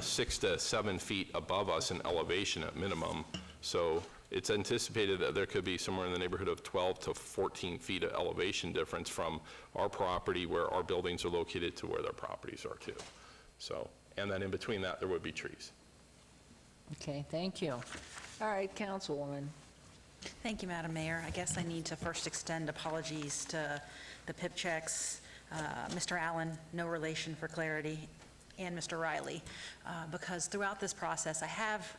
6 to 7 feet above us in elevation at minimum. So it's anticipated that there could be somewhere in the neighborhood of 12 to 14 feet of elevation difference from our property where our buildings are located to where their properties are too. So, and then in between that, there would be trees. Okay, thank you. All right, Councilwoman. Thank you, Madam Mayor. I guess I need to first extend apologies to the PIP checks, Mr. Allen, no relation for clarity, and Mr. Riley, because throughout this process, I have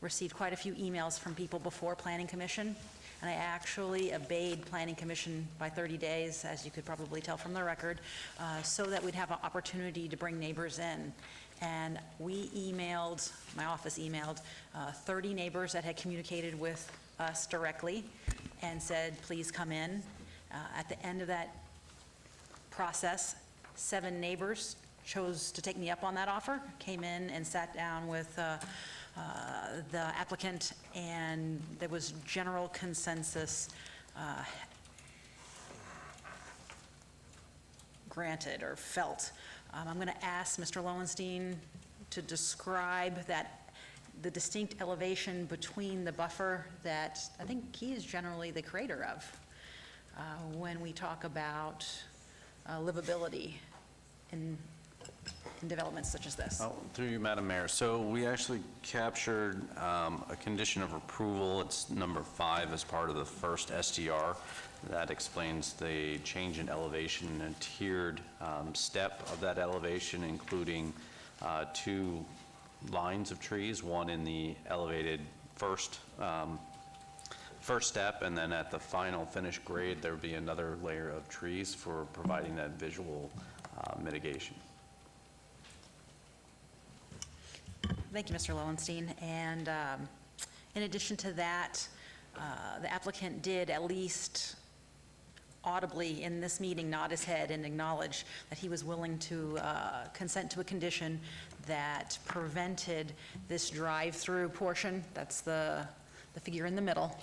received quite a few emails from people before Planning Commission, and I actually obeyed Planning Commission by 30 days, as you could probably tell from the record, so that we'd have an opportunity to bring neighbors in. And we emailed, my office emailed, 30 neighbors that had communicated with us directly and said, please come in. At the end of that process, 7 neighbors chose to take me up on that offer, came in and sat down with the applicant, and there was general consensus granted or felt. I'm going to ask Mr. Lowenstein to describe the distinct elevation between the buffer that I think he is generally the creator of when we talk about livability in developments such as this. Through you, Madam Mayor. So we actually captured a condition of approval. It's number 5 as part of the first SDR. That explains the change in elevation and tiered step of that elevation, including 2 lines of trees, one in the elevated first step, and then at the final finished grade, there would be another layer of trees for providing that visual mitigation. Thank you, Mr. Lowenstein. And in addition to that, the applicant did at least audibly in this meeting nod his head and acknowledge that he was willing to consent to a condition that prevented this drive-through portion, that's the figure in the middle,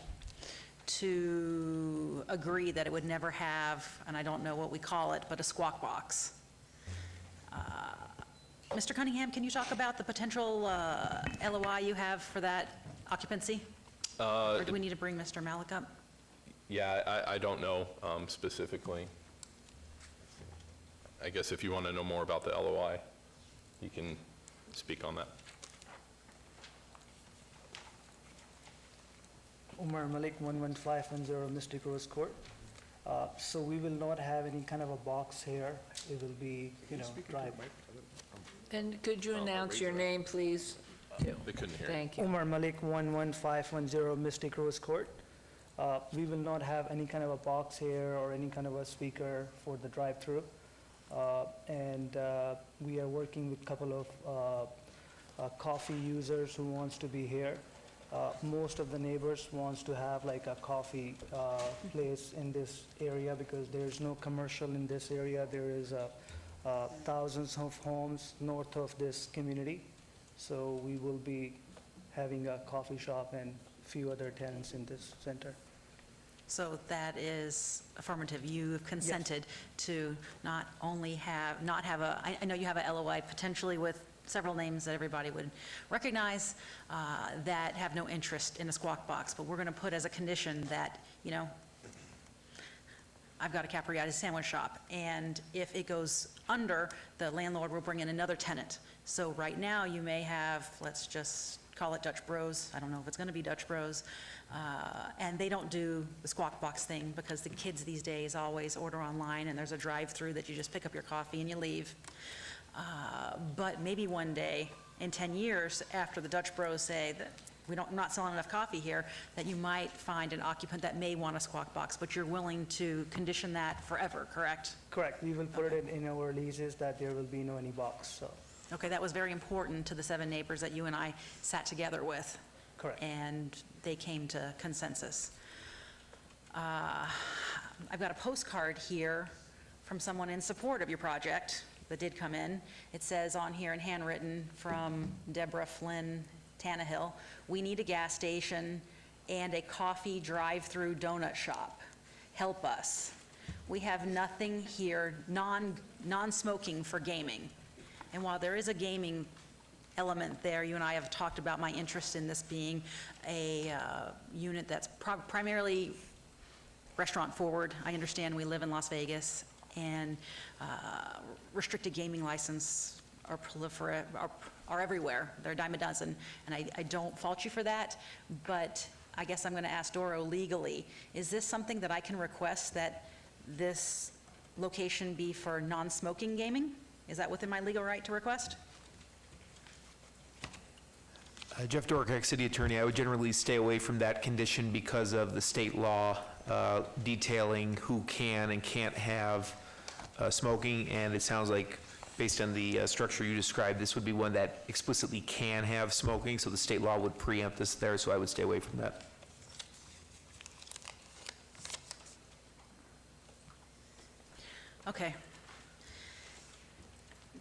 to agree that it would never have, and I don't know what we call it, but a squawk box. Mr. Cunningham, can you talk about the potential LOI you have for that occupancy? Or do we need to bring Mr. Malik up? Yeah, I don't know specifically. I guess if you want to know more about the LOI, you can speak on that. Umar Malik, 11510 Mystic Rose Court. So we will not have any kind of a box here. It will be, drive. And could you announce your name, please? They couldn't hear. Thank you. Umar Malik, 11510 Mystic Rose Court. We will not have any kind of a box here or any kind of a speaker for the drive-through. And we are working with a couple of coffee users who wants to be here. Most of the neighbors wants to have like a coffee place in this area because there's no commercial in this area. There is thousands of homes north of this community. So we will be having a coffee shop and a few other tenants in this center. So that is affirmative. You've consented to not only not have a, I know you have a LOI potentially with several names that everybody would recognize that have no interest in a squawk box, but we're going to put as a condition that, I've got a Capriati sandwich shop, and if it goes under, the landlord will bring in another tenant. So right now you may have, let's just call it Dutch Bros. I don't know if it's going to be Dutch Bros. And they don't do the squawk box thing because the kids these days always order online and there's a drive-through that you just pick up your coffee and you leave. But maybe one day, in 10 years, after the Dutch Bros say that we're not selling enough coffee here, that you might find an occupant that may want a squawk box, but you're willing to condition that forever, correct? Correct. We will put it in our leases that there will be no any box, so. Okay, that was very important to the 7 neighbors that you and I sat together with. Correct. And they came to consensus. I've got a postcard here from someone in support of your project that did come in. It says on here in handwritten from Deborah Flynn Tannehill, "We need a gas station and a coffee drive-through donut shop. Help us. We have nothing here non-smoking for gaming." And while there is a gaming element there, you and I have talked about my interest in this being a unit that's primarily restaurant forward. I understand we live in Las Vegas, and restricted gaming license are everywhere. They're a dime a dozen, and I don't fault you for that, but I guess I'm going to ask Doro legally, is this something that I can request that this location be for non-smoking gaming? Is that within my legal right to request? Jeff Dorkak, City Attorney. I would generally stay away from that condition because of the state law detailing who can and can't have smoking, and it sounds like, based on the structure you described, this would be one that explicitly can have smoking, so the state law would preempt this there, so I would stay away from that. Okay.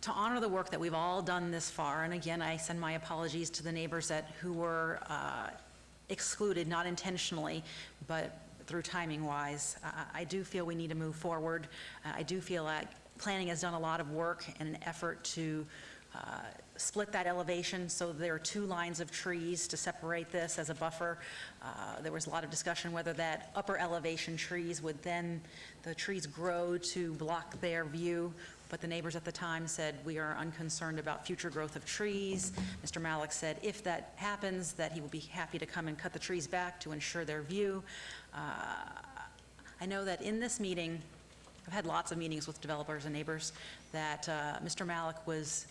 To honor the work that we've all done this far, and again, I send my apologies to the neighbors who were excluded, not intentionally, but through timing-wise, I do feel we need to move forward. I do feel like planning has done a lot of work in an effort to split that elevation so there are 2 lines of trees to separate this as a buffer. There was a lot of discussion whether that upper elevation trees would then, the trees grow to block their view, but the neighbors at the time said we are unconcerned about future growth of trees. Mr. Malik said if that happens, that he will be happy to come and cut the trees back to ensure their view. I know that in this meeting, I've had lots of meetings with developers and neighbors, that Mr. Malik was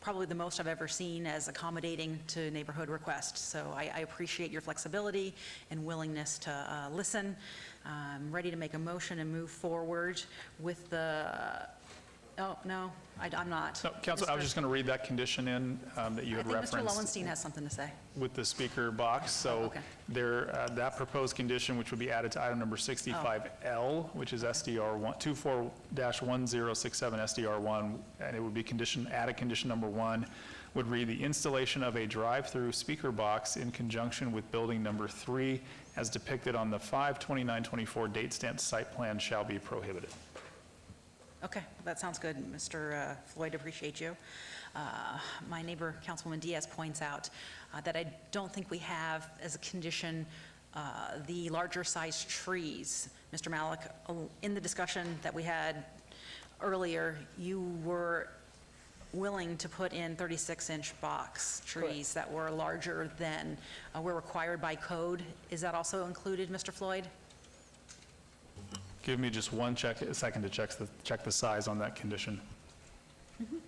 probably the most I've ever seen as accommodating to neighborhood requests. So I appreciate your flexibility and willingness to listen. I'm ready to make a motion and move forward with the, oh, no, I'm not. No, Council, I was just going to read that condition in that you had referenced. I think Mr. Lowenstein has something to say. With the speaker box, so okay. there, that proposed condition, which would be added to item number 65L, which is SDR 24-1067 SDR1, and it would be added condition number 1, would read the installation of a drive-through speaker box in conjunction with building number 3 as depicted on the 5/29/24 date stamped site plan shall be prohibited. Okay, that sounds good, Mr. Floyd, appreciate you. My neighbor, Councilwoman Diaz, points out that I don't think we have as a condition the larger sized trees. Mr. Malik, in the discussion that we had earlier, you were willing to put in 36-inch box trees that were larger than were required by code. Is that also included, Mr. Floyd? Give me just one second to check the size on that condition. Mm-hmm.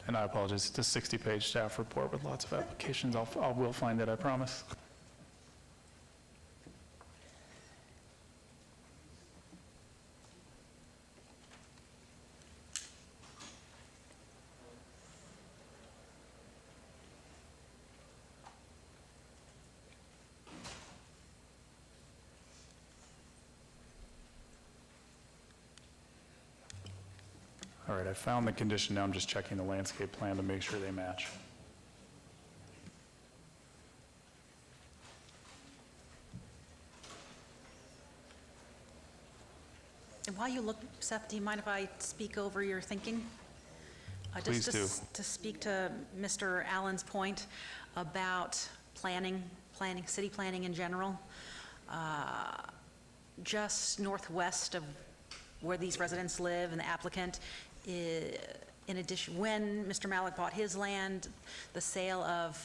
And I apologize, it's a 60-page staff report with lots of applications. I will find it, I promise. All right, I found the condition, now I'm just checking the landscape plan to make sure they match. And while you look, Seth, do you mind if I speak over your thinking? Please do. To speak to Mr. Allen's point about planning, city planning in general. just northwest of where these residents live and the applicant. In addition, when Mr. Malik bought his land, the sale of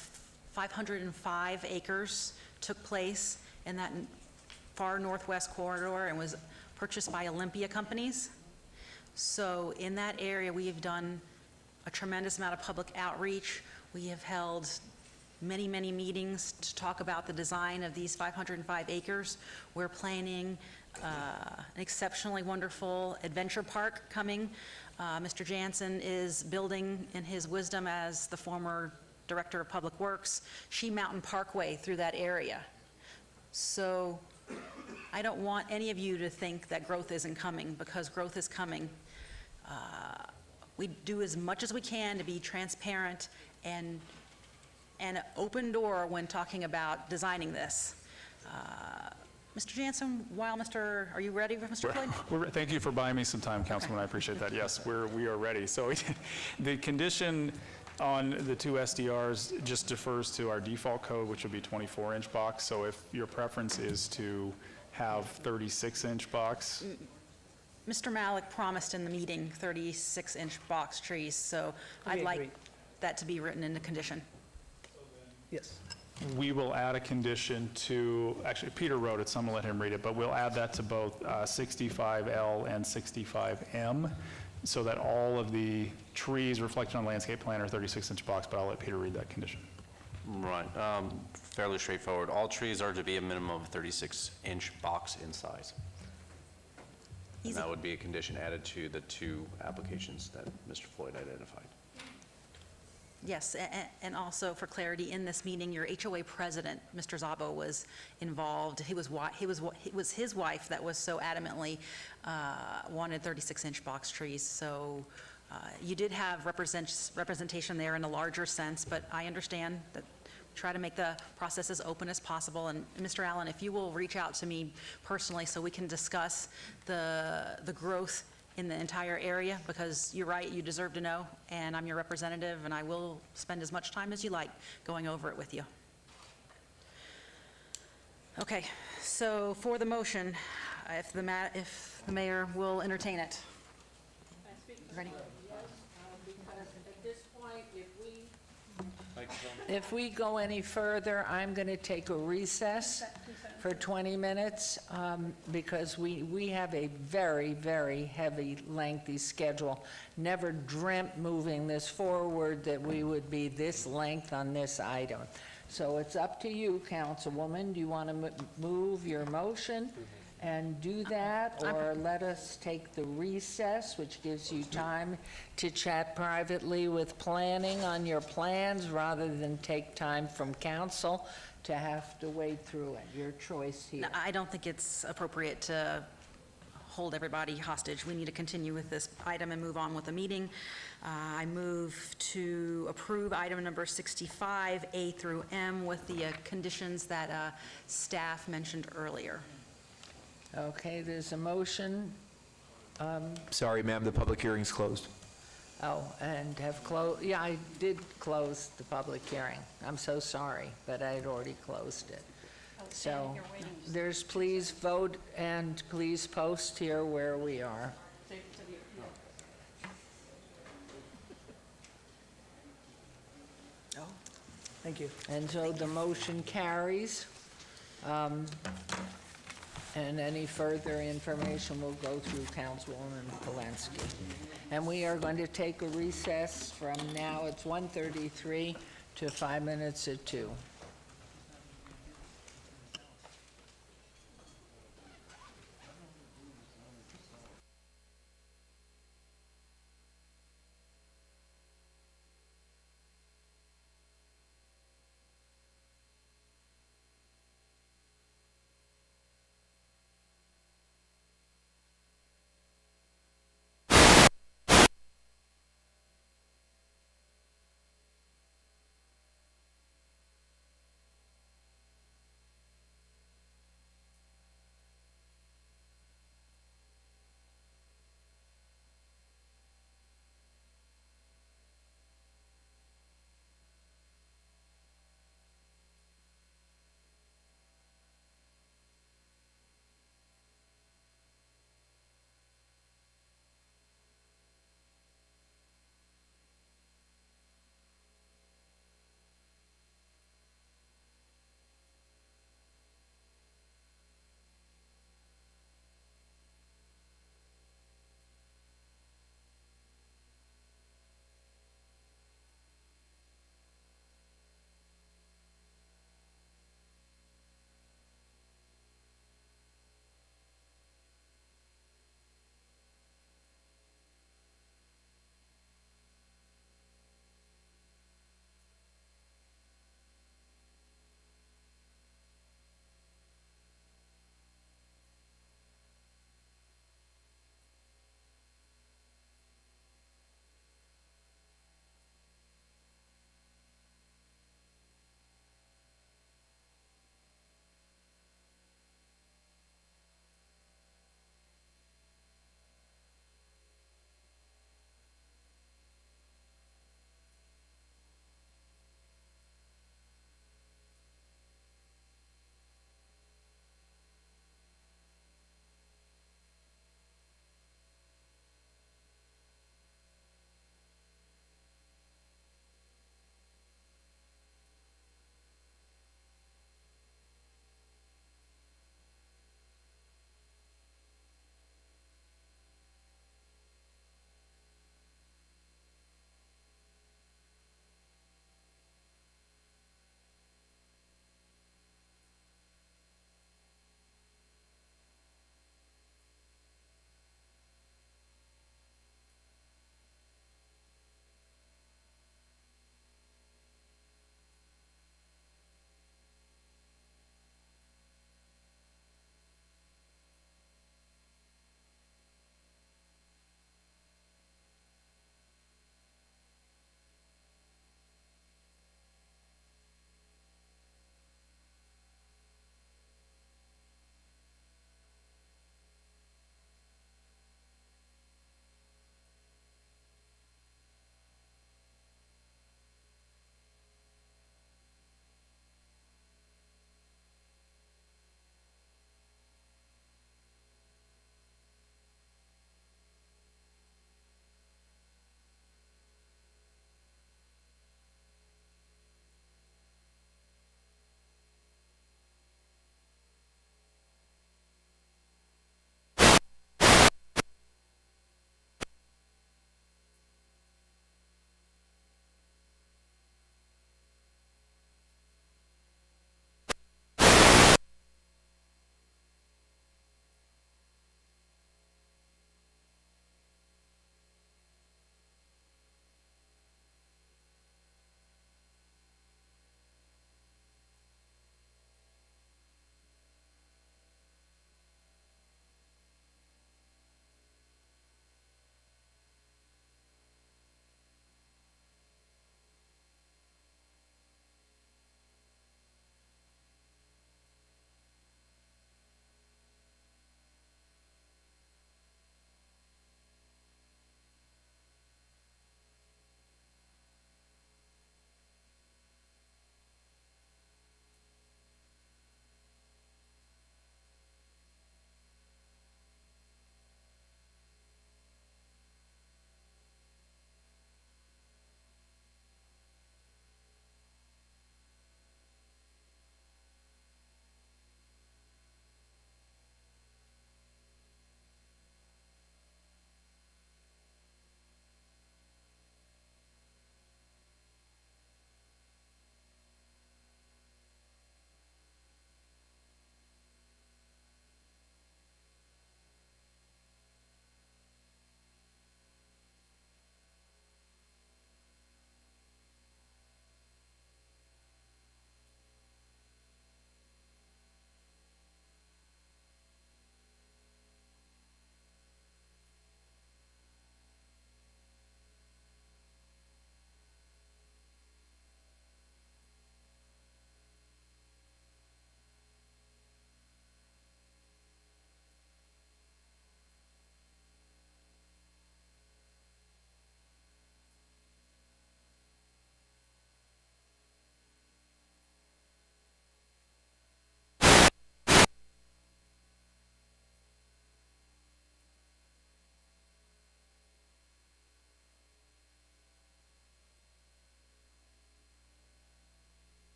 505 acres took place in that far northwest corridor and was purchased by Olympia Companies. So in that area, we have done a tremendous amount of public outreach. We have held many, many meetings to talk about the design of these 505 acres. We're planning an exceptionally wonderful adventure park coming. Mr. Jansen is building, in his wisdom as the former Director of Public Works, She Mountain Parkway through that area. So I don't want any of you to think that growth isn't coming, because growth is coming. We do as much as we can to be transparent and an open door when talking about designing this. Mr. Jansen, are you ready with Mr. Floyd? Thank you for buying me some time, Councilman. I appreciate that. Yes, we are ready. So the condition on the two SDRs just defers to our default code, which would be 24-inch box. So if your preference is to have 36-inch box. Mr. Malik promised in the meeting 36-inch box trees, so I'd like that to be written into condition. Yes. We will add a condition to, actually, Peter wrote it, so I'm going to let him read it, but we'll add that to both 65L and 65M, so that all of the trees reflected on landscape plan are 36-inch box, but I'll let Peter read that condition. Right, fairly straightforward. All trees are to be a minimum of 36-inch box in size. And that would be a condition added to the two applications that Mr. Floyd identified. Yes, and also for clarity, in this meeting, your HOA president, Mr. Zabo, was involved. It was his wife that was so adamantly wanted 36-inch box trees. So you did have representation there in a larger sense, but I understand that. Try to make the process as open as possible. And Mr. Allen, if you will reach out to me personally so we can discuss the growth in the entire area, because you're right, you deserve to know, and I'm your representative, and I will spend as much time as you like going over it with you. Okay, so for the motion, if the mayor will entertain it. Ready? At this point, if we go any further, I'm going to take a recess for 20 minutes because we have a very, very heavy, lengthy schedule. Never dreamt moving this forward that we would be this length on this item. So it's up to you, Councilwoman. Do you want to move your motion and do that, or let us take the recess, which gives you time to chat privately with planning on your plans rather than take time from council to have to wade through it? Your choice here. No, I don't think it's appropriate to hold everybody hostage. We need to continue with this item and move on with the meeting. I move to approve item number 65, A through M, with the conditions that staff mentioned earlier. Okay, there's a motion. Sorry, ma'am, the public hearing's closed. Oh, and have closed, yeah, I did close the public hearing. I'm so sorry, but I had already closed it. So there's please vote and please post here where we are. Oh, thank you. And so the motion carries. And any further information will go through Councilwoman Polensky. And we are going to take a recess from now, it's 1:33 to 5 minutes at 2.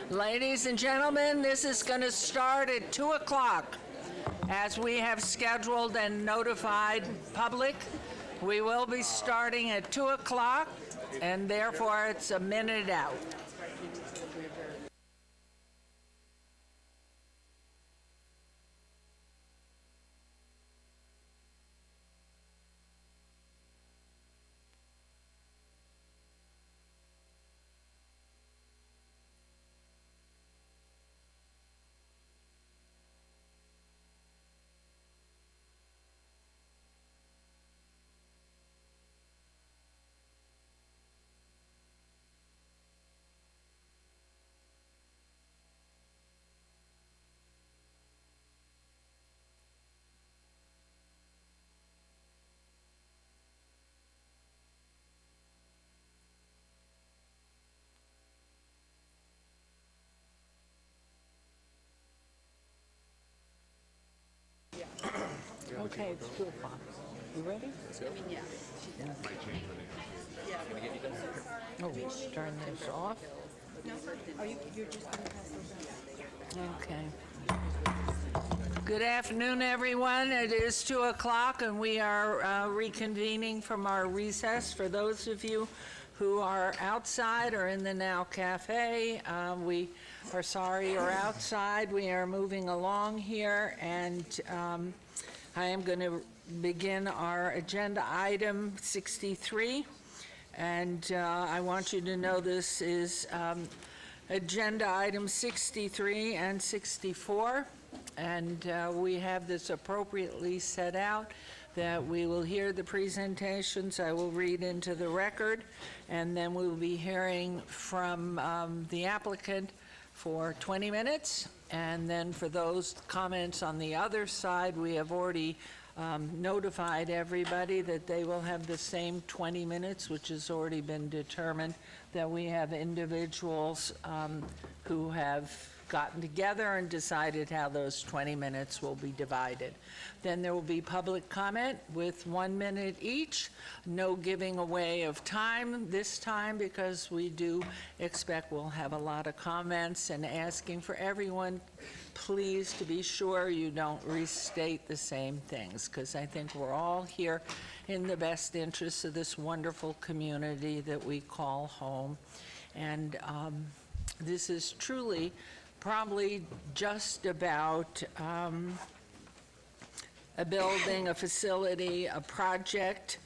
Ladies and gentlemen, this is going to start at 2 o'clock. As we have scheduled and notified public, we will be starting at 2 o'clock, and therefore it's a minute out. Okay, it's 2 o'clock. You ready? Yeah. Oh, turn this off. You're just going to pass those out? Okay. Good afternoon, everyone. It is 2 o'clock, and we are reconvening from our recess. For those of you who are outside or in the Now Cafe, we are sorry you're outside. We are moving along here, and I am going to begin our agenda item 63, and I want you to know this is agenda item 63 and 64, and we have this appropriately set out that we will hear the presentations. I will read into the record, and then we will be hearing from the applicant for 20 minutes. And then for those comments on the other side, we have already notified everybody that they will have the same 20 minutes, which has already been determined, that we have individuals who have gotten together and decided how those 20 minutes will be divided. Then there will be public comment with 1 minute each. No giving away of time this time, because we do expect we'll have a lot of comments, and asking for everyone, please, to be sure you don't restate the same things, because I think we're all here in the best interests of this wonderful community that we call home. And this is truly probably just about a building, a facility, a project,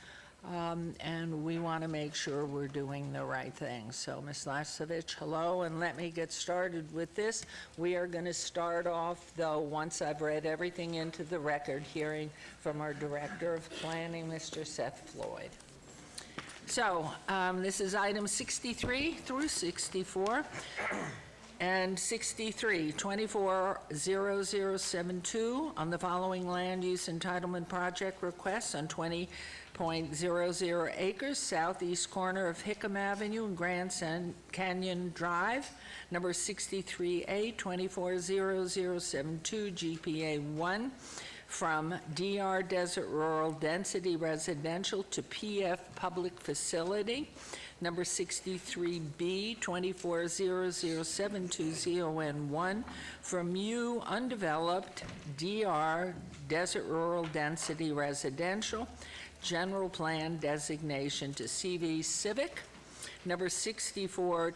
and we want to make sure we're doing the right thing. So, Ms. Lasovich, hello, and let me get started with this. We are going to start off, though, once I've read everything into the record, hearing from our Director of Planning, Mr. Seth Floyd. So, this is item 63 through 64. And 63, 240072, on the following land use entitlement project requests on 20.00 acres, southeast corner of Hickam Avenue and Grand Canyon Drive. Number 63A, 240072, GPA 1, from DR Desert Rural Density Residential to PF Public Facility. Number 63B, 240072, ZON1, from U Undeveloped DR Desert Rural Density Residential, General Plan Designation to CV Civic. Number 64,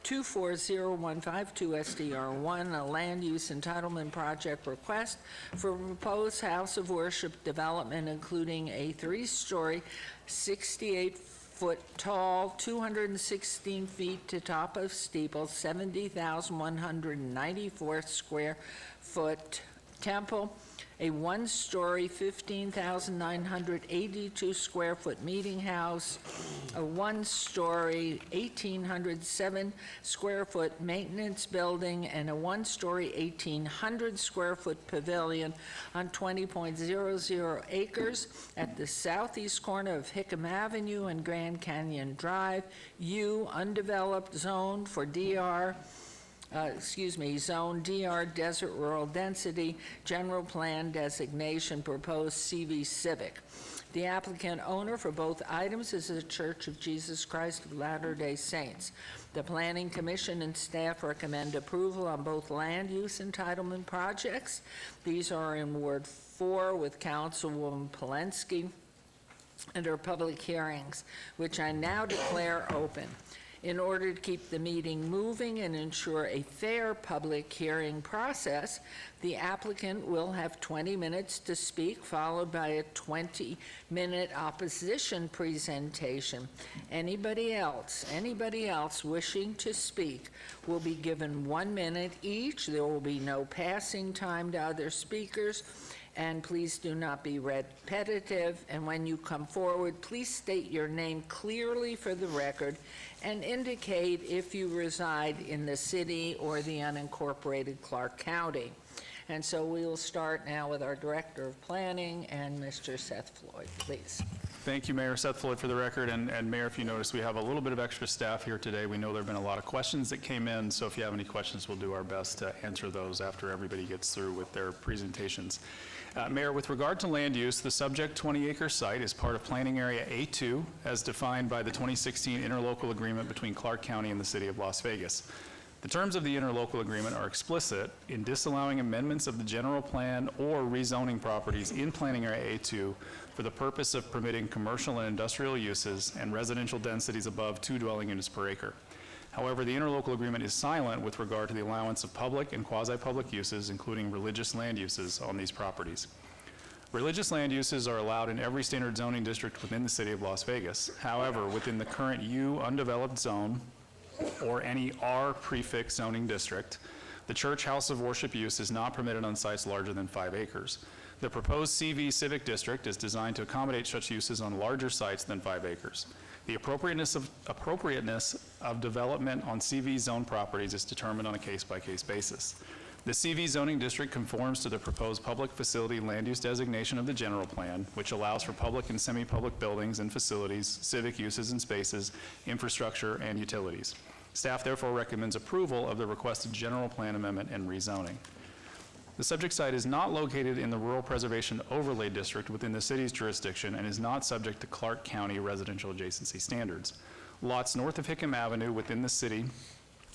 240152 SDR1, a land use entitlement project request for a proposed house of worship development, including a 3-story, 68-foot tall, 216 feet to top of steeple, 70,194 square foot temple, a 1-story, 15,982 square foot meeting house, a 1-story, 1,807 square foot maintenance building, and a 1-story, 1,800 square foot pavilion on 20.00 acres at the southeast corner of Hickam Avenue and Grand Canyon Drive, U Undeveloped Zone for Zone DR Desert Rural Density, General Plan Designation, proposed CV Civic. The applicant owner for both items is the Church of Jesus Christ of Latter-day Saints. The Planning Commission and staff recommend approval on both land use entitlement projects. These are in Ward 4 with Councilwoman Polensky and are public hearings, which I now declare open. In order to keep the meeting moving and ensure a fair public hearing process, the applicant will have 20 minutes to speak, followed by a 20-minute opposition presentation. Anybody else wishing to speak will be given 1 minute each. There will be no passing time to other speakers. And please do not be repetitive. And when you come forward, please state your name clearly for the record and indicate if you reside in the city or the unincorporated Clark County. And so we will start now with our Director of Planning and Mr. Seth Floyd, please. Thank you, Mayor. Seth Floyd for the record. And Mayor, if you notice, we have a little bit of extra staff here today. We know there have been a lot of questions that came in, so if you have any questions, we'll do our best to answer those after everybody gets through with their presentations. Mayor, with regard to land use, the subject 20-acre site is part of Planning Area A2 as defined by the 2016 interlocal agreement between Clark County and the City of Las Vegas. The terms of the interlocal agreement are explicit in disallowing amendments of the general plan or rezoning properties in Planning Area A2 for the purpose of permitting commercial and industrial uses and residential densities above 2 dwelling units per acre. However, the interlocal agreement is silent with regard to the allowance of public and quasi-public uses, including religious land uses on these properties. Religious land uses are allowed in every standard zoning district within the City of Las Vegas. However, within the current U undeveloped zone or any R prefix zoning district, the church house of worship use is not permitted on sites larger than 5 acres. The proposed CV Civic District is designed to accommodate such uses on larger sites than 5 acres. The appropriateness of development on CV zone properties is determined on a case-by-case basis. The CV zoning district conforms to the proposed public facility land use designation of the general plan, which allows for public and semi-public buildings and facilities, civic uses and spaces, infrastructure, and utilities. Staff therefore recommends approval of the requested general plan amendment and rezoning. The subject site is not located in the Rural Preservation Overlay District within the city's jurisdiction and is not subject to Clark County residential adjacency standards. Lots north of Hickam Avenue within the city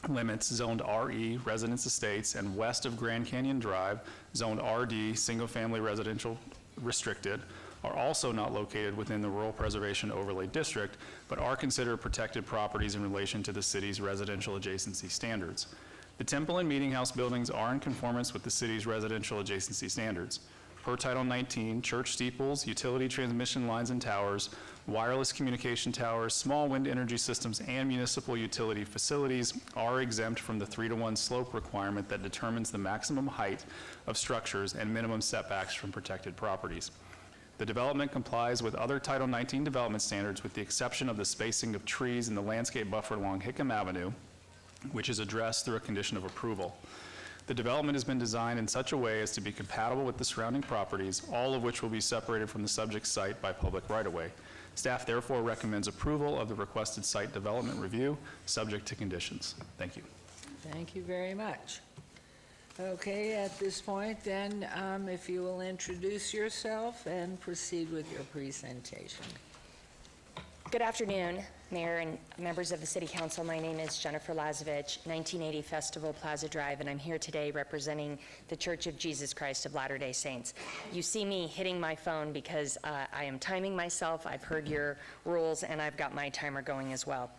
limits zoned RE, Residence Estates, and west of Grand Canyon Drive, zoned RD, single-family residential restricted, are also not located within the Rural Preservation Overlay District, but are considered protected properties in relation to the city's residential adjacency standards. The temple and meeting house buildings are in conformance with the city's residential adjacency standards. Per Title 19, church steeples, utility transmission lines and towers, wireless communication towers, small wind energy systems, and municipal utility facilities are exempt from the 3-to-1 slope requirement that determines the maximum height of structures and minimum setbacks from protected properties. The development complies with other Title 19 development standards with the exception of the spacing of trees in the landscape buffer along Hickam Avenue, which is addressed through a condition of approval. The development has been designed in such a way as to be compatible with the surrounding properties, all of which will be separated from the subject site by public right-of-way. Staff therefore recommends approval of the requested site development review, subject to conditions. Thank you. Thank you very much. Okay, at this point then, if you will introduce yourself and proceed with your presentation. Good afternoon, Mayor and members of the City Council. My name is Jennifer Lazovich, 1980 Festival Plaza Drive, and I'm here today representing the Church of Jesus Christ of Latter-day Saints. You see me hitting my phone because I am timing myself. I've heard your rules, and I've got my timer going as well.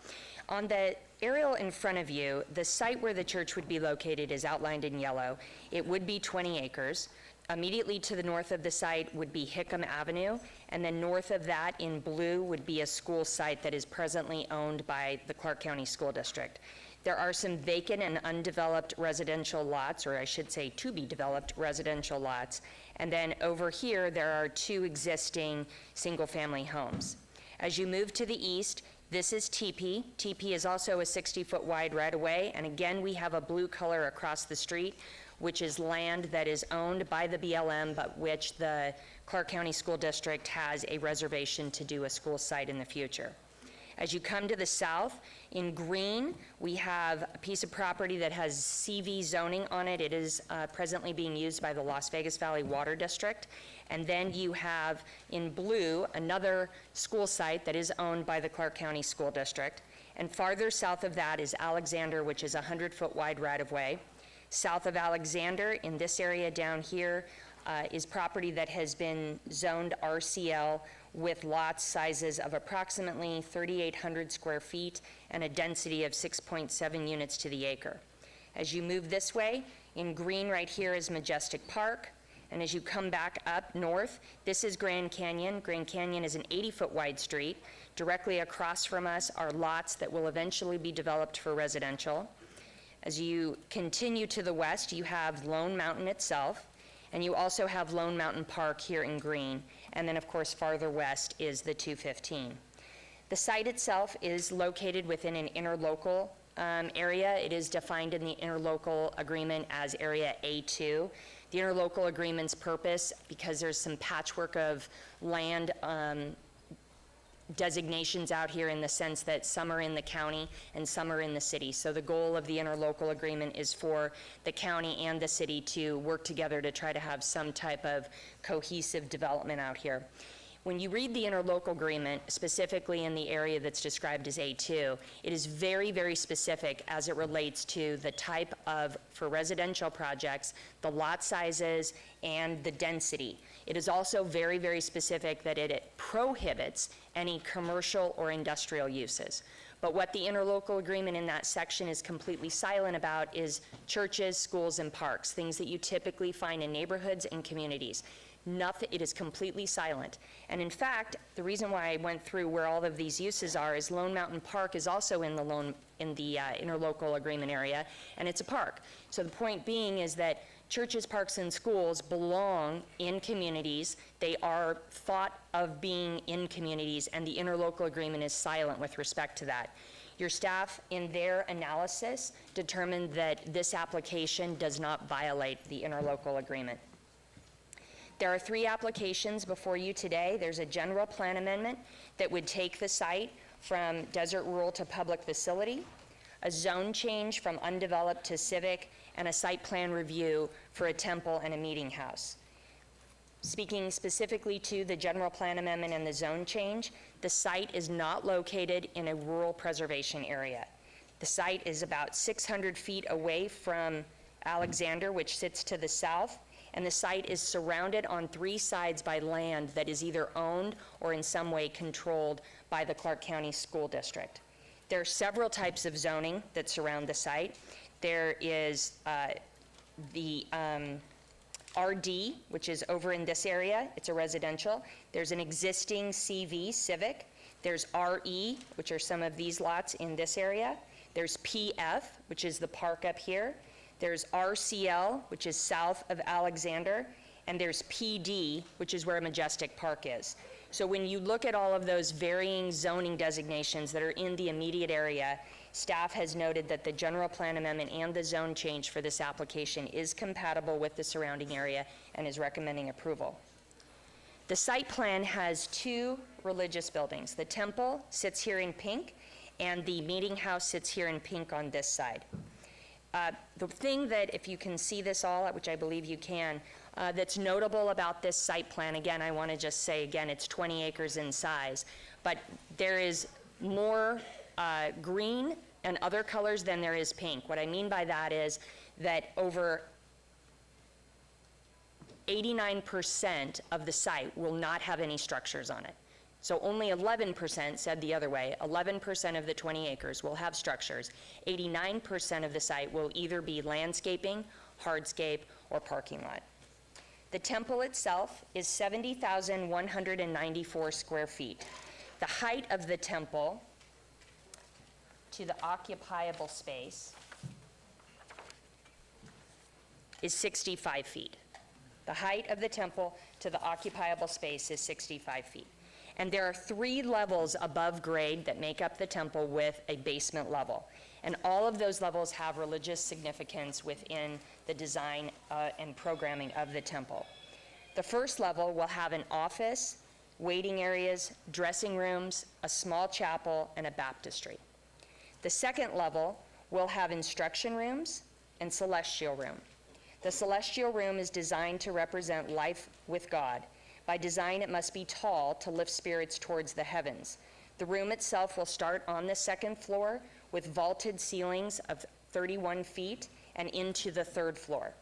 On the aerial in front of you, the site where the church would be located is outlined in yellow. It would be 20 acres. Immediately to the north of the site would be Hickam Avenue, and then north of that in blue would be a school site that is presently owned by the Clark County School District. There are some vacant and undeveloped residential lots, or I should say to be developed residential lots, and then over here there are 2 existing single-family homes. As you move to the east, this is TP. TP is also a 60-foot wide right-of-way, and again we have a blue color across the street, which is land that is owned by the BLM, but which the Clark County School District has a reservation to do a school site in the future. As you come to the south, in green, we have a piece of property that has CV zoning on it. It is presently being used by the Las Vegas Valley Water District. And then you have, in blue, another school site that is owned by the Clark County School District. And farther south of that is Alexander, which is a 100-foot wide right-of-way. South of Alexander, in this area down here, is property that has been zoned RCL with lot sizes of approximately 3,800 square feet and a density of 6.7 units to the acre. As you move this way, in green right here is Majestic Park, and as you come back up north, this is Grand Canyon. Grand Canyon is an 80-foot wide street. Directly across from us are lots that will eventually be developed for residential. As you continue to the west, you have Lone Mountain itself, and you also have Lone Mountain Park here in green. And then, of course, farther west is the 215. The site itself is located within an interlocal area. It is defined in the interlocal agreement as Area A2. The interlocal agreement's purpose, because there's some patchwork of land designations out here in the sense that some are in the county and some are in the city. So the goal of the interlocal agreement is for the county and the city to work together to try to have some type of cohesive development out here. When you read the interlocal agreement, specifically in the area that's described as A2, it is very, very specific as it relates to the type of, for residential projects, the lot sizes and the density. It is also very, very specific that it prohibits any commercial or industrial uses. But what the interlocal agreement in that section is completely silent about is churches, schools, and parks, things that you typically find in neighborhoods and communities. Nothing, it is completely silent. And in fact, the reason why I went through where all of these uses are is Lone Mountain Park is also in the interlocal agreement area, and it's a park. So the point being is that churches, parks, and schools belong in communities. They are thought of being in communities, and the interlocal agreement is silent with respect to that. Your staff, in their analysis, determined that this application does not violate the interlocal agreement. There are 3 applications before you today. There's a general plan amendment that would take the site from desert rural to public facility, a zone change from undeveloped to civic, and a site plan review for a temple and a meeting house. Speaking specifically to the general plan amendment and the zone change, the site is not located in a rural preservation area. The site is about 600 feet away from Alexander, which sits to the south, and the site is surrounded on 3 sides by land that is either owned or in some way controlled by the Clark County School District. There are several types of zoning that surround the site. There is the RD, which is over in this area. It's a residential. There's an existing CV, civic. There's RE, which are some of these lots in this area. There's PF, which is the park up here. There's RCL, which is south of Alexander, and there's PD, which is where Majestic Park is. So when you look at all of those varying zoning designations that are in the immediate area, staff has noted that the general plan amendment and the zone change for this application is compatible with the surrounding area and is recommending approval. The site plan has 2 religious buildings. The temple sits here in pink, and the meeting house sits here in pink on this side. The thing that, if you can see this all, which I believe you can, that's notable about this site plan, again, I want to just say again, it's 20 acres in size, but there is more green and other colors than there is pink. What I mean by that is that over 89% of the site will not have any structures on it. So only 11%, said the other way, 11% of the 20 acres will have structures. 89% of the site will either be landscaping, hardscape, or parking lot. The temple itself is 70,194 square feet. The height of the temple to the occupiable space is 65 feet. The height of the temple to the occupiable space is 65 feet. And there are 3 levels above grade that make up the temple with a basement level. And all of those levels have religious significance within the design and programming of the temple. The first level will have an office, waiting areas, dressing rooms, a small chapel, and a baptistry. The second level will have instruction rooms and celestial room. The celestial room is designed to represent life with God. By design, it must be tall to lift spirits towards the heavens. The room itself will start on the second floor with vaulted ceilings of 31 feet and into the third floor.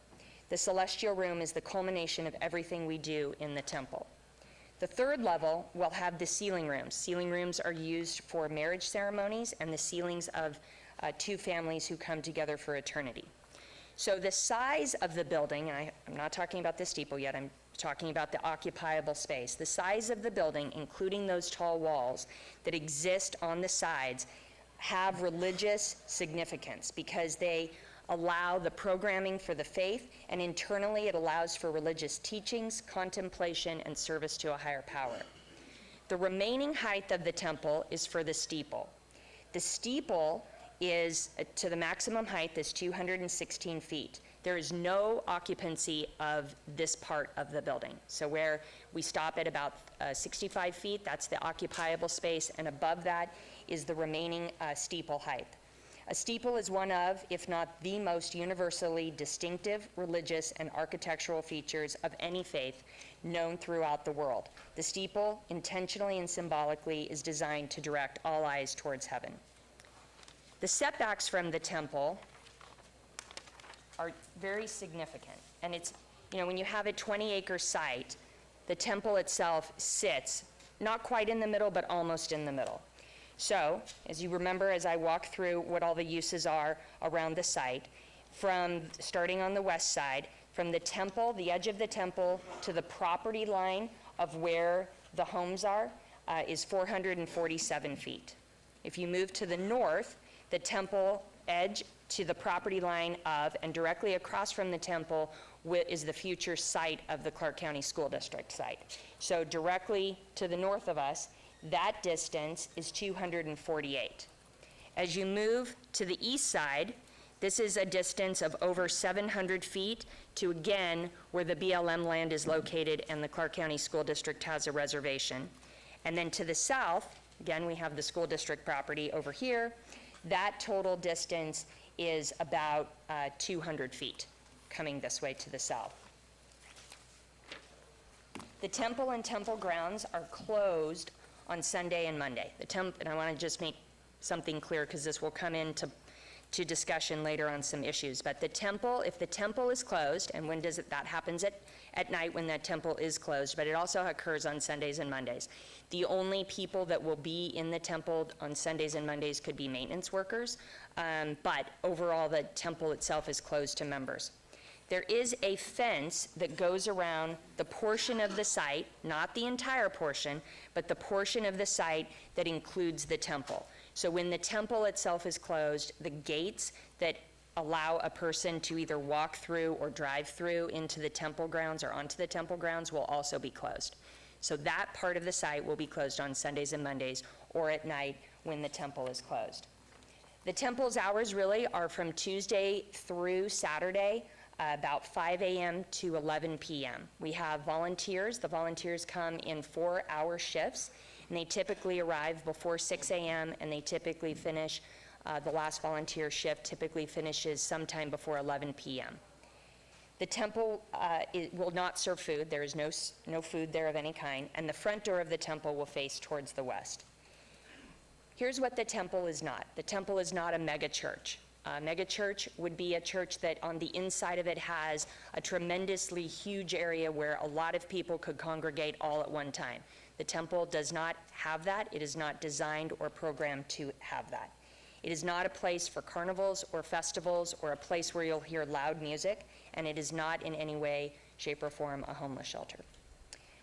The celestial room is the culmination of everything we do in the temple. The third level will have the sealing rooms. Sealing rooms are used for marriage ceremonies and the sealings of two families who come together for eternity. So the size of the building, and I'm not talking about the steeple yet, I'm talking about the occupiable space. The size of the building, including those tall walls that exist on the sides, have religious significance because they allow the programming for the faith, and internally it allows for religious teachings, contemplation, and service to a higher power. The remaining height of the temple is for the steeple. The steeple is, to the maximum height, is 216 feet. There is no occupancy of this part of the building. So where we stop at about 65 feet, that's the occupiable space, and above that is the remaining steeple height. A steeple is one of, if not the most universally distinctive religious and architectural features of any faith known throughout the world. The steeple, intentionally and symbolically, is designed to direct all eyes towards heaven. The setbacks from the temple are very significant. And it's, when you have a 20-acre site, the temple itself sits not quite in the middle, but almost in the middle. So, as you remember, as I walk through what all the uses are around the site, starting on the west side, from the temple, the edge of the temple, to the property line of where the homes are, is 447 feet. If you move to the north, the temple edge to the property line of, and directly across from the temple, is the future site of the Clark County School District site. So directly to the north of us, that distance is 248. As you move to the east side, this is a distance of over 700 feet to, again, where the BLM land is located and the Clark County School District has a reservation. And then to the south, again, we have the school district property over here. That total distance is about 200 feet coming this way to the south. The temple and temple grounds are closed on Sunday and Monday. And I want to just make something clear because this will come into discussion later on some issues. But the temple, if the temple is closed, and when does it, that happens at night when that temple is closed, but it also occurs on Sundays and Mondays. The only people that will be in the temple on Sundays and Mondays could be maintenance workers, but overall the temple itself is closed to members. There is a fence that goes around the portion of the site, not the entire portion, but the portion of the site that includes the temple. So when the temple itself is closed, the gates that allow a person to either walk through or drive through into the temple grounds or onto the temple grounds will also be closed. So that part of the site will be closed on Sundays and Mondays or at night when the temple is closed. The temple's hours really are from Tuesday through Saturday, about 5 a.m. to 11 p.m. We have volunteers. The volunteers come in 4-hour shifts, and they typically arrive before 6 a.m., and they typically finish, the last volunteer shift typically finishes sometime before 11 p.m. The temple will not serve food. There is no food there of any kind, and the front door of the temple will face towards the west. Here's what the temple is not. The temple is not a mega church. A mega church would be a church that on the inside of it has a tremendously huge area where a lot of people could congregate all at one time. The temple does not have that. It is not designed or programmed to have that. It is not a place for carnivals or festivals or a place where you'll hear loud music, and it is not in any way, shape, or form a homeless shelter.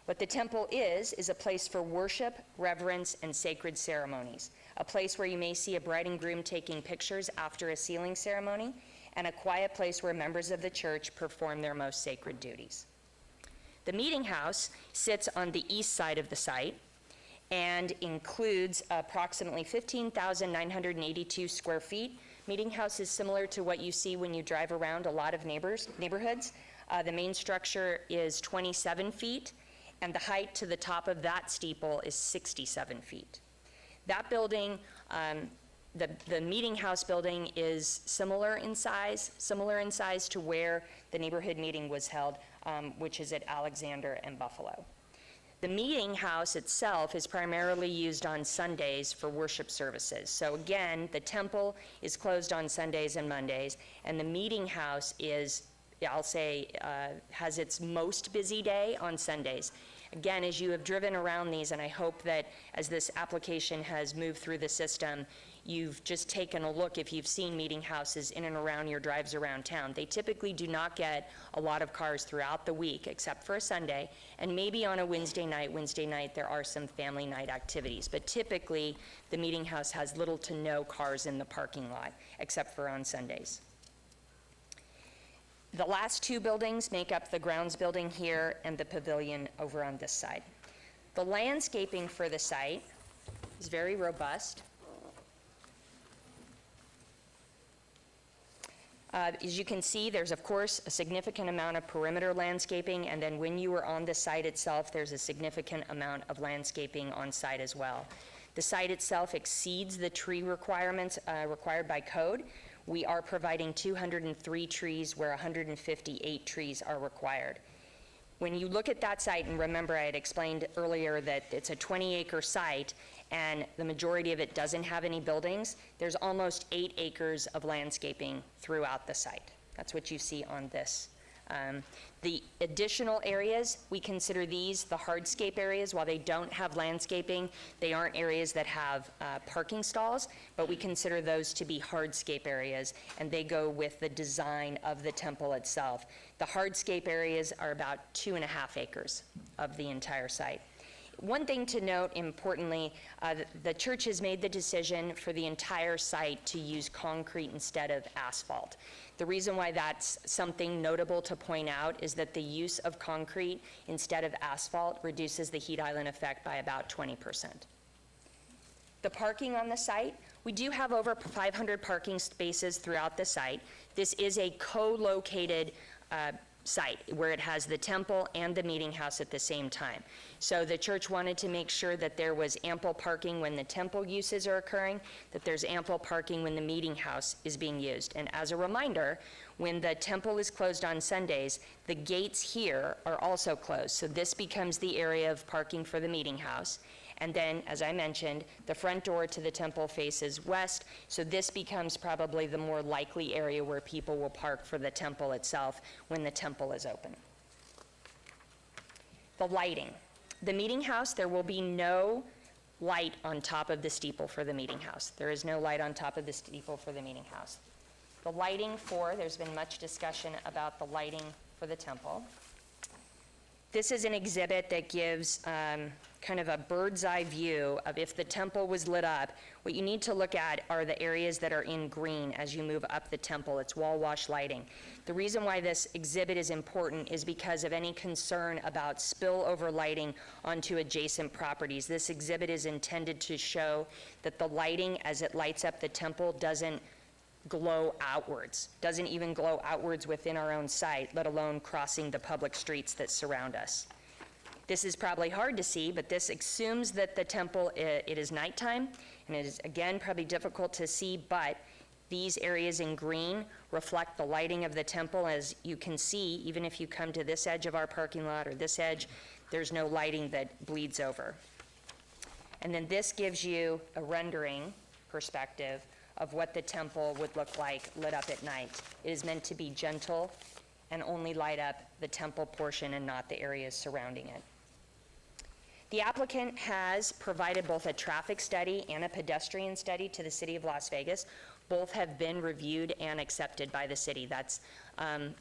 What the temple is a place for worship, reverence, and sacred ceremonies. A place where you may see a bride and groom taking pictures after a sealing ceremony, and a quiet place where members of the church perform their most sacred duties. The meeting house sits on the east side of the site and includes approximately 15,982 square feet. Meeting house is similar to what you see when you drive around a lot of neighborhoods. The main structure is 27 feet, and the height to the top of that steeple is 67 feet. That building, the meeting house building is similar in size to where the neighborhood meeting was held, which is at Alexander and Buffalo. The meeting house itself is primarily used on Sundays for worship services. So again, the temple is closed on Sundays and Mondays, and the meeting house is, I'll say, has its most busy day on Sundays. Again, as you have driven around these, and I hope that as this application has moved through the system, you've just taken a look, if you've seen meeting houses in and around your drives around town. They typically do not get a lot of cars throughout the week, except for a Sunday, and maybe on a Wednesday night there are some family night activities. But typically, the meeting house has little to no cars in the parking lot, except for on Sundays. The last two buildings make up the grounds building here and the pavilion over on this side. The landscaping for the site is very robust. As you can see, there's of course a significant amount of perimeter landscaping, and then when you are on the site itself, there's a significant amount of landscaping on site as well. The site itself exceeds the tree requirements required by code. We are providing 203 trees where 158 trees are required. When you look at that site, and remember I had explained earlier that it's a 20-acre site and the majority of it doesn't have any buildings, there's almost 8 acres of landscaping throughout the site. That's what you see on this. The additional areas, we consider these the hardscape areas. While they don't have landscaping, they aren't areas that have parking stalls, but we consider those to be hardscape areas, and they go with the design of the temple itself. The hardscape areas are about 2.5 acres of the entire site. One thing to note, importantly, the church has made the decision for the entire site to use concrete instead of asphalt. The reason why that's something notable to point out is that the use of concrete instead of asphalt reduces the heat island effect by about 20%. The parking on the site, we do have over 500 parking spaces throughout the site. This is a co-located site where it has the temple and the meeting house at the same time. So the church wanted to make sure that there was ample parking when the temple uses are occurring, that there's ample parking when the meeting house is being used. And as a reminder, when the temple is closed on Sundays, the gates here are also closed. So this becomes the area of parking for the meeting house. And then, as I mentioned, the front door to the temple faces west, so this becomes probably the more likely area where people will park for the temple itself when the temple is open. The lighting. The meeting house, there will be no light on top of the steeple for the meeting house. There is no light on top of the steeple for the meeting house. The lighting there's been much discussion about the lighting for the temple. This is an exhibit that gives kind of a bird's eye view of if the temple was lit up. What you need to look at are the areas that are in green as you move up the temple. It's wall wash lighting. The reason why this exhibit is important is because of any concern about spillover lighting onto adjacent properties. This exhibit is intended to show that the lighting as it lights up the temple doesn't glow outwards, doesn't even glow outwards within our own site, let alone crossing the public streets that surround us. This is probably hard to see, but this assumes that the temple, it is nighttime, and it is, again, probably difficult to see, but these areas in green reflect the lighting of the temple. As you can see, even if you come to this edge of our parking lot or this edge, there's no lighting that bleeds over. And then this gives you a rendering perspective of what the temple would look like lit up at night. It is meant to be gentle and only light up the temple portion and not the areas surrounding it. The applicant has provided both a traffic study and a pedestrian study to the City of Las Vegas. Both have been reviewed and accepted by the city. That's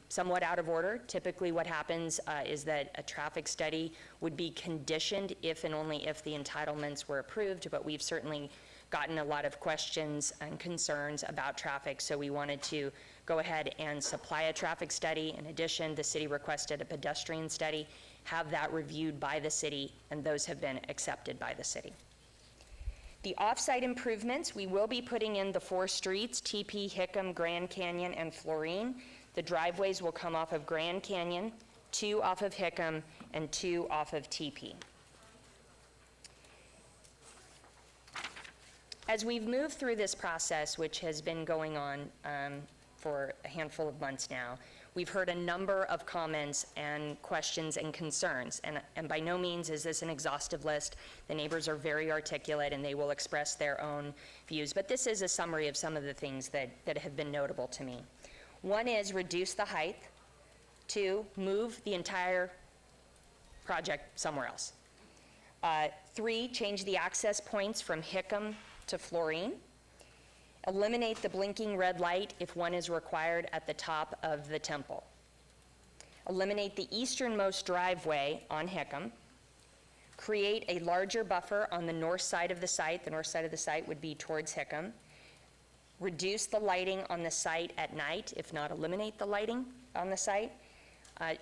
somewhat out of order. Typically what happens is that a traffic study would be conditioned if and only if the entitlements were approved, but we've certainly gotten a lot of questions and concerns about traffic, so we wanted to go ahead and supply a traffic study. In addition, the city requested a pedestrian study, have that reviewed by the city, and those have been accepted by the city. The off-site improvements, we will be putting in the 4 streets, TP, Hickam, Grand Canyon, and Florine. The driveways will come off of Grand Canyon, 2 off of Hickam, and 2 off of TP. As we've moved through this process, which has been going on for a handful of months now, We've heard a number of comments and questions and concerns, and by no means is this an exhaustive list. The neighbors are very articulate, and they will express their own views, but this is a summary of some of the things that have been notable to me. One is reduce the height. 2, move the entire project somewhere else. 3, change the access points from Hickam to Florine. Eliminate the blinking red light if one is required at the top of the temple. Eliminate the easternmost driveway on Hickam. Create a larger buffer on the north side of the site. The north side of the site would be towards Hickam. Reduce the lighting on the site at night, if not eliminate the lighting on the site.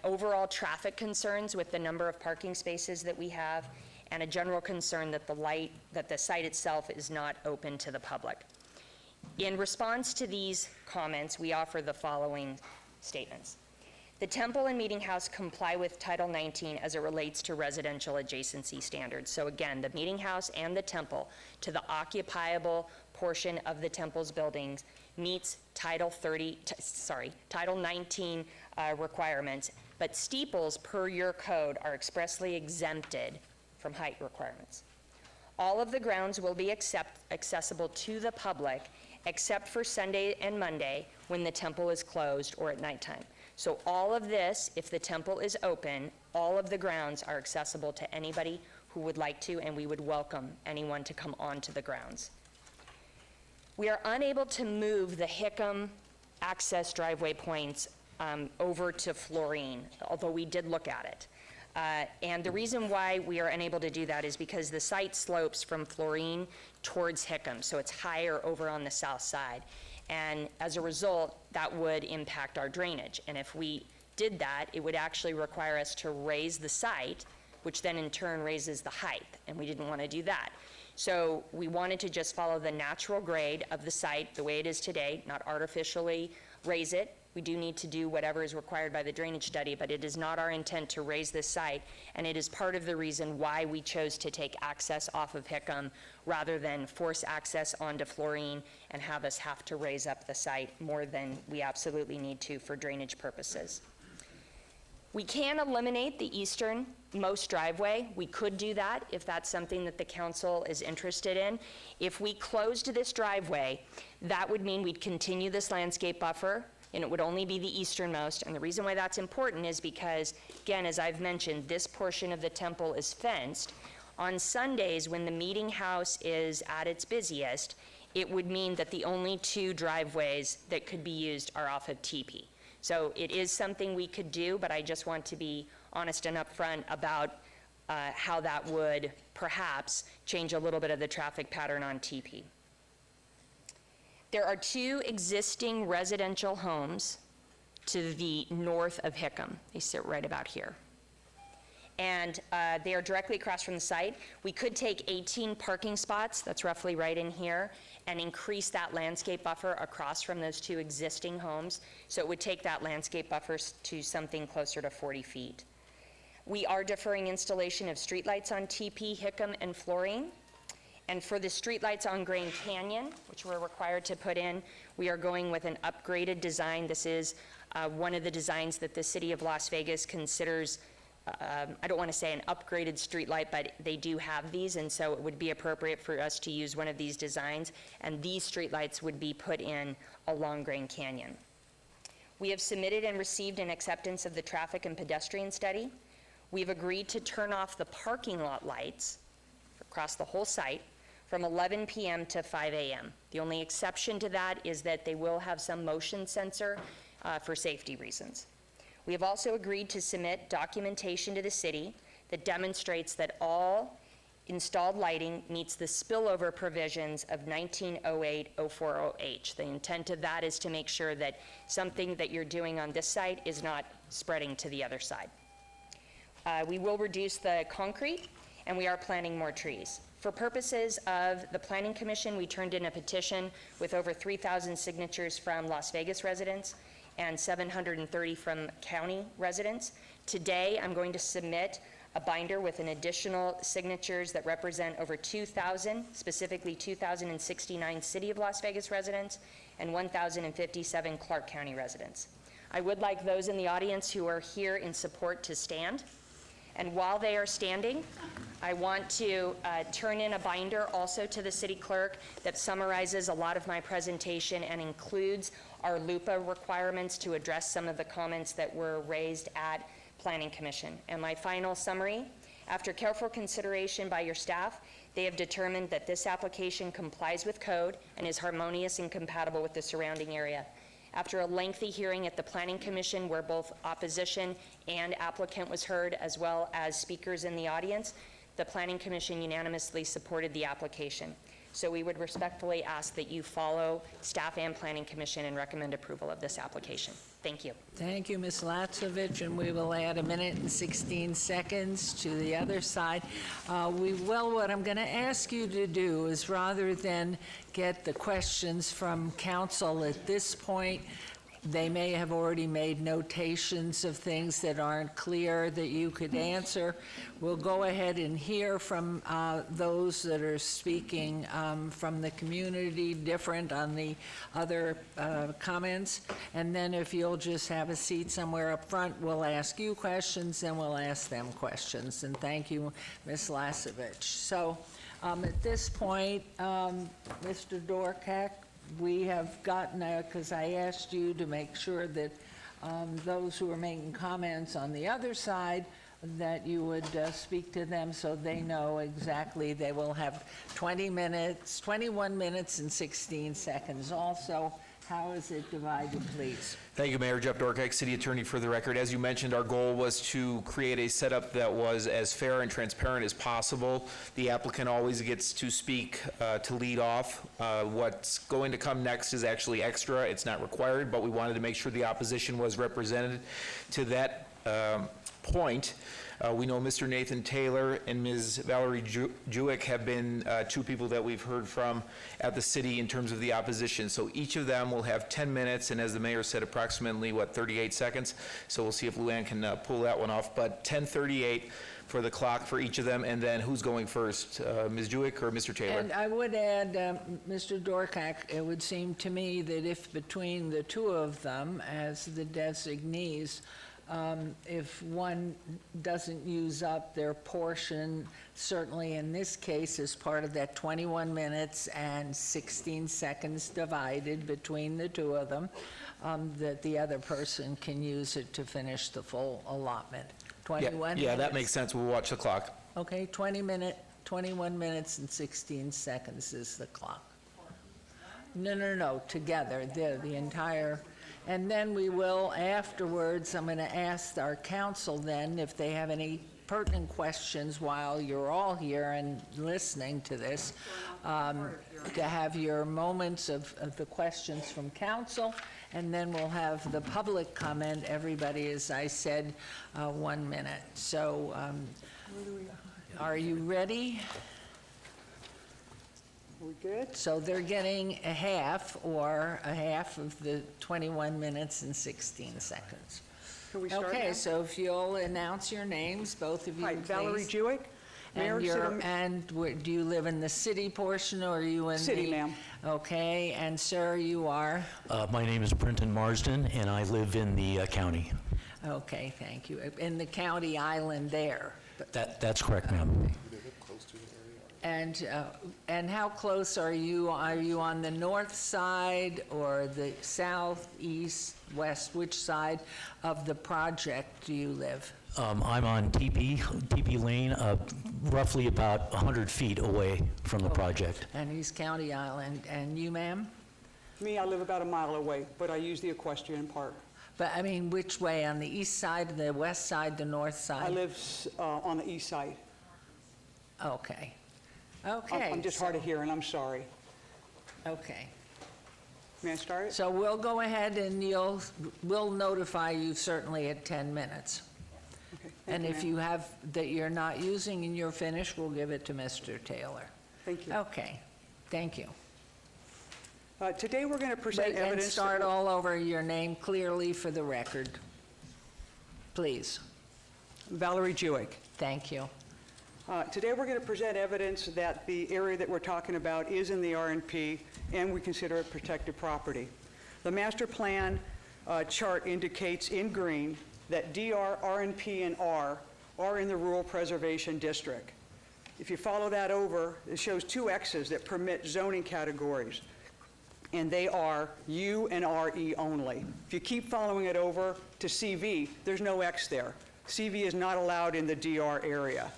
Overall traffic concerns with the number of parking spaces that we have, and a general concern that the site itself is not open to the public. In response to these comments, we offer the following statements. The temple and meeting house comply with Title 19 as it relates to residential adjacency standards. So again, the meeting house and the temple, to the occupiable portion of the temple's buildings, meets Title 19 requirements, but steeples per your code are expressly exempted from height requirements. All of the grounds will be accessible to the public except for Sunday and Monday when the temple is closed or at nighttime. So all of this, if the temple is open, all of the grounds are accessible to anybody who would like to, and we would welcome anyone to come onto the grounds. We are unable to move the Hickam access driveway points over to Florine, although we did look at it. And the reason why we are unable to do that is because the site slopes from Florine towards Hickam, so it's higher over on the south side. And as a result, that would impact our drainage. And if we did that, it would actually require us to raise the site, which then in turn raises the height, and we didn't want to do that. So we wanted to just follow the natural grade of the site the way it is today, not artificially raise it. We do need to do whatever is required by the drainage study, but it is not our intent to raise this site, and it is part of the reason why we chose to take access off of Hickam rather than force access onto Florine and have us have to raise up the site more than we absolutely need to for drainage purposes. We can eliminate the easternmost driveway. We could do that if that's something that the council is interested in. If we closed this driveway, that would mean we'd continue this landscape buffer, and it would only be the easternmost. And the reason why that's important is because, again, as I've mentioned, this portion of the temple is fenced. On Sundays, when the meeting house is at its busiest, it would mean that the only 2 driveways that could be used are off of TP. So it is something we could do, but I just want to be honest and upfront about how that would perhaps change a little bit of the traffic pattern on TP. There are 2 existing residential homes to the north of Hickam. They sit right about here. And they are directly across from the site. We could take 18 parking spots, that's roughly right in here, and increase that landscape buffer across from those 2 existing homes. So it would take that landscape buffer to something closer to 40 feet. We are deferring installation of streetlights on TP, Hickam, and Florine. And for the streetlights on Grand Canyon, which we're required to put in, we are going with an upgraded design. This is one of the designs that the city of Las Vegas considers, I don't want to say an upgraded streetlight, but they do have these, and so it would be appropriate for us to use one of these designs, and these streetlights would be put in along Grand Canyon. We have submitted and received an acceptance of the traffic and pedestrian study. We've agreed to turn off the parking lot lights across the whole site from 11 p.m. to 5 a.m. The only exception to that is that they will have some motion sensor for safety reasons. We have also agreed to submit documentation to the city that demonstrates that all installed lighting meets the spillover provisions of 1908-040H. The intent of that is to make sure that something that you're doing on this site is not spreading to the other side. We will reduce the concrete, and we are planting more trees. For purposes of the Planning Commission, we turned in a petition with over 3,000 signatures from Las Vegas residents and 730 from county residents. Today, I'm going to submit a binder with an additional signatures that represent over 2,000, specifically 2,069 City of Las Vegas residents and 1,057 Clark County residents. I would like those in the audience who are here in support to stand. And while they are standing, I want to turn in a binder also to the city clerk that summarizes a lot of my presentation and includes our LUPA requirements to address some of the comments that were raised at Planning Commission. And my final summary, after careful consideration by your staff, they have determined that this application complies with code and is harmonious and compatible with the surrounding area. After a lengthy hearing at the Planning Commission where both opposition and applicant was heard, as well as speakers in the audience, the Planning Commission unanimously supported the application. So we would respectfully ask that you follow staff and Planning Commission and recommend approval of this application. Thank you. Thank you, Ms. Latsovich, and we will add 1 minute and 16 seconds to the other side. What I'm going to ask you to do is, rather than get the questions from council at this point, they may have already made notations of things that aren't clear that you could answer. We'll go ahead and hear from those that are speaking from the community, different on the other comments. And then if you'll just have a seat somewhere up front, we'll ask you questions, and we'll ask them questions. And thank you, Ms. Lasovich. So at this point, Mr. Dorkak, we have gotten, because I asked you to make sure that those who are making comments on the other side, that you would speak to them so they know exactly. They will have 20 minutes, 21 minutes and 16 seconds also. How is it divided, please? Thank you, Mayor. Jeff Dorkak, City Attorney for the record. As you mentioned, our goal was to create a setup that was as fair and transparent as possible. The applicant always gets to speak to lead off. What's going to come next is actually extra. It's not required, but we wanted to make sure the opposition was represented. To that point, we know Mr. Nathan Taylor and Ms. Valerie Jewick have been two people that we've heard from at the city in terms of the opposition. So each of them will have 10 minutes, and as the mayor said, approximately, 38 seconds. So we'll see if Luann can pull that one off. But 10:38 for the clock for each of them, and then who's going first, Ms. Jewick or Mr. Taylor? And I would add, Mr. Dorkak, it would seem to me that if between the two of them as the designees, if one doesn't use up their portion, certainly in this case as part of that 21 minutes and 16 seconds divided between the two of them, that the other person can use it to finish the full allotment. 21 minutes. Yeah, that makes sense. We'll watch the clock. Okay, 21 minutes and 16 seconds is the clock. No, together, the entire. And then we will, afterwards, I'm going to ask our council then if they have any pertinent questions while you're all here and listening to this, to have your moments of the questions from council, and then we'll have the public comment. Everybody, as I said, 1 minute. So are you ready? We good? So they're getting a half of the 21 minutes and 16 seconds. Can we start Okay, now? so if you'll announce your names, both of you, Hi, please. Valerie Jewick. Mayor, Do you live in the city portion, or are you in the? City, ma'am. Okay, and sir, you are? My name is Brenton Marsden, and I live in the county. Okay, thank you. In the county island there. That's correct, ma'am. And how close are you? Are you on the north side or the south, east, west? Which side of the project do you live? I'm on TP Lane, roughly about 100 feet away from the project. And East County Island. And you, ma'am? Me, I live about a mile away, but I use the equestrian park. But I mean, which way? On the east side, the west side, the north side? I live on the east side. Okay. Okay. I'm just hard of hearing, I'm sorry. Okay. May I start? So we'll go ahead and we'll notify you certainly at 10 minutes. Okay, And you, if ma'am. you have that you're not using and you're finished, we'll give it to Mr. Taylor. Thank you. Okay. Thank you. Today, we're going to present Wait, and evidence. start all over, your name clearly for the record. Please. Valerie Jewick. Thank you. Today, we're going to present evidence that the area that we're talking about is in the RNP, and we consider it protected property. The master plan chart indicates in green that DR, RNP, and R are in the Rural Preservation District. If you follow that over, it shows two X's that permit zoning categories, and they are U and RE only. If you keep following it over to CV, there's no X there. CV is not allowed in the DR area.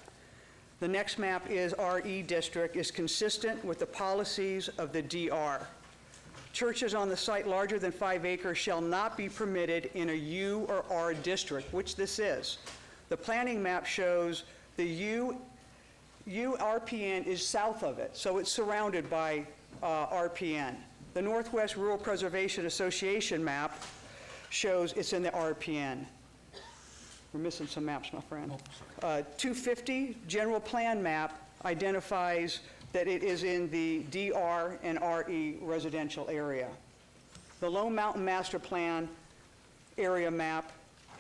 The next map is RE district, is consistent with the policies of the DR. Churches on the site larger than 5 acres shall not be permitted in a U or R district, which this is. The planning map shows the RPN is south of it, so it's surrounded by RPN. The Northwest Rural Preservation Association map shows it's in the RPN. We're missing some maps, my friend. 250 general plan map identifies that it is in the DR and RE residential area. The Lone Mountain Master Plan area map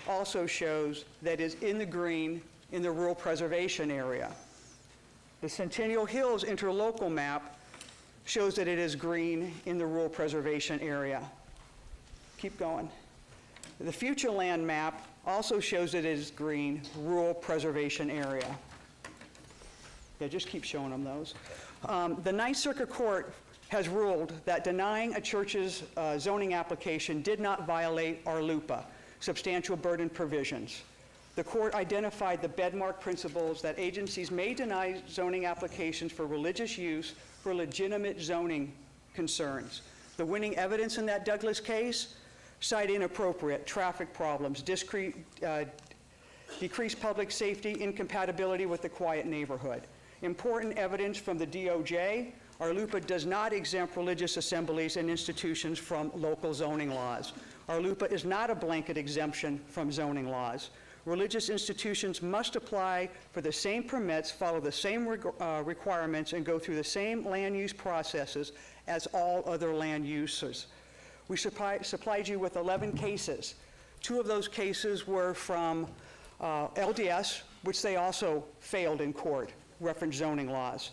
also shows that is in the green in the rural preservation area. The Centennial Hills interlocal map shows that it is green in the rural preservation area. Keep going. The future land map also shows that it is green, rural preservation area. Yeah, just keep showing them those. The Ninth Circuit Court has ruled that denying a church's zoning application did not violate our LUPA, substantial burden provisions. The court identified the bedmark principles that agencies may deny zoning applications for religious use for legitimate zoning concerns. The winning evidence in that Douglas case: cite inappropriate traffic problems, decreased public safety, incompatibility with the quiet neighborhood. Important evidence from the DOJ: our LUPA does not exempt religious assemblies and institutions from local zoning laws. Our LUPA is not a blanket exemption from zoning laws. Religious institutions must apply for the same permits, follow the same requirements, and go through the same land use processes as all other land users. We supplied you with 11 cases. 2 of those cases were from LDS, which they also failed in court, reference zoning laws.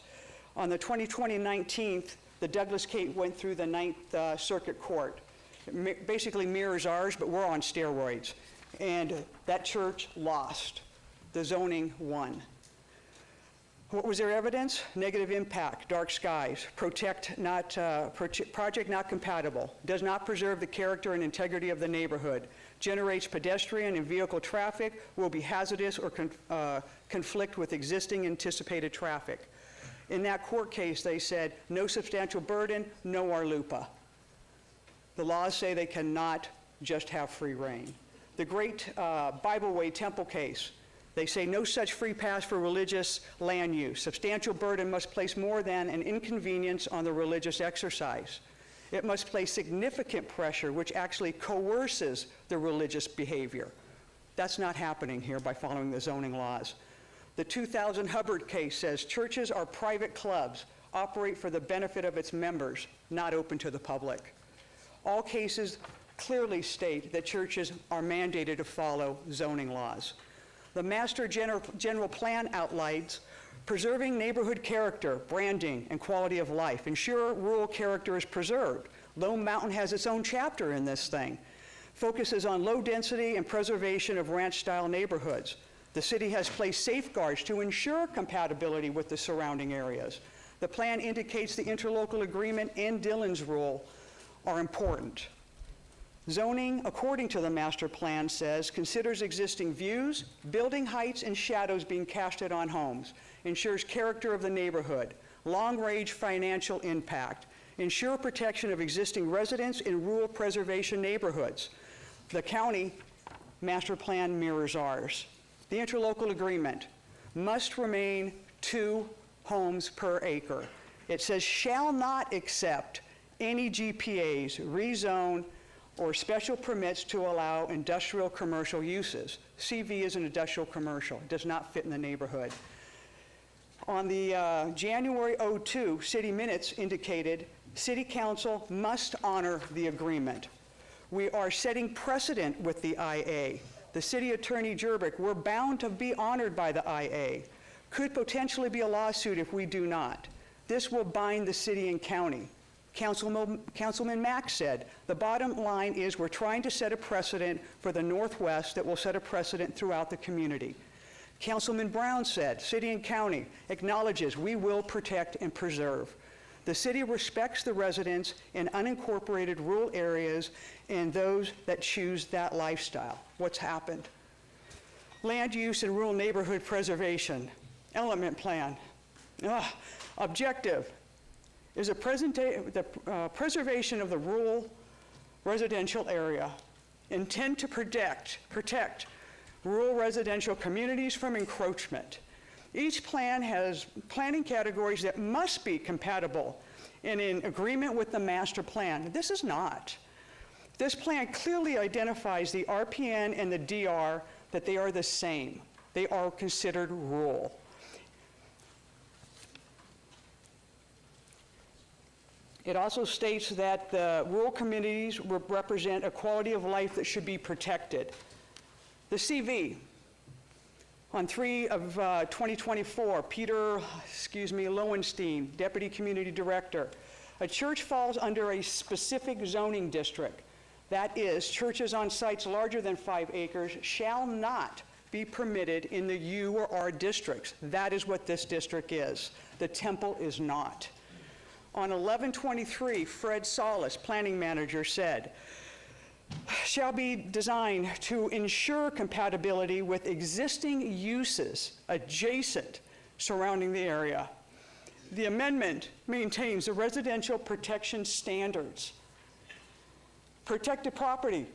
On the 2020-19th, the Douglas case went through the Ninth Circuit Court. It basically mirrors ours, but we're on steroids. And that church lost. The zoning won. What was their evidence? Negative impact, dark skies, project not compatible, does not preserve the character and integrity of the neighborhood, generates pedestrian and vehicle traffic, will be hazardous or conflict with existing anticipated traffic. In that court case, they said no substantial burden, no RLUPA. The laws say they cannot just have free reign. The Great Bible Way Temple case, they say no such free pass for religious land use. Substantial burden must place more than an inconvenience on the religious exercise. It must place significant pressure, which actually coerces the religious behavior. That's not happening here by following the zoning laws. The 2000 Hubbard case says churches are private clubs, operate for the benefit of its members, not open to the public. All cases clearly state that churches are mandated to follow zoning laws. The Master General Plan outlines preserving neighborhood character, branding, and quality of life. Ensure rural character is preserved. Lone Mountain has its own chapter in this thing. Focuses on low density and preservation of ranch-style neighborhoods. The city has placed safeguards to ensure compatibility with the surrounding areas. The plan indicates the interlocal agreement and Dillon's rule are important. Zoning, according to the master plan, says considers existing views, building heights, and shadows being casted on homes, ensures character of the neighborhood, long-range financial impact, ensure protection of existing residents in rural preservation neighborhoods. The county master plan mirrors ours. The interlocal agreement must remain 2 homes per acre. It says shall not accept any GPAs, rezone, or special permits to allow industrial commercial uses. CV is an industrial commercial. It does not fit in the neighborhood. On the January 02 city minutes indicated, City Council must honor the agreement. We are setting precedent with the IA. The City Attorney Jerbick, we're bound to be honored by the IA. Could potentially be a lawsuit if we do not. This will bind the city and county. Councilman Mack said, the bottom line is we're trying to set a precedent for the Northwest that will set a precedent throughout the community. Councilman Brown said, city and county acknowledges we will protect and preserve. The city respects the residents in unincorporated rural areas and those that choose that lifestyle. What's happened? Land use and rural neighborhood preservation, element plan. Objective is the preservation of the rural residential area. Intend to protect rural residential communities from encroachment. Each plan has planning categories that must be compatible and in agreement with the master plan. This is not. This plan clearly identifies the RPN and the DR that they are the same. They are considered rural. It also states that the rural communities represent a quality of life that should be protected. The CV, on 3/2024, Peter, Lowenstein, Deputy Community Director. A church falls under a specific zoning district. That is, churches on sites larger than 5 acres shall not be permitted in the U or R districts. That is what this district is. The temple is not. On 11/23, Fred Solis, planning manager, said, shall be designed to ensure compatibility with existing uses adjacent surrounding the area. The amendment maintains the residential protection standards. Protected property,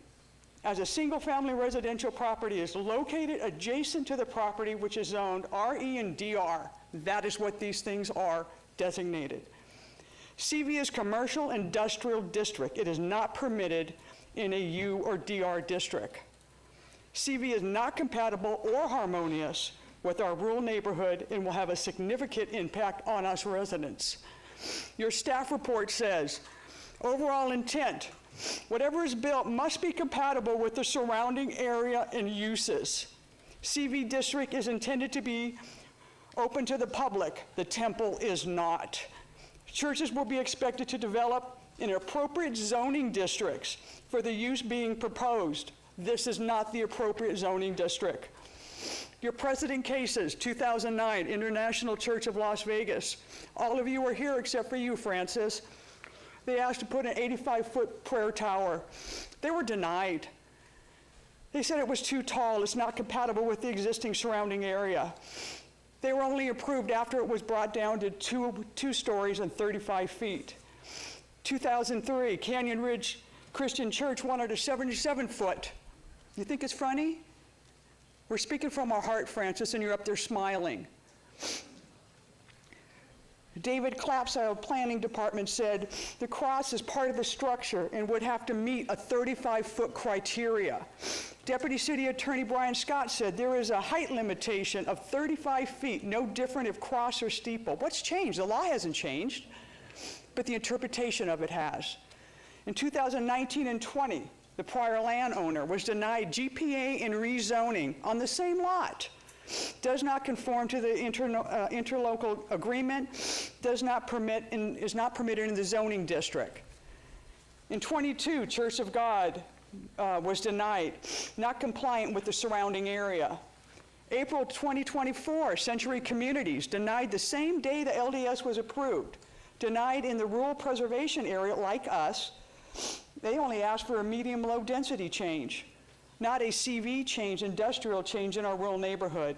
as a single-family residential property is located adjacent to the property which is zoned RE and DR. That is what these things are designated. CV is commercial industrial district. It is not permitted in a U or DR district. CV is not compatible or harmonious with our rural neighborhood and will have a significant impact on us residents. Your staff report says, overall intent, whatever is built must be compatible with the surrounding area and uses. CV district is intended to be open to the public. The temple is not. Churches will be expected to develop in appropriate zoning districts for the use being proposed. This is not the appropriate zoning district. Your precedent cases, 2009, International Church of Las Vegas. All of you are here except for you, Francis. They asked to put an 85-foot prayer tower. They were denied. They said it was too tall. It's not compatible with the existing surrounding area. They were only approved after it was brought down to two stories and 35 feet. 2003, Canyon Ridge Christian Church wanted a 77-foot. You think it's funny? We're speaking from our heart, Francis, and you're up there smiling. David Claps, our planning department, said the cross is part of the structure and would have to meet a 35-foot criteria. Deputy City Attorney Brian Scott said there is a height limitation of 35 feet, no different if cross or steeple. What's changed? The law hasn't changed, but the interpretation of it has. In 2019 and 20, the prior landowner was denied GPA and rezoning on the same lot. Does not conform to the interlocal agreement, does not permit and is not permitted in the zoning district. In 22, Church of God was denied, not compliant with the surrounding area. April 2024, Century Communities denied the same day the LDS was approved, denied in the rural preservation area like us. They only asked for a medium-low density change, not a CV change, industrial change in our rural neighborhood.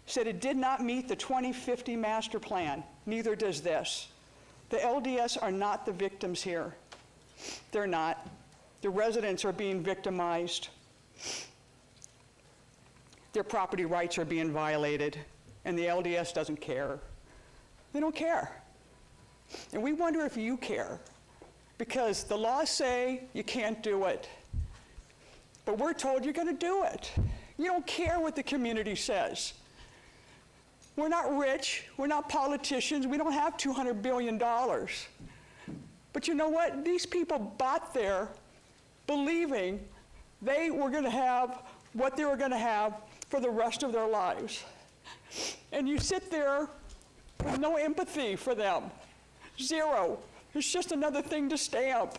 Said it did not meet the 2050 master plan, neither does this. The LDS are not the victims here. They're not. The residents are being victimized. Their property rights are being violated, and the LDS doesn't care. They don't care. And we wonder if you care, because the laws say you can't do it. But we're told you're going to do it. You don't care what the community says. We're not rich. We're not politicians. We don't have $200 billion. But you know what? These people bought there believing they were going to have what they were going to have for the rest of their lives. And you sit there with no empathy for them. Zero. It's just another thing to stamp.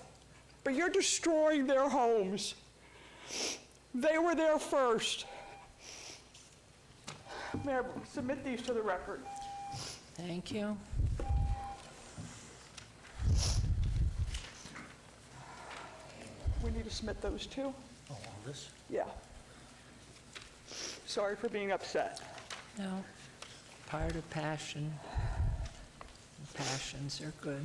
But you're destroying their homes. They were there first. Mayor, submit these to the record. Thank you. We need to submit those too. Oh, all this? Yeah. Sorry for being upset. No, part of passion. Passions are good.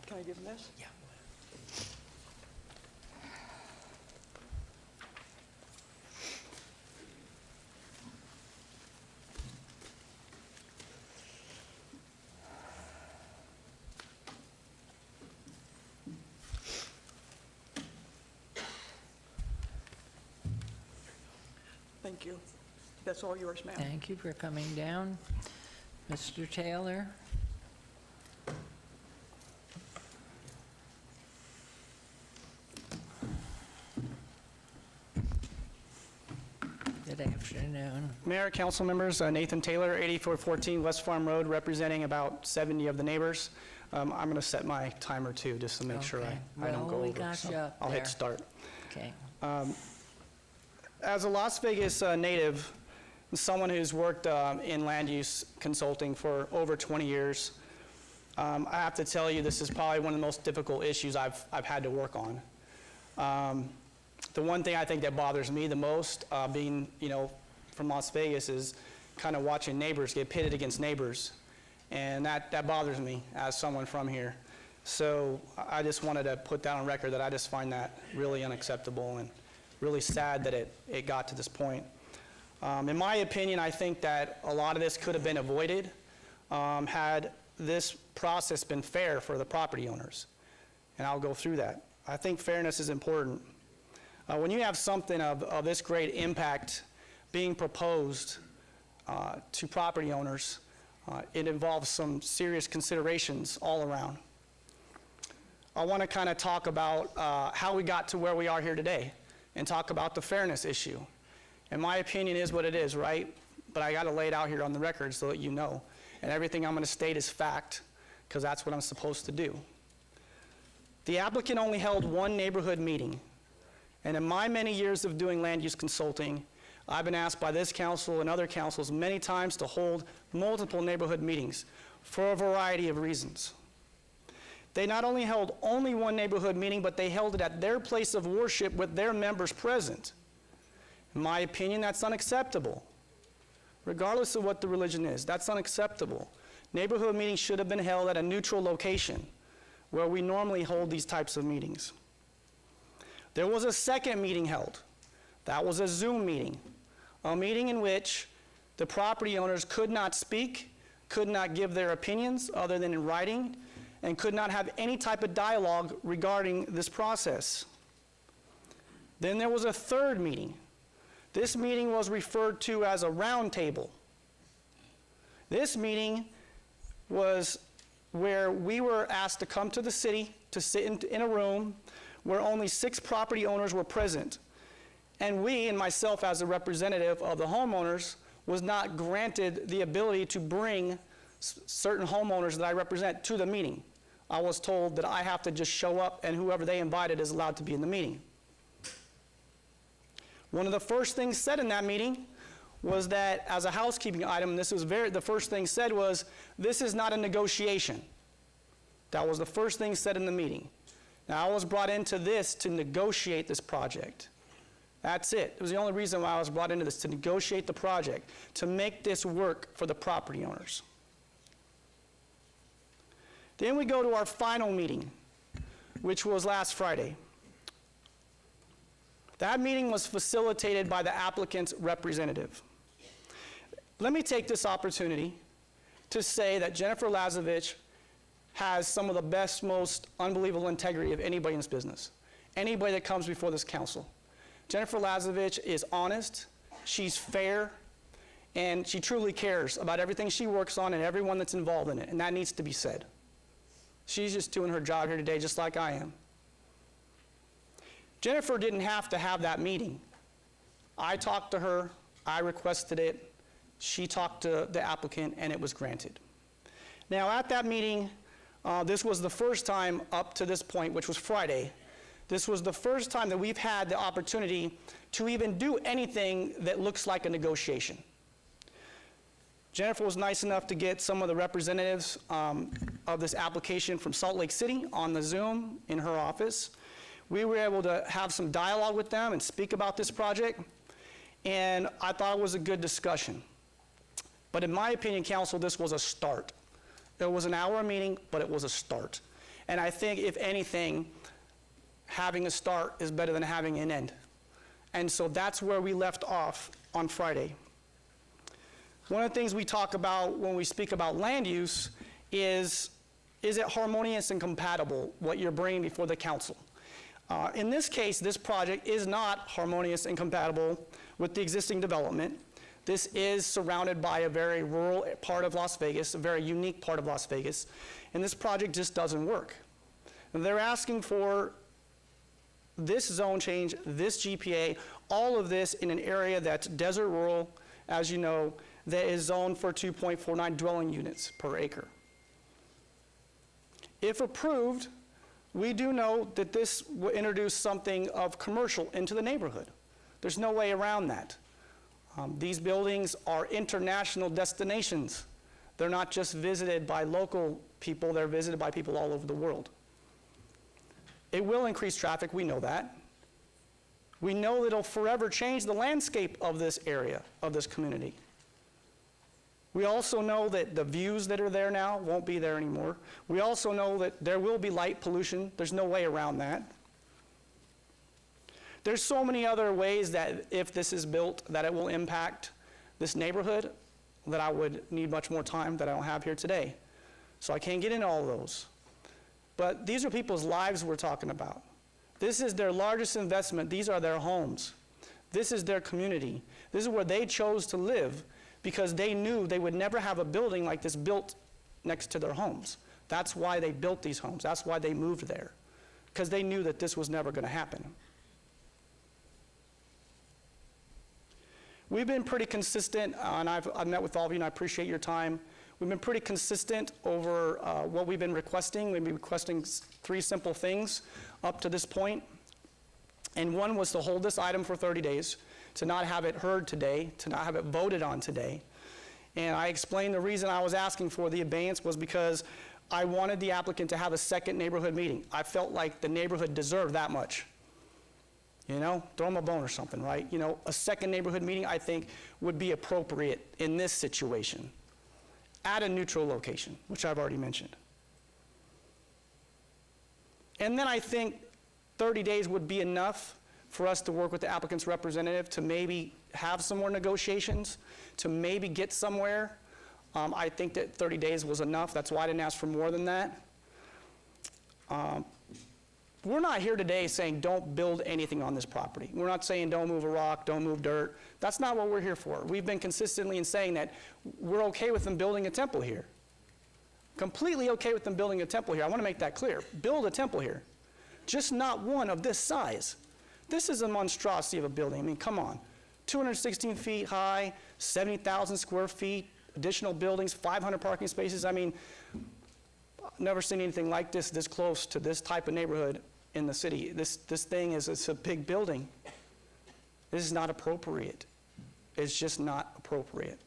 Can I give them this? Yeah. Thank you. That's all yours, ma'am. Thank you for coming down. Mr. Taylor? Good afternoon. Mayor, council members, Nathan Taylor, 8414 West Farm Road, representing about 70 of the neighbors. I'm going to set my timer too, just to make sure Okay. I don't go Well, we over. got So you up I'll there. hit start. Okay. As a Las Vegas native, someone who's worked in land use consulting for over 20 years, I have to tell you this is probably one of the most difficult issues I've had to work on. The one thing I think that bothers me the most, being from Las Vegas, is kind of watching neighbors get pitted against neighbors, and that bothers me as someone from here. So I just wanted to put that on record that I just find that really unacceptable and really sad that it got to this point. In my opinion, I think that a lot of this could have been avoided had this process been fair for the property owners. And I'll go through that. I think fairness is important. When you have something of this great impact being proposed to property owners, it involves some serious considerations all around. I want to kind of talk about how we got to where we are here today and talk about the fairness issue. And my opinion is what it is, right? But I got to lay it out here on the record so that you know. And everything I'm going to state is fact, because that's what I'm supposed to do. The applicant only held one neighborhood meeting. And in my many years of doing land use consulting, I've been asked by this council and other councils many times to hold multiple neighborhood meetings for a variety of reasons. They not only held only one neighborhood meeting, but they held it at their place of worship with their members present. In my opinion, that's unacceptable. Regardless of what the religion is, that's unacceptable. Neighborhood meetings should have been held at a neutral location where we normally hold these types of meetings. There was a second meeting held. That was a Zoom meeting, a meeting in which the property owners could not speak, could not give their opinions other than in writing, and could not have any type of dialogue regarding this process. Then there was a third meeting. This meeting was referred to as a round table. This meeting was where we were asked to come to the city to sit in a room where only 6 property owners were present. And we, and myself as a representative of the homeowners, was not granted the ability to bring certain homeowners that I represent to the meeting. I was told that I have to just show up and whoever they invited is allowed to be in the meeting. One of the first things said in that meeting was that, as a housekeeping item, the first thing said was, this is not a negotiation. That was the first thing said in the meeting. Now, I was brought into this to negotiate this project. That's it. It was the only reason why I was brought into this, to negotiate the project, to make this work for the property owners. Then we go to our final meeting, which was last Friday. That meeting was facilitated by the applicant's representative. Let me take this opportunity to say that Jennifer Lazovich has some of the best, most unbelievable integrity of anybody in this business, anybody that comes before this council. Jennifer Lazovich is honest, she's fair, and she truly cares about everything she works on and everyone that's involved in it, and that needs to be said. She's just doing her job here today just like I am. Jennifer didn't have to have that meeting. I talked to her, I requested it, she talked to the applicant, and it was granted. Now, at that meeting, this was the first time up to this point, which was Friday, this was the first time that we've had the opportunity to even do anything that looks like a negotiation. Jennifer was nice enough to get some of the representatives of this application from Salt Lake City on the Zoom in her office. We were able to have some dialogue with them and speak about this project, and I thought it was a good discussion. But in my opinion, council, this was a start. It was an hour meeting, but it was a start. And I think, if anything, having a start is better than having an end. And so that's where we left off on Friday. One of the things we talk about when we speak about land use is it harmonious and compatible, what you're bringing before the council? In this case, this project is not harmonious and compatible with the existing development. This is surrounded by a very rural part of Las Vegas, a very unique part of Las Vegas, and this project just doesn't work. And they're asking for this zone change, this GPA, all of this in an area that's desert rural, as you know, that is zoned for 2.49 dwelling units per acre. If approved, we do know that this will introduce something of commercial into the neighborhood. There's no way around that. These buildings are international destinations. They're not just visited by local people, they're visited by people all over the world. It will increase traffic, we know that. We know that it'll forever change the landscape of this area, of this community. We also know that the views that are there now won't be there anymore. We also know that there will be light pollution. There's no way around that. There's so many other ways that if this is built, that it will impact this neighborhood, that I would need much more time that I don't have here today. So I can't get into all of those. But these are people's lives we're talking about. This is their largest investment. These are their homes. This is their community. This is where they chose to live because they knew they would never have a building like this built next to their homes. That's why they built these homes. That's why they moved there, because they knew that this was never going to happen. We've been pretty consistent, and I've met with all of you, and I appreciate your time. We've been pretty consistent over what we've been requesting. We've been requesting 3 simple things up to this point. And one was to hold this item for 30 days, to not have it heard today, to not have it voted on today. And I explained the reason I was asking for the abeyance was because I wanted the applicant to have a second neighborhood meeting. I felt like the neighborhood deserved that much. You know, throw them a bone or something, right? You know, a second neighborhood meeting, I think, would be appropriate in this situation at a neutral location, which I've already mentioned. And then I think 30 days would be enough for us to work with the applicant's representative to maybe have some more negotiations, to maybe get somewhere. I think that 30 days was enough. That's why I didn't ask for more than that. We're not here today saying don't build anything on this property. We're not saying don't move a rock, don't move dirt. That's not what we're here for. We've been consistently in saying that we're okay with them building a temple here. Completely okay with them building a temple here. I want to make that clear. Build a temple here. Just not one of this size. This is a monstrosity of a building. I mean, come on. 216 feet high, 70,000 square feet, additional buildings, 500 parking spaces. I mean, I've never seen anything like this close to this type of neighborhood in the city. This thing it's a big building. This is not appropriate. It's just not appropriate.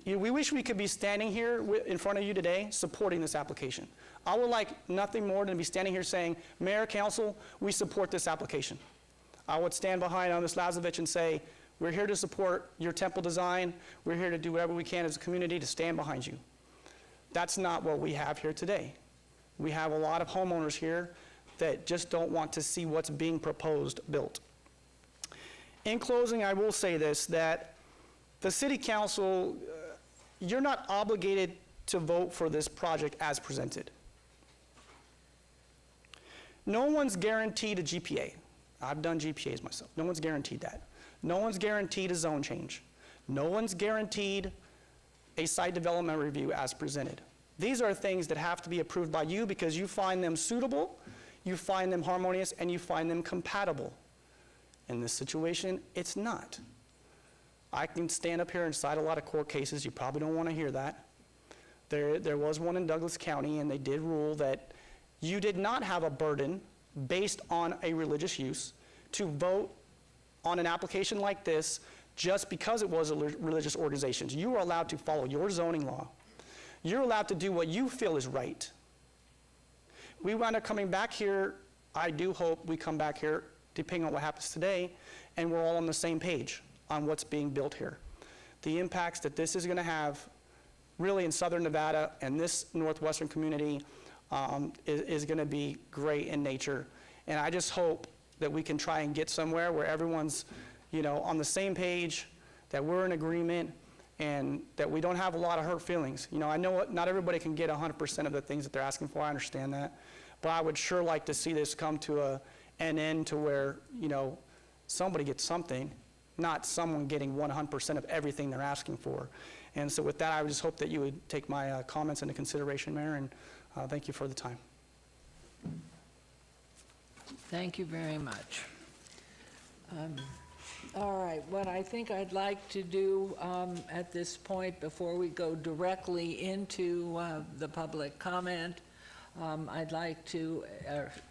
We wish we could be standing here in front of you today supporting this application. I would like nothing more than to be standing here saying, Mayor, Council, we support this application. I would stand behind Ms. Lazovich and say, we're here to support your temple design. We're here to do whatever we can as a community to stand behind you. That's not what we have here today. We have a lot of homeowners here that just don't want to see what's being proposed built. In closing, I will say this, that the City Council, you're not obligated to vote for this project as presented. No one's guaranteed a GPA. I've done GPAs myself. No one's guaranteed that. No one's guaranteed a zone change. No one's guaranteed a site development review as presented. These are things that have to be approved by you because you find them suitable, you find them harmonious, and you find them compatible. In this situation, it's not. I can stand up here and cite a lot of court cases. You probably don't want to hear that. There was one in Douglas County, and they did rule that you did not have a burden based on a religious use to vote on an application like this just because it was a religious organization. You were allowed to follow your zoning law. You're allowed to do what you feel is right. We wind up coming back here, I do hope we come back here, depending on what happens today, and we're all on the same page on what's being built here. The impacts that this is going to have really in southern Nevada and this northwestern community is going to be great in nature. And I just hope that we can try and get somewhere where everyone's, on the same page, that we're in agreement, and that we don't have a lot of hurt feelings. I know not everybody can get 100% of the things that they're asking for. I understand that. But I would sure like to see this come to an end to where, somebody gets something, not someone getting 100% of everything they're asking for. And so with that, I would just hope that you would take my comments into consideration, Mayor, and thank you for the time. Thank you very much. All right, what I think I'd like to do at this point, before we go directly into the public comment, I'd like to,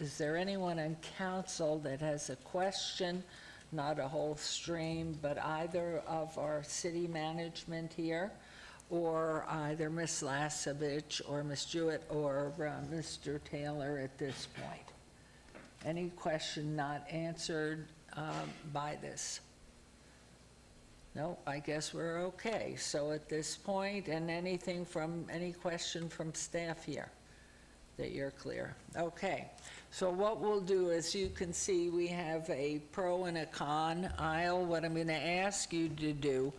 is there anyone on council that has a question, not a whole stream, but either of our city management here, or either Ms. Lasevich or Ms. Jewett or Mr. Taylor at this point? Any question not answered by this? No, I guess we're okay. So at this point, and any question from staff here that you're clear? Okay. So what we'll do, as you can see, we have a pro and a con aisle. What I'm going to ask you to do,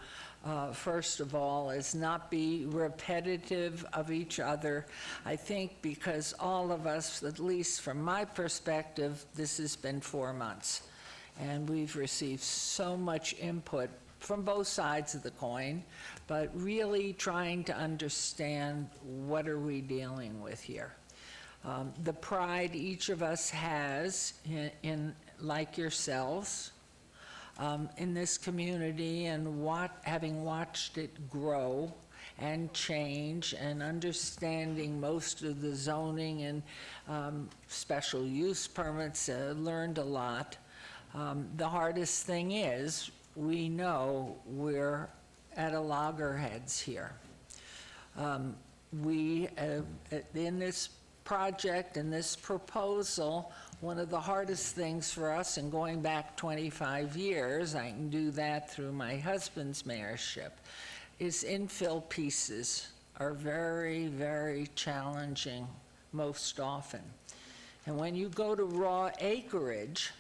first of all, is not be repetitive of each other. I think because all of us, at least from my perspective, this has been 4 months. And we've received so much input from both sides of the coin, but really trying to understand what are we dealing with here. The pride each of us has in like yourselves, in this community, and having watched it grow and change and understanding most of the zoning and special use permits, learned a lot. The hardest thing is we know we're at a loggerheads here. In this project and this proposal, one of the hardest things for us, in going back 25 years, I can do that through my husband's mayorship, is infill pieces are very, very challenging most often. And when you go to raw acreage,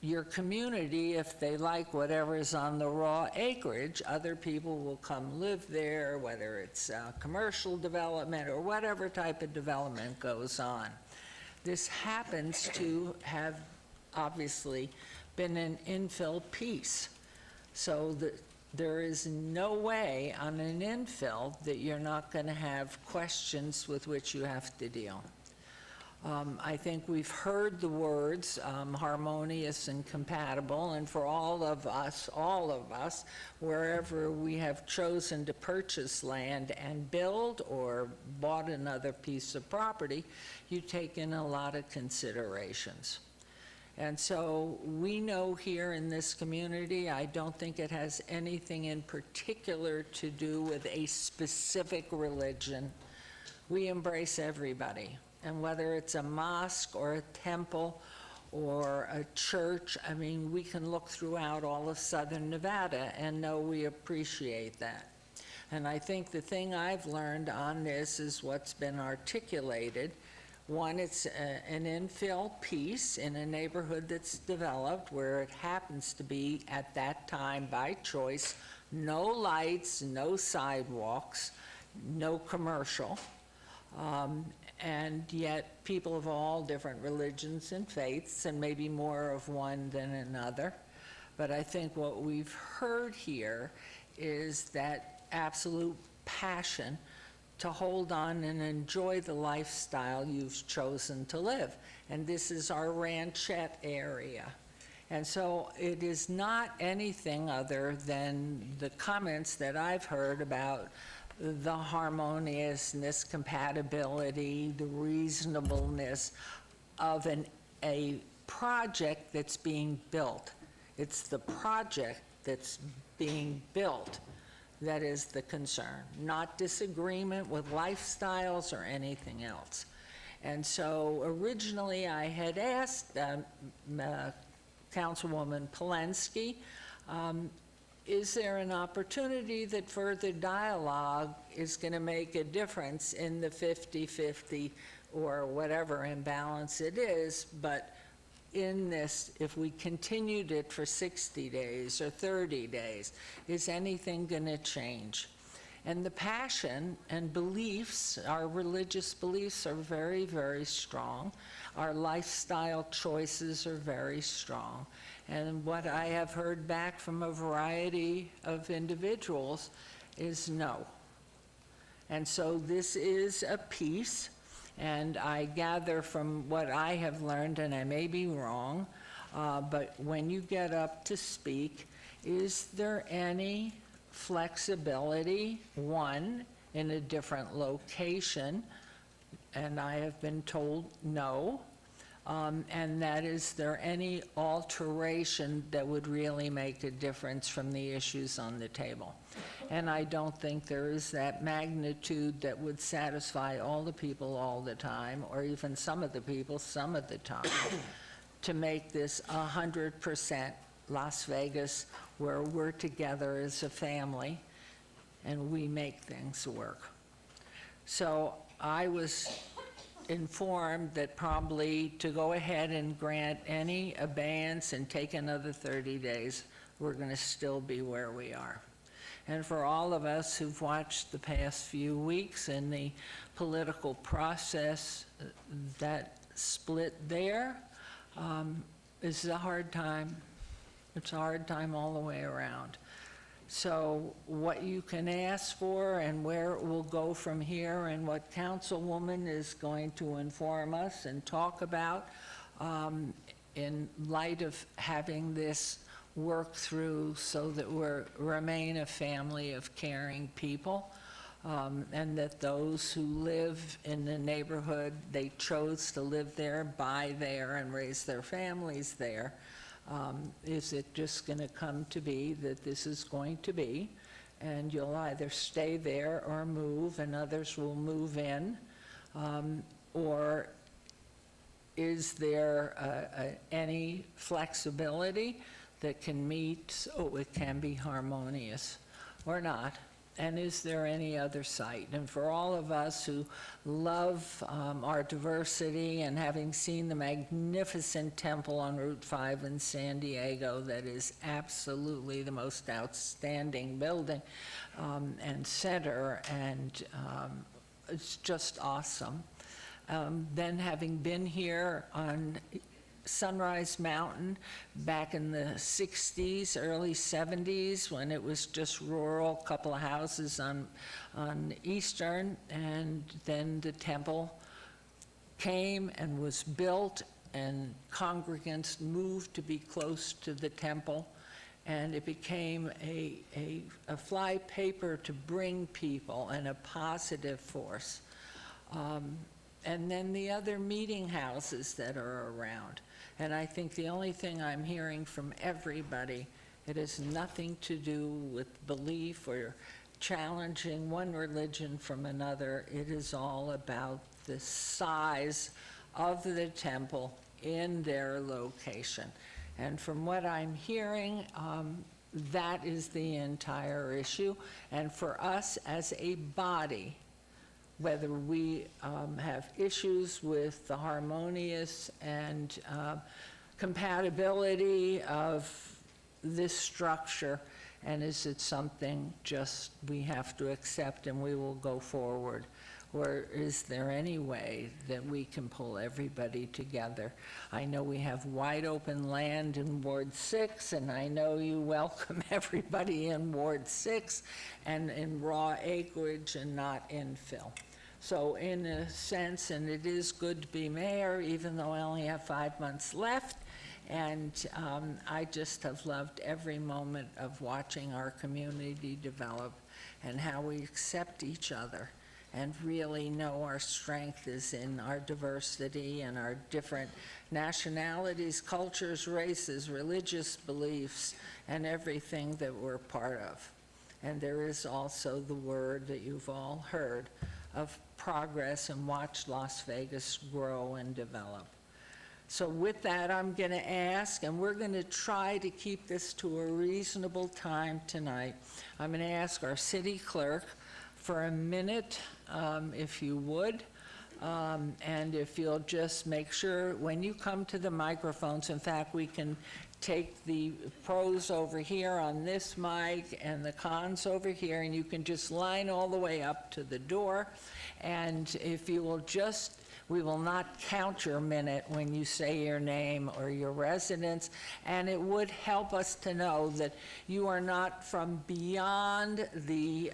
your community, if they like whatever's on the raw acreage, other people will come live there, whether it's commercial development or whatever type of development goes on. This happens to have obviously been an infill piece. So there is no way on an infill that you're not going to have questions with which you have to deal. I think we've heard the words harmonious and compatible, and for all of us, wherever we have chosen to purchase land and build or bought another piece of property, you take in a lot of considerations. And so we know here in this community, I don't think it has anything in particular to do with a specific religion. We embrace everybody. And whether it's a mosque or a temple or a church, I mean, we can look throughout all of southern Nevada and know we appreciate that. And I think the thing I've learned on this is what's been articulated. One, it's an infill piece in a neighborhood that's developed where it happens to be, at that time, by choice, no lights, no sidewalks, no commercial. And yet people of all different religions and faiths, and maybe more of one than another. But I think what we've heard here is that absolute passion to hold on and enjoy the lifestyle you've chosen to live. And this is our ranchette area. And so it is not anything other than the comments that I've heard about the harmoniousness, compatibility, the reasonableness of a project that's being built. It's the project that's being built that is the concern, not disagreement with lifestyles or anything else. And so originally I had asked Councilwoman Polensky, is there an opportunity that further dialogue is going to make a difference in the 50-50 or whatever imbalance it is, but in this, if we continued it for 60 days or 30 days, is anything going to change? And the passion and beliefs, our religious beliefs are very, very strong. Our lifestyle choices are very strong. And what I have heard back from a variety of individuals is no. And so this is a piece, and I gather from what I have learned, and I may be wrong, but when you get up to speak, is there any flexibility, one, in a different location? And I have been told no. And that is there any alteration that would really make a difference from the issues on the table? And I don't think there is that magnitude that would satisfy all the people all the time, or even some of the people some of the time, to make this 100% Las Vegas, where we're together as a family and we make things work. So I was informed that probably to go ahead and grant any abeyance and take another 30 days, we're going to still be where we are. And for all of us who've watched the past few weeks in the political process, that split there is a hard time. It's a hard time all the way around. So what you can ask for and where it will go from here, and what Councilwoman is going to inform us and talk about in light of having this work through so that we remain a family of caring people, and that those who live in the neighborhood, they chose to live there, buy there, and raise their families there. Is it just going to come to be that this is going to be, and you'll either stay there or move, and others will move in? Or is there any flexibility that can meet, so it can be harmonious or not? And is there any other site? And for all of us who love our diversity, and having seen the magnificent temple on Route 5 in San Diego, that is absolutely the most outstanding building and center, and it's just awesome. Then having been here on Sunrise Mountain back in the 60s, early 70s, when it was just rural, couple of houses on Eastern, and then the temple came and was built, and congregants moved to be close to the temple, and it became a fly paper to bring people and a positive force. And then the other meeting houses that are around. And I think the only thing I'm hearing from everybody, it has nothing to do with belief or challenging one religion from another. It is all about the size of the temple in their location. And from what I'm hearing, that is the entire issue. And for us as a body, whether we have issues with the harmonious and compatibility of this structure, and is it something just we have to accept and we will go forward? Or is there any way that we can pull everybody together? I know we have wide open land in Ward 6, and I know you welcome everybody in Ward 6 and in raw acreage and not infill. So in a sense, and it is good to be mayor, even though I only have 5 months left, And I just have loved every moment of watching our community develop and how we accept each other and really know our strength is in our diversity and our different nationalities, cultures, races, religious beliefs, and everything that we're part of. And there is also the word that you've all heard of progress, and watch Las Vegas grow and develop. So with that, I'm going to ask, and we're going to try to keep this to a reasonable time tonight. I'm going to ask our city clerk for a minute, if you would, and if you'll just make sure when you come to the microphones, in fact, we can take the pros over here on this mic and the cons over here, and you can just line all the way up to the door. And if you will just, we will not count your minute when you say your name or your residence, and it would help us to know that you are not from beyond the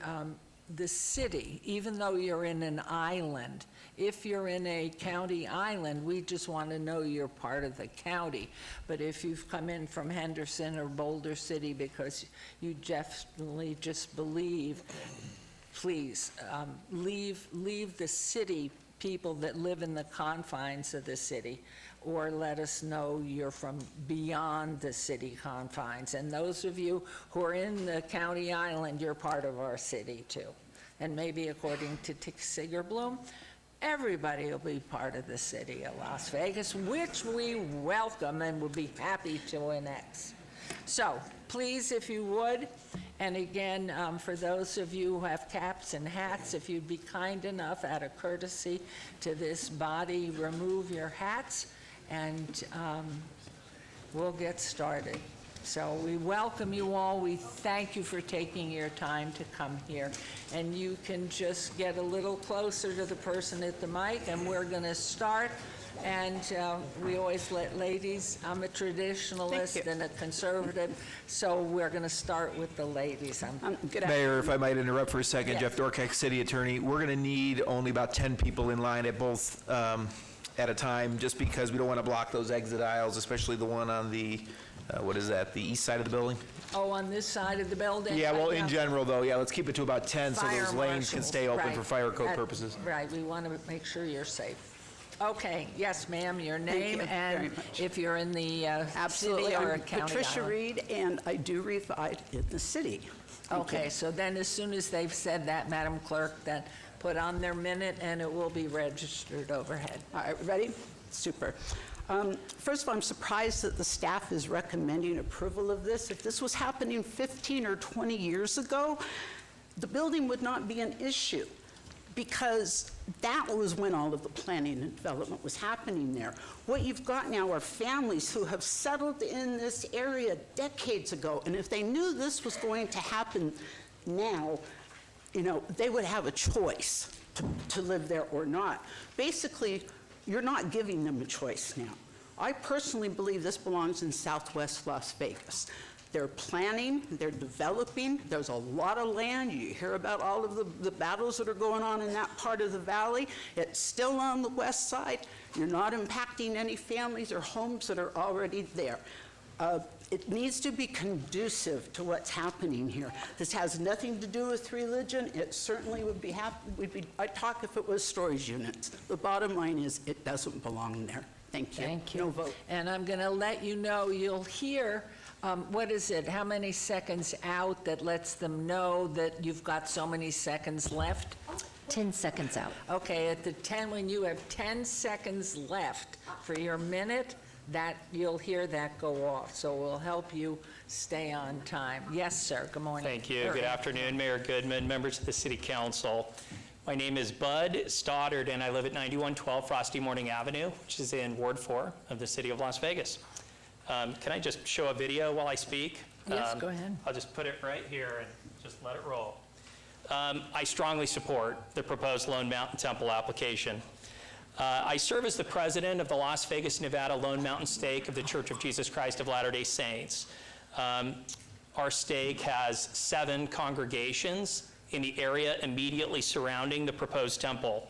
city, even though you're in an island. If you're in a county island, we just want to know you're part of the county. But if you've come in from Henderson or Boulder City because you definitely just believe, please leave the city people that live in the confines of the city, or let us know you're from beyond the city confines. And those of you who are in the county island, you're part of our city too. And maybe according to Tick Sigerbloom, everybody will be part of the city of Las Vegas, which we welcome and would be happy to annex. So please, if you would, and again, for those of you who have caps and hats, if you'd be kind enough, out of courtesy to this body, remove your hats, and we'll get started. So we welcome you all. We thank you for taking your time to come here. And you can just get a little closer to the person at the mic, and we're going to start. And we always let ladies, I'm a traditionalist and a conservative, so we're going to start with the ladies. Mayor, if I might interrupt for a second, Yes. Jeff Dorkek, City Attorney. We're going to need only about 10 people in line at both at a time, just because we don't want to block those exit aisles, especially the one on the, what is that, the east side of the building? Oh, on this side of the building? Yeah, well, in Yeah. general, though, yeah, let's keep it to about 10 so Fire those lanes can marshals, stay open right. for fire code That- purposes. Right, we want to make sure you're safe. Okay, yes, ma'am, your name you and very much. if you're in the Absolutely. city or a I'm county Patricia island. Reed, and I do reside in the city. Thank Okay, you. so then as soon as they've said that, Madam Clerk, then put on their minute and it will be registered overhead. All right, ready? Super. First of all, I'm surprised that the staff is recommending approval of this. If this was happening 15 or 20 years ago, the building would not be an issue, because that was when all of the planning and development was happening there. What you've got now are families who have settled in this area decades ago, and if they knew this was going to happen now, you know, they would have a choice to live there or not. Basically, you're not giving them a choice now. I personally believe this belongs in Southwest Las Vegas. They're planning, they're developing, there's a lot of land. You hear about all of the battles that are going on in that part of the valley. It's still on the west side. You're not impacting any families or homes that are already there. It needs to be conducive to what's happening here. This has nothing to do with religion. It certainly would be I'd talk if it was storage units. The bottom line is it doesn't belong there. Thank you. Thank you. No vote. And I'm going to let you know, you'll hear, what is it, how many seconds out that lets them know that you've got so many seconds left? 10 seconds out. Okay, at the 10, when you have 10 seconds left for your minute, that you'll hear that go off. So we'll help you stay on time. Yes, sir. Good morning. Thank you. Good afternoon, Mayor Goodman, members of the City Council. My name is Bud Stoddard, and I live at 9112 Frosty Morning Avenue, which is in Ward 4 of the City of Las Vegas. Can I just show a video while I speak? Yes, go ahead. I'll just put it right here and just let it roll. I strongly support the proposed Lone Mountain Temple application. I serve as the president of the Las Vegas, Nevada Lone Mountain Stake of the Church of Jesus Christ of Latter-day Saints. Our stake has 7 congregations in the area immediately surrounding the proposed temple.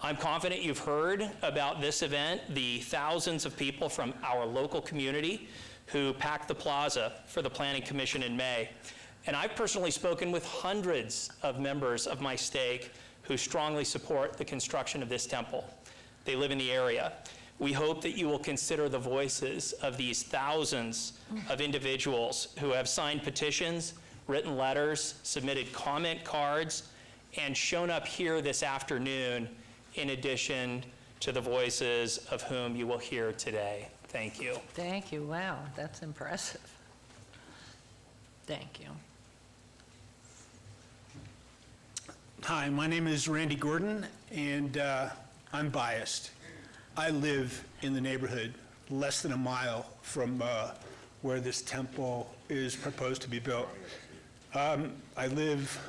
I'm confident you've heard about this event, the thousands of people from our local community who packed the plaza for the Planning Commission in May. And I've personally spoken with hundreds of members of my stake who strongly support the construction of this temple. They live in the area. We hope that you will consider the voices of these thousands of individuals who have signed petitions, written letters, submitted comment cards, and shown up here this afternoon in addition to the voices of whom you will hear today. Thank you. Thank you. Wow, that's impressive. Thank you. Hi, my name is Randy Gordon, and I'm biased. I live in the neighborhood less than a mile from where this temple is proposed to be built. I live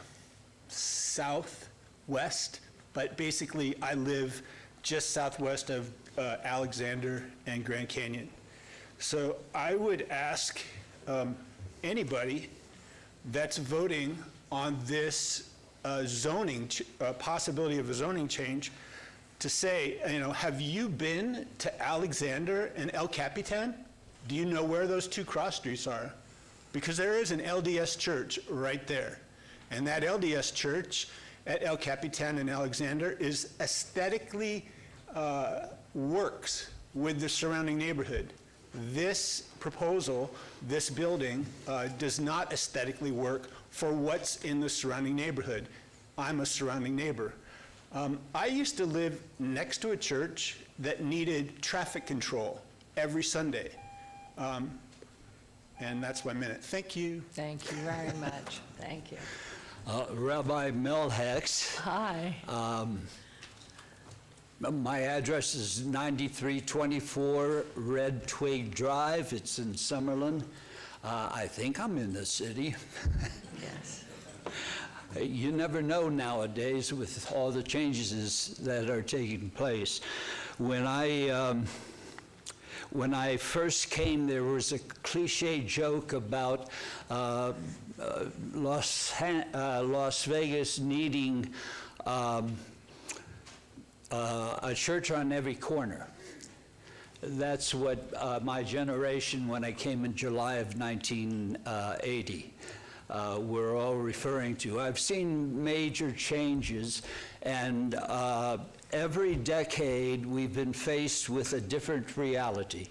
southwest, but basically I live just southwest of Alexander and Grand Canyon. So I would ask anybody that's voting on this possibility of a zoning change to say, have you been to Alexander and El Capitan? Do you know where those two cross streets are? Because there is an LDS church right there. And that LDS church at El Capitan and Alexander is aesthetically works with the surrounding neighborhood. This proposal, this building, does not aesthetically work for what's in the surrounding neighborhood. I'm a surrounding neighbor. I used to live next to a church that needed traffic control every Sunday. And that's my minute. Thank you. Thank you very much. Thank you. Rabbi Mel Hex. Hi. My address is 9324 Red Twig Drive. It's in Summerlin. I think I'm in the city. Yes. You never know nowadays with all the changes that are taking place. When I first came, there was a cliche joke about Las Vegas needing a church on every corner. That's what my generation, when I came in July of 1980, we're all referring to. I've seen major changes, and every decade we've been faced with a different reality.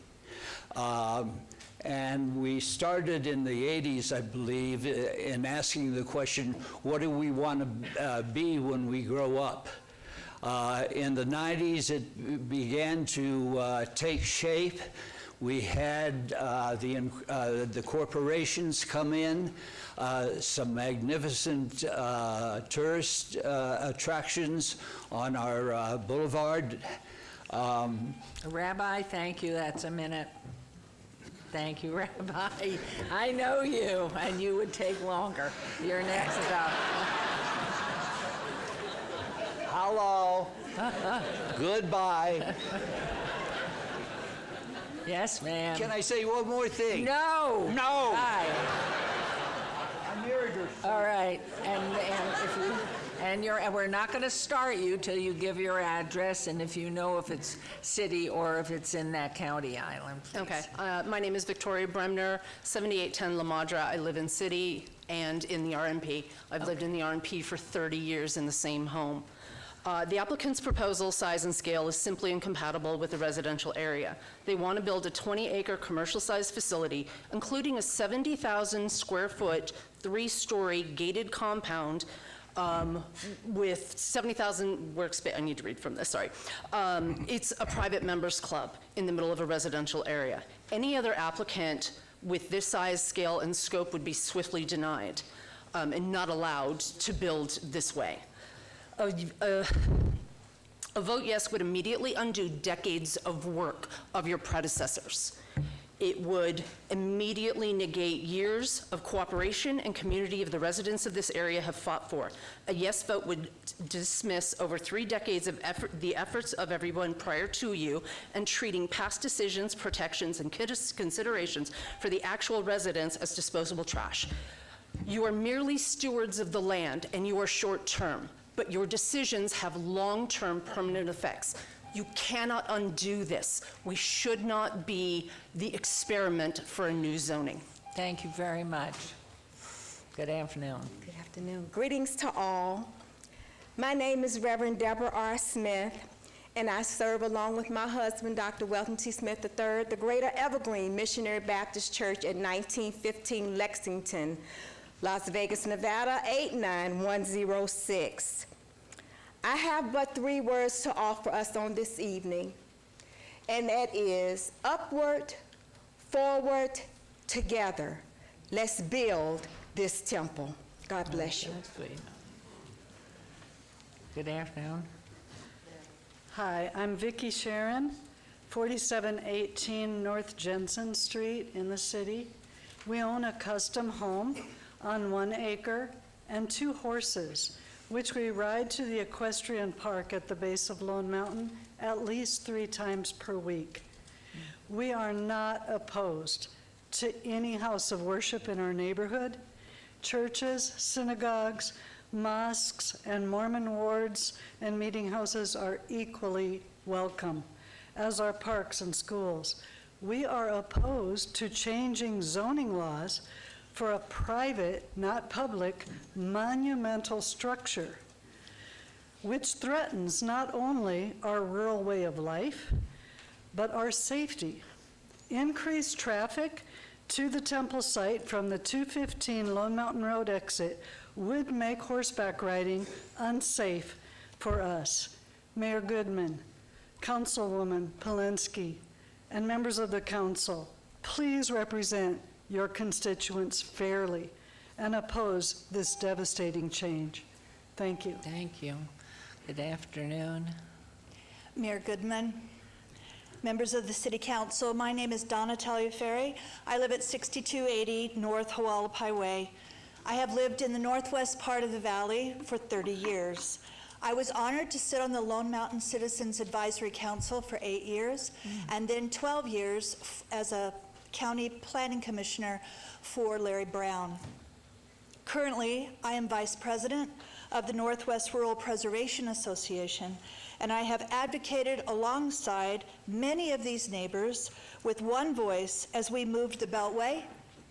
And we started in the 80s, I believe, in asking the question, what do we want to be when we grow up? In the 90s, it began to take shape. We had the corporations come in, some magnificent tourist attractions on our boulevard. Rabbi, thank you. That's a minute. Thank you, Rabbi. I know you, and you would take longer. You're next up. Hello. Goodbye. Yes, ma'am. Can I say one more thing? No. No. Bye. All right, and we're not going to start you till you give your address, and if you know if it's city or if it's in that county island, please. Okay. My name is Victoria Bremner, 7810 La Madra. I live in city and in the RMP. I've lived in the RMP for 30 years in the same home. The applicant's proposal size and scale is simply incompatible with the residential area. They want to build a 20-acre commercial-sized facility, including a 70,000 square foot, 3-story gated compound with 70,000 workspace. I need to read from this, sorry. It's a private members club in the middle of a residential area. Any other applicant with this size, scale, and scope would be swiftly denied and not allowed to build this way. A vote yes would immediately undo decades of work of your predecessors. It would immediately negate years of cooperation and community of the residents of this area have fought for. A yes vote would dismiss over 3 decades of the efforts of everyone prior to you and treating past decisions, protections, and considerations for the actual residents as disposable trash. You are merely stewards of the land and you are short-term. but your decisions have long-term permanent effects. You cannot undo this. We should not be the experiment for a new zoning. Thank you very much. Good afternoon. Good afternoon. Greetings to all. My name is Reverend Deborah R. Smith, and I serve along with my husband, Dr. Welton T. Smith III, the Greater Evergreen Missionary Baptist Church at 1915 Lexington, Las Vegas, Nevada, 89106. I have but 3 words to offer us on this evening, and that is upward, forward, together. Let's build this temple. God bless you. Good afternoon. Hi, I'm Vicki Sharon, 4718 North Jensen Street in the city. We own a custom home on 1 acre and 2 horses, which we ride to the equestrian park at the base of Lone Mountain at least 3 times per week. We are not opposed to any house of worship in our neighborhood. Churches, synagogues, mosques, and Mormon wards and meeting houses are equally welcome, as are parks and schools. We are opposed to changing zoning laws for a private, not public, monumental structure, which threatens not only our rural way of life, but our safety. Increased traffic to the temple site from the 215 Lone Mountain Road exit would make horseback riding unsafe for us. Mayor Goodman, Councilwoman Polinsky, and members of the council, please represent your constituents fairly and oppose this devastating change. Thank you. Thank you. Good afternoon. Mayor Goodman, members of the City Council, my name is Donna Taliaferri. I live at 6280 North Hualapai Way. I have lived in the northwest part of the valley for 30 years. I was honored to sit on the Lone Mountain Citizens Advisory Council for 8 years, and then 12 years as a County Planning Commissioner for Larry Brown. Currently, I am Vice President of the Northwest Rural Preservation Association, and I have advocated alongside many of these neighbors with one voice as we moved the Beltway,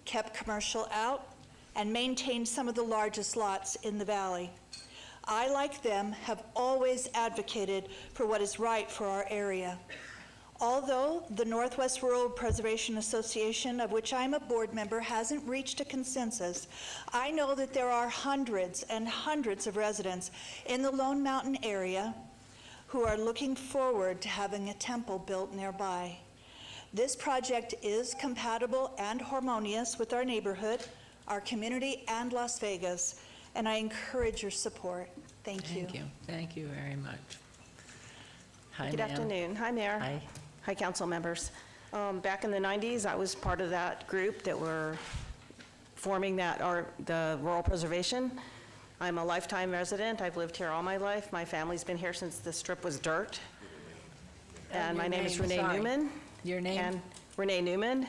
kept commercial out, and maintained some of the largest lots in the valley. I, like them, have always advocated for what is right for our area. Although the Northwest Rural Preservation Association, of which I'm a board member, hasn't reached a consensus, I know that there are hundreds and hundreds of residents in the Lone Mountain area who are looking forward to having a temple built nearby. This project is compatible and harmonious with our neighborhood, our community, and Las Vegas, and I encourage your support. Thank you. Thank you. Thank you very much. Hi, Good ma'am. afternoon. Hi, Mayor. Hi. Hi, council members. Back in the 90s, I was part of that group that were forming the rural preservation. I'm a lifetime resident. I've lived here all my life. My family's been here since the strip was dirt. And my name is Renee Newman. Your name? And Renee Newman.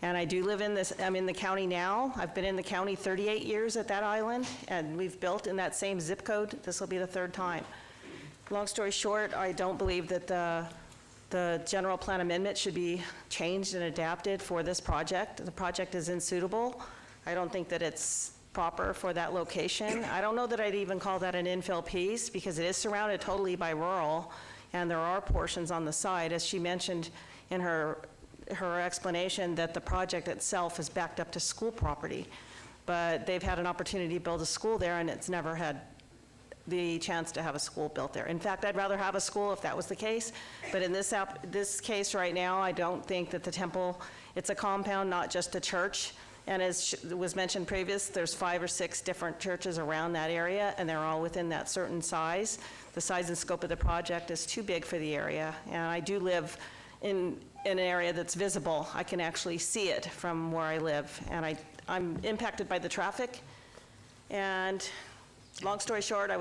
And I do live I'm in the county now. I've been in the county 38 years at that island, and we've built in that same zip code. This will be the 3rd time. Long story short, I don't believe that the general plan amendment should be changed and adapted for this project. The project is unsuitable. I don't think that it's proper for that location. I don't know that I'd even call that an infill piece, because it is surrounded totally by rural, and there are portions on the side, as she mentioned in her explanation, that the project itself is backed up to school property. But they've had an opportunity to build a school there, and it's never had the chance to have a school built there. In fact, I'd rather have a school if that was the case. But in this case right now, I don't think that the temple, it's a compound, not just a church. And as was mentioned previous, there's 5 or 6 different churches around that area, and they're all within that certain size. The size and scope of the project is too big for the area. And I do live in an area that's visible. I can actually see it from where I live. And I'm impacted by the traffic. And long story short,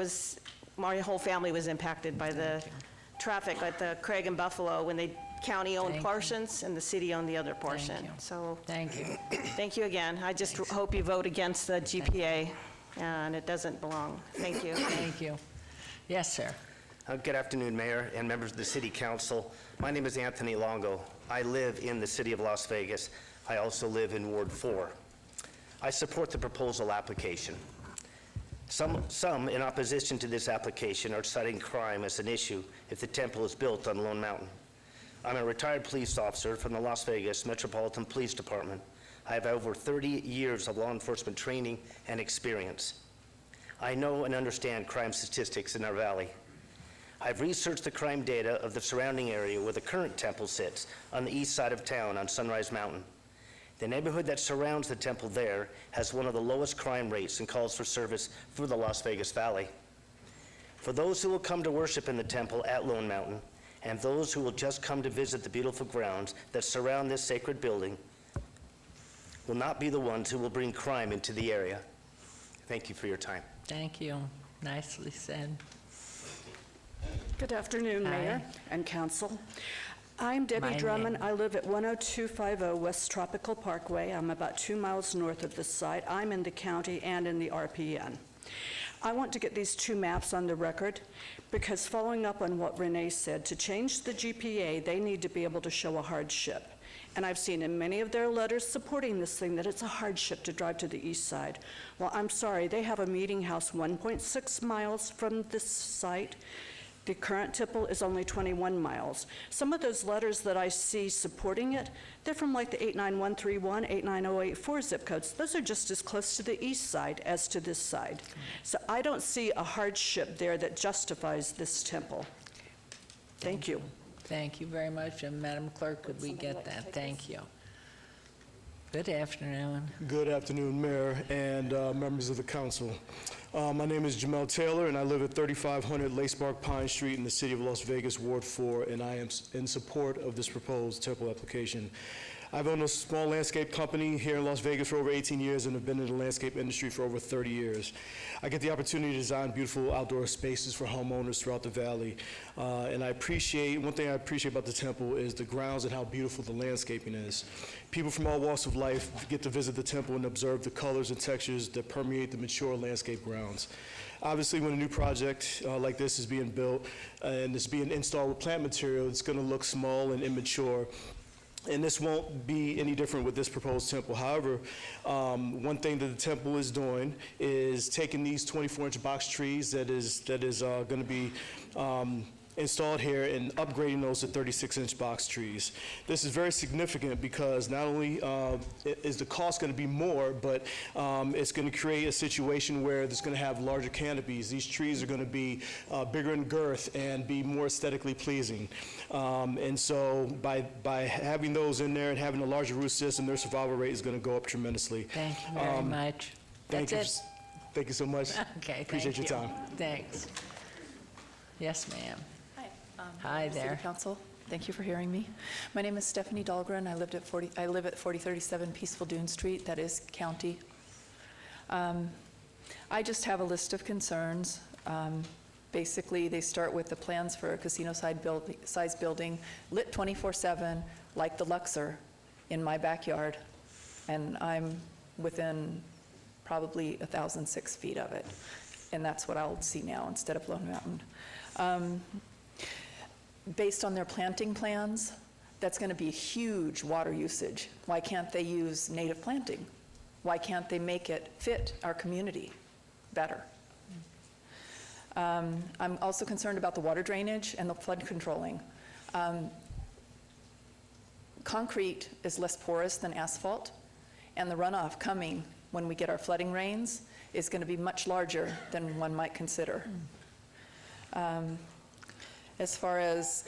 my whole family was impacted by the traffic at the Craig and Buffalo when the county owned portions and the city owned the other portion. So thank you. Thank you again. I just hope you vote against the GPA, and it doesn't belong. Thank you. Thank you. Yes, sir. Good afternoon, Mayor and members of the City Council. My name is Anthony Longo. I live in the city of Las Vegas. I also live in Ward 4. I support the proposal application. Some in opposition to this application are citing crime as an issue if the temple is built on Lone Mountain. I'm a retired police officer from the Las Vegas Metropolitan Police Department. I have over 30 years of law enforcement training and experience. I know and understand crime statistics in our valley. I've researched the crime data of the surrounding area where the current temple sits, on the east side of town on Sunrise Mountain. The neighborhood that surrounds the temple there has one of the lowest crime rates and calls for service through the Las Vegas Valley. For those who will come to worship in the temple at Lone Mountain, and those who will just come to visit the beautiful grounds that surround this sacred building, will not be the ones who will bring crime into the area. Thank you for your time. Thank you. Nicely said. Good afternoon, Mayor and Council. I'm Debbie Drummond. I live at 10250 West Tropical Parkway. I'm about 2 miles north of this site. I'm in the county and in the RPN. I want to get these two maps on the record because following up on what Renee said, to change the GPA, they need to be able to show a hardship. And I've seen in many of their letters supporting this thing that it's a hardship to drive to the east side. Well, I'm sorry, they have a meeting house 1.6 miles from this site. The current temple is only 21 miles. Some of those letters that I see supporting it, they're from like the 89131, 89084 zip codes. Those are just as close to the east side as to this side. So I don't see a hardship there that justifies this temple. Thank you. Thank you very much. And Madam Clerk, could we get that? Thank you. Good afternoon. Good afternoon, Mayor and members of the council. My name is Jamel Taylor, and I live at 3500 Lacebark Pine Street in the city of Las Vegas, Ward 4, and I am in support of this proposed temple application. I've owned a small landscape company here in Las Vegas for over 18 years and have been in the landscape industry for over 30 years. I get the opportunity to design beautiful outdoor spaces for homeowners throughout the valley. And one thing I appreciate about the temple is the grounds and how beautiful the landscaping is. People from all walks of life get to visit the temple and observe the colors and textures that permeate the mature landscape grounds. Obviously, when a new project like this is being built and it's being installed with plant material, it's going to look small and immature. And this won't be any different with this proposed temple. However, one thing that the temple is doing is taking these 24-inch box trees that is going to be installed here and upgrading those to 36-inch box trees. This is very significant because not only is the cost going to be more, but it's going to create a situation where it's going to have larger canopies. These trees are going to be bigger in girth and be more aesthetically pleasing. And so by having those in there and having a larger root system, their survival rate is going to go up tremendously. Thank you very much. Thank you so much. Okay, Appreciate your time. Thanks. Yes, ma'am. Hi there. City Council. Thank you for hearing me. My name is Stephanie Dahlgren. I live at 4037 Peaceful Dune Street. That is county. I just have a list of concerns. Basically, they start with the plans for a casino-size building, lit 24/7, like the Luxor, in my backyard, and I'm within probably 1,006 feet of it, and that's what I'll see now instead of Lone Mountain. Based on their planting plans, that's going to be huge water usage. Why can't they use native planting? Why can't they make it fit our community better? I'm also concerned about the water drainage and the flood controlling. Concrete is less porous than asphalt, and the runoff coming when we get our flooding rains is going to be much larger than one might consider. As far as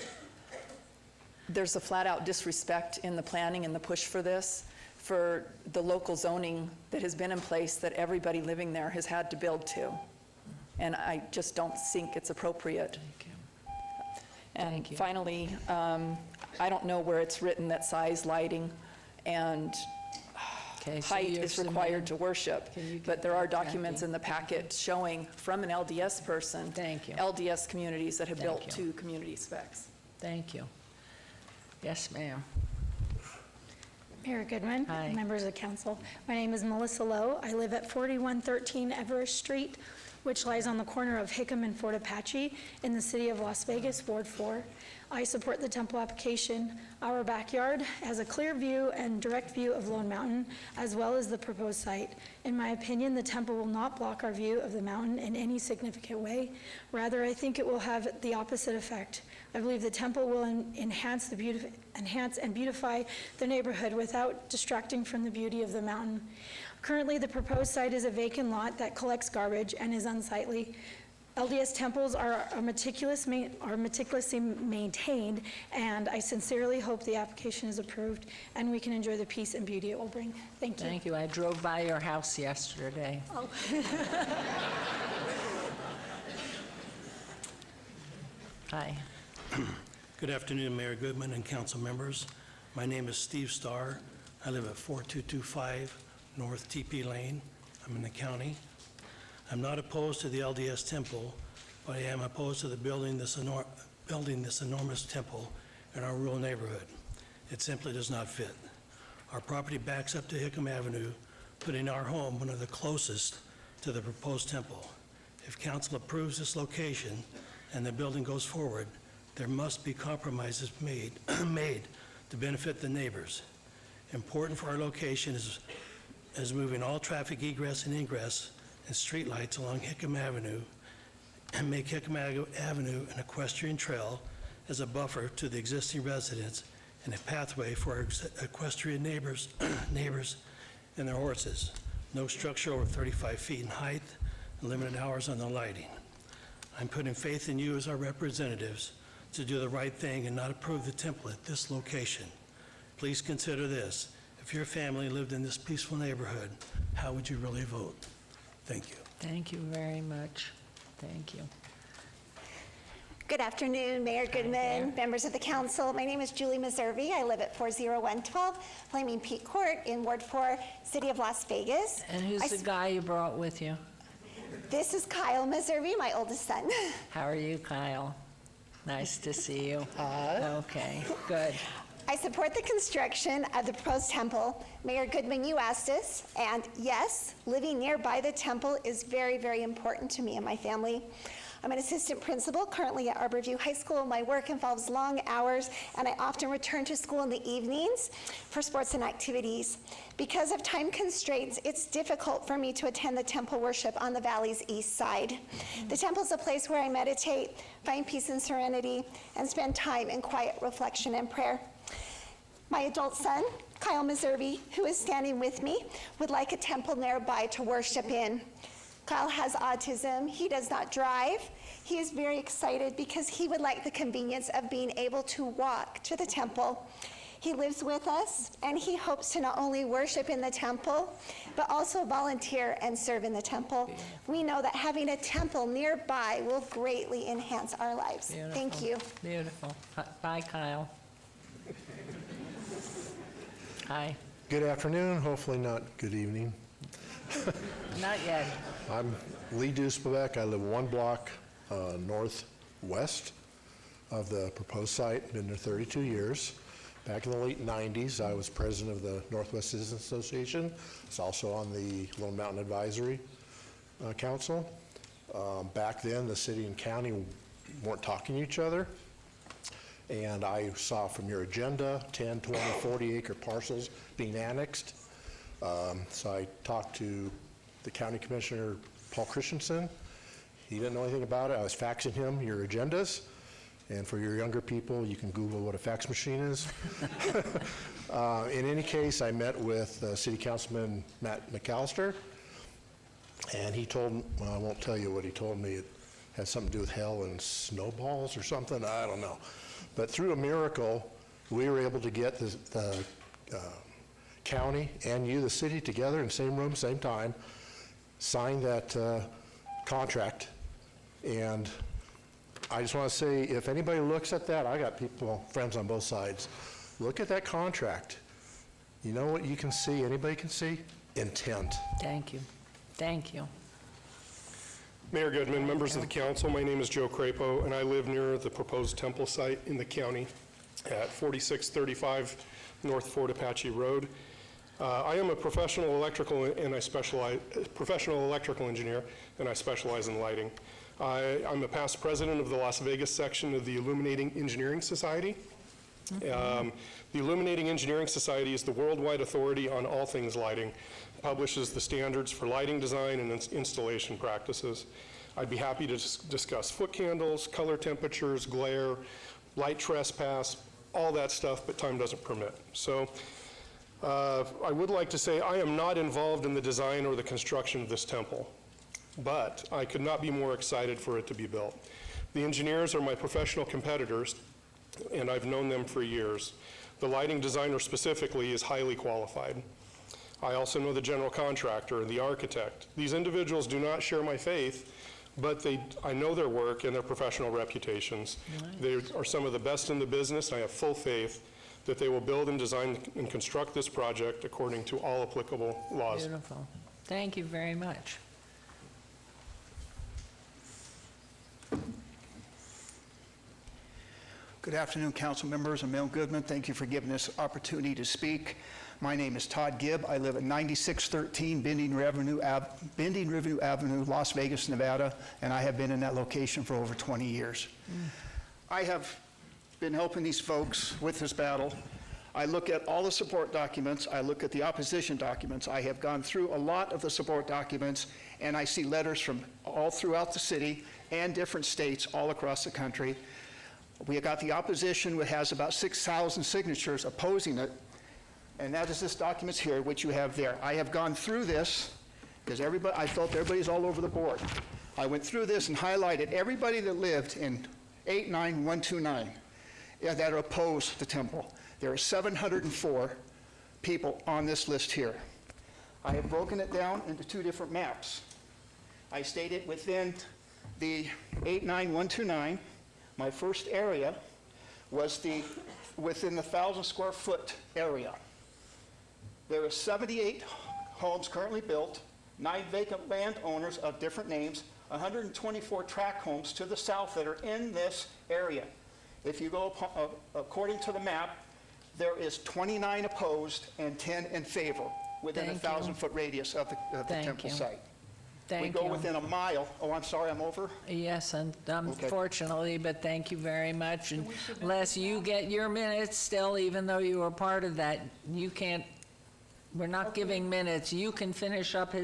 there's a flat-out disrespect in the planning and the push for this, for the local zoning that has been in place that everybody living there has had to build to. And I just don't think it's appropriate. And finally, I don't know where it's written that size, lighting, and height is required to worship, but there are documents in the packet showing from an LDS person, LDS communities that have built to community specs. Thank you. Yes, ma'am. Mayor Goodman, members of council. My name is Melissa Lowe. I live at 4113 Everest Street. which lies on the corner of Hickam and Fort Apache in the city of Las Vegas, Ward 4. I support the temple application. Our backyard has a clear view and direct view of Lone Mountain, as well as the proposed site. In my opinion, the temple will not block our view of the mountain in any significant way. Rather, I think it will have the opposite effect. I believe the temple will enhance and beautify the neighborhood without distracting from the beauty of the mountain. Currently, the proposed site is a vacant lot that collects garbage and is unsightly. LDS temples are meticulously maintained, and I sincerely hope the application is approved and we can enjoy the peace and beauty it will bring. Thank you. Thank you. I drove by your house yesterday. Oh. Hi. Good afternoon, Mayor Goodman and council members. My name is Steve Starr. I live at 4225 North TP Lane. I'm in the county. I'm not opposed to the LDS temple, but I am opposed to the building this enormous temple in our rural neighborhood. It simply does not fit. Our property backs up to Hickam Avenue, putting our home one of the closest to the proposed temple. If council approves this location and the building goes forward, there must be compromises made to benefit the neighbors. Important for our location is moving all traffic egress and ingress and streetlights along Hickam Avenue and make Hickam Avenue an equestrian trail as a buffer to the existing residents and a pathway for our equestrian neighbors and their horses. No structure over 35 feet in height and limited hours on the lighting. I'm putting faith in you as our representatives to do the right thing and not approve the temple at this location. Please consider this. If your family lived in this peaceful neighborhood, how would you really vote? Thank you. Thank you very much. Thank you. Good afternoon, Mayor Goodman, members of the council. My name is Julie Meservey. I live at 40112 Flaming Peak Court in Ward 4, City of Las Vegas. And who's the guy you brought with you? This is Kyle Meservey, my oldest son. How are you, Kyle? Nice to see you. Okay, good. I support the construction of the proposed temple. Mayor Goodman, you asked us, and yes, living nearby the temple is very, very important to me and my family. I'm an assistant principal currently at Arborview High School. My work involves long hours, and I often return to school in the evenings for sports and activities. Because of time constraints, it's difficult for me to attend the temple worship on the valley's east side. The temple is a place where I meditate, find peace and serenity, and spend time in quiet reflection and prayer. My adult son, Kyle Meservey, who is standing with me, would like a temple nearby to worship in. Kyle has autism. He does not drive. He is very excited because he would like the convenience of being able to walk to the temple. He lives with us, and he hopes to not only worship in the temple, but also volunteer and serve in the temple. We know that having a temple nearby will greatly enhance our lives. Beautiful. Thank you. Beautiful. Bye, Kyle. Hi. Good afternoon, hopefully not good evening. Not yet. I'm Lee Dusbeck. I live one block northwest of the proposed site. Been there 32 years. Back in the late 90s, I was president of the Northwest Citizens Association. I was also on the Lone Mountain Advisory Council. Back then, the city and county weren't talking to each other. And I saw from your agenda 10, 20, 40 acre parcels being annexed. So I talked to the county commissioner, Paul Christensen. He didn't know anything about it. I was faxing him your agendas. And for your younger people, you can Google what a fax machine is. In any case, I met with City Councilman Matt McAllister. And he told, well, I won't tell you what he told me. It had something to do with hell and snowballs or something. I don't know. But through a miracle, we were able to get the county and you, the city, together in the same room, same time, sign that contract. And I just want to say, if anybody looks at that, I got people, friends on both sides, look at that contract. You know what you can see, anybody can see? Intent. Thank you. Thank you. Mayor Goodman, members of the council, my name is Joe Crapo, and I live near the proposed temple site in the county at 4635 North Fort Apache Road. I am a professional electrical engineer, and I specialize in lighting. I'm a past president of the Las Vegas section of the Illuminating Engineering Society. The Illuminating Engineering Society is the worldwide authority on all things lighting, publishes the standards for lighting design and installation practices. I'd be happy to discuss foot candles, color temperatures, glare, light trespass, all that stuff, but time doesn't permit. So I would like to say I am not involved in the design or the construction of this temple, but I could not be more excited for it to be built. The engineers are my professional competitors, and I've known them for years. The lighting designer specifically is highly qualified. I also know the general contractor and the architect. These individuals do not share my faith, but I know their work and their professional reputations. Nice. They are some of the best in the business, and I have full faith that they will build and design and construct this project according to all applicable laws. Beautiful. Thank you very much. Good afternoon, council members. I'm Mel Goodman. Thank you for giving us opportunity to speak. My name is Todd Gibb. I live at 9613 Bending River Avenue, Las Vegas, Nevada, and I have been in that location for over 20 years. I have been helping these folks with this battle. I look at all the support documents. I look at the opposition documents. I have gone through a lot of the support documents, and I see letters from all throughout the city and different states all across the country. We got the opposition, which has about 6,000 signatures opposing it, and that is this document here, which you have there. I have gone through this because I felt everybody's all over the board. I went through this and highlighted everybody that lived in 89129 that are opposed to Temple. There are 704 people on this list here. I have broken it down into two different maps. I stated within the 89129, my first area was within the 1,000 square foot area. There are 78 homes currently built, 9 vacant landowners of different names, 124 tract homes to the south that are in this area. If you go according to the map, there is 29 opposed and 10 in favor within a 1,000-foot radius of the temple site. We go within a mile. Oh, I'm sorry, I'm over? Yes, and unfortunately, but thank you very much. And unless you get your minutes still, even though you were part of that, you can't, we're not giving minutes. You can finish up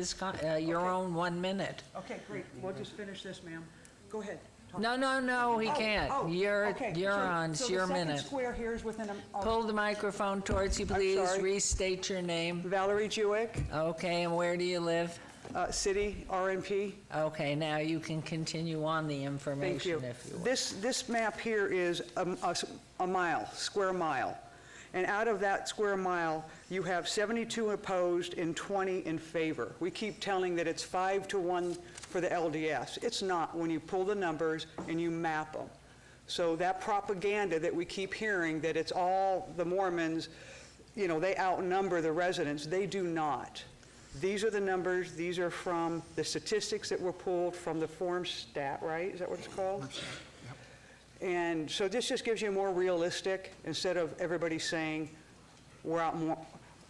your own 1 minute. Okay, great. We'll just finish this, ma'am. Go ahead. No, he can't. You're on. It's your minute. The second square here is within a... Pull the microphone towards you, please. Restate your name. Valerie Jewick. Okay, and where do you live? City, RMP. Okay, now you can continue on the information if you will. This map here is a mile, square mile. And out of that square mile, you have 72 opposed and 20 in favor. We keep telling that it's 5-1 for the LDS. It's not when you pull the numbers and you map them. So that propaganda that we keep hearing, that it's all the Mormons, you know, they outnumber the residents, they do not. These are the numbers. These are from the statistics that were pulled from the form stat, right? Is that what it's called? Yep. And so this just gives you a more realistic, instead of everybody saying we're out more.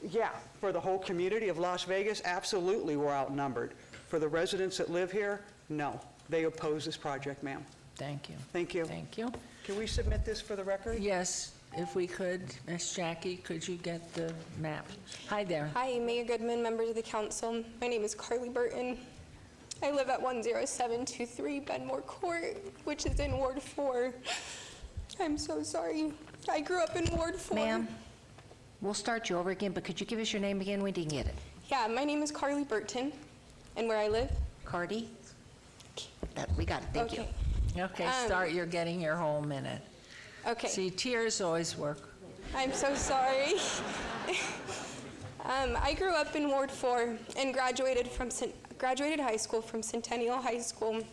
Yeah, for the whole community of Las Vegas, absolutely we're outnumbered. For the residents that live here, no. They oppose this project, ma'am. Thank you. Thank you. Thank you. Can we submit this for the record? Yes. If we could, Miss Jackie, could you get the map? Hi there. Hi, Mayor Goodman, members of the council. My name is Carly Burton. I live at 10723 Benmore Court, which is in Ward 4. I'm so sorry. I grew up in Ward 4. Ma'am, we'll start you over again, but could you give us your name again? We didn't get it. Yeah, my name is Carly Burton. And where I live? Cardi? We got it. Thank you. Okay, start. You're getting your whole minute. Okay. See, tears always work. I'm so sorry. I grew up in Ward 4 and graduated high school from Centennial High School.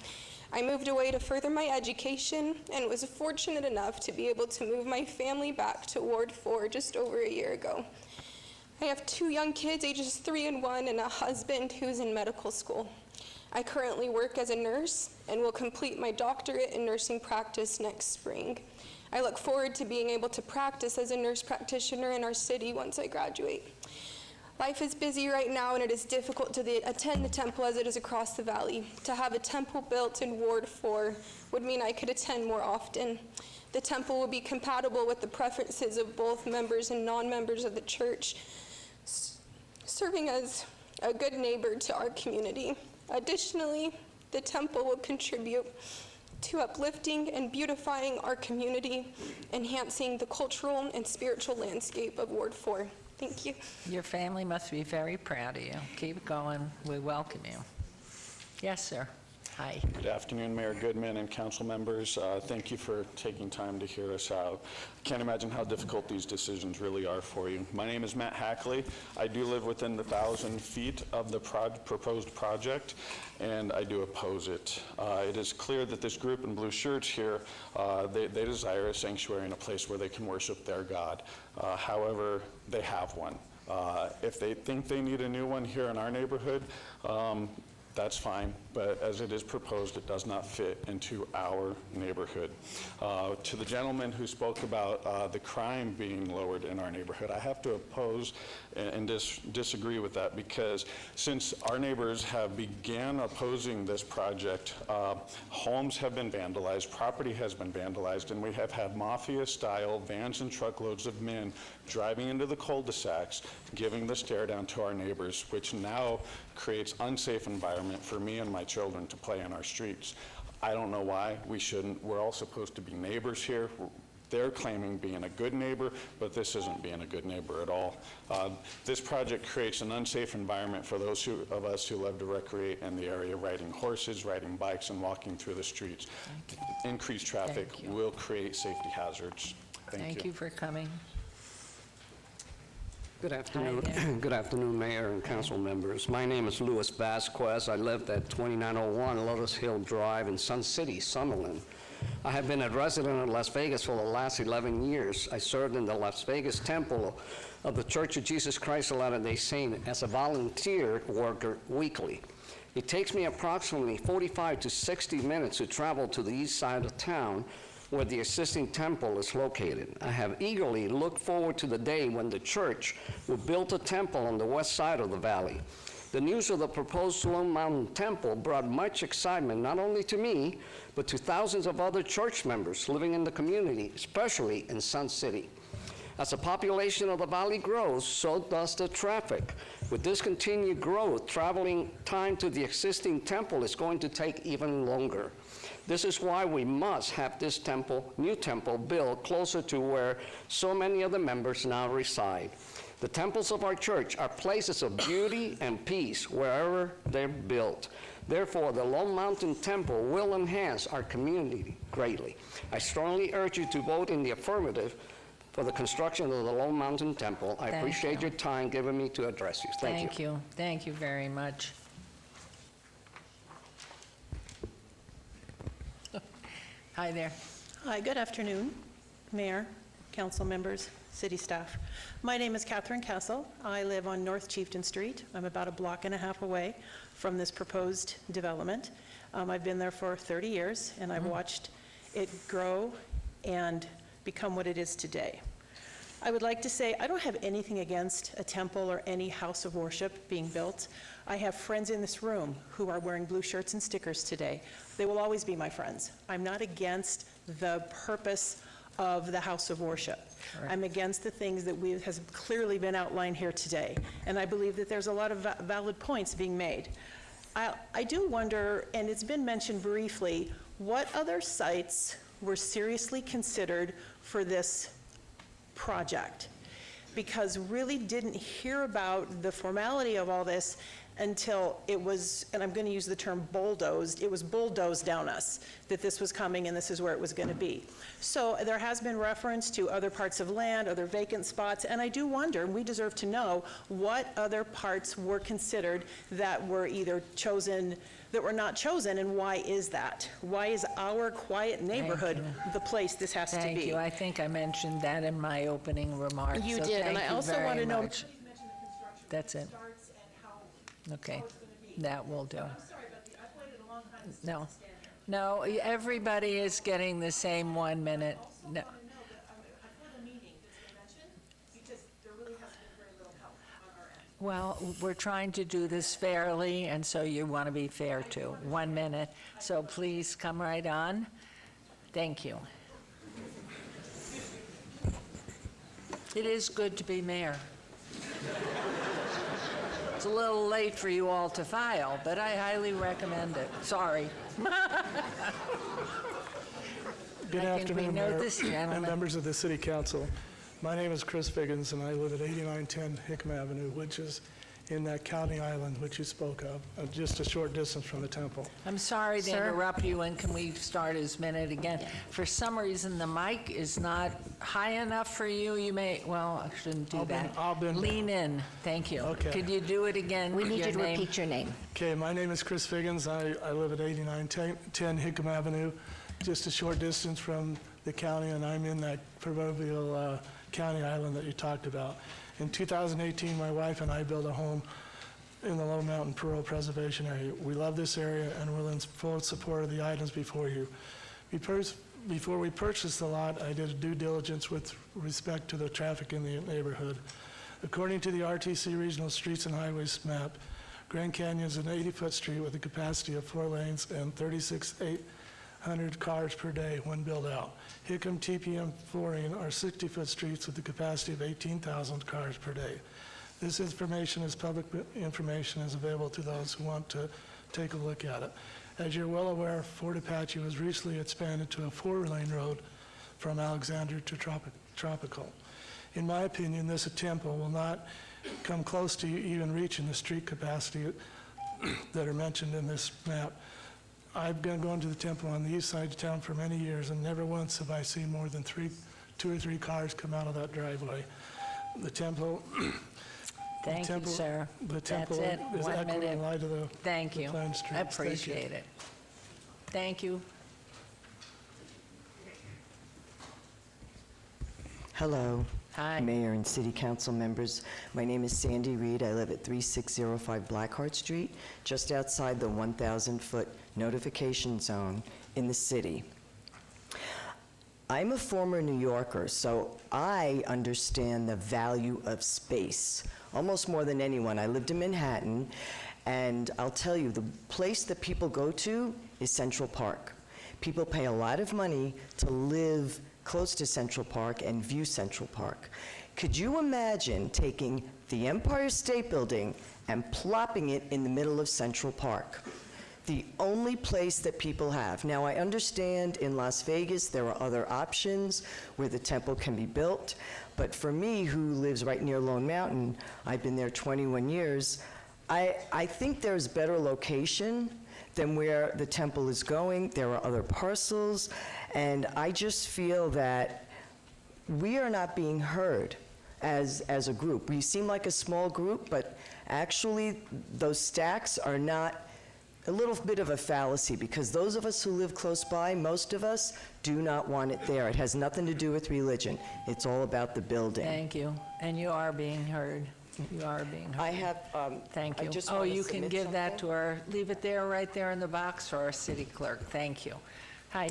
I moved away to further my education and was fortunate enough to be able to move my family back to Ward 4 just over a year ago. I have 2 young kids, ages 3 and 1, and a husband who's in medical school. I currently work as a nurse and will complete my doctorate in nursing practice next spring. I look forward to being able to practice as a nurse practitioner in our city once I graduate. Life is busy right now, and it is difficult to attend the temple as it is across the valley. To have a temple built in Ward 4 would mean I could attend more often. The temple will be compatible with the preferences of both members and non-members of the church, serving as a good neighbor to our community. Additionally, the temple will contribute to uplifting and beautifying our community, enhancing the cultural and spiritual landscape of Ward 4. Thank you. Your family must be very proud of you. Keep going. We welcome you. Yes, sir. Hi. Good afternoon, Mayor Goodman and council members. Thank you for taking time to hear us out. I can't imagine how difficult these decisions really are for you. My name is Matt Hackley. I do live within the 1,000 feet of the proposed project, and I do oppose it. It is clear that this group in blue shirts here, they desire a sanctuary and a place where they can worship their God. However, they have one. If they think they need a new one here in our neighborhood, that's fine, but as it is proposed, it does not fit into our neighborhood. To the gentleman who spoke about the crime being lowered in our neighborhood, I have to oppose and disagree with that, because since our neighbors have began opposing this project, homes have been vandalized, property has been vandalized, and we have had mafia-style vans and truckloads of men driving into the cul-de-sacs, giving the stare down to our neighbors, which now creates unsafe environment for me and my children to play in our streets. I don't know why we shouldn't. We're all supposed to be neighbors here. They're claiming being a good neighbor, but this isn't being a good neighbor at all. This project creates an unsafe environment for those of us who love to recreate in the area, riding horses, riding bikes, and walking through the streets. Increased traffic will create safety hazards. Thank you. You for coming. Good afternoon. Good afternoon, Mayor and council members. My name is Luis Vasquez. I lived at 2901 Lotus Hill Drive in Sun City, Summerlin. I have been a resident of Las Vegas for the last 11 years. I served in the Las Vegas Temple of the Church of Jesus Christ of Latter-day Saints as a volunteer worker weekly. It takes me approximately 45 to 60 minutes to travel to the east side of town where the existing temple is located. I have eagerly looked forward to the day when the church will build a temple on the west side of the valley. The news of the proposed Lone Mountain Temple brought much excitement not only to me, but to thousands of other church members living in the community, especially in Sun City. As the population of the valley grows, so does the traffic. With this continued growth, traveling time to the existing temple is going to take even longer. This is why we must have this temple, new temple, built closer to where so many of the members now reside. The temples of our church are places of beauty and peace wherever they're built. Therefore, the Lone Mountain Temple will enhance our community greatly. I strongly urge you to vote in the affirmative for the construction of the Lone Mountain Temple. I appreciate your time given me to address you. Thank you. Thank you very much. Hi there. Hi, good afternoon, Mayor, council members, city staff. My name is Catherine Kessel. I live on North Chieftain Street. I'm about a block and a half away from this proposed development. I've been there for 30 years, and I've watched it grow and become what it is today. I would like to say I don't have anything against a temple or any house of worship being built. I have friends in this room who are wearing blue shirts and stickers today. They will always be my friends. I'm not against the purpose of the house of worship. Right. I'm against the things that has clearly been outlined here today. And I believe that there's a lot of valid points being made. I do wonder, and it's been mentioned briefly, what other sites were seriously considered for this project? Because really didn't hear about the formality of all this until it was, and I'm going to use the term bulldozed, it was bulldozed down us that this was coming and this is where it was going to be. So there has been reference to other parts of land, other vacant spots, and I do wonder, and we deserve to know, what other parts were considered that were either chosen, that were not chosen, and why is that? Why is our quiet neighborhood the place this has to be? Thank you. I think I mentioned that in my opening remarks. You so did, and I also want to know. That's it. Okay, that will do. No, no, everybody is getting the same 1 minute. No. Well, we're trying to do this fairly, and so you want to be fair too. 1 minute. So please come right on. Thank you. It is good to be mayor. It's a little late for you all to file, but I highly recommend it. Sorry. Good I think we afternoon, know Mayor this and gentleman. members of the City Council. My name is Chris Figgins, and I live at 8910 Hickam Avenue, which is in that county island which you spoke of, just a short distance from the temple. I'm sorry to Sir? interrupt you, and can we start his minute again? For some reason, the mic is not high enough for you. You may, well, I shouldn't do that. Lean in. Thank you. Okay. Could you do it again? We need your you to name? repeat your name. Okay, my name is Chris Figgins. I live at 8910 Hickam Avenue, just a short distance from the county, and I'm in that proverbial county island that you talked about. In 2018, my wife and I built a home in the Low Mountain Rural Preservation Area. We love this area, and we're in full support of the items before you. Before we purchased the lot, I did a due diligence with respect to the traffic in the neighborhood. According to the RTC Regional Streets and Highways map, Grand Canyon is an 80-foot street with a capacity of 4 lanes and 36,800 cars per day when built out. Hickam, TPM, Florine are 60-foot streets with a capacity of 18,000 cars per day. This information is public information, is available to those who want to take a look at it. As you're well aware, Fort Apache was recently expanded to a 4-lane road from Alexander to Tropical. In my opinion, this temple will not come close to even reaching the street capacity that are mentioned in this map. I've been going to the temple on the east side of town for many years, and never once have I seen more than 2 or 3 cars come out of that driveway. The temple... Thank you, sir. The temple That's it. is 1 echoing minute. in light of the Thank you. planned streets. I appreciate it. Thank you. Hello. Hi. Mayor and City Council members. My name is Sandy Reed. I live at 3605 Blackhart Street, just outside the 1,000-foot notification zone in the city. I'm a former New Yorker, so I understand the value of space, almost more than anyone. I lived in Manhattan, and I'll tell you, the place that people go to is Central Park. People pay a lot of money to live close to Central Park and view Central Park. Could you imagine taking the Empire State Building and plopping it in the middle of Central Park? The only place that people have. Now, I understand in Las Vegas there are other options where the temple can be built, but for me, who lives right near Lone Mountain, I've been there 21 years, I think there's better location than where the temple is going. There are other parcels, and I just feel that we are not being heard as a group. We seem like a small group, but actually those stacks are not a little bit of a fallacy, because those of us who live close by, most of us, do not want it there. It has nothing to do with religion. It's all about the building. Thank you. And you are being heard. You are being heard. I have, Thank I you. just Oh, wanna you can submit give that something. to our, leave it there, right there in the box for our city clerk. Thank you. Hi.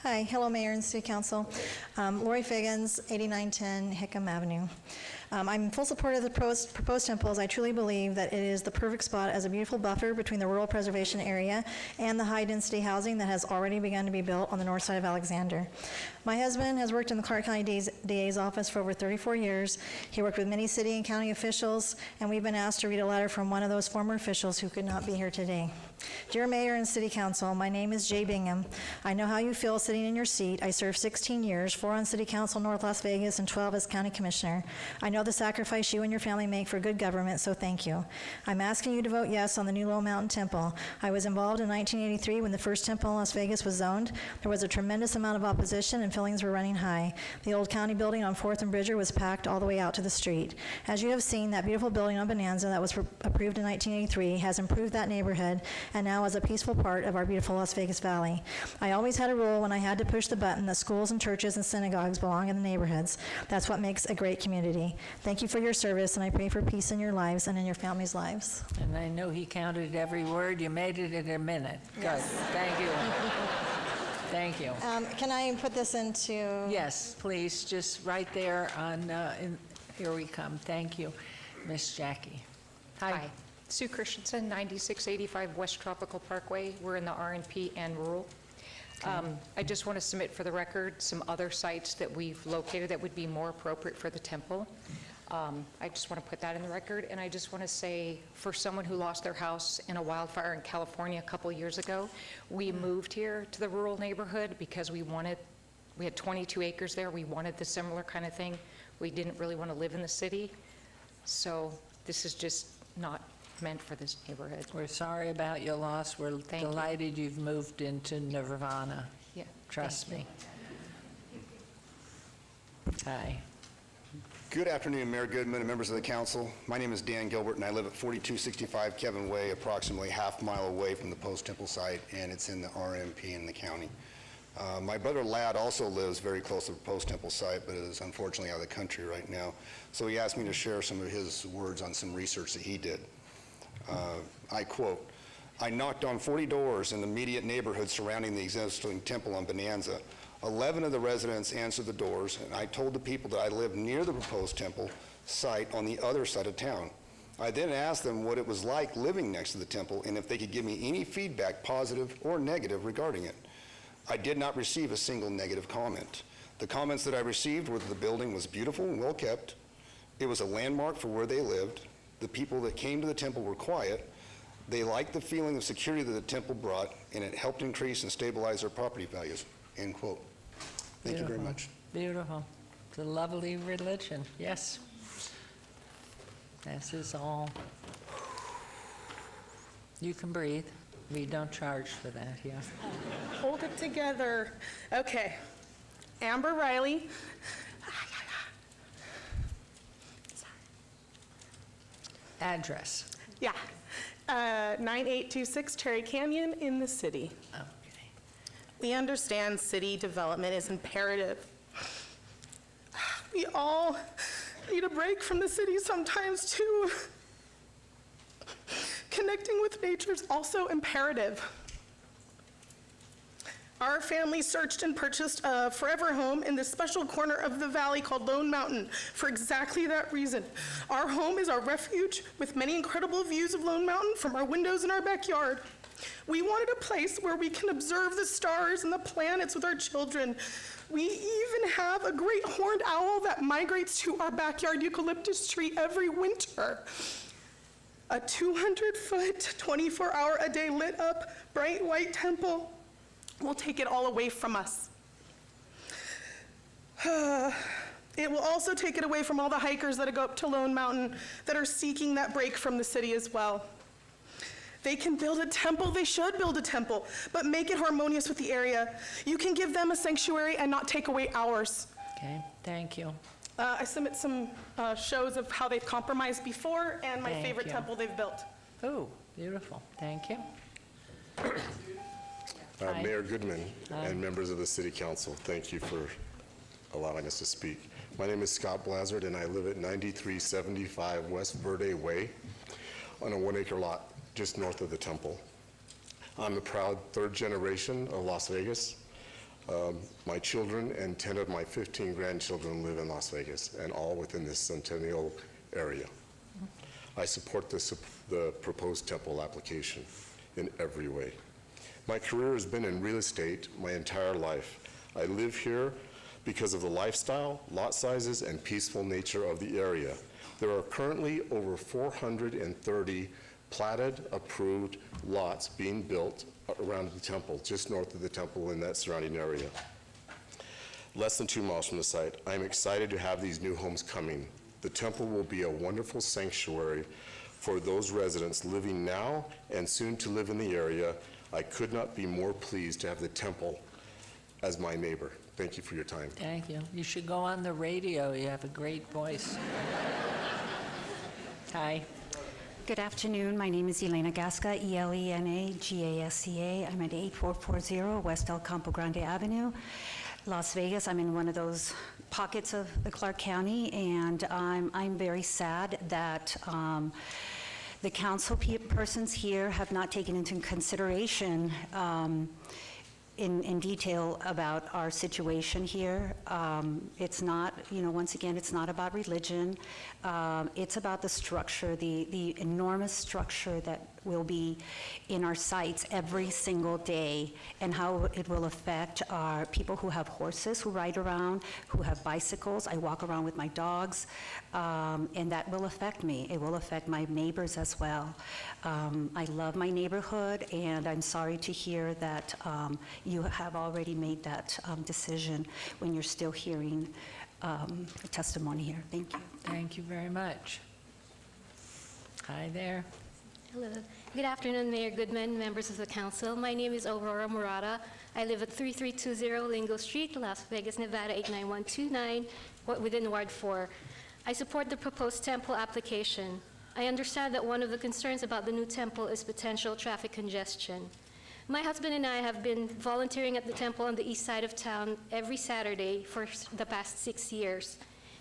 Hi, hello, Mayor and City Council. Lori Figgins, 8910 Hickam Avenue. I'm in full support of the proposed temple, as I truly believe that it is the perfect spot as a beautiful buffer between the rural preservation area and the high-density housing that has already begun to be built on the north side of Alexander. My husband has worked in the Clark County DA's office for over 34 years. He worked with many city and county officials, and we've been asked to read a letter from one of those former officials who could not be here today. Dear Mayor and City Council, my name is Jay Bingham. I know how you feel sitting in your seat. I served 16 years, 4 on City Council North Las Vegas and 12 as County Commissioner. I know the sacrifice you and your family make for good government, so thank you. I'm asking you to vote yes on the new Low Mountain Temple. I was involved in 1983 when the first temple in Las Vegas was zoned. There was a tremendous amount of opposition and feelings were running high. The old county building on 4th and Bridger was packed all the way out to the street. As you have seen, that beautiful building on Bonanza that was approved in 1983 has improved that neighborhood and now is a peaceful part of our beautiful Las Vegas Valley. I always had a rule when I had to push the button that schools and churches and synagogues belong in the neighborhoods. That's what makes a great community. Thank you for your service, and I pray for peace in your lives and in your families' lives. And I know he counted every word. You made it in a minute. Good. Yes. Thank you. Thank you. Can I put this into? Yes, please, just right there on, here we come. Thank you, Miss Jackie. Hi. Sue Christensen, 9685 West Tropical Parkway. We're in the RNP and rural. I just want to submit for the record some other sites that we've located that would be more appropriate for the temple. I just want to put that in the record, and I just want to say, for someone who lost their house in a wildfire in California a couple years ago, we moved here to the rural neighborhood because we had 22 acres there. We wanted the similar kind of thing. We didn't really want to live in the city, so this is just not meant for this neighborhood. We're sorry about your loss. We're delighted you've moved into Nirvana. Yeah. Trust me. Hi. Good afternoon, Mayor Goodman and members of the council. My name is Dan Gilbert, and I live at 4265 Kevin Way, approximately half-mile away from the post-temple site, and it's in the RMP in the county. My brother Ladd also lives very close to the post-temple site, but is unfortunately out of the country right now. So he asked me to share some of his words on some research that he did. I quote, "I knocked on 40 doors in the immediate neighborhood surrounding the existing temple on Bonanza. 11 of the residents answered the doors, and I told the people that I lived near the proposed temple site on the other side of town. I then asked them what it was like living next to the temple and if they could give me any feedback, positive or negative, regarding it. I did not receive a single negative comment. The comments that I received were that the building was beautiful and well kept. It was a landmark for where they lived. The people that came to the temple were quiet. They liked the feeling of security that the temple brought, and it helped increase and stabilize their property values." End quote. Thank you very much. Beautiful. It's a lovely religion. Yes. This is all. You can breathe. We don't charge for that, yeah. Hold it together. Okay. Amber Riley. Address. Yeah. 9826 Cherry Canyon in the city. Okay. We understand city development is imperative. We all need a break from the city sometimes too. Connecting with nature is also imperative. Our family searched and purchased a forever home in this special corner of the valley called Lone Mountain for exactly that reason. Our home is our refuge with many incredible views of Lone Mountain from our windows in our backyard. We wanted a place where we can observe the stars and the planets with our children. We even have a great horned owl that migrates to our backyard eucalyptus tree every winter. A 200-foot, 24-hour-a-day lit up, bright white temple will take it all away from us. It will also take it away from all the hikers that go up to Lone Mountain that are seeking that break from the city as well. They can build a temple, they should build a temple, but make it harmonious with the area. You can give them a sanctuary and not take away ours. Okay, thank you. I submit some shows of how they've compromised before and my Thank favorite you. temple they've built. Oh, beautiful. Thank you. Hi. Mayor Goodman Hi. and members of the City Council, thank you for allowing us to speak. My name is Scott Blazard, and I live at 9375 West Verde Way on a 1-acre lot just north of the temple. I'm a proud third generation of Las Vegas. My children and 10 of my 15 grandchildren live in Las Vegas, and all within this Centennial area. I support the proposed temple application in every way. My career has been in real estate my entire life. I live here because of the lifestyle, lot sizes, and peaceful nature of the area. There are currently over 430 platted, approved lots being built around the temple, just north of the temple in that surrounding area. Less than 2 miles from the site. I'm excited to have these new homes coming. The temple will be a wonderful sanctuary for those residents living now and soon to live in the area. I could not be more pleased to have the temple as my neighbor. Thank you for your time. Thank you. You should go on the radio. You have a great voice. Hi. Good afternoon. My name is Elena Gasca, E-L-E-N-A-G-A-S-C-A. I'm at 8440 West El Campo Grande Avenue, Las Vegas. I'm in one of those pockets of the Clark County, and I'm very sad that the council persons here have not taken into consideration in detail about our situation here. It's not, once again, it's not about religion. It's about the structure, the enormous structure that will be in our sites every single day, and how it will affect our people who have horses who ride around, who have bicycles. I walk around with my dogs, and that will affect me. It will affect my neighbors as well. I love my neighborhood, and I'm sorry to hear that you have already made that decision when you're still hearing the testimony here. Thank you. Thank you very much. Hi there. Hello. Good afternoon, Mayor Goodman, members of the council. My name is Aurora Murata. I live at 3320 Lingo Street, Las Vegas, Nevada 89129, within Ward 4. I support the proposed temple application. I understand that one of the concerns about the new temple is potential traffic congestion. My husband and I have been volunteering at the temple on the east side of town every Saturday for the past 6 years.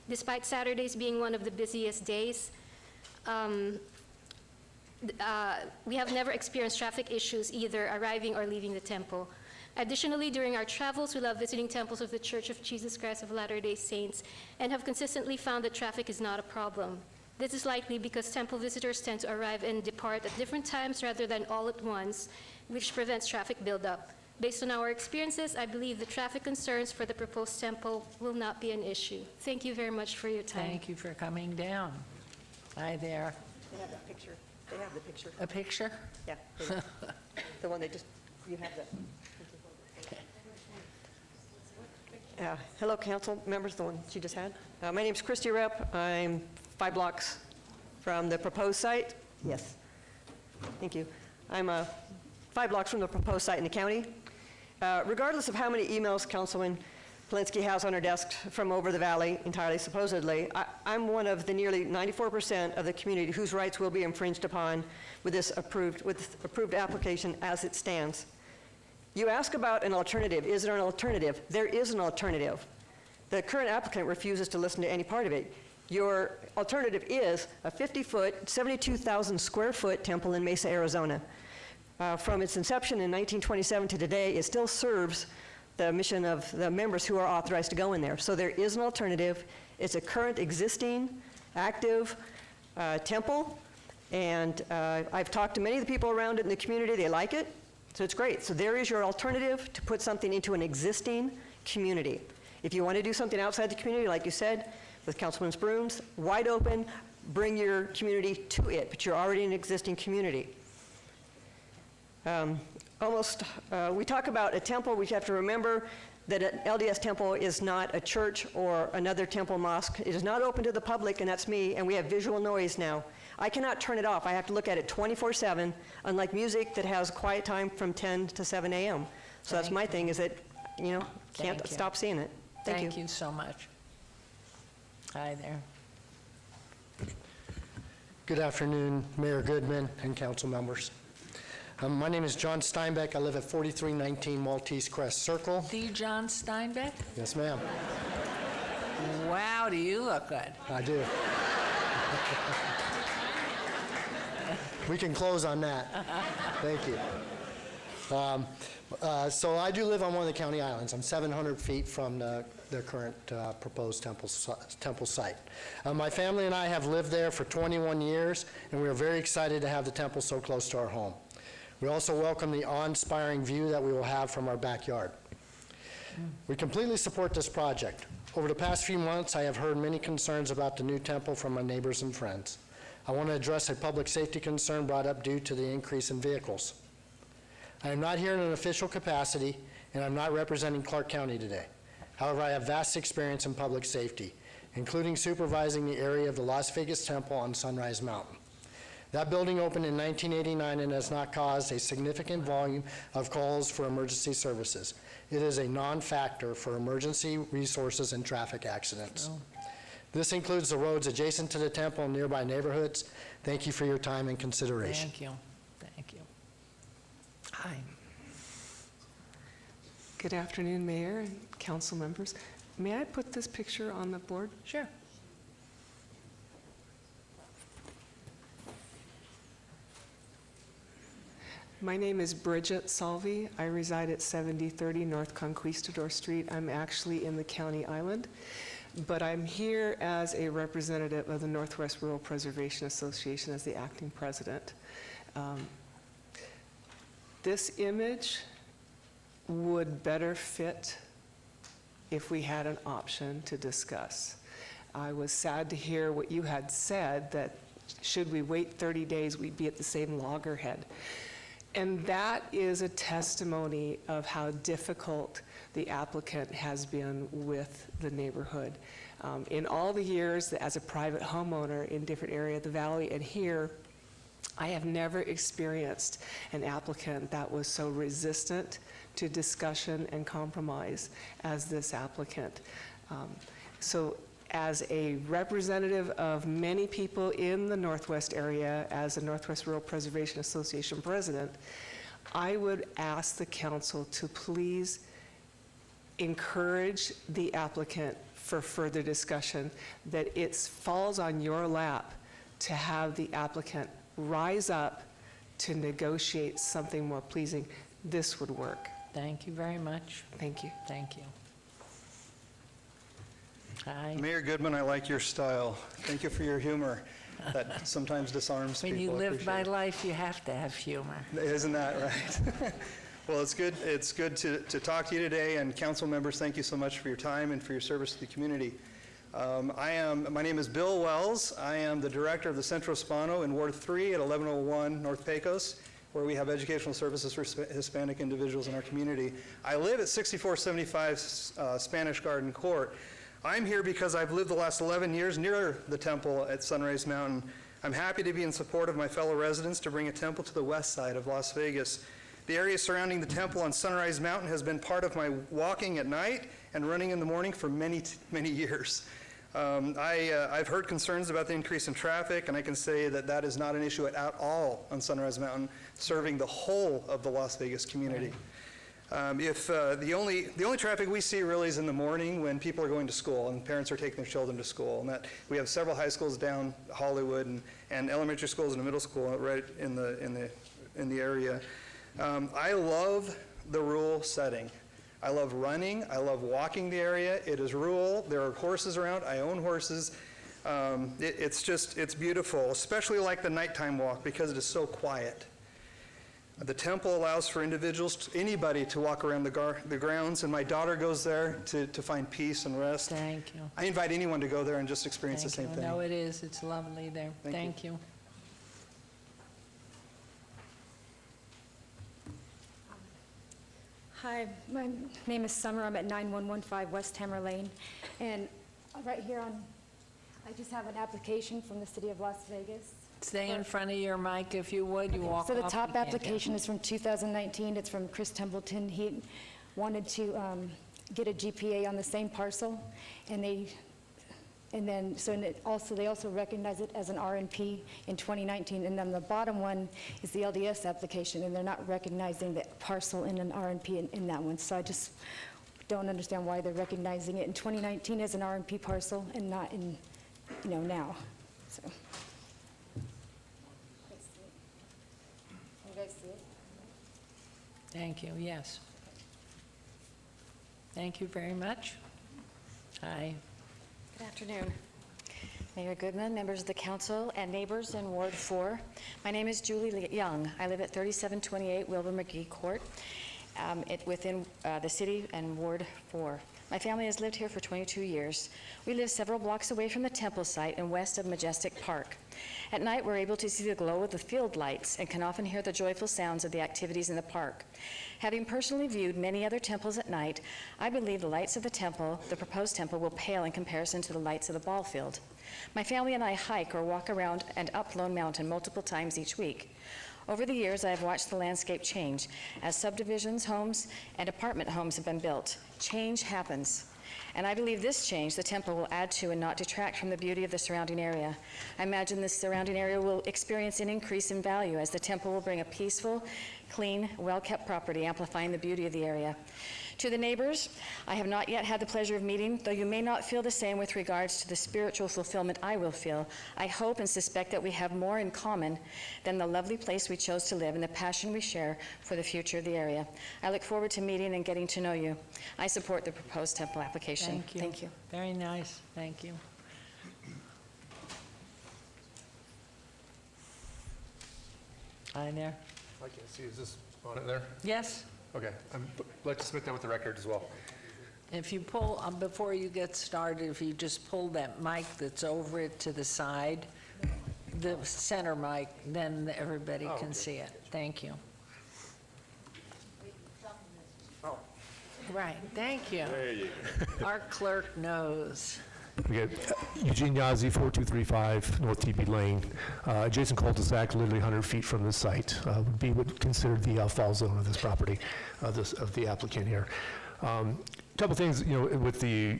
Despite Saturdays being one of the busiest days, we have never experienced traffic issues either arriving or leaving the temple. Additionally, during our travels, we love visiting temples of the Church of Jesus Christ of Latter-day Saints and have consistently found that traffic is not a problem. This is likely because temple visitors tend to arrive and depart at different times rather than all at once, which prevents traffic buildup. Based on our experiences, I believe the traffic concerns for the proposed temple will not be an issue. Thank you very much for your time. Thank you for coming down. Hi there. They have that picture. They have the picture. A picture? Yeah. The one they just, you have that. Hello, council members, the one she just had. My name's Christy Rep. I'm 5 blocks from the proposed site. Yes. Thank you. I'm 5 blocks from the proposed site in the county. Regardless of how many emails Councilman Polinsky has on her desk from over the valley, entirely supposedly, I'm one of the nearly 94% of the community whose rights will be infringed upon with this approved application as it stands. You ask about an alternative. Is there an alternative? There is an alternative. The current applicant refuses to listen to any part of it. Your alternative is a 50-foot, 72,000 square foot temple in Mesa, Arizona. From its inception in 1927 to today, it still serves the mission of the members who are authorized to go in there. So there is an alternative. It's a current existing, active temple, and I've talked to many of the people around it in the community. They like it, so it's great. So there is your alternative to put something into an existing community. If you want to do something outside the community, like you said, with Councilman Spruance, wide open, bring your community to it, but you're already in an existing community. We talk about a temple. We have to remember that an LDS temple is not a church or another temple mosque. It is not open to the public, and that's me, and we have visual noise now. I cannot turn it off. I have to look at it 24/7, unlike music that has quiet time from 10 to 7 a.m. So that's my thing, is that, can't stop seeing it. Thank you. Thank you so much. Hi there. Good afternoon, Mayor Goodman and council members. My name is John Steinbeck. I live at 4319 Maltese Crest Circle. The John Steinbeck? Yes, ma'am. Wow, do you look good. I do. We can close on that. Thank you. So I do live on one of the county islands. I'm 700 feet from the current proposed temple site. My family and I have lived there for 21 years, and we are very excited to have the temple so close to our home. We also welcome the awe-inspiring view that we will have from our backyard. We completely support this project. Over the past few months, I have heard many concerns about the new temple from my neighbors and friends. I want to address a public safety concern brought up due to the increase in vehicles. I am not here in an official capacity, and I'm not representing Clark County today. However, I have vast experience in public safety, including supervising the area of the Las Vegas Temple on Sunrise Mountain. That building opened in 1989 and has not caused a significant volume of calls for emergency services. It is a non-factor for emergency resources and traffic accidents. Oh. This includes the roads adjacent to the temple and nearby neighborhoods. Thank you for your time and consideration. Thank you. Thank you. Hi. Good afternoon, Mayor and council members. May I put this picture on the board? Sure. My name is Bridget Salvi. I reside at 7030 North Conquistador Street. I'm actually in the county island, but I'm here as a representative of the Northwest Rural Preservation Association as the acting president. This image would better fit if we had an option to discuss. I was sad to hear what you had said, that should we wait 30 days, we'd be at the same loggerhead. And that is a testimony of how difficult the applicant has been with the neighborhood. In all the years that as a private homeowner in different areas of the valley and here, I have never experienced an applicant that was so resistant to discussion and compromise as this applicant. So as a representative of many people in the Northwest area, as a Northwest Rural Preservation Association president, I would ask the council to please encourage the applicant for further discussion, that it falls on your lap to have the applicant rise up to negotiate something more pleasing. This would work. Thank you very much. Thank you. Thank you. Hi. Mayor Goodman, I like your style. Thank you for your humor. That sometimes disarms people. When you live by Appreciate life, you have to have humor. it. Isn't that right? Well, it's good to talk to you today, and council members, thank you so much for your time and for your service to the community. My name is Bill Wells. I am the director of the Centro Hispano in Ward 3 at 1101 North Pecos, where we have educational services for Hispanic individuals in our community. I live at 6475 Spanish Garden Court. I'm here because I've lived the last 11 years near the temple at Sunrise Mountain. I'm happy to be in support of my fellow residents to bring a temple to the west side of Las Vegas. The area surrounding the temple on Sunrise Mountain has been part of my walking at night and running in the morning for many, many years. I've heard concerns about the increase in traffic, and I can say that that is not an issue at all on Sunrise Mountain, serving the whole of the Las Vegas community. The only traffic we see really is in the morning when people are going to school and parents are taking their children to school. And that we have several high schools down Hollywood and elementary schools and a middle school right in the area. I love the rural setting. I love running. I love walking the area. It is rural. There are horses around. I own horses. It's beautiful, especially like the nighttime walk because it is so quiet. The temple allows for individuals, anybody, to walk around the grounds, and my daughter goes there to find peace and rest. Thank you. I invite anyone to go there and just experience the same thing. No, it is. It's lovely there. Thank you. Hi, my name is Summer. I'm at 9115 West Hammer Lane. And right here I just have an application from the city of Las Vegas. Stay in front of your mic if you would. You walk So the off, top you can't application hear. is from 2019. It's from Chris Templeton. He wanted to get a GPA on the same parcel, and they also recognize it as an RNP in 2019. And then the bottom one is the LDS application, and they're not recognizing the parcel in an RNP in that one. So I just don't understand why they're recognizing it in 2019 as an RNP parcel and not in, now. So. You guys see it? Thank you, yes. Thank you very much. Hi. Good afternoon. Mayor Goodman, members of the council, and neighbors in Ward 4. My name is Julie Young. I live at 3728 Wilbur McGee Court within the city and Ward 4. My family has lived here for 22 years. We live several blocks away from the temple site and west of Majestic Park. At night, we're able to see the glow of the field lights and can often hear the joyful sounds of the activities in the park. Having personally viewed many other temples at night, I believe the lights of the temple, the proposed temple, will pale in comparison to the lights of the ball field. My family and I hike or walk around and up Lone Mountain multiple times each week. Over the years, I have watched the landscape change. As subdivisions, homes, and apartment homes have been built, change happens. And I believe this change, the temple, will add to and not detract from the beauty of the surrounding area. I imagine this surrounding area will experience an increase in value as the temple will bring a peaceful, clean, well-kept property, amplifying the beauty of the area. To the neighbors, I have not yet had the pleasure of meeting, though you may not feel the same with regards to the spiritual fulfillment I will feel. I hope and suspect that we have more in common than the lovely place we chose to live and the passion we share for the future of the area. I look forward to meeting and getting to know you. I support the proposed temple application. Thank you. Thank you. Very nice, thank you. Hi there. I can't see, is this on it there? Yes? Okay, I'd like to submit that with the record as well. If you pull, before you get started, if you just pull that mic that's over it to the side, the center mic, then everybody can see it. Thank you. Right, thank you. There you go. Our clerk knows. Okay, Eugene Yazzie, 4235 North TB Lane. Adjacent cul-de-sac, literally 100 feet from the site, would be considered the fall zone of this property, of the applicant here. Couple things, with the,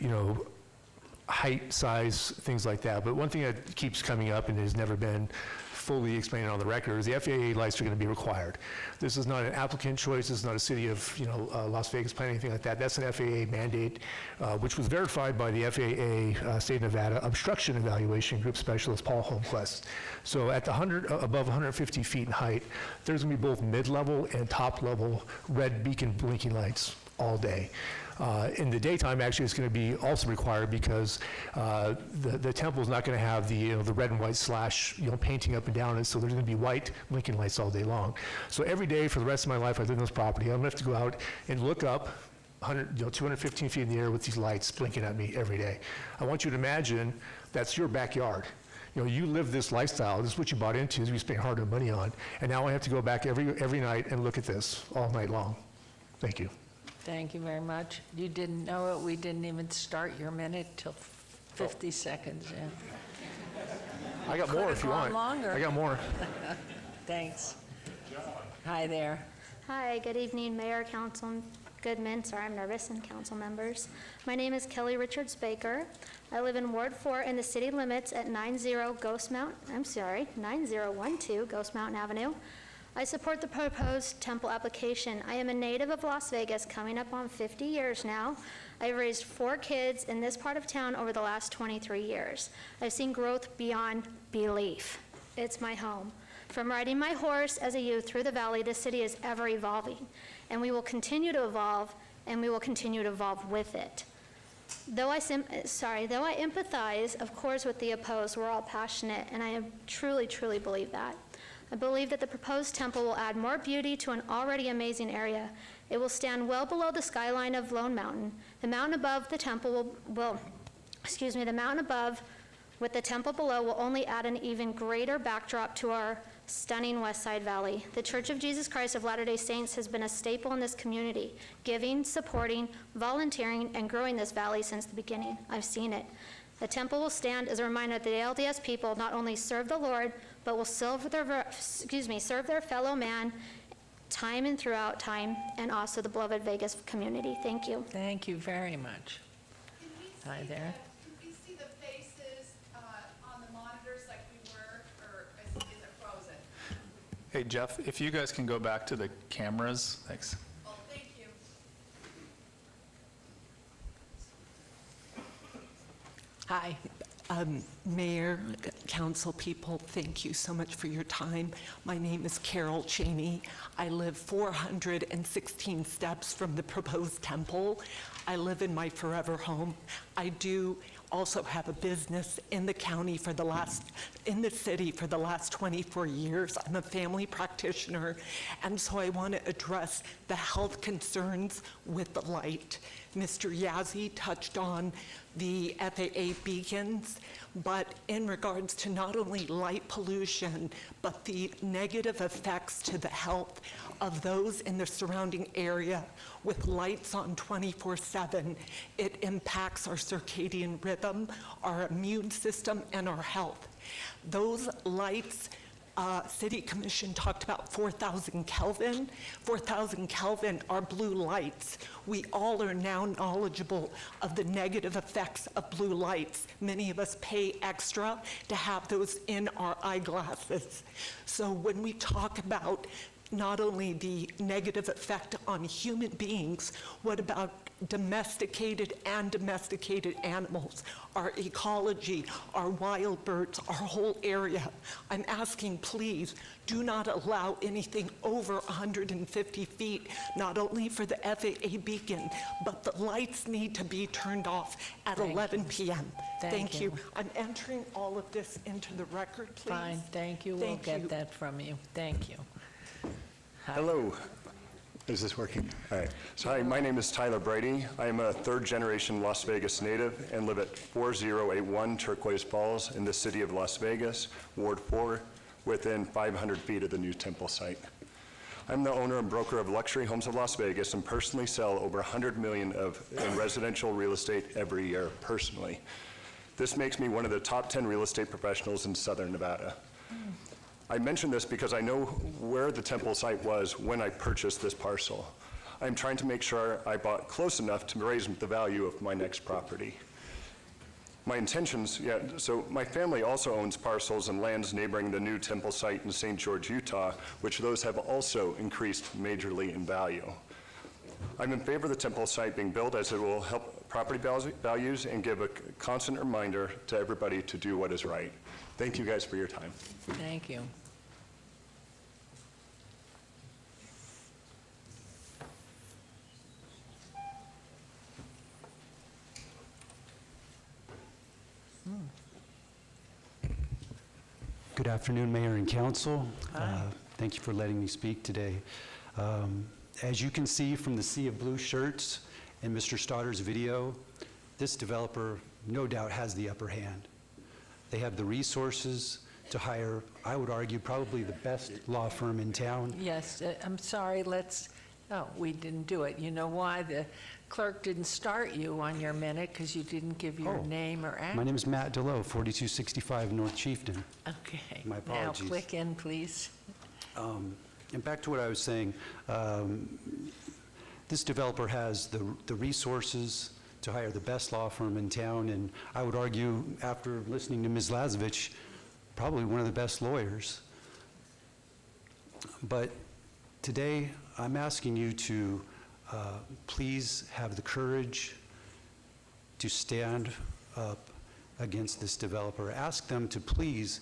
height, size, things like that. But one thing that keeps coming up and has never been fully explained on the record is the FAA lights are going to be required. This is not an applicant choice. This is not a city of, Las Vegas plan, anything like that. That's an FAA mandate, which was verified by the FAA State of Nevada Obstruction Evaluation Group Specialist Paul Holmquist. So at the above 150 feet in height, there's going to be both mid-level and top-level red beacon blinking lights all day. In the daytime, actually, it's going to be also required because the temple is not going to have the red and white slash painting up and down it. So there's going to be white blinking lights all day long. So every day for the rest of my life, I live in this property. I'm going to have to go out and look up 215 feet in the air with these lights blinking at me every day. I want you to imagine that's your backyard. You live this lifestyle. This is what you bought into. This is what you spent hard-earned money on. And now I have to go back every night and look at this all night long. Thank you. Thank you very much. You didn't know it. We didn't even start your minute till 50 seconds in. I got more if you want. Longer. I got more. Thanks. Hi there. Hi, good evening, Mayor, Councilman Goodman, sorry, I'm nervous, and council members. My name is Kelly Richards Baker. I live in Ward 4 in the city limits at 9012 Ghost Mountain Avenue. I support the proposed temple application. I am a native of Las Vegas, coming up on 50 years now. I've raised 4 kids in this part of town over the last 23 years. I've seen growth beyond belief. It's my home. From riding my horse as a youth through the valley, the city is ever evolving, and we will continue to evolve, and we will continue to evolve with it. Though I empathize, of course, with the opposed, we're all passionate, and I truly, truly believe that. I believe that the proposed temple will add more beauty to an already amazing area. It will stand well below the skyline of Lone Mountain. The mountain above the temple the mountain above with the temple below will only add an even greater backdrop to our stunning West Side Valley. The Church of Jesus Christ of Latter-day Saints has been a staple in this community, giving, supporting, volunteering, and growing this valley since the beginning. I've seen it. The temple will stand as a reminder that the LDS people not only serve the Lord, but will serve their fellow man time and throughout time, and also the beloved Vegas community. Thank you. Thank you very much. Hi there. Can we see the faces on the monitors like we were, or is it frozen? Hey, Jeff, if you guys can go back to the cameras, thanks. Well, thank you. Hi. Mayor, council people, thank you so much for your time. My name is Carol Cheney. I live 416 steps from the proposed temple. I live in my forever home. I do also have a business in the county in the city for the last 24 years. I'm a family practitioner, and so I want to address the health concerns with the light. Mr. Yazzie touched on the FAA beacons, but in regards to not only light pollution, but the negative effects to the health of those in the surrounding area with lights on 24/7, it impacts our circadian rhythm, our immune system, and our health. Those lights, City Commission talked about 4,000 Kelvin. 4,000 Kelvin are blue lights. We all are now knowledgeable of the negative effects of blue lights. Many of us pay extra to have those in our eyeglasses. So when we talk about not only the negative effect on human beings, what about domesticated and domesticated animals, our ecology, our wild birds, our whole area? I'm asking, please, do not allow anything over 150 feet, not only for the FAA beacon, but the lights need to be turned off at 11 p.m. Thank you. I'm entering all of this into the record, please. Fine, thank you. We'll Thank get you. that from you. Thank you. Hello. Is this working? All right. So hi, my name is Tyler Brady. I'm a third-generation Las Vegas native and live at 4081 Turquoise Falls in the city of Las Vegas, Ward 4, within 500 feet of the new temple site. I'm the owner and broker of Luxury Homes of Las Vegas and personally sell over $100 million in residential real estate every year personally. This makes me one of the top 10 real estate professionals in Southern Nevada. I mention this because I know where the temple site was when I purchased this parcel. I'm trying to make sure I bought close enough to raise the value of my next property. My intentions, so my family also owns parcels and lands neighboring the new temple site in St. George, Utah, which those have also increased majorly in value. I'm in favor of the temple site being built as it will help property values and give a constant reminder to everybody to do what is right. Thank you guys for your time. Thank you. Good afternoon, Mayor and Council. Thank you for letting me speak today. As you can see from the sea of blue shirts in Mr. Stotter's video, this developer no doubt has the upper hand. They have the resources to hire, I would argue, probably the best law firm in town. Yes, I'm sorry, we didn't do it. You know why? The clerk didn't start you on your minute because you didn't give your name or address. My name is Matt DeLoe, 4265 North Chieftain. Okay. My apologies. Now click in, please. And back to what I was saying, this developer has the resources to hire the best law firm in town, and I would argue, after listening to Ms. Lazovich, probably one of the best lawyers. But today, I'm asking you to please have the courage to stand up against this developer. Ask them to please,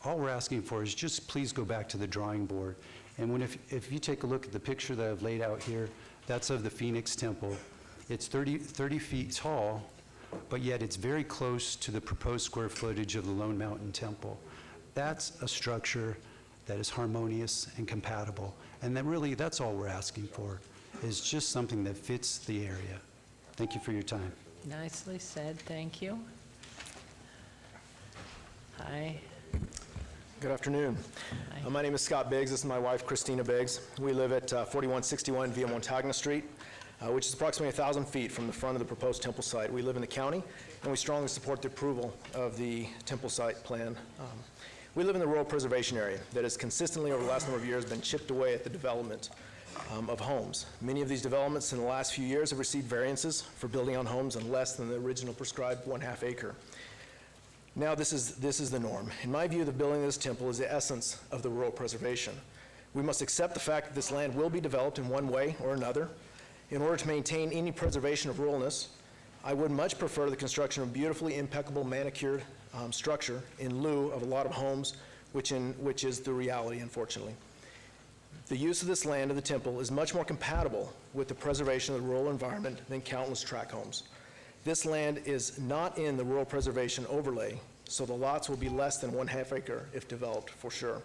all we're asking for is just please go back to the drawing board. And if you take a look at the picture that I've laid out here, that's of the Phoenix Temple. It's 30 feet tall, but yet it's very close to the proposed square footage of the Lone Mountain Temple. That's a structure that is harmonious and compatible. And then really, that's all we're asking for, is just something that fits the area. Thank you for your time. Nicely said, thank you. Hi. Good afternoon. My name is Scott Biggs. This is my wife, Christina Biggs. We live at 4161 Via Montagna Street, which is approximately 1,000 feet from the front of the proposed temple site. We live in the county, and we strongly support the approval of the temple site plan. We live in the rural preservation area that has consistently, over the last number of years, been chipped away at the development of homes. Many of these developments in the last few years have received variances for building on homes on less than the original prescribed 1/2 acre. Now this is the norm. In my view, the building of this temple is the essence of the rural preservation. We must accept the fact that this land will be developed in one way or another. In order to maintain any preservation of ruralness, I would much prefer the construction of beautifully impeccable manicured structure in lieu of a lot of homes, which is the reality, unfortunately. The use of this land of the temple is much more compatible with the preservation of the rural environment than countless tract homes. This land is not in the rural preservation overlay, so the lots will be less than 1/2 acre if developed, for sure.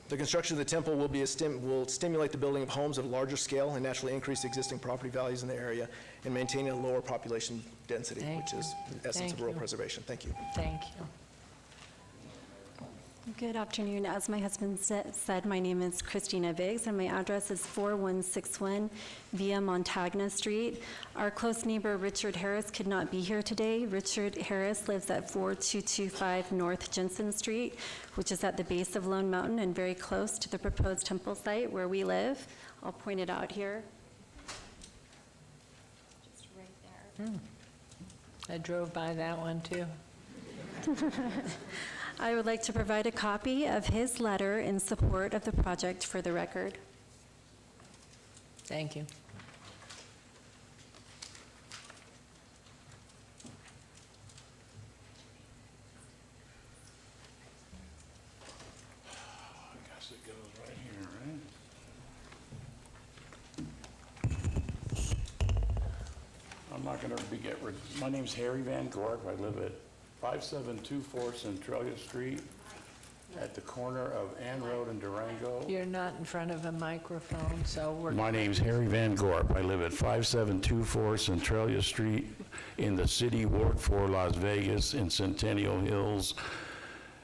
The construction of the temple will stimulate the building of homes at a larger scale and naturally increase existing property values in the area and maintain a lower population density, which is the essence of rural preservation. Thank you. Thank you. Good afternoon. As my husband said, my name is Christina Biggs, and my address is 4161 Via Montagna Street. Our close neighbor, Richard Harris, could not be here today. Richard Harris lives at 4225 North Jensen Street, which is at the base of Lone Mountain and very close to the proposed temple site where we live. I'll point it out here. Just right there. I drove by that one, too. I would like to provide a copy of his letter in support of the project for the record. Thank you. I guess it goes right here, right? I'm not gonna my name's Harry Van Gorp. I live at 5724 Centralia Street at the corner of Ann Road and Durango. You're not in front of a microphone, so we're... My name's Harry Van Gorp. I live at 5724 Centralia Street in the city, Ward 4, Las Vegas, in Centennial Hills,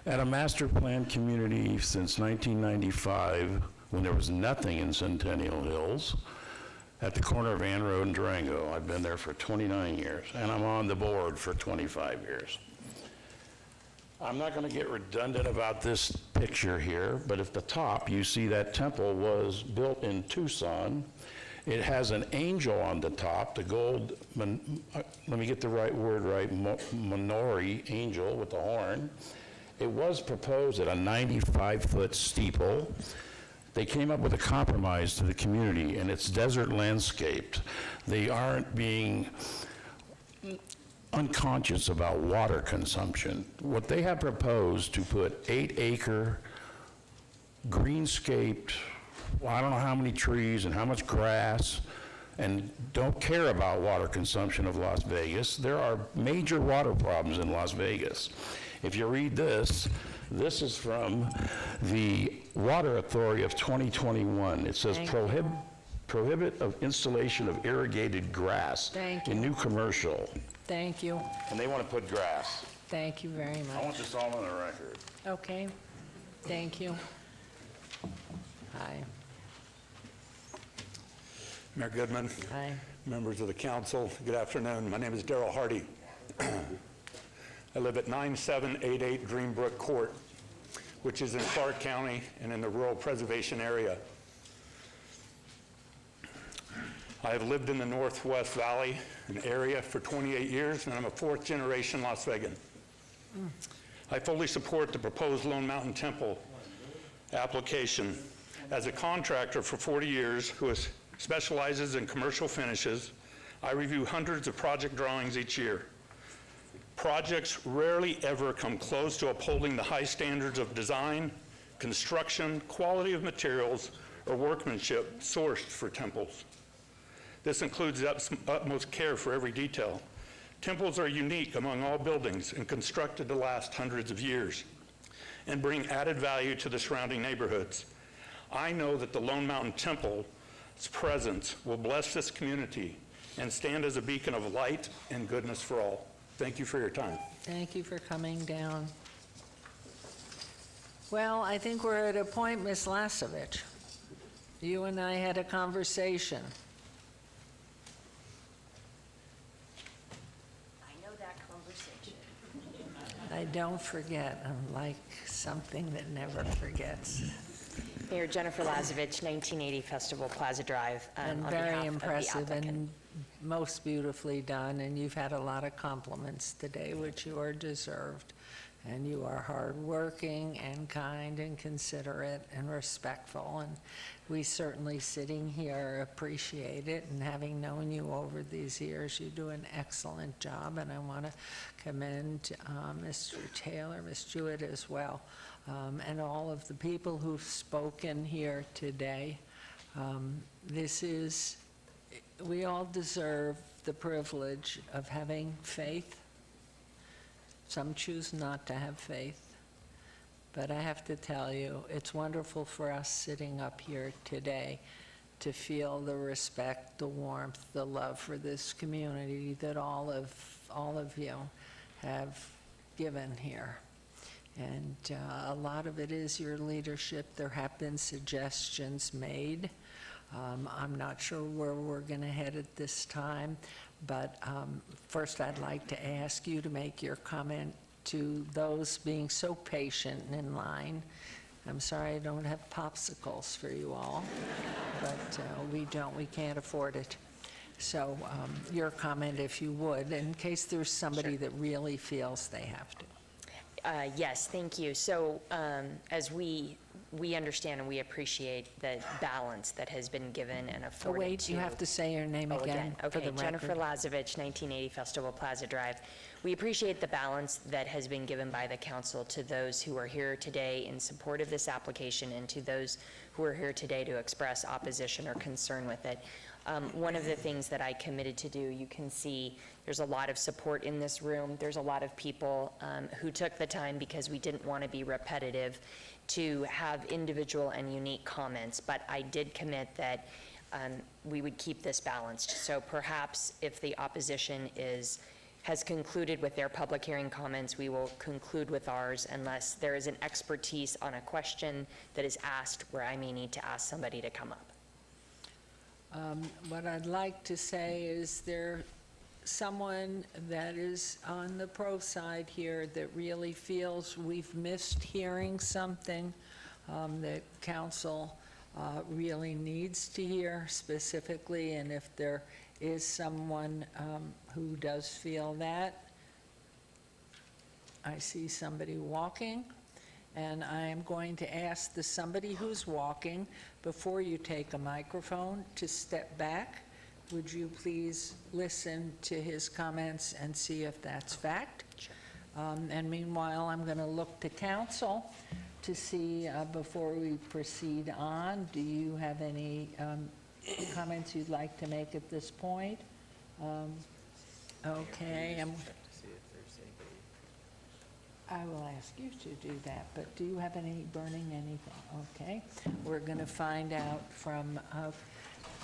at a master plan community since 1995, when there was nothing in Centennial Hills, at the corner of Ann Road and Durango. I've been there for 29 years, and I'm on the board for 25 years. I'm not going to get redundant about this picture here, but at the top, you see that temple was built in Tucson. It has an angel on the top, the gold, let me get the right word right, menorah angel with the horn. It was proposed at a 95-foot steeple. They came up with a compromise to the community, and it's desert landscaped. They aren't being unconscious about water consumption. What they have proposed to put 8-acre greenscaped, well, I don't know how many trees and how much grass, and don't care about water consumption of Las Vegas. There are major water problems in Las Vegas. If you read this is from the Water Authority of 2021. It says prohibit of installation of irrigated grass in new commercial. Thank you. And they want to put grass. Thank you very I much. want this all on the record. Okay. Thank you. Hi. Mayor Goodman. Hi. Members of the council, good afternoon. My name is Darrell Hardy. I live at 9788 Greenbrook Court, which is in Clark County and in the rural preservation area. I have lived in the Northwest Valley, an area, for 28 years, and I'm a fourth-generation Las Vegan. I fully support the proposed Lone Mountain Temple application. As a contractor for 40 years who specializes in commercial finishes, I review hundreds of project drawings each year. Projects rarely ever come close to upholding the high standards of design, construction, quality of materials, or workmanship sourced for temples. This includes utmost care for every detail. Temples are unique among all buildings and constructed to last hundreds of years and bring added value to the surrounding neighborhoods. I know that the Lone Mountain Temple's presence will bless this community and stand as a beacon of light and goodness for all. Thank you for your time. Thank you for coming down. Well, I think we're at a point, Ms. Lasevich. You and I had a conversation. I know that conversation. I don't forget. I'm like something that never forgets. Mayor Jennifer Lasevich, 1980 Festival Plaza Drive. And on very behalf of the impressive applicant. and most beautifully done, and you've had a lot of compliments today, which you are deserved. And you are hardworking and kind and considerate and respectful, and we certainly, sitting here, appreciate it, and having known you over these years, you do an excellent job, and I want to commend Mr. Taylor, Ms. Jewett as well, and all of the people who've spoken here today. We all deserve the privilege of having faith. Some choose not to have faith. But I have to tell you, it's wonderful for us sitting up here today to feel the respect, the warmth, the love for this community that all of you have given here. And a lot of it is your leadership. There have been suggestions made. I'm not sure where we're going to head at this time, but first I'd like to ask you to make your comment to those being so patient and in line. I'm sorry I don't have popsicles for you all, but we can't afford it. So your comment, if you would, in case there's somebody that really feels they have to. Yes, thank you. So as we understand and we appreciate the balance that has been given and afforded to... Wait, you have to say your name again for the Okay, record. Jennifer Lazovich, 1980 Festival Plaza Drive. We appreciate the balance that has been given by the council to those who are here today in support of this application and to those who are here today to express opposition or concern with it. One of the things that I committed to do, you can see there's a lot of support in this room. There's a lot of people who took the time, because we didn't want to be repetitive, to have individual and unique comments, but I did commit that we would keep this balanced. So perhaps if the opposition has concluded with their public hearing comments, we will conclude with ours, unless there is an expertise on a question that is asked where I may need to ask somebody to come up. What I'd like to say is there someone that is on the pro side here that really feels we've missed hearing something that council really needs to hear specifically, and if there is someone who does feel that. I see somebody walking, and I am going to ask somebody who's walking, before you take a microphone, to step back. Would you please listen to his comments and see if that's fact? Sure. And meanwhile, I'm going to look to council to see, before we proceed on, do you have any comments you'd like to make at this point? Okay. I will ask you to do that, but do you have any burning anything? Okay. We're going to find out from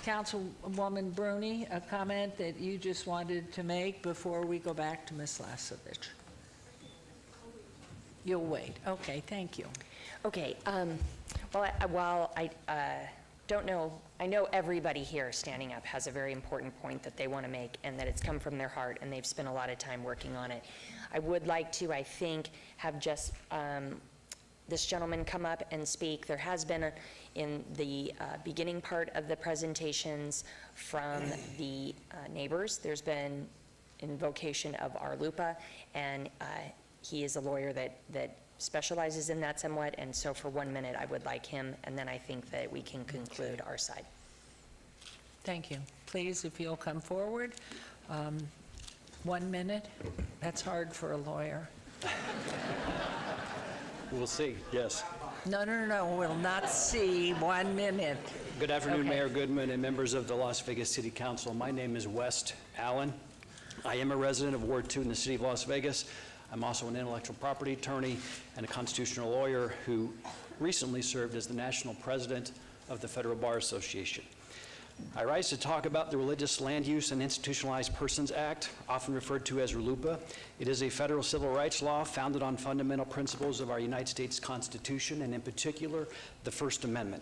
Councilwoman Bruni, a comment that you just wanted to make before we go back to Ms. Lasovich. You'll wait. Okay, thank you. Okay, while I don't know, I know everybody here standing up has a very important point that they want to make, and that it's come from their heart, and they've spent a lot of time working on it. I would like to, I think, have just this gentleman come up and speak. There has been, in the beginning part of the presentations from the neighbors, there's been invocation of our LUPA, and he is a lawyer that specializes in that somewhat, and so for 1 minute, I would like him, and then I think that we can conclude our side. Thank you. Please, if you'll come forward. 1 minute. That's hard for a lawyer. We'll see, yes. No, we'll not see. 1 minute. Good afternoon, Okay. Mayor Goodman and members of the Las Vegas City Council. My name is West Allen. I am a resident of Ward 2 in the city of Las Vegas. I'm also an intellectual property attorney and a constitutional lawyer who recently served as the national president of the Federal Bar Association. I rise to talk about the Religious Land Use and Institutionalized Persons Act, often referred to as RLUIPA. It is a federal civil rights law founded on fundamental principles of our United States Constitution, and in particular, the First Amendment.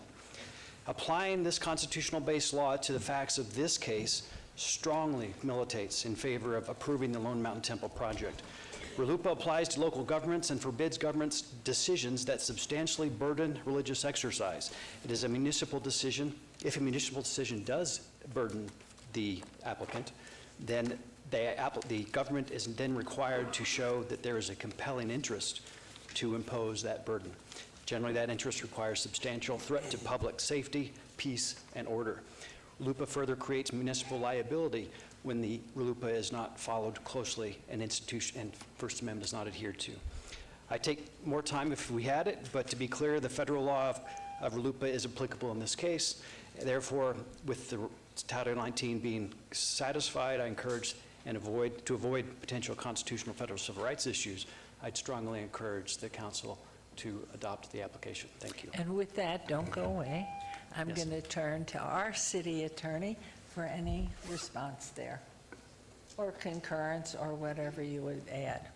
Applying this constitutional-based law to the facts of this case strongly militates in favor of approving the Lone Mountain Temple project. RLUIPA applies to local governments and forbids governments' decisions that substantially burden religious exercise. It is a municipal decision. If a municipal decision does burden the applicant, then the government is then required to show that there is a compelling interest to impose that burden. Generally, that interest requires substantial threat to public safety, peace, and order. RLUIPA further creates municipal liability when the RLUIPA is not followed closely and First Amendment is not adhered to. I take more time if we had it, but to be clear, the federal law of RLUIPA is applicable in this case. Therefore, with the Title 19 being satisfied, I encourage to avoid potential constitutional federal civil rights issues, I'd strongly encourage the council to adopt the application. Thank you. And with that, don't go away. I'm going to turn to our city attorney for any response there, or concurrence, or whatever you would add.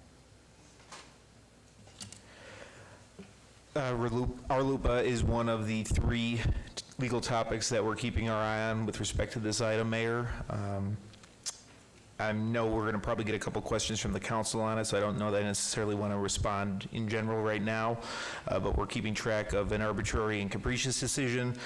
Our LUPA is one of the 3 legal topics that we're keeping our eye on with respect to this item, Mayor. I know we're going to probably get a couple questions from the council on it, so I don't know that I necessarily want to respond in general right now, but we're keeping track of an arbitrary and capricious decision.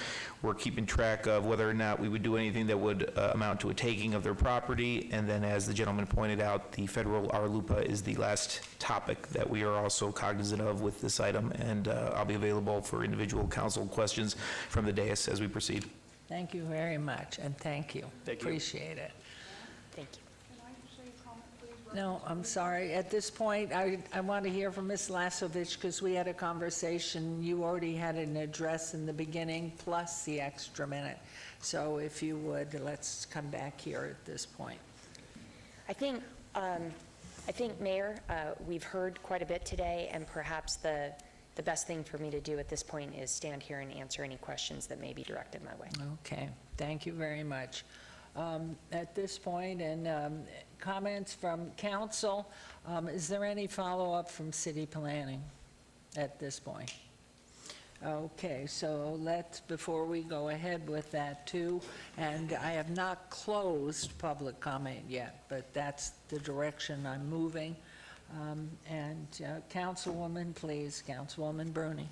We're keeping track of whether or not we would do anything that would amount to a taking of their property, and then as the gentleman pointed out, the federal RLUPA is the last topic that we are also cognizant of with this item, and I'll be available for individual council questions from the dais as we proceed. Thank you very much, and thank you. Thank you. Appreciate it. Thank you. No, I'm sorry. At this point, I want to hear from Ms. Lasovich because we had a conversation. You already had an address in the beginning plus the extra minute. So if you would, let's come back here at this point. I think, Mayor, we've heard quite a bit today, and perhaps the best thing for me to do at this point is stand here and answer any questions that may be directed my way. Okay, thank you very much. At this point, and comments from council, is there any follow-up from city planning at this point? Okay, so let's, before we go ahead with that too, and I have not closed public comment yet, but that's the direction I'm moving. And Councilwoman, please, Councilwoman Bruni.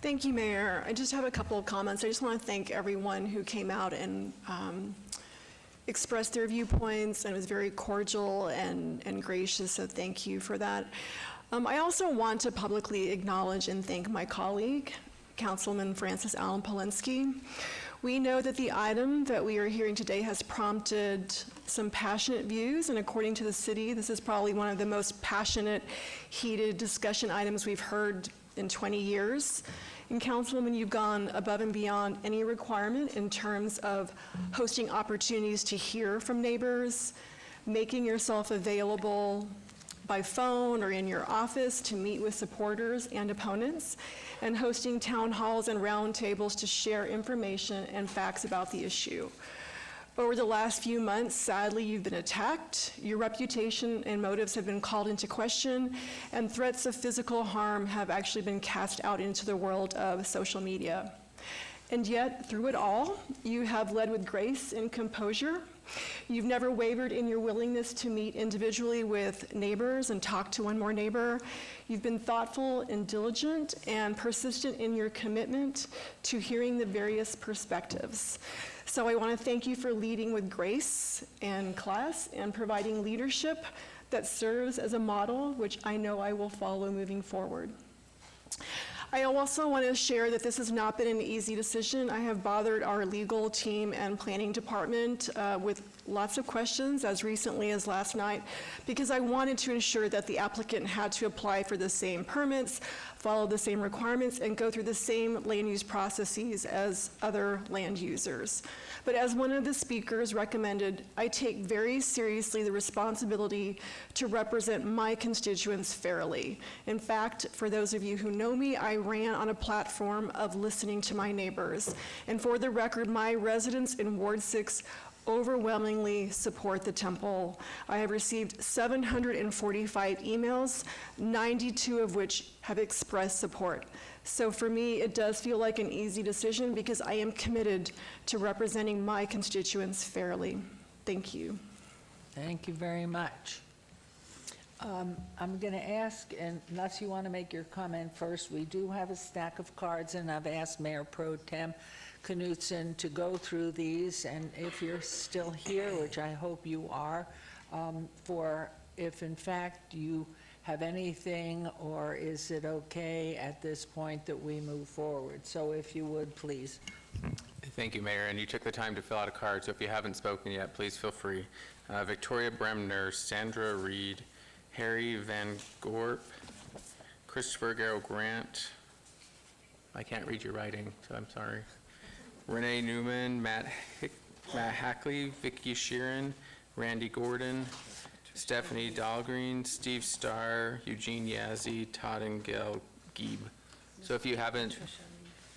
Thank you, Mayor. I just have a couple of comments. I just want to thank everyone who came out and expressed their viewpoints and was very cordial and gracious, so thank you for that. I also want to publicly acknowledge and thank my colleague, Councilman Francis Allen Polinsky. We know that the item that we are hearing today has prompted some passionate views, and according to the city, this is probably one of the most passionate, heated discussion items we've heard in 20 years. And Councilwoman, you've gone above and beyond any requirement in terms of hosting opportunities to hear from neighbors, making yourself available by phone or in your office to meet with supporters and opponents, and hosting town halls and roundtables to share information and facts about the issue. Over the last few months, sadly, you've been attacked. Your reputation and motives have been called into question, and threats of physical harm have actually been cast out into the world of social media. And yet, through it all, you have led with grace and composure. You've never wavered in your willingness to meet individually with neighbors and talk to one more neighbor. You've been thoughtful and diligent and persistent in your commitment to hearing the various perspectives. So I want to thank you for leading with grace and class and providing leadership that serves as a model, which I know I will follow moving forward. I also want to share that this has not been an easy decision. I have bothered our legal team and planning department with lots of questions as recently as last night, because I wanted to ensure that the applicant had to apply for the same permits, follow the same requirements, and go through the same land use processes as other land users. But as one of the speakers recommended, I take very seriously the responsibility to represent my constituents fairly. In fact, for those of you who know me, I ran on a platform of listening to my neighbors. And for the record, my residents in Ward 6 overwhelmingly support the temple. I have received 745 emails, 92 of which have expressed support. So for me, it does feel like an easy decision because I am committed to representing my constituents fairly. Thank you. Thank you very much. I'm going to ask, unless you want to make your comment first, we do have a stack of cards, and I've asked Mayor Pro Tem Knutson to go through these, and if you're still here, which I hope you are, for if in fact you have anything, or is it okay at this point that we move forward? So if you would, please. Thank you, Mayor, and you took the time to fill out a card, so if you haven't spoken yet, please feel free. Victoria Bremner, Sandra Reed, Harry Van Gorp, Christopher Garrow Grant, I can't read your writing, so I'm sorry. Renee Newman, Matt Hackley, Vicky Sheeran, Randy Gordon, Stephanie Dahlgreen, Steve Starr, Eugene Yazzie, Todd and Gail Gieb. So if you haven't,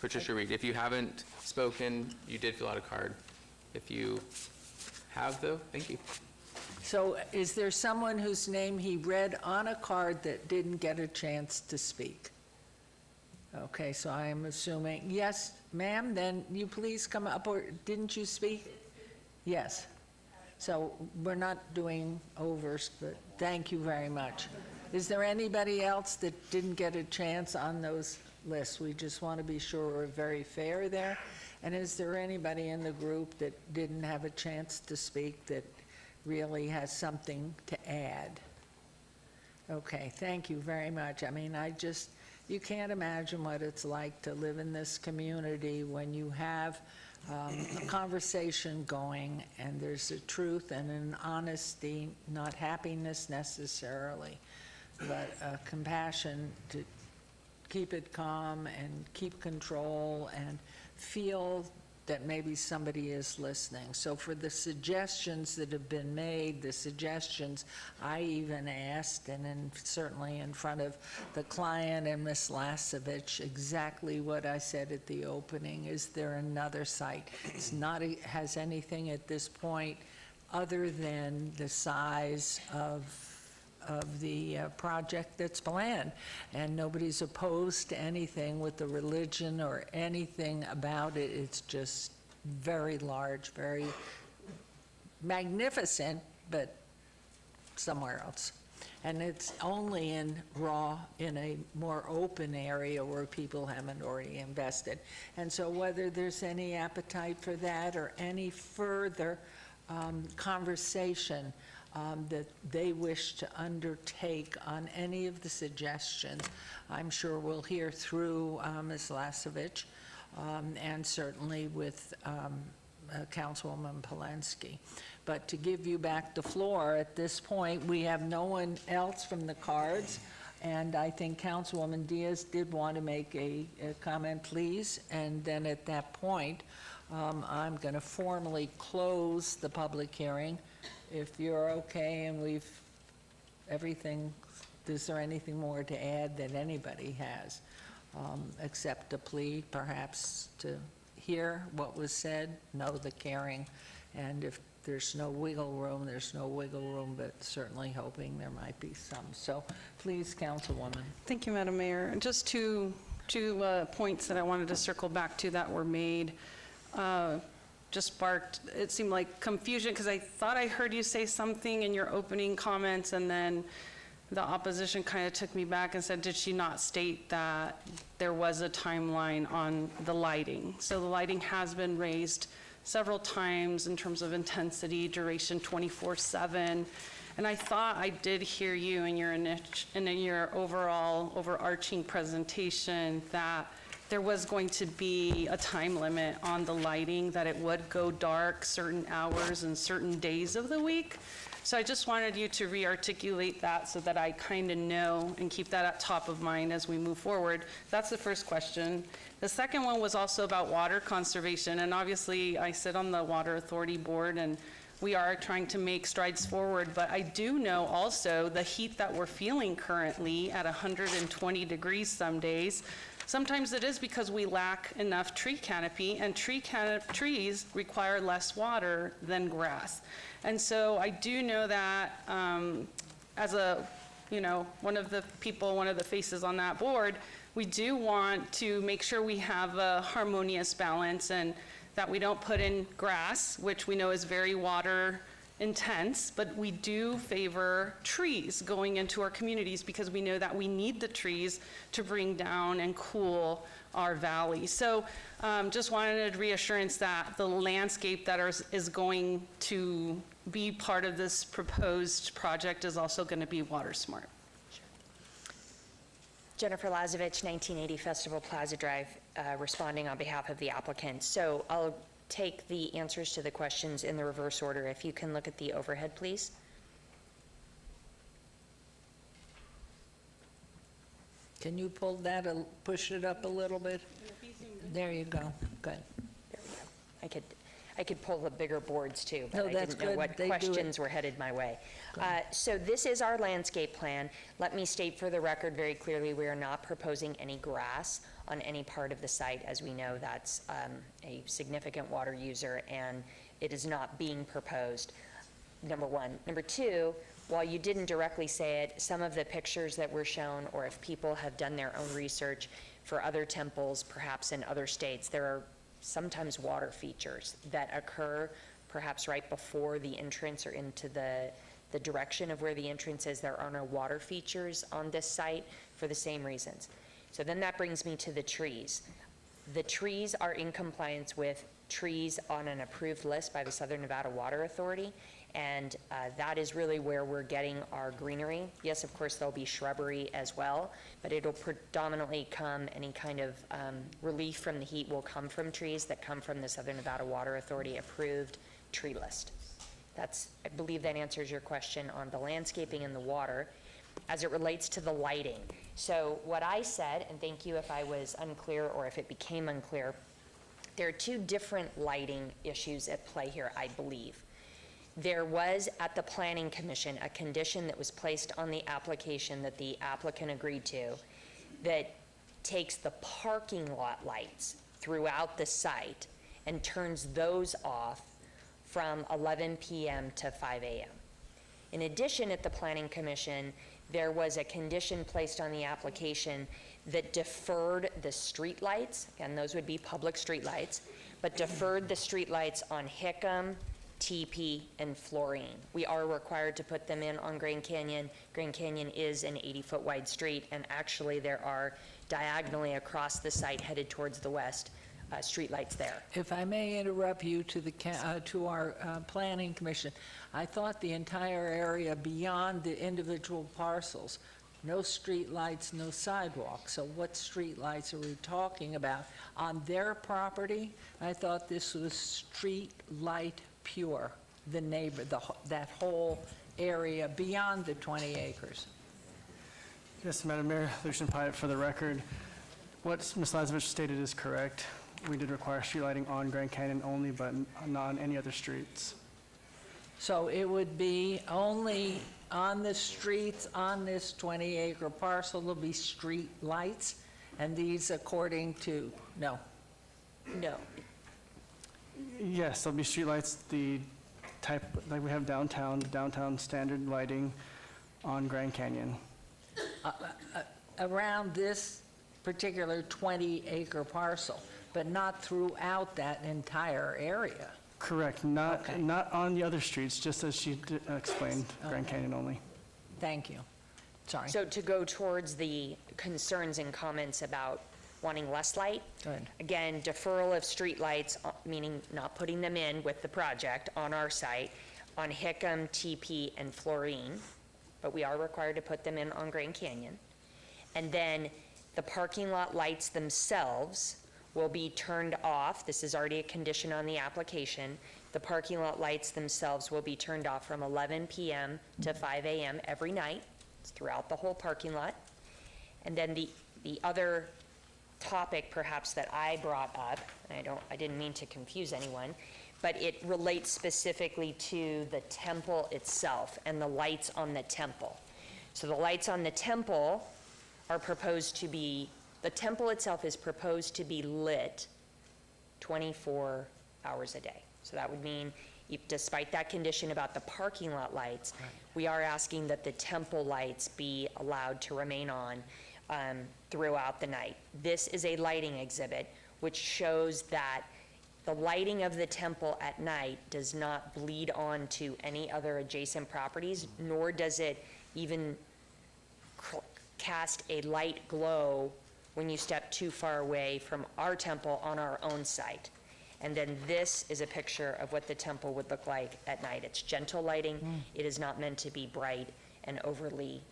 Patricia Reed, if you haven't spoken, you did fill out a card. If you have, though, thank you. So is there someone whose name he read on a card that didn't get a chance to speak? Okay, so I am assuming, yes, ma'am, then you please come up, or didn't you speak? Yes. So we're not doing overs, but thank you very much. Is there anybody else that didn't get a chance on those lists? We just want to be sure we're very fair there. And is there anybody in the group that didn't have a chance to speak that really has something to add? Okay, thank you very much. I mean, you can't imagine what it's like to live in this community when you have a conversation going and there's a truth and an honesty, not happiness necessarily, but a compassion to keep it calm and keep control and feel that maybe somebody is listening. So for the suggestions that have been made, the suggestions I even asked, and certainly in front of the client and Ms. Lasevich, exactly what I said at the opening, is there another site? It's not, has anything at this point other than the size of the project that's planned. And nobody's opposed to anything with the religion or anything about it. It's just very large, very magnificent, but somewhere else. And it's only in a more open area where people haven't already invested. And so whether there's any appetite for that or any further conversation that they wish to undertake on any of the suggestions, I'm sure we'll hear through Ms. Lasevich and certainly with Councilwoman Polensky. But to give you back the floor, at this point, we have no one else from the cards, and I think Councilwoman Diaz did want to make a comment, please, and then at that point, I'm going to formally close the public hearing. If you're okay and is there anything more to add that anybody has, except a plea perhaps to hear what was said, know the caring, and if there's no wiggle room, there's no wiggle room, but certainly hoping there might be some. So please, Councilwoman. Thank you, Madam Mayor. Just two points that I wanted to circle back to that were made. Just sparked, it seemed like confusion, because I thought I heard you say something in your opening comments, and then the opposition kind of took me back and said, did she not state that there was a timeline on the lighting? So the lighting has been raised several times in terms of intensity, duration 24/7, and I thought I did hear you in your overall overarching presentation that there was going to be a time limit on the lighting, that it would go dark certain hours and certain days of the week. So I just wanted you to re-articulate that so that I kind of know and keep that at top of mind as we move forward. That's the first question. The second one was also about water conservation, and obviously I sit on the Water Authority Board, and we are trying to make strides forward, but I do know also the heat that we're feeling currently at 120 degrees some days. Sometimes it is because we lack enough tree canopy, and trees require less water than grass. And so I do know that as one of the faces on that board, we do want to make sure we have a harmonious balance and that we don't put in grass, which we know is very water intense, but we do favor trees going into our communities because we know that we need the trees to bring down and cool our valley. So just wanted reassurance that the landscape that is going to be part of this proposed project is also going to be water smart. Jennifer Lazevich, 1980 Festival Plaza Drive, responding on behalf of the applicant. So I'll take the answers to the questions in the reverse order. If you can look at the overhead, please. Can you pull that, push it up a little bit? There you go. Good. There we go. I could pull the bigger boards too, but No, I that's didn't know good. what They do it. questions were headed my way. So this is our landscape plan. Let me state for the record very clearly, we are not proposing any grass on any part of the site. As we know, that's a significant water user, and it is not being proposed, number one. Number two, while you didn't directly say it, some of the pictures that were shown, or if people have done their own research for other temples, perhaps in other states, there are sometimes water features that occur perhaps right before the entrance or into the direction of where the entrance is. There are no water features on this site for the same reasons. So then that brings me to the trees. The trees are in compliance with trees on an approved list by the Southern Nevada Water Authority, and that is really where we're getting our greenery. Yes, of course, there'll be shrubbery as well, but it'll predominantly come, any kind of relief from the heat will come from trees that come from the Southern Nevada Water Authority approved tree list. That's, I believe that answers your question on the landscaping and the water. As it relates to the lighting, so what I said, and thank you if I was unclear or if it became unclear, there are two different lighting issues at play here, I believe. There was at the Planning Commission a condition that was placed on the application that the applicant agreed to that takes the parking lot lights throughout the site and turns those off from 11 p.m. to 5 a.m. In addition, at the Planning Commission, there was a condition placed on the application that deferred the street lights, and those would be public street lights, but deferred the street lights on Hickam, TP, and Florine. We are required to put them in on Grand Canyon. Grand Canyon is an 80-foot wide street, and actually there are diagonally across the site headed towards the west, street lights there. If I may interrupt you to our Planning Commission, I thought the entire area beyond the individual parcels, no street lights, no sidewalks. So what street lights are we talking about? On their property, I thought this was street light pure, the neighbor, that whole area beyond the 20 acres. Yes, Madam Mayor, Lucian Pyatt for the record. What Ms. Lazarevich stated is correct. We did require street lighting on Grand Canyon only, but not on any other streets. So it would be only on the streets on this 20-acre parcel, there'll be street lights, and these according to, no? No. Yes, there'll be street lights, the type, like we have downtown standard lighting on Grand Canyon. Around this particular 20-acre parcel, but not throughout that entire area. Correct, not on the other streets, just as she explained, Grand Canyon only. Thank you. Sorry. So to go towards the concerns and comments about wanting less light, Good. again, deferral of street lights, meaning not putting them in with the project on our site, on Hickam, TP, and Florine, but we are required to put them in on Grand Canyon. And then the parking lot lights themselves will be turned off. This is already a condition on the application. The parking lot lights themselves will be turned off from 11 p.m. to 5 a.m. every night. It's throughout the whole parking lot. And then the other topic perhaps that I brought up, and I didn't mean to confuse anyone, but it relates specifically to the temple itself and the lights on the temple. So the lights on the temple are proposed to be, the temple itself is proposed to be lit 24 hours a day. So that would mean, despite that condition about the parking lot lights, we are asking that the temple lights be allowed to remain on throughout the night. This is a lighting exhibit which shows that the lighting of the temple at night does not bleed on to any other adjacent properties, nor does it even cast a light glow when you step too far away from our temple on our own site. And then this is a picture of what the temple would look like at night. It's gentle lighting. It is not meant to be bright and overly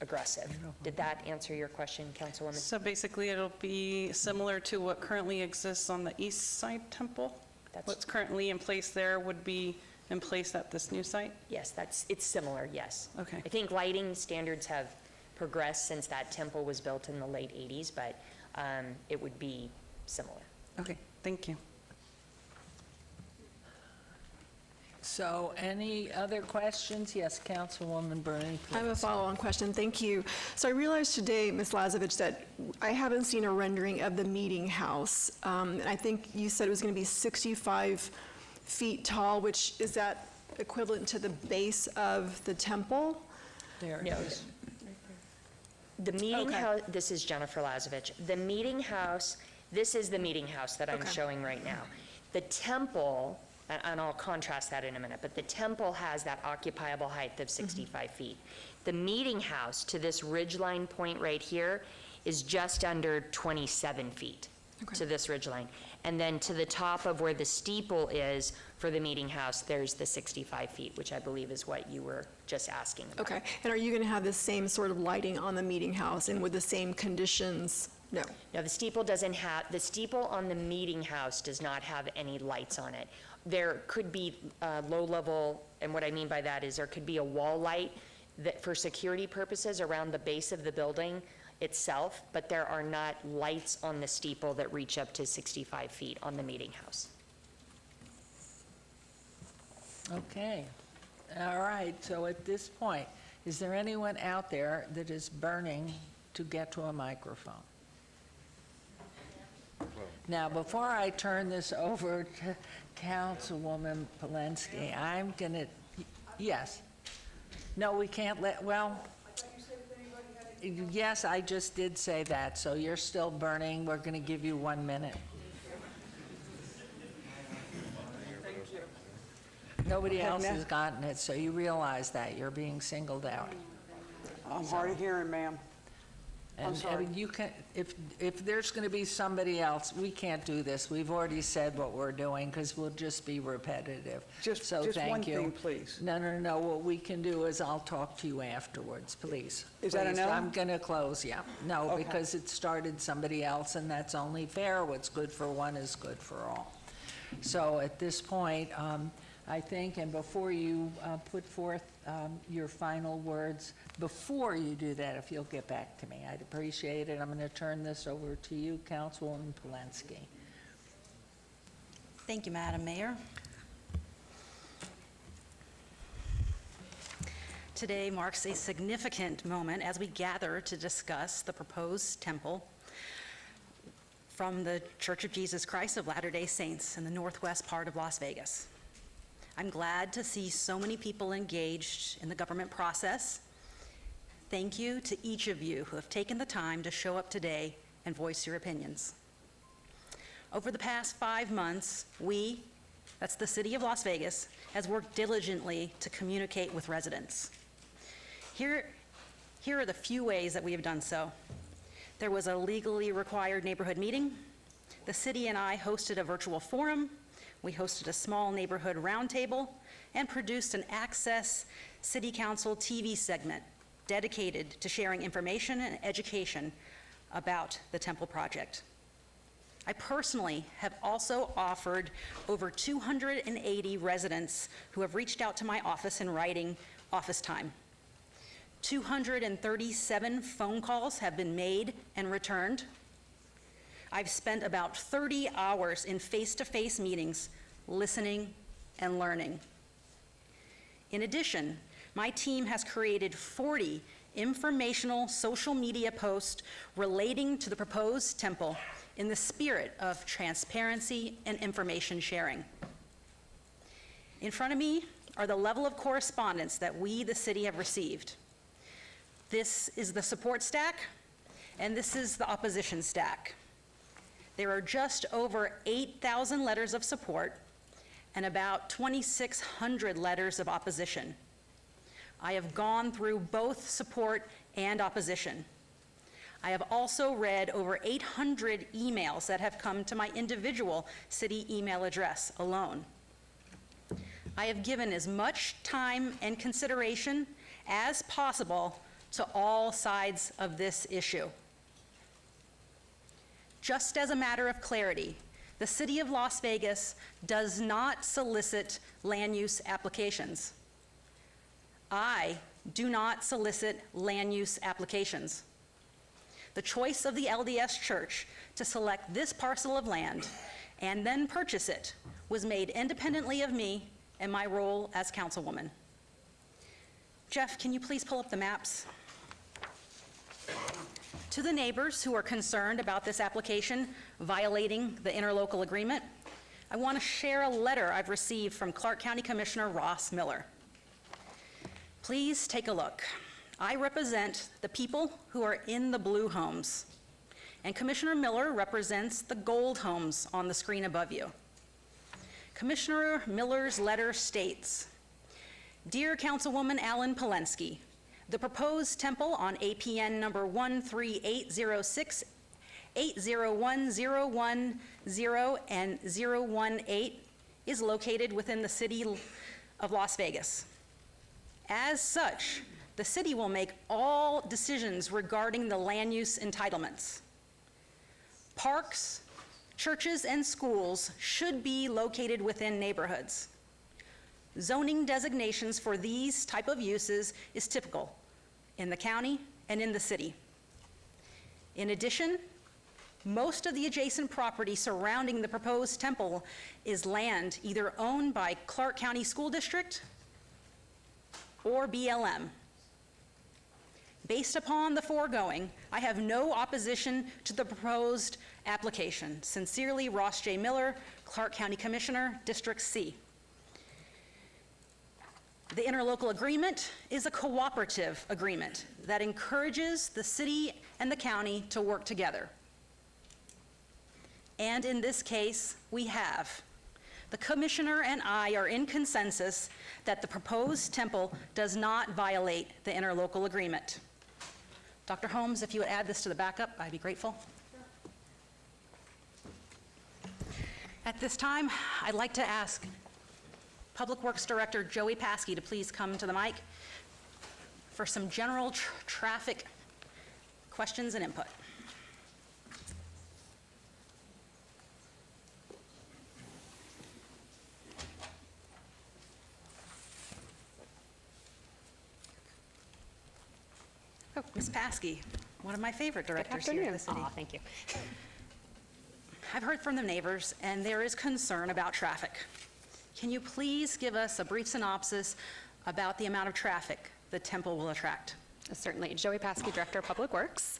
aggressive. Did that answer your question, Councilwoman? So basically, it'll be similar to what currently exists on the east side temple? What's currently in place there would be in place at this new site? Yes, it's similar, yes. Okay. I think lighting standards have progressed since that temple was built in the late 80s, but it would be similar. Okay, thank you. So any other questions? Yes, Councilwoman Bernie, please. I have a follow-on question. Thank you. So I realized today, Ms. Lazarevich, that I haven't seen a rendering of the meeting house. And I think you said it was going to be 65 feet tall, which is that equivalent to the base of the temple? There it No. is. The meeting house, this is Jennifer Lazarevich. The meeting house, this is the meeting house that I'm showing right now. The temple and I'll contrast that in a minute, but the temple has that occupiable height of 65 feet. The meeting house to this ridgeline point right here is just under 27 feet to this ridgeline. And then to the top of where the steeple is for the meeting house, there's the 65 feet, which I believe is what you were just asking about. Okay, and are you going to have the same sort of lighting on the meeting house and with the same conditions? No. No, the steeple doesn't have, the steeple on the meeting house does not have any lights on it. There could be low level, and what I mean by that is there could be a wall light that for security purposes around the base of the building itself, but there are not lights on the steeple that reach up to 65 feet on the meeting house. Okay. All right, so at this point, is there anyone out there that is burning to get to a microphone? Now, before I turn this over to Councilwoman Polensky, I'm going to, yes. No, we can't let, well, yes, I just did say that, so you're still burning. We're going to give you 1 minute. Nobody else has gotten it, so you realize that. You're being singled out. I'm hard of hearing, ma'am. And you can, if there's going to be somebody else, we can't do this. We've already said what we're doing because we'll just be repetitive. Just one thing, please. No. What we can do is I'll talk to you afterwards, please. Is that a no? I'm going to close, yeah. No, Okay. because it started somebody else, and that's only fair. What's good for one is good for all. So at this point, I think, and before you put forth your final words, before you do that, if you'll get back to me, I'd appreciate it. I'm going to turn this over to you, Councilwoman Polensky. Thank you, Madam Mayor. Today marks a significant moment as we gather to discuss the proposed temple from the Church of Jesus Christ of Latter-day Saints in the northwest part of Las Vegas. I'm glad to see so many people engaged in the government process. Thank you to each of you who have taken the time to show up today and voice your opinions. Over the past 5 months, we, that's the City of Las Vegas, has worked diligently to communicate with residents. Here are the few ways that we have done so. There was a legally required neighborhood meeting. The city and I hosted a virtual forum. We hosted a small neighborhood roundtable and produced an Access City Council TV segment dedicated to sharing information and education about the temple project. I personally have also offered over 280 residents who have reached out to my office in writing office time. 237 phone calls have been made and returned. I've spent about 30 hours in face-to-face meetings listening and learning. In addition, my team has created 40 informational social media posts relating to the proposed temple in the spirit of transparency and information sharing. In front of me are the level of correspondence that we, the city, have received. This is the support stack, and this is the opposition stack. There are just over 8,000 letters of support and about 2,600 letters of opposition. I have gone through both support and opposition. I have also read over 800 emails that have come to my individual city email address alone. I have given as much time and consideration as possible to all sides of this issue. Just as a matter of clarity, the City of Las Vegas does not solicit land use applications. I do not solicit land use applications. The choice of the LDS Church to select this parcel of land and then purchase it was made independently of me and my role as councilwoman. Jeff, can you please pull up the maps? To the neighbors who are concerned about this application violating the interlocal agreement, I want to share a letter I've received from Clark County Commissioner Ross Miller. Please take a look. I represent the people who are in the blue homes, and Commissioner Miller represents the gold homes on the screen above you. Commissioner Miller's letter states, "Dear Councilwoman Alan Polensky, the proposed temple on APN number 13806, 801010 and 018 is located within the city of Las Vegas. As such, the city will make all decisions regarding the land use entitlements. Parks, churches, and schools should be located within neighborhoods. Zoning designations for these type of uses is typical in the county and in the city. In addition, most of the adjacent property surrounding the proposed temple is land either owned by Clark County School District or BLM. Based upon the foregoing, I have no opposition to the proposed application. Sincerely, Ross J. Miller, Clark County Commissioner, District C." The interlocal agreement is a cooperative agreement that encourages the city and the county to work together. And in this case, we have. The commissioner and I are in consensus that the proposed temple does not violate the interlocal agreement. Dr. Holmes, if you would add this to the backup, I'd be grateful. At this time, I'd like to ask Public Works Director Joey Paskey to please come to the mic for some general traffic questions and input. Oh, Ms. Paskey, one of my favorite directors here at the city. Thank you. I've heard from the neighbors, and there is concern about traffic. Can you please give us a brief synopsis about the amount of traffic the temple will attract? Certainly. Joey Paskey, Director of Public Works.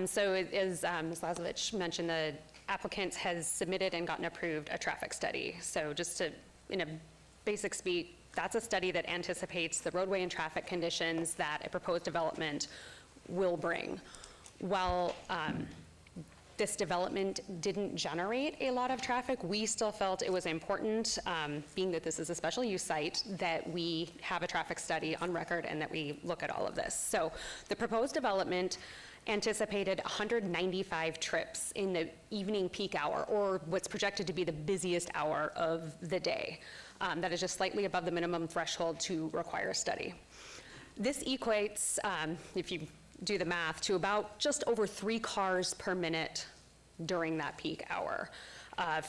So as Ms. Lazovich mentioned, the applicant has submitted and gotten approved a traffic study. So just to, in a basic speak, that's a study that anticipates the roadway and traffic conditions that a proposed development will bring. While this development didn't generate a lot of traffic, we still felt it was important, being that this is a special use site, that we have a traffic study on record and that we look at all of this. So the proposed development anticipated 195 trips in the evening peak hour, or what's projected to be the busiest hour of the day. That is just slightly above the minimum threshold to require a study. This equates, if you do the math, to about just over 3 cars per minute during that peak hour.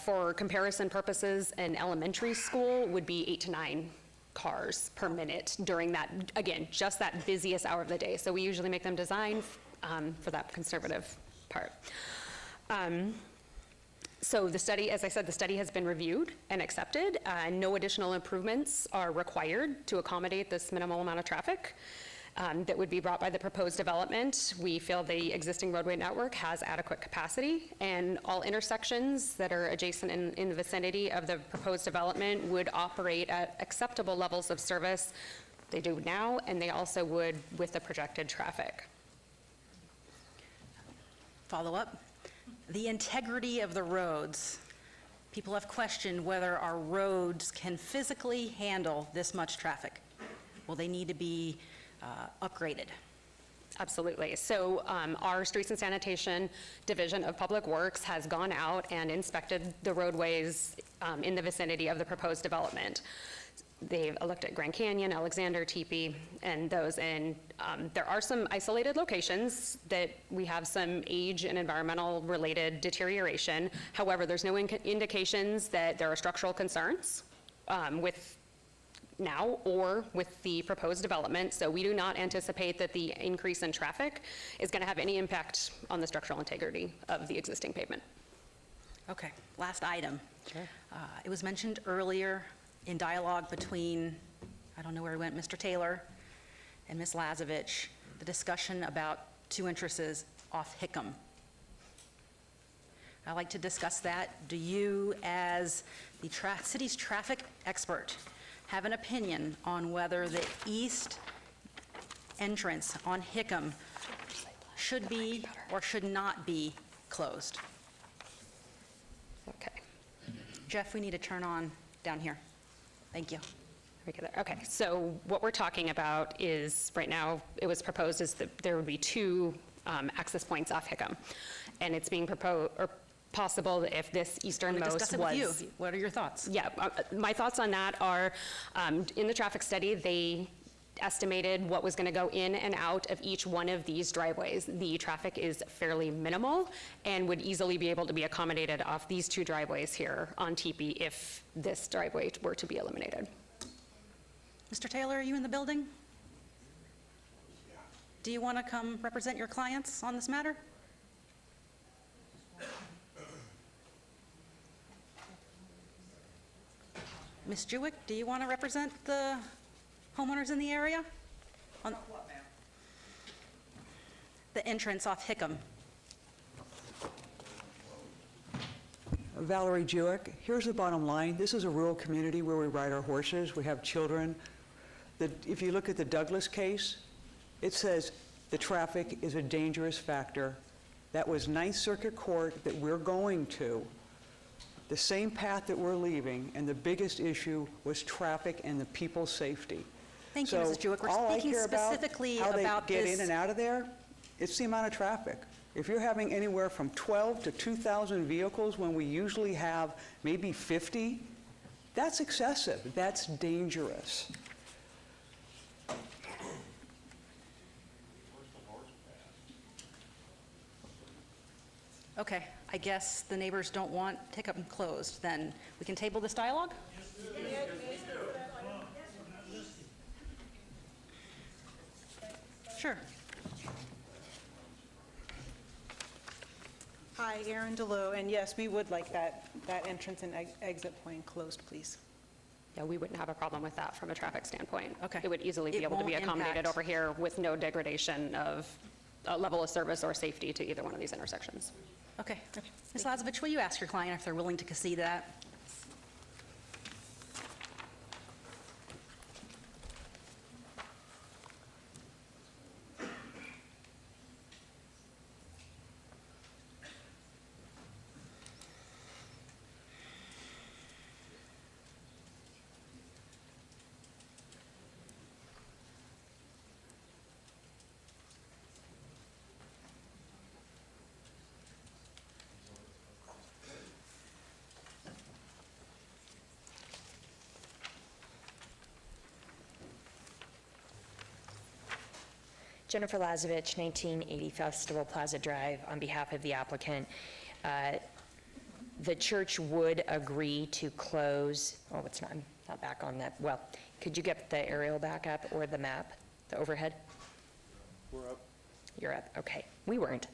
For comparison purposes, an elementary school would be 8 to 9 cars per minute during that, again, just that busiest hour of the day. So we usually make them design for that conservative part. So the study, as I said, the study has been reviewed and accepted. No additional improvements are required to accommodate this minimal amount of traffic that would be brought by the proposed development. We feel the existing roadway network has adequate capacity, and all intersections that are adjacent in the vicinity of the proposed development would operate at acceptable levels of service. They do now, and they also would with the projected traffic. Follow up. The integrity of the roads. People have questioned whether our roads can physically handle this much traffic. Will they need to be upgraded? Absolutely. So our Streets and Sanitation Division of Public Works has gone out and inspected the roadways in the vicinity of the proposed development. They've looked at Grand Canyon, Alexander, Teepee, and those. And there are some isolated locations that we have some age and environmental related deterioration. However, there's no indications that there are structural concerns with now or with the proposed development. So we do not anticipate that the increase in traffic is going to have any impact on the structural integrity of the existing pavement. Okay, last item. Sure. It was mentioned earlier in dialogue between, I don't know where he went, Mr. Taylor and Ms. Lazovich, the discussion about 2 entrances off Hickam. I'd like to discuss that. Do you, as the city's traffic expert, have an opinion on whether the east entrance on Hickam should be or should not be closed? Okay. Jeff, we need to turn on down here. Thank you. Okay, so what we're talking about is, right now, it was proposed is that there would be two access points off Hickam. And it's being proposed, or possible that if this easternmost was... Discuss it with you. What are your thoughts? Yeah, my thoughts on that are, in the traffic study, they estimated what was going to go in and out of each one of these driveways. The traffic is fairly minimal and would easily be able to be accommodated off these two driveways here on TP if this driveway were to be eliminated. Mr. Taylor, are you in the building? Do you want to come represent your clients on this matter? Ms. Jewett, do you want to represent the homeowners in the area? On what, ma'am? The entrance off Hickam. Valerie Jewett, here's the bottom line. This is a rural community where we ride our horses. We have children. If you look at the Douglas case, it says the traffic is a dangerous factor. That was Ninth Circuit Court that we're going to. The same path that we're leaving, and the biggest issue was traffic and the people's safety. Thank you, Mrs. Jewett. We're speaking specifically how about they get this. in and out of there, it's the amount of traffic. If you're having anywhere from 12 to 2,000 vehicles when we usually have maybe 50, that's excessive. That's dangerous. Okay, I guess the neighbors don't want Hickam closed. Then we can table this dialogue? Sure. Hi, Erin DeLue, and yes, we would like that entrance and exit point closed, please. Yeah, we wouldn't have a problem with that from a traffic standpoint. Okay. It would easily be It able to be won't accommodated impact- over here with no degradation of level of service or safety to either one of these intersections. Okay. Ms. Lazovich, will you ask your client if they're willing to concede that? Jennifer Lazovich, 1980 Festival Plaza Drive, on behalf of the applicant. The church would agree to close, oh, it's not back on that. Well, could you get the aerial back up or the map, the overhead? We're up. You're up, okay. We weren't.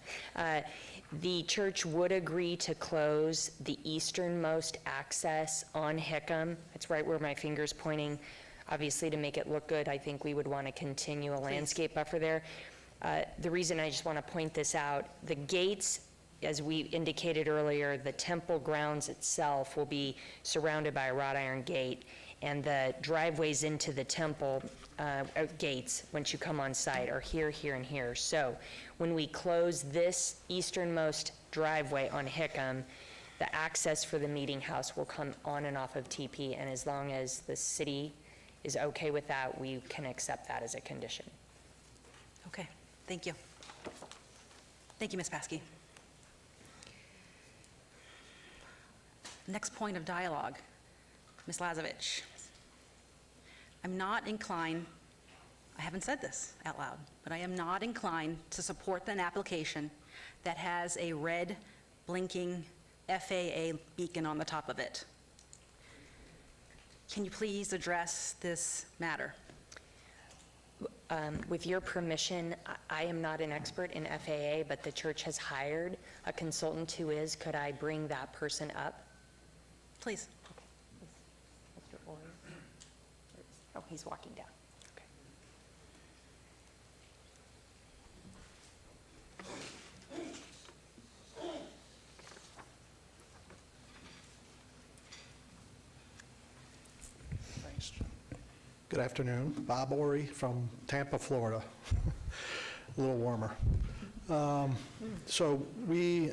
The church would agree to close the easternmost access on Hickam. It's right where my finger's pointing. Obviously, to make it look good, I think we would want to continue a landscape buffer there. The reason I just want to point this out, the gates, as we indicated earlier, the temple grounds itself will be surrounded by a wrought iron gate, and the driveways into the temple gates, once you come on site, are here, here, and here. So when we close this easternmost driveway on Hickam, the access for the meeting house will come on and off of TP, and as long as the city is okay with that, we can accept that as a condition. Okay, thank you. Thank you, Ms. Paskey. Next point of dialogue, Ms. Lazovich. I'm not inclined, I haven't said this out loud, but I am not inclined to support an application that has a red blinking FAA beacon on the top of it. Can you please address this matter? With your permission, I am not an expert in FAA, but the church has hired a consultant who is. Could I bring that person up? Please. Mr. Orr? Oh, he's walking down. Okay. Thanks. Good afternoon. Bob Orry from Tampa, Florida. A little warmer. So we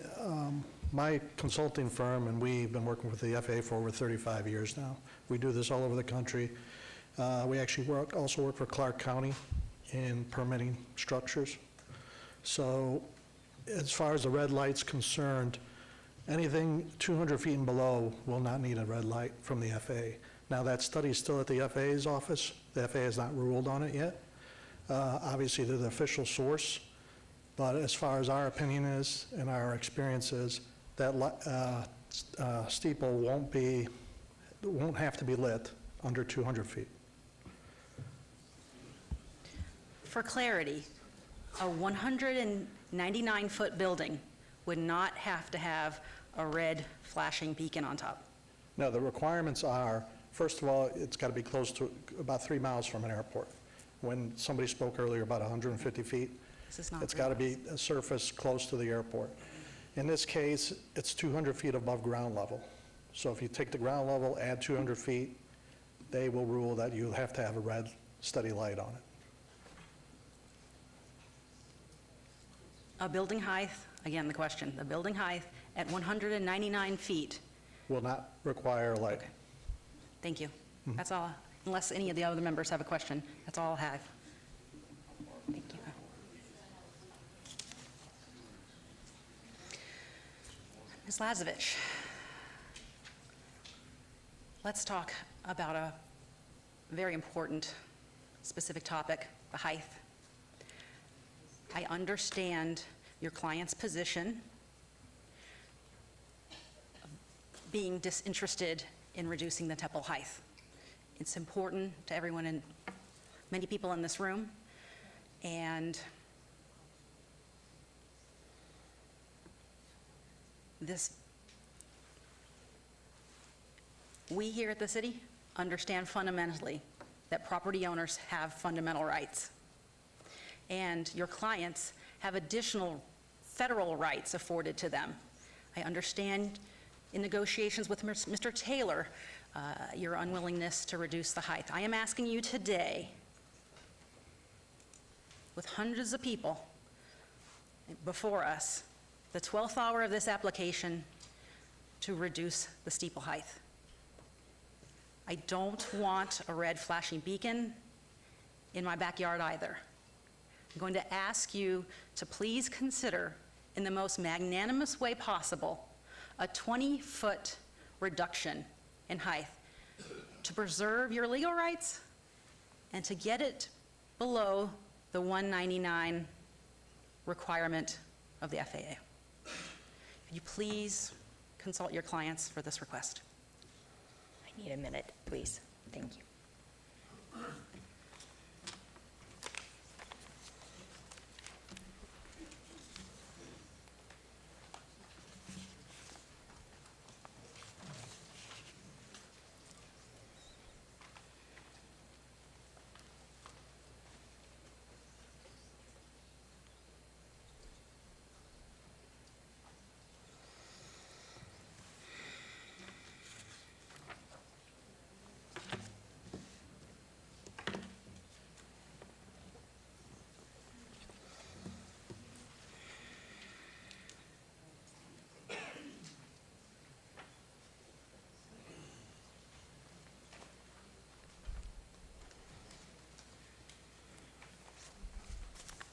My consulting firm, and we've been working with the FAA for over 35 years now. We do this all over the country. We actually also work for Clark County in permitting structures. So as far as the red light's concerned, anything 200 feet and below will not need a red light from the FAA. Now, that study is still at the FAA's office. The FAA has not ruled on it yet. Obviously, they're the official source, but as far as our opinion is and our experience is, that steeple won't have to be lit under 200 feet. For clarity, a 199-foot building would not have to have a red flashing beacon on top. No, the requirements are, first of all, it's got to be close to about 3 miles from an airport. When somebody spoke earlier about 150 feet, it's got to be a surface close to the airport. In this case, it's 200 feet above ground level. So if you take the ground level, add 200 feet, they will rule that you have to have a red steady light on it. A building height, again, the question, the building height at 199 feet. Will not require a light. Okay. Thank you. That's all, unless any of the other members have a question. That's all I have. Thank you. Ms. Lazovich, let's talk about a very important specific topic, the height. I understand your client's position of being disinterested in reducing the temple height. It's important to everyone and many people in this room, and we here at the city understand fundamentally that property owners have fundamental rights, and your clients have additional federal rights afforded to them. I understand in negotiations with Mr. Taylor, your unwillingness to reduce the height. I am asking you today, with hundreds of people before us, the 12th hour of this application, to reduce the steeple height. I don't want a red flashing beacon in my backyard either. I'm going to ask you to please consider, in the most magnanimous way possible, a 20-foot reduction in height to preserve your legal rights and to get it below the 199 requirement of the FAA. Could you please consult your clients for this request? I need a minute, please. Thank you.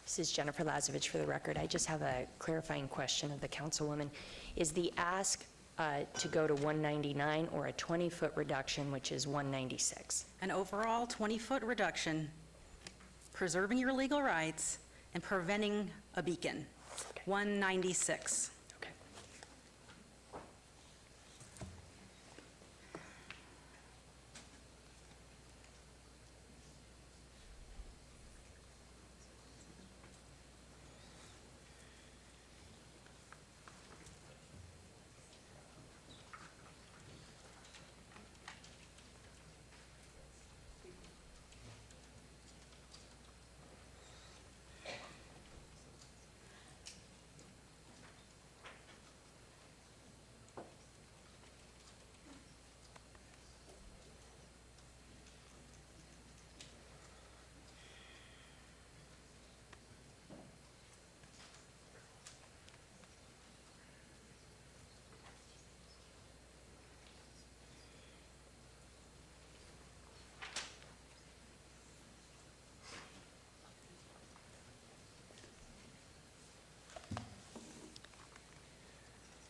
This is Jennifer Lazovich for the record. I just have a clarifying question of the Councilwoman. Is the ask to go to 199 or a 20-foot reduction, which is 196? An overall 20-foot reduction, preserving your legal rights and preventing a beacon. 196. Okay.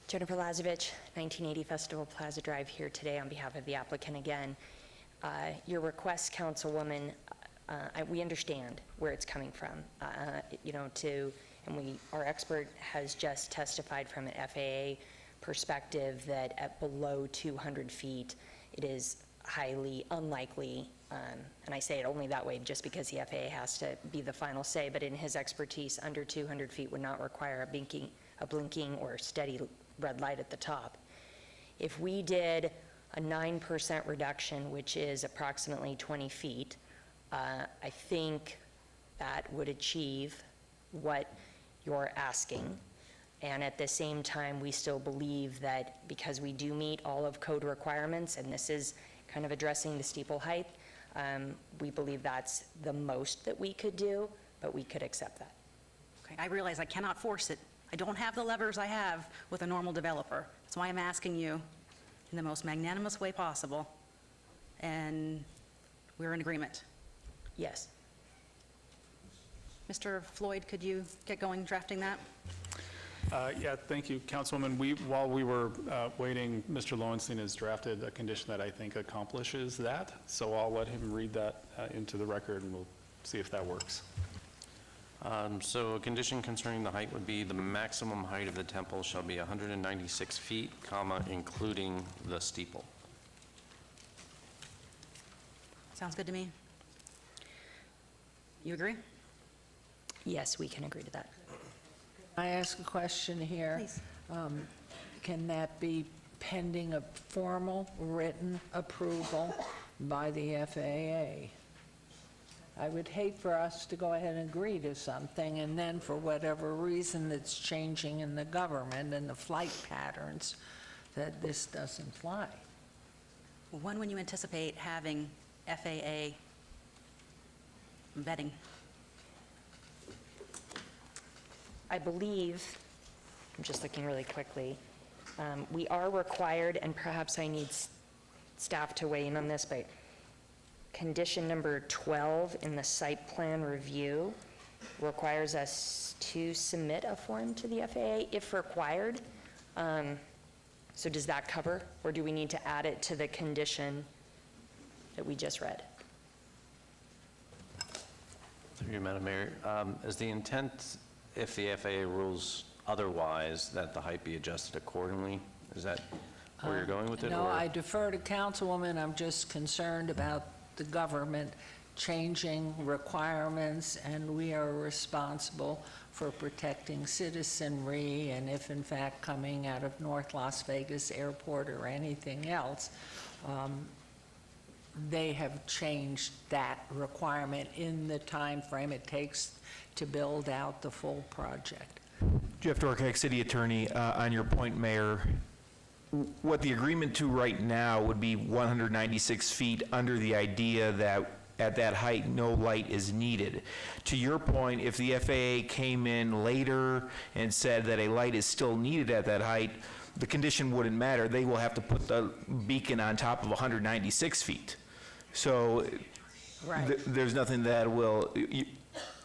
Jennifer Lazovich, 1980 Festival Plaza Drive, here today on behalf of the applicant again. Your request, Councilwoman, we understand where it's coming from. Our expert has just testified from an FAA perspective that at below 200 feet, it is highly unlikely, and I say it only that way just because the FAA has to be the final say, but in his expertise, under 200 feet would not require a blinking or steady red light at the top. If we did a 9% reduction, which is approximately 20 feet, I think that would achieve what you're asking. And at the same time, we still believe that because we do meet all of code requirements, and this is kind of addressing the steeple height, we believe that's the most that we could do, but we could accept that. Okay, I realize I cannot force it. I don't have the levers I have with a normal developer. That's why I'm asking you in the most magnanimous way possible, and we're in agreement. Yes. Mr. Floyd, could you get going drafting that? Yeah, thank you, Councilwoman. While we were waiting, Mr. Lowenstein has drafted a condition that I think accomplishes that, so I'll let him read that into the record, and we'll see if that works. So a condition concerning the height would be the maximum height of the temple shall be 196 feet, including the steeple. Sounds good to me. You agree? Yes, we can agree to that. I ask a question here? Please. Can that be pending a formal written approval by the FAA? I would hate for us to go ahead and agree to something, and then for whatever reason it's changing in the government and the flight patterns, that this doesn't fly. When would you anticipate having FAA vetting? I believe, I'm just looking really quickly, we are required, and perhaps I need staff to weigh in on this, but condition number 12 in the site plan review requires us to submit a form to the FAA if required. So does that cover, or do we need to add it to the condition that we just read? Through you, Madam Mayor, is the intent, if the FAA rules otherwise, that the height be adjusted accordingly? Is that where you're going with it? No, or? I defer to Councilwoman. I'm just concerned about the government changing requirements, and we are responsible for protecting citizenry, and if in fact coming out of North Las Vegas Airport or anything else, they have changed that requirement in the time frame it takes to build out the full project. Jeff Dorkak, City Attorney. On your point, Mayor, what the agreement to right now would be 196 feet under the idea that at that height, no light is needed. To your point, if the FAA came in later and said that a light is still needed at that height, the condition wouldn't matter. They will have to put the beacon on top of 196 feet. So Right. There's nothing that will,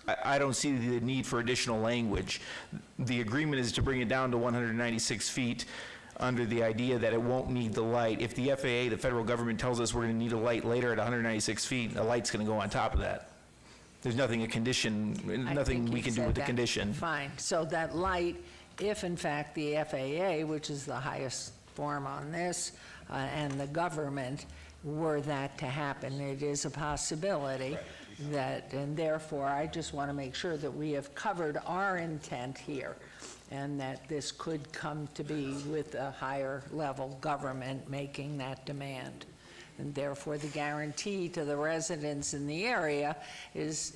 I don't see the need for additional language. The agreement is to bring it down to 196 feet under the idea that it won't need the light. If the FAA, the federal government, tells us we're going to need a light later at 196 feet, a light's going to go on top of that. There's nothing nothing we can do with the condition. Fine. So that light, if in fact the FAA, which is the highest form on this, and the government, were that to happen, it is a possibility that, and therefore I just want to make sure that we have covered our intent here, and that this could come to be with a higher level government making that demand. And therefore the guarantee to the residents in the area is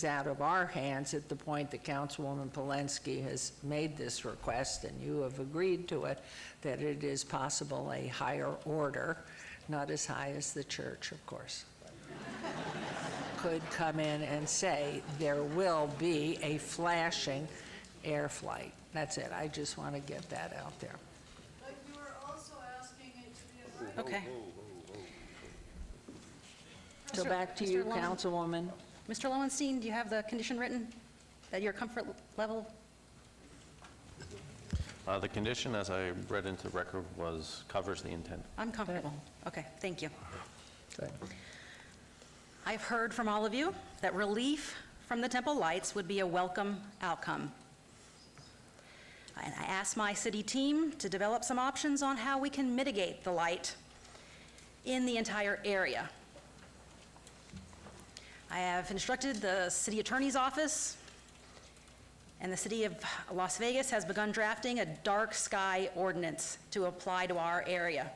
out of our hands at the point that Councilwoman Polensky has made this request, and you have agreed to it, that it is possible a higher order, not as high as the church, of course, could come in and say there will be a flashing air flight. That's it. I just want to get that out there. But you are also asking it to be a... Okay. So back to you, Councilwoman. Mr. Lowenstein, do you have the condition written at your comfort level? The condition, as I read into the record, covers the intent. I'm comfortable. Okay, thank you. Good. I've heard from all of you that relief from the temple lights would be a welcome outcome. And I asked my city team to develop some options on how we can mitigate the light in the entire area. I have instructed the city attorney's office, and the city of Las Vegas has begun drafting a dark sky ordinance to apply to our area.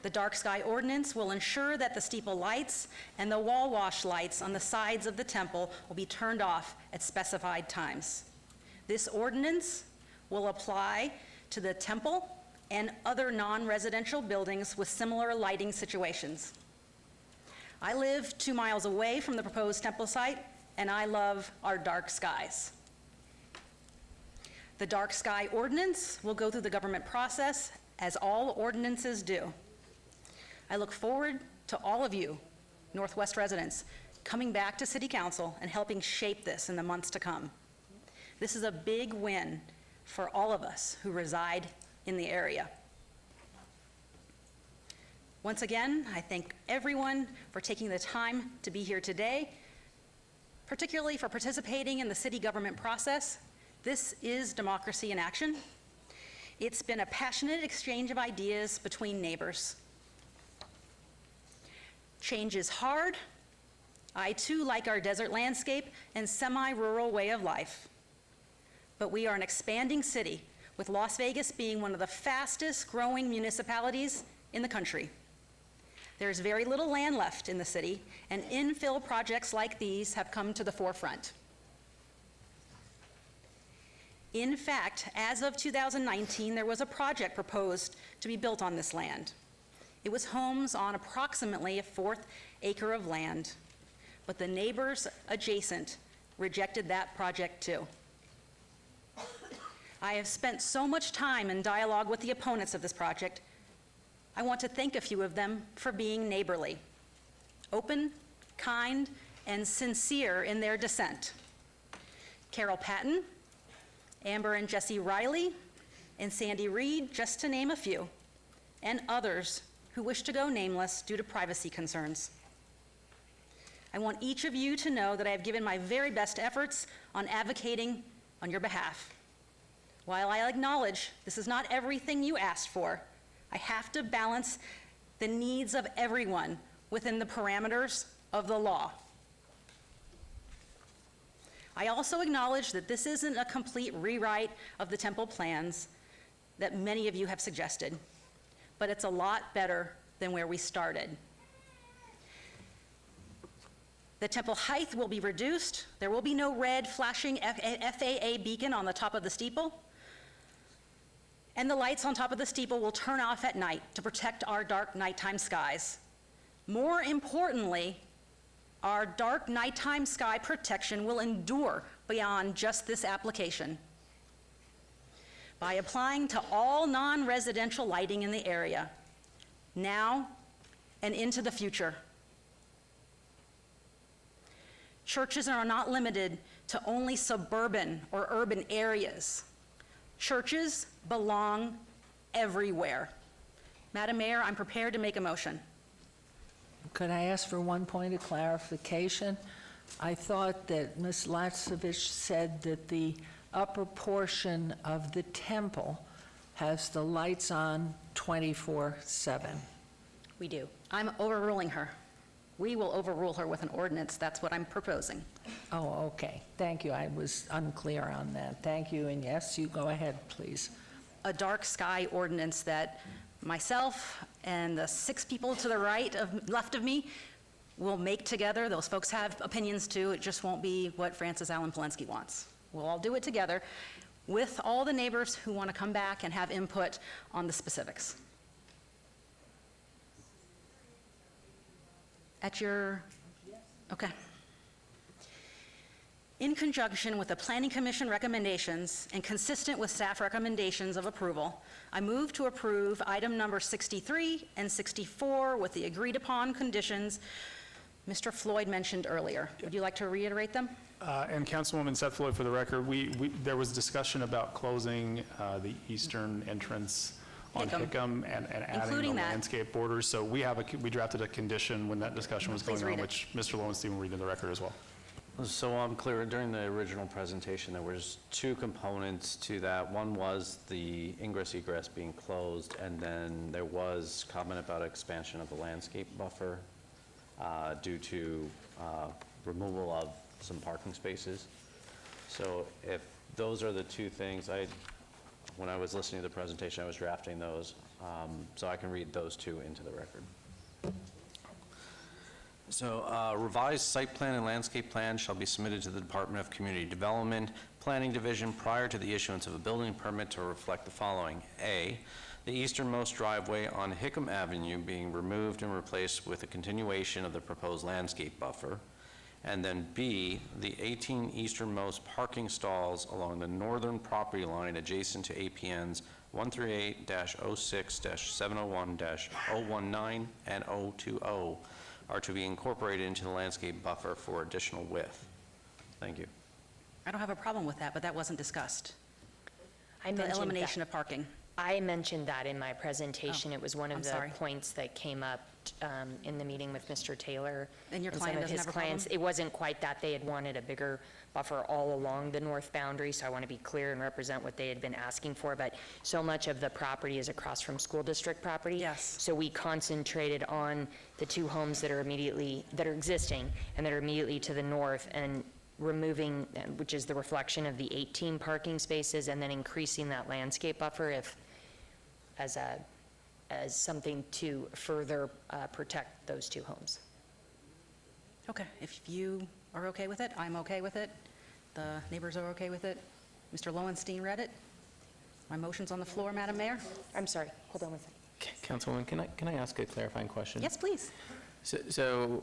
The dark sky ordinance will ensure that the steeple lights and the wall wash lights on the sides of the temple will be turned off at specified times. This ordinance will apply to the temple and other non-residential buildings with similar lighting situations. I live 2 miles away from the proposed temple site, and I love our dark skies. The dark sky ordinance will go through the government process, as all ordinances do. I look forward to all of you, Northwest residents, coming back to City Council and helping shape this in the months to come. This is a big win for all of us who reside in the area. Once again, I thank everyone for taking the time to be here today, particularly for participating in the city government process. This is democracy in action. It's been a passionate exchange of ideas between neighbors. Change is hard. I too like our desert landscape and semi-rural way of life. But we are an expanding city, with Las Vegas being one of the fastest growing municipalities in the country. There's very little land left in the city, and infill projects like these have come to the forefront. In fact, as of 2019, there was a project proposed to be built on this land. It was homes on approximately a 1/4 acre of land, but the neighbors adjacent rejected that project too. I have spent so much time in dialogue with the opponents of this project. I want to thank a few of them for being neighborly, open, kind, and sincere in their dissent. Carol Patton, Amber and Jesse Riley, and Sandy Reed, just to name a few, and others who wish to go nameless due to privacy concerns. I want each of you to know that I have given my very best efforts on advocating on your behalf. While I acknowledge this is not everything you asked for, I have to balance the needs of everyone within the parameters of the law. I also acknowledge that this isn't a complete rewrite of the temple plans that many of you have suggested, but it's a lot better than where we started. The temple height will be reduced. There will be no red flashing FAA beacon on the top of the steeple. And the lights on top of the steeple will turn off at night to protect our dark nighttime skies. More importantly, our dark nighttime sky protection will endure beyond just this application. By applying to all non-residential lighting in the area, now and into the future. Churches are not limited to only suburban or urban areas. Churches belong everywhere. Madam Mayor, I'm prepared to make a motion. Could I ask for one point of clarification? I thought that Ms. Latsovich said that the upper portion of the temple has the lights on 24/7. We do. I'm overruling her. We will overrule her with an ordinance. That's what I'm proposing. Oh, okay. Thank you. I was unclear on that. Thank you. And yes, you go ahead, please. A dark sky ordinance that myself and the 6 people to the left of me will make together. Those folks have opinions too. It just won't be what Francis Allen Polensky wants. We'll all do it together with all the neighbors who want to come back and have input on the specifics. Okay. In conjunction with the Planning Commission recommendations and consistent with staff recommendations of approval, I move to approve item number 63 and 64 with the agreed upon conditions Mr. Floyd mentioned earlier. Would you like to reiterate them? And Councilwoman Seth Floyd, for the record, there was discussion about closing the eastern entrance on Hickam and adding Including the that. landscape borders. So we drafted a condition when that discussion was Please going on, read it. which Mr. Lowenstein will read in the record as well. So I'm clear, during the original presentation, there was two components to that. One was the ingress egress being closed, and then there was comment about expansion of the landscape buffer due to removal of some parking spaces. So if those are the two things, when I was listening to the presentation, I was drafting those, so I can read those two into the record. So revised site plan and landscape plan shall be submitted to the Department of Community Development Planning Division prior to the issuance of a building permit to reflect the following. A, the easternmost driveway on Hickam Avenue being removed and replaced with a continuation of the proposed landscape buffer. And then B, the 18 easternmost parking stalls along the northern property line adjacent to APNs 138-06-701-019 and 020 are to be incorporated into the landscape buffer for additional width. Thank you. I don't have a problem with that, but that wasn't discussed. I The mentioned elimination that. of parking. I mentioned that in my presentation. It was one of I'm the sorry. points that came up in the meeting with Mr. Taylor. And your some client of doesn't his have a problem? clients. It wasn't quite that. They had wanted a bigger buffer all along the north boundary, so I want to be clear and represent what they had been asking for. But so much of the property is across from school district property. Yes. So we concentrated on the two homes that are existing and that are immediately to the north, and removing, which is the reflection of the 18 parking spaces, and then increasing that landscape buffer as something to further protect those two homes. Okay, if you are okay with it, I'm okay with it. The neighbors are okay with it. Mr. Lowenstein read it. My motion's on the floor, Madam Mayor. I'm sorry, hold on one second. Councilwoman, can I ask a clarifying question? Yes, please. So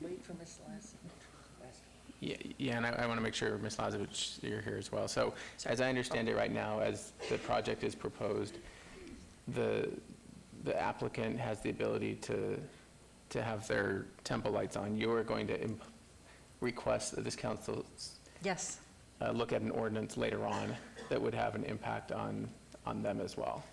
Wait for Ms. Lassen. yeah, and I want to make sure, Ms. Lazovich, you're here as well. So as I understand it right now, as the project is proposed, the applicant has the ability to have their temple lights on. You are going to request that this council Yes. look at an ordinance later on that would have an impact on them as well.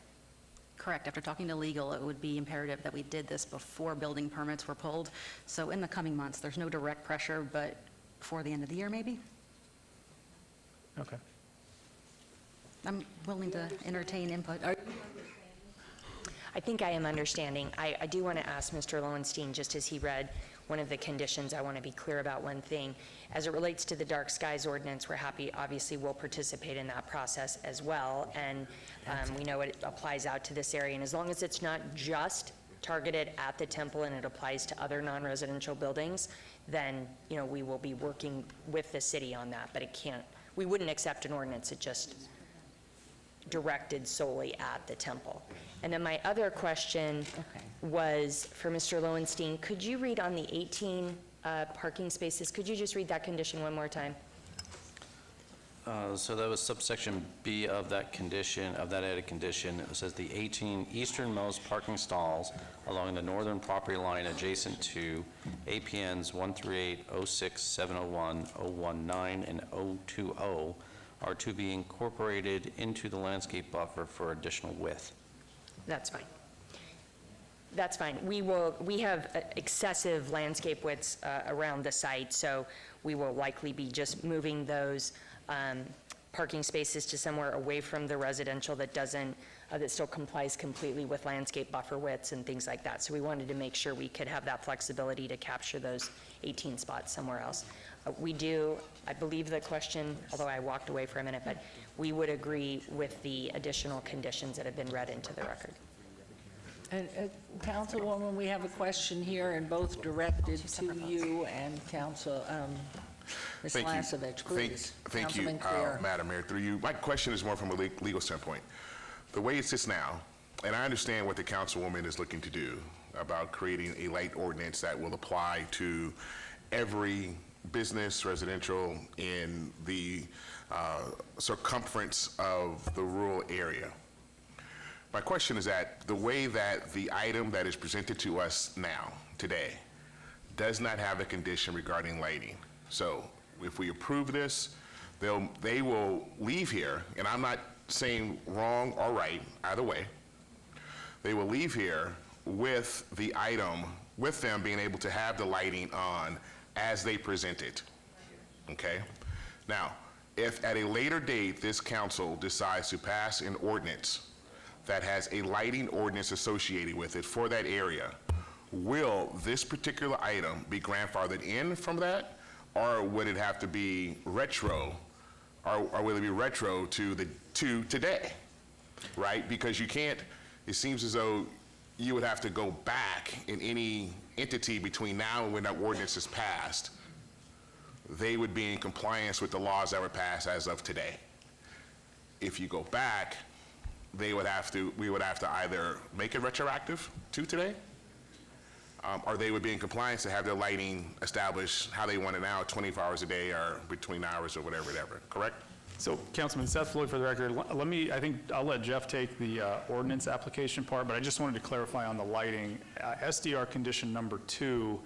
Correct. After talking to legal, it would be imperative that we did this before building permits were pulled. So in the coming months, there's no direct pressure, but before the end of the year, maybe? Okay. I'm willing to entertain input. I think I am understanding. I do want to ask Mr. Lowenstein, just as he read one of the conditions, I want to be clear about one thing. As it relates to the dark skies ordinance, we're happy, obviously, we'll participate in that process as well. And we know it applies out to this area. And as long as it's not just targeted at the temple and it applies to other non-residential buildings, then, we will be working with the city on that. But we wouldn't accept an ordinance that just directed solely at the temple. And then my other question was for Mr. Lowenstein. Could you read on the 18 parking spaces, could you just read that condition one more time? So that was subsection B of that condition, of that added condition. It says the 18 easternmost parking stalls along the northern property line adjacent to APNs 138-06-701-019 and 020 are to be incorporated into the landscape buffer for additional width. That's fine. That's fine. We have excessive landscape widths around the site, so we will likely be just moving those parking spaces to somewhere away from the residential that still complies completely with landscape buffer widths and things like that. So we wanted to make sure we could have that flexibility to capture those 18 spots somewhere else. We do, I believe the question, although I walked away for a minute, but we would agree with the additional conditions that have been read into the record. And Councilwoman, we have a question here, and both directed to you and Ms. Lasovich, please. Thank you, Councilman Creer. Madam Mayor, through you. My question is more from a legal standpoint. The way it sits now, and I understand what the Councilwoman is looking to do about creating a light ordinance that will apply to every business, residential in the circumference of the rural area. My question is that the way that the item that is presented to us now, today, does not have a condition regarding lighting. So if we approve this, they will leave here, and I'm not saying wrong or right, either way. They will leave here with the item, with them being able to have the lighting on as they present it, okay? Now, if at a later date, this council decides to pass an ordinance that has a lighting ordinance associated with it for that area, will this particular item be grandfathered in from that? Or would it have to be retro, or will it be retro to today, right? Because you can't, it seems as though you would have to go back in any entity between now and when that ordinance is passed. They would be in compliance with the laws that were passed as of today. If you go back, we would have to either make it retroactive to today, or they would be in compliance to have their lighting established how they want it now, 24 hours a day or between hours or whatever, correct? So, Councilman, Seth Floyd for the record. I think I'll let Jeff take the ordinance application part, but I just wanted to clarify on the lighting. SDR condition number 2,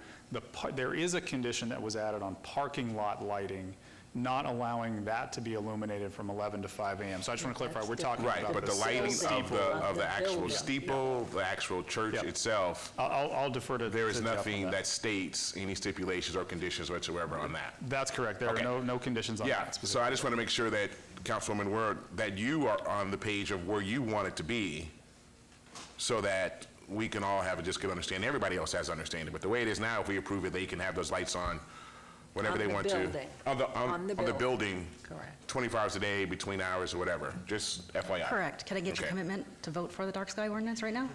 there is a condition that was added on parking lot lighting, not allowing that to be illuminated from 11 to 5 a.m. So I just want to clarify, we're talking about but the lighting of the actual steeple, the actual church itself. I'll defer to There is to Jeff on nothing that states any stipulations or conditions whatsoever on that. That's correct. There are no conditions on that. So I just want to make sure that, Councilwoman, that you are on the page of where you want it to be, so that we can all have a just good understanding. Everybody else has understanding. But the way it is now, if we approve it, they can have those lights on whenever they want to. On the building. Correct. 24 hours a day, between hours or whatever, just FYI. Correct. Can I get your commitment to vote for the dark sky ordinance right now?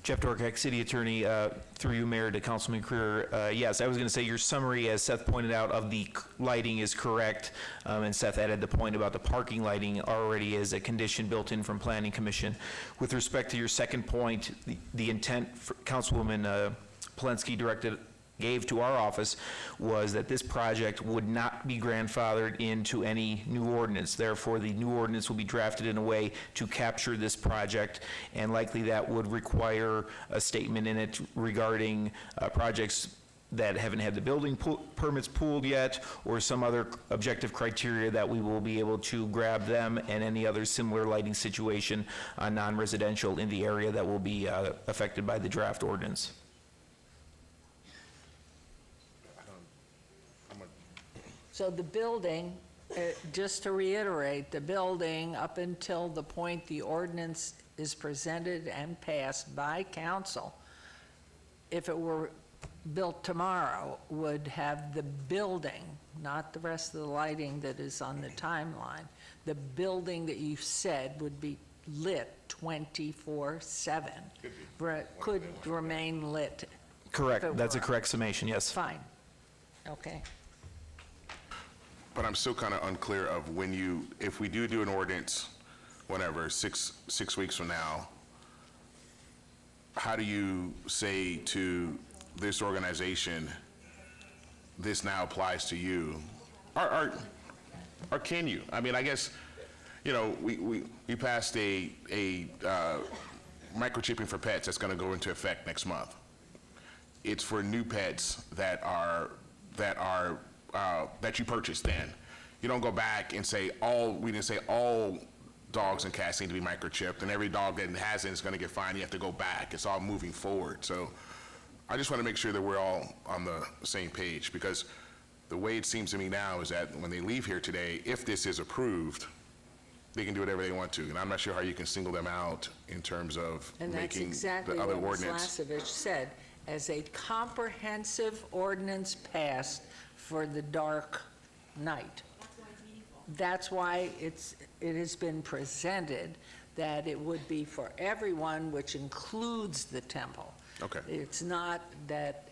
Jeff Dorkak, City Attorney, through you, Mayor, to Councilman Creer. Yes, I was going to say your summary, as Seth pointed out, of the lighting is correct, and Seth added the point about the parking lighting already is a condition built in from Planning Commission. With respect to your second point, the intent for Councilwoman Polensky gave to our office was that this project would not be grandfathered into any new ordinance. Therefore, the new ordinance will be drafted in a way to capture this project, and likely that would require a statement in it regarding projects that haven't had the building permits pooled yet, or some other objective criteria that we will be able to grab them and any other similar lighting situation on non-residential in the area that will be affected by the draft ordinance. So the building, just to reiterate, the building, up until the point the ordinance is presented and passed by council, if it were built tomorrow, would have the building, not the rest of the lighting that is on the timeline, the building that you said would be lit 24/7. Could remain lit. Correct. That's a correct summation, yes. Fine. Okay. But I'm still kind of unclear of if we do an ordinance, whenever, six weeks from now, how do you say to this organization, this now applies to you? Or can you? I mean, I guess, we passed a microchipping for pets that's going to go into effect next month. It's for new pets that you purchased then. You don't go back and say we didn't say all dogs and cats need to be microchipped, and every dog that hasn't is going to get fined. You have to go back. It's all moving forward. So I just want to make sure that we're all on the same page, because the way it seems to me now is that when they leave here today, if this is approved, they can do whatever they want to. And I'm not sure how you can single them out in terms of And that's making exactly the other what Ms. ordinance. Lasevich said, as a comprehensive ordinance passed for the dark night. That's why it has been presented that it would be for everyone, which includes the temple. Okay. It's not that,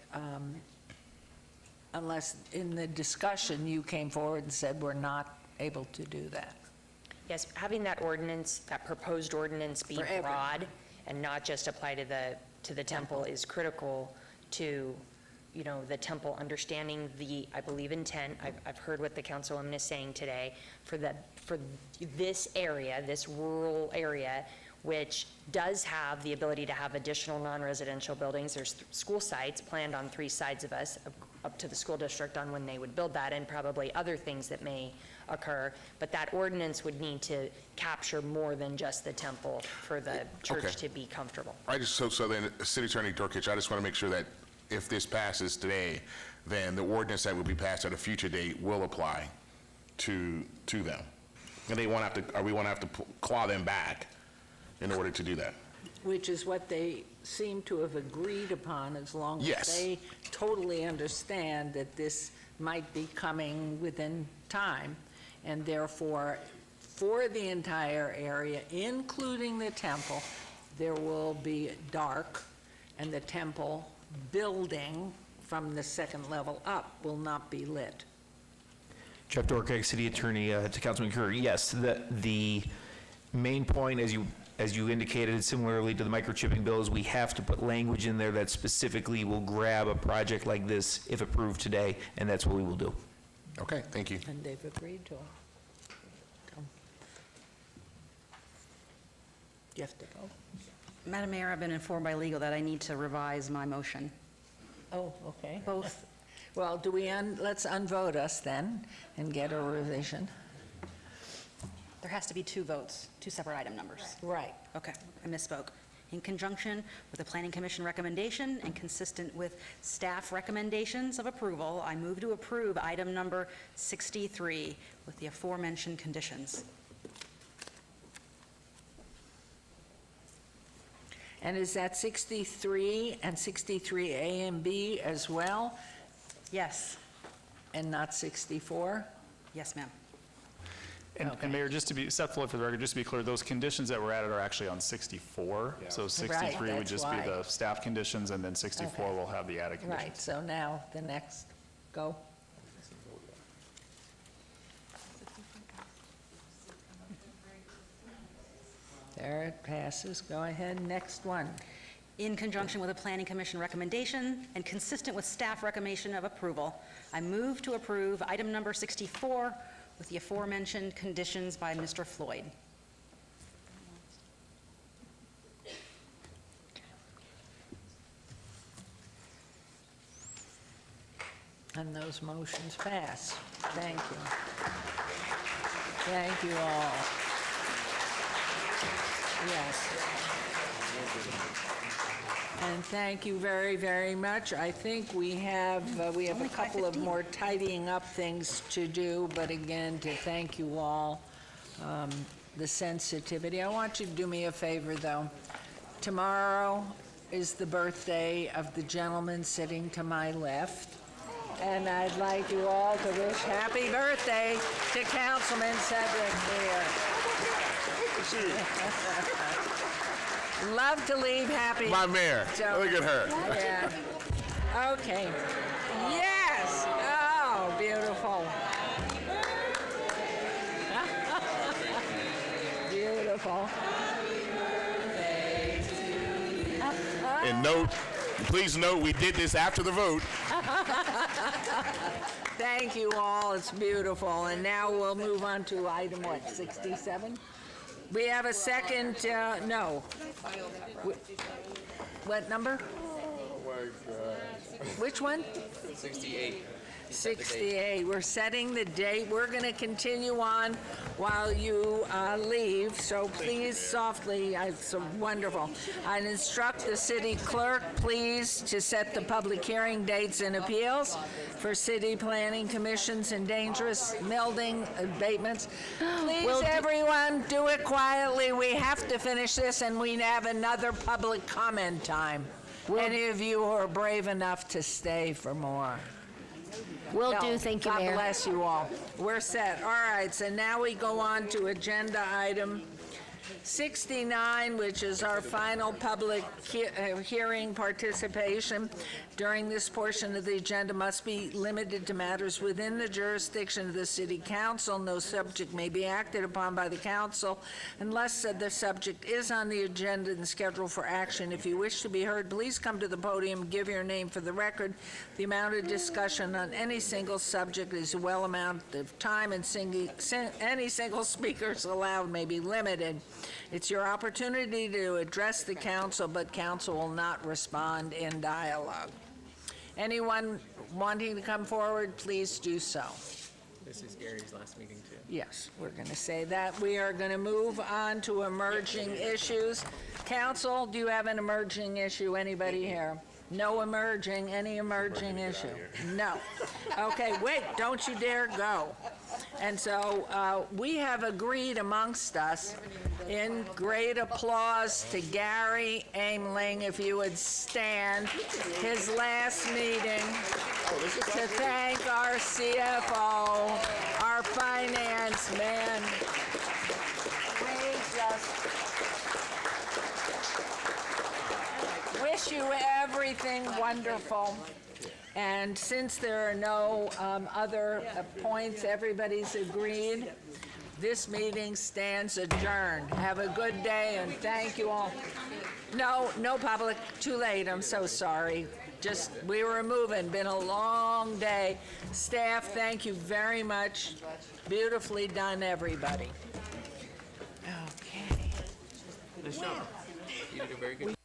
unless in the discussion you came forward and said we're not able to do that. Yes, having that ordinance, that proposed ordinance be For everyone. broad and not just apply to the temple is critical to, the temple understanding the, I believe, intent. I've heard what the Councilwoman is saying today. For this area, this rural area, which does have the ability to have additional non-residential buildings. There's school sites planned on 3 sides of us, up to the school district on when they would build that, and probably other things that may occur. But that ordinance would need to capture more than just the temple for the church Okay. to be comfortable. So then, City Attorney Durkich, I just want to make sure that if this passes today, then the ordinance that will be passed at a future date will apply to them. And we won't have to claw them back in order to do that. Which is what they seem to have agreed upon, as long as Yes. they totally understand that this might be coming within time, and therefore, for the entire area, including the temple, there will be dark, and the temple building from the second level up will not be lit. Jeff Dorkek, City Attorney, to Councilman Kerr. Yes, the main point, as you indicated, similarly to the microchipping bill, is we have to put language in there that specifically will grab a project like this if approved today, and that's what we will do. Okay, thank you. And they've agreed to it. You have to go. Madam Mayor, I've been informed by legal that I need to revise my motion. Oh, okay. Both. Well, let's unvote us then and get a revision. There has to be 2 votes, 2 separate item numbers. Right. Okay, I misspoke. In conjunction with the Planning Commission recommendation and consistent with staff recommendations of approval, I move to approve item number 63 with the aforementioned conditions. And is that 63 and 63A and B as well? Yes. And not 64? Yes, ma'am. And Mayor, just to be, Seth Floyd for the record, just to be clear, those conditions that were added are actually on 64. So 63 would that's just be why. the staff conditions, and then 64 will have the added conditions. Right, so now the next, go. There it passes. Go ahead, next one. In conjunction with the Planning Commission recommendation and consistent with staff recommendation of approval, I move to approve item number 64 with the aforementioned conditions by Mr. Floyd. And those motions pass. Thank you. Thank you all. Yes. And thank you very, very much. I think we have a couple of more tidying up things to do, but again, to thank you all, the sensitivity. I want you to do me a favor, though. Tomorrow is the birthday of the gentleman sitting to my left, and I'd like you all to wish happy birthday to Councilman Cedric here. Love to leave happy. My mayor, look at her. Yeah. Okay. Yes. Oh, beautiful. Beautiful. And please note, we did this after the vote. Thank you all. It's beautiful. And now we'll move on to item, 67? We have a second, no. What number? Which one? 68. 68. We're setting the date. We're going to continue on while you leave, so please softly, it's wonderful. I instruct the city clerk, please, to set the public hearing dates and appeals for city planning commissions and dangerous building abatements. Please, everyone, do it quietly. We have to finish this, and we have another public comment time. Any of you who are brave enough to stay for more? Will do, thank you, Mayor. God bless you all. We're set. All right, so now we go on to agenda item 69, which is our final public hearing participation. During this portion of the agenda must be limited to matters within the jurisdiction of the City Council. No subject may be acted upon by the council unless the subject is on the agenda and scheduled for action. If you wish to be heard, please come to the podium, give your name for the record. The amount of discussion on any single subject is a well amount of time, and any single speakers allowed may be limited. It's your opportunity to address the council, but council will not respond in dialogue. Anyone wanting to come forward, please do so. This is Gary's last meeting, too. Yes, we're going to say that. We are going to move on to emerging issues. Council, do you have an emerging issue? Anybody here? No emerging, any emerging issue? No. Okay, wait, don't you dare go. And so we have agreed amongst us, in great applause to Gary Aimling, if you would stand, his last meeting, to thank our CFO, our finance man. We just wish you everything wonderful. And since there are no other points, everybody's agreed, this meeting stands adjourned. Have a good day, and thank you all. No public, too late, I'm so sorry. Just, we were moving, been a long day. Staff, thank you very much. Beautifully done, everybody. Okay. Nice job. You did a very good job.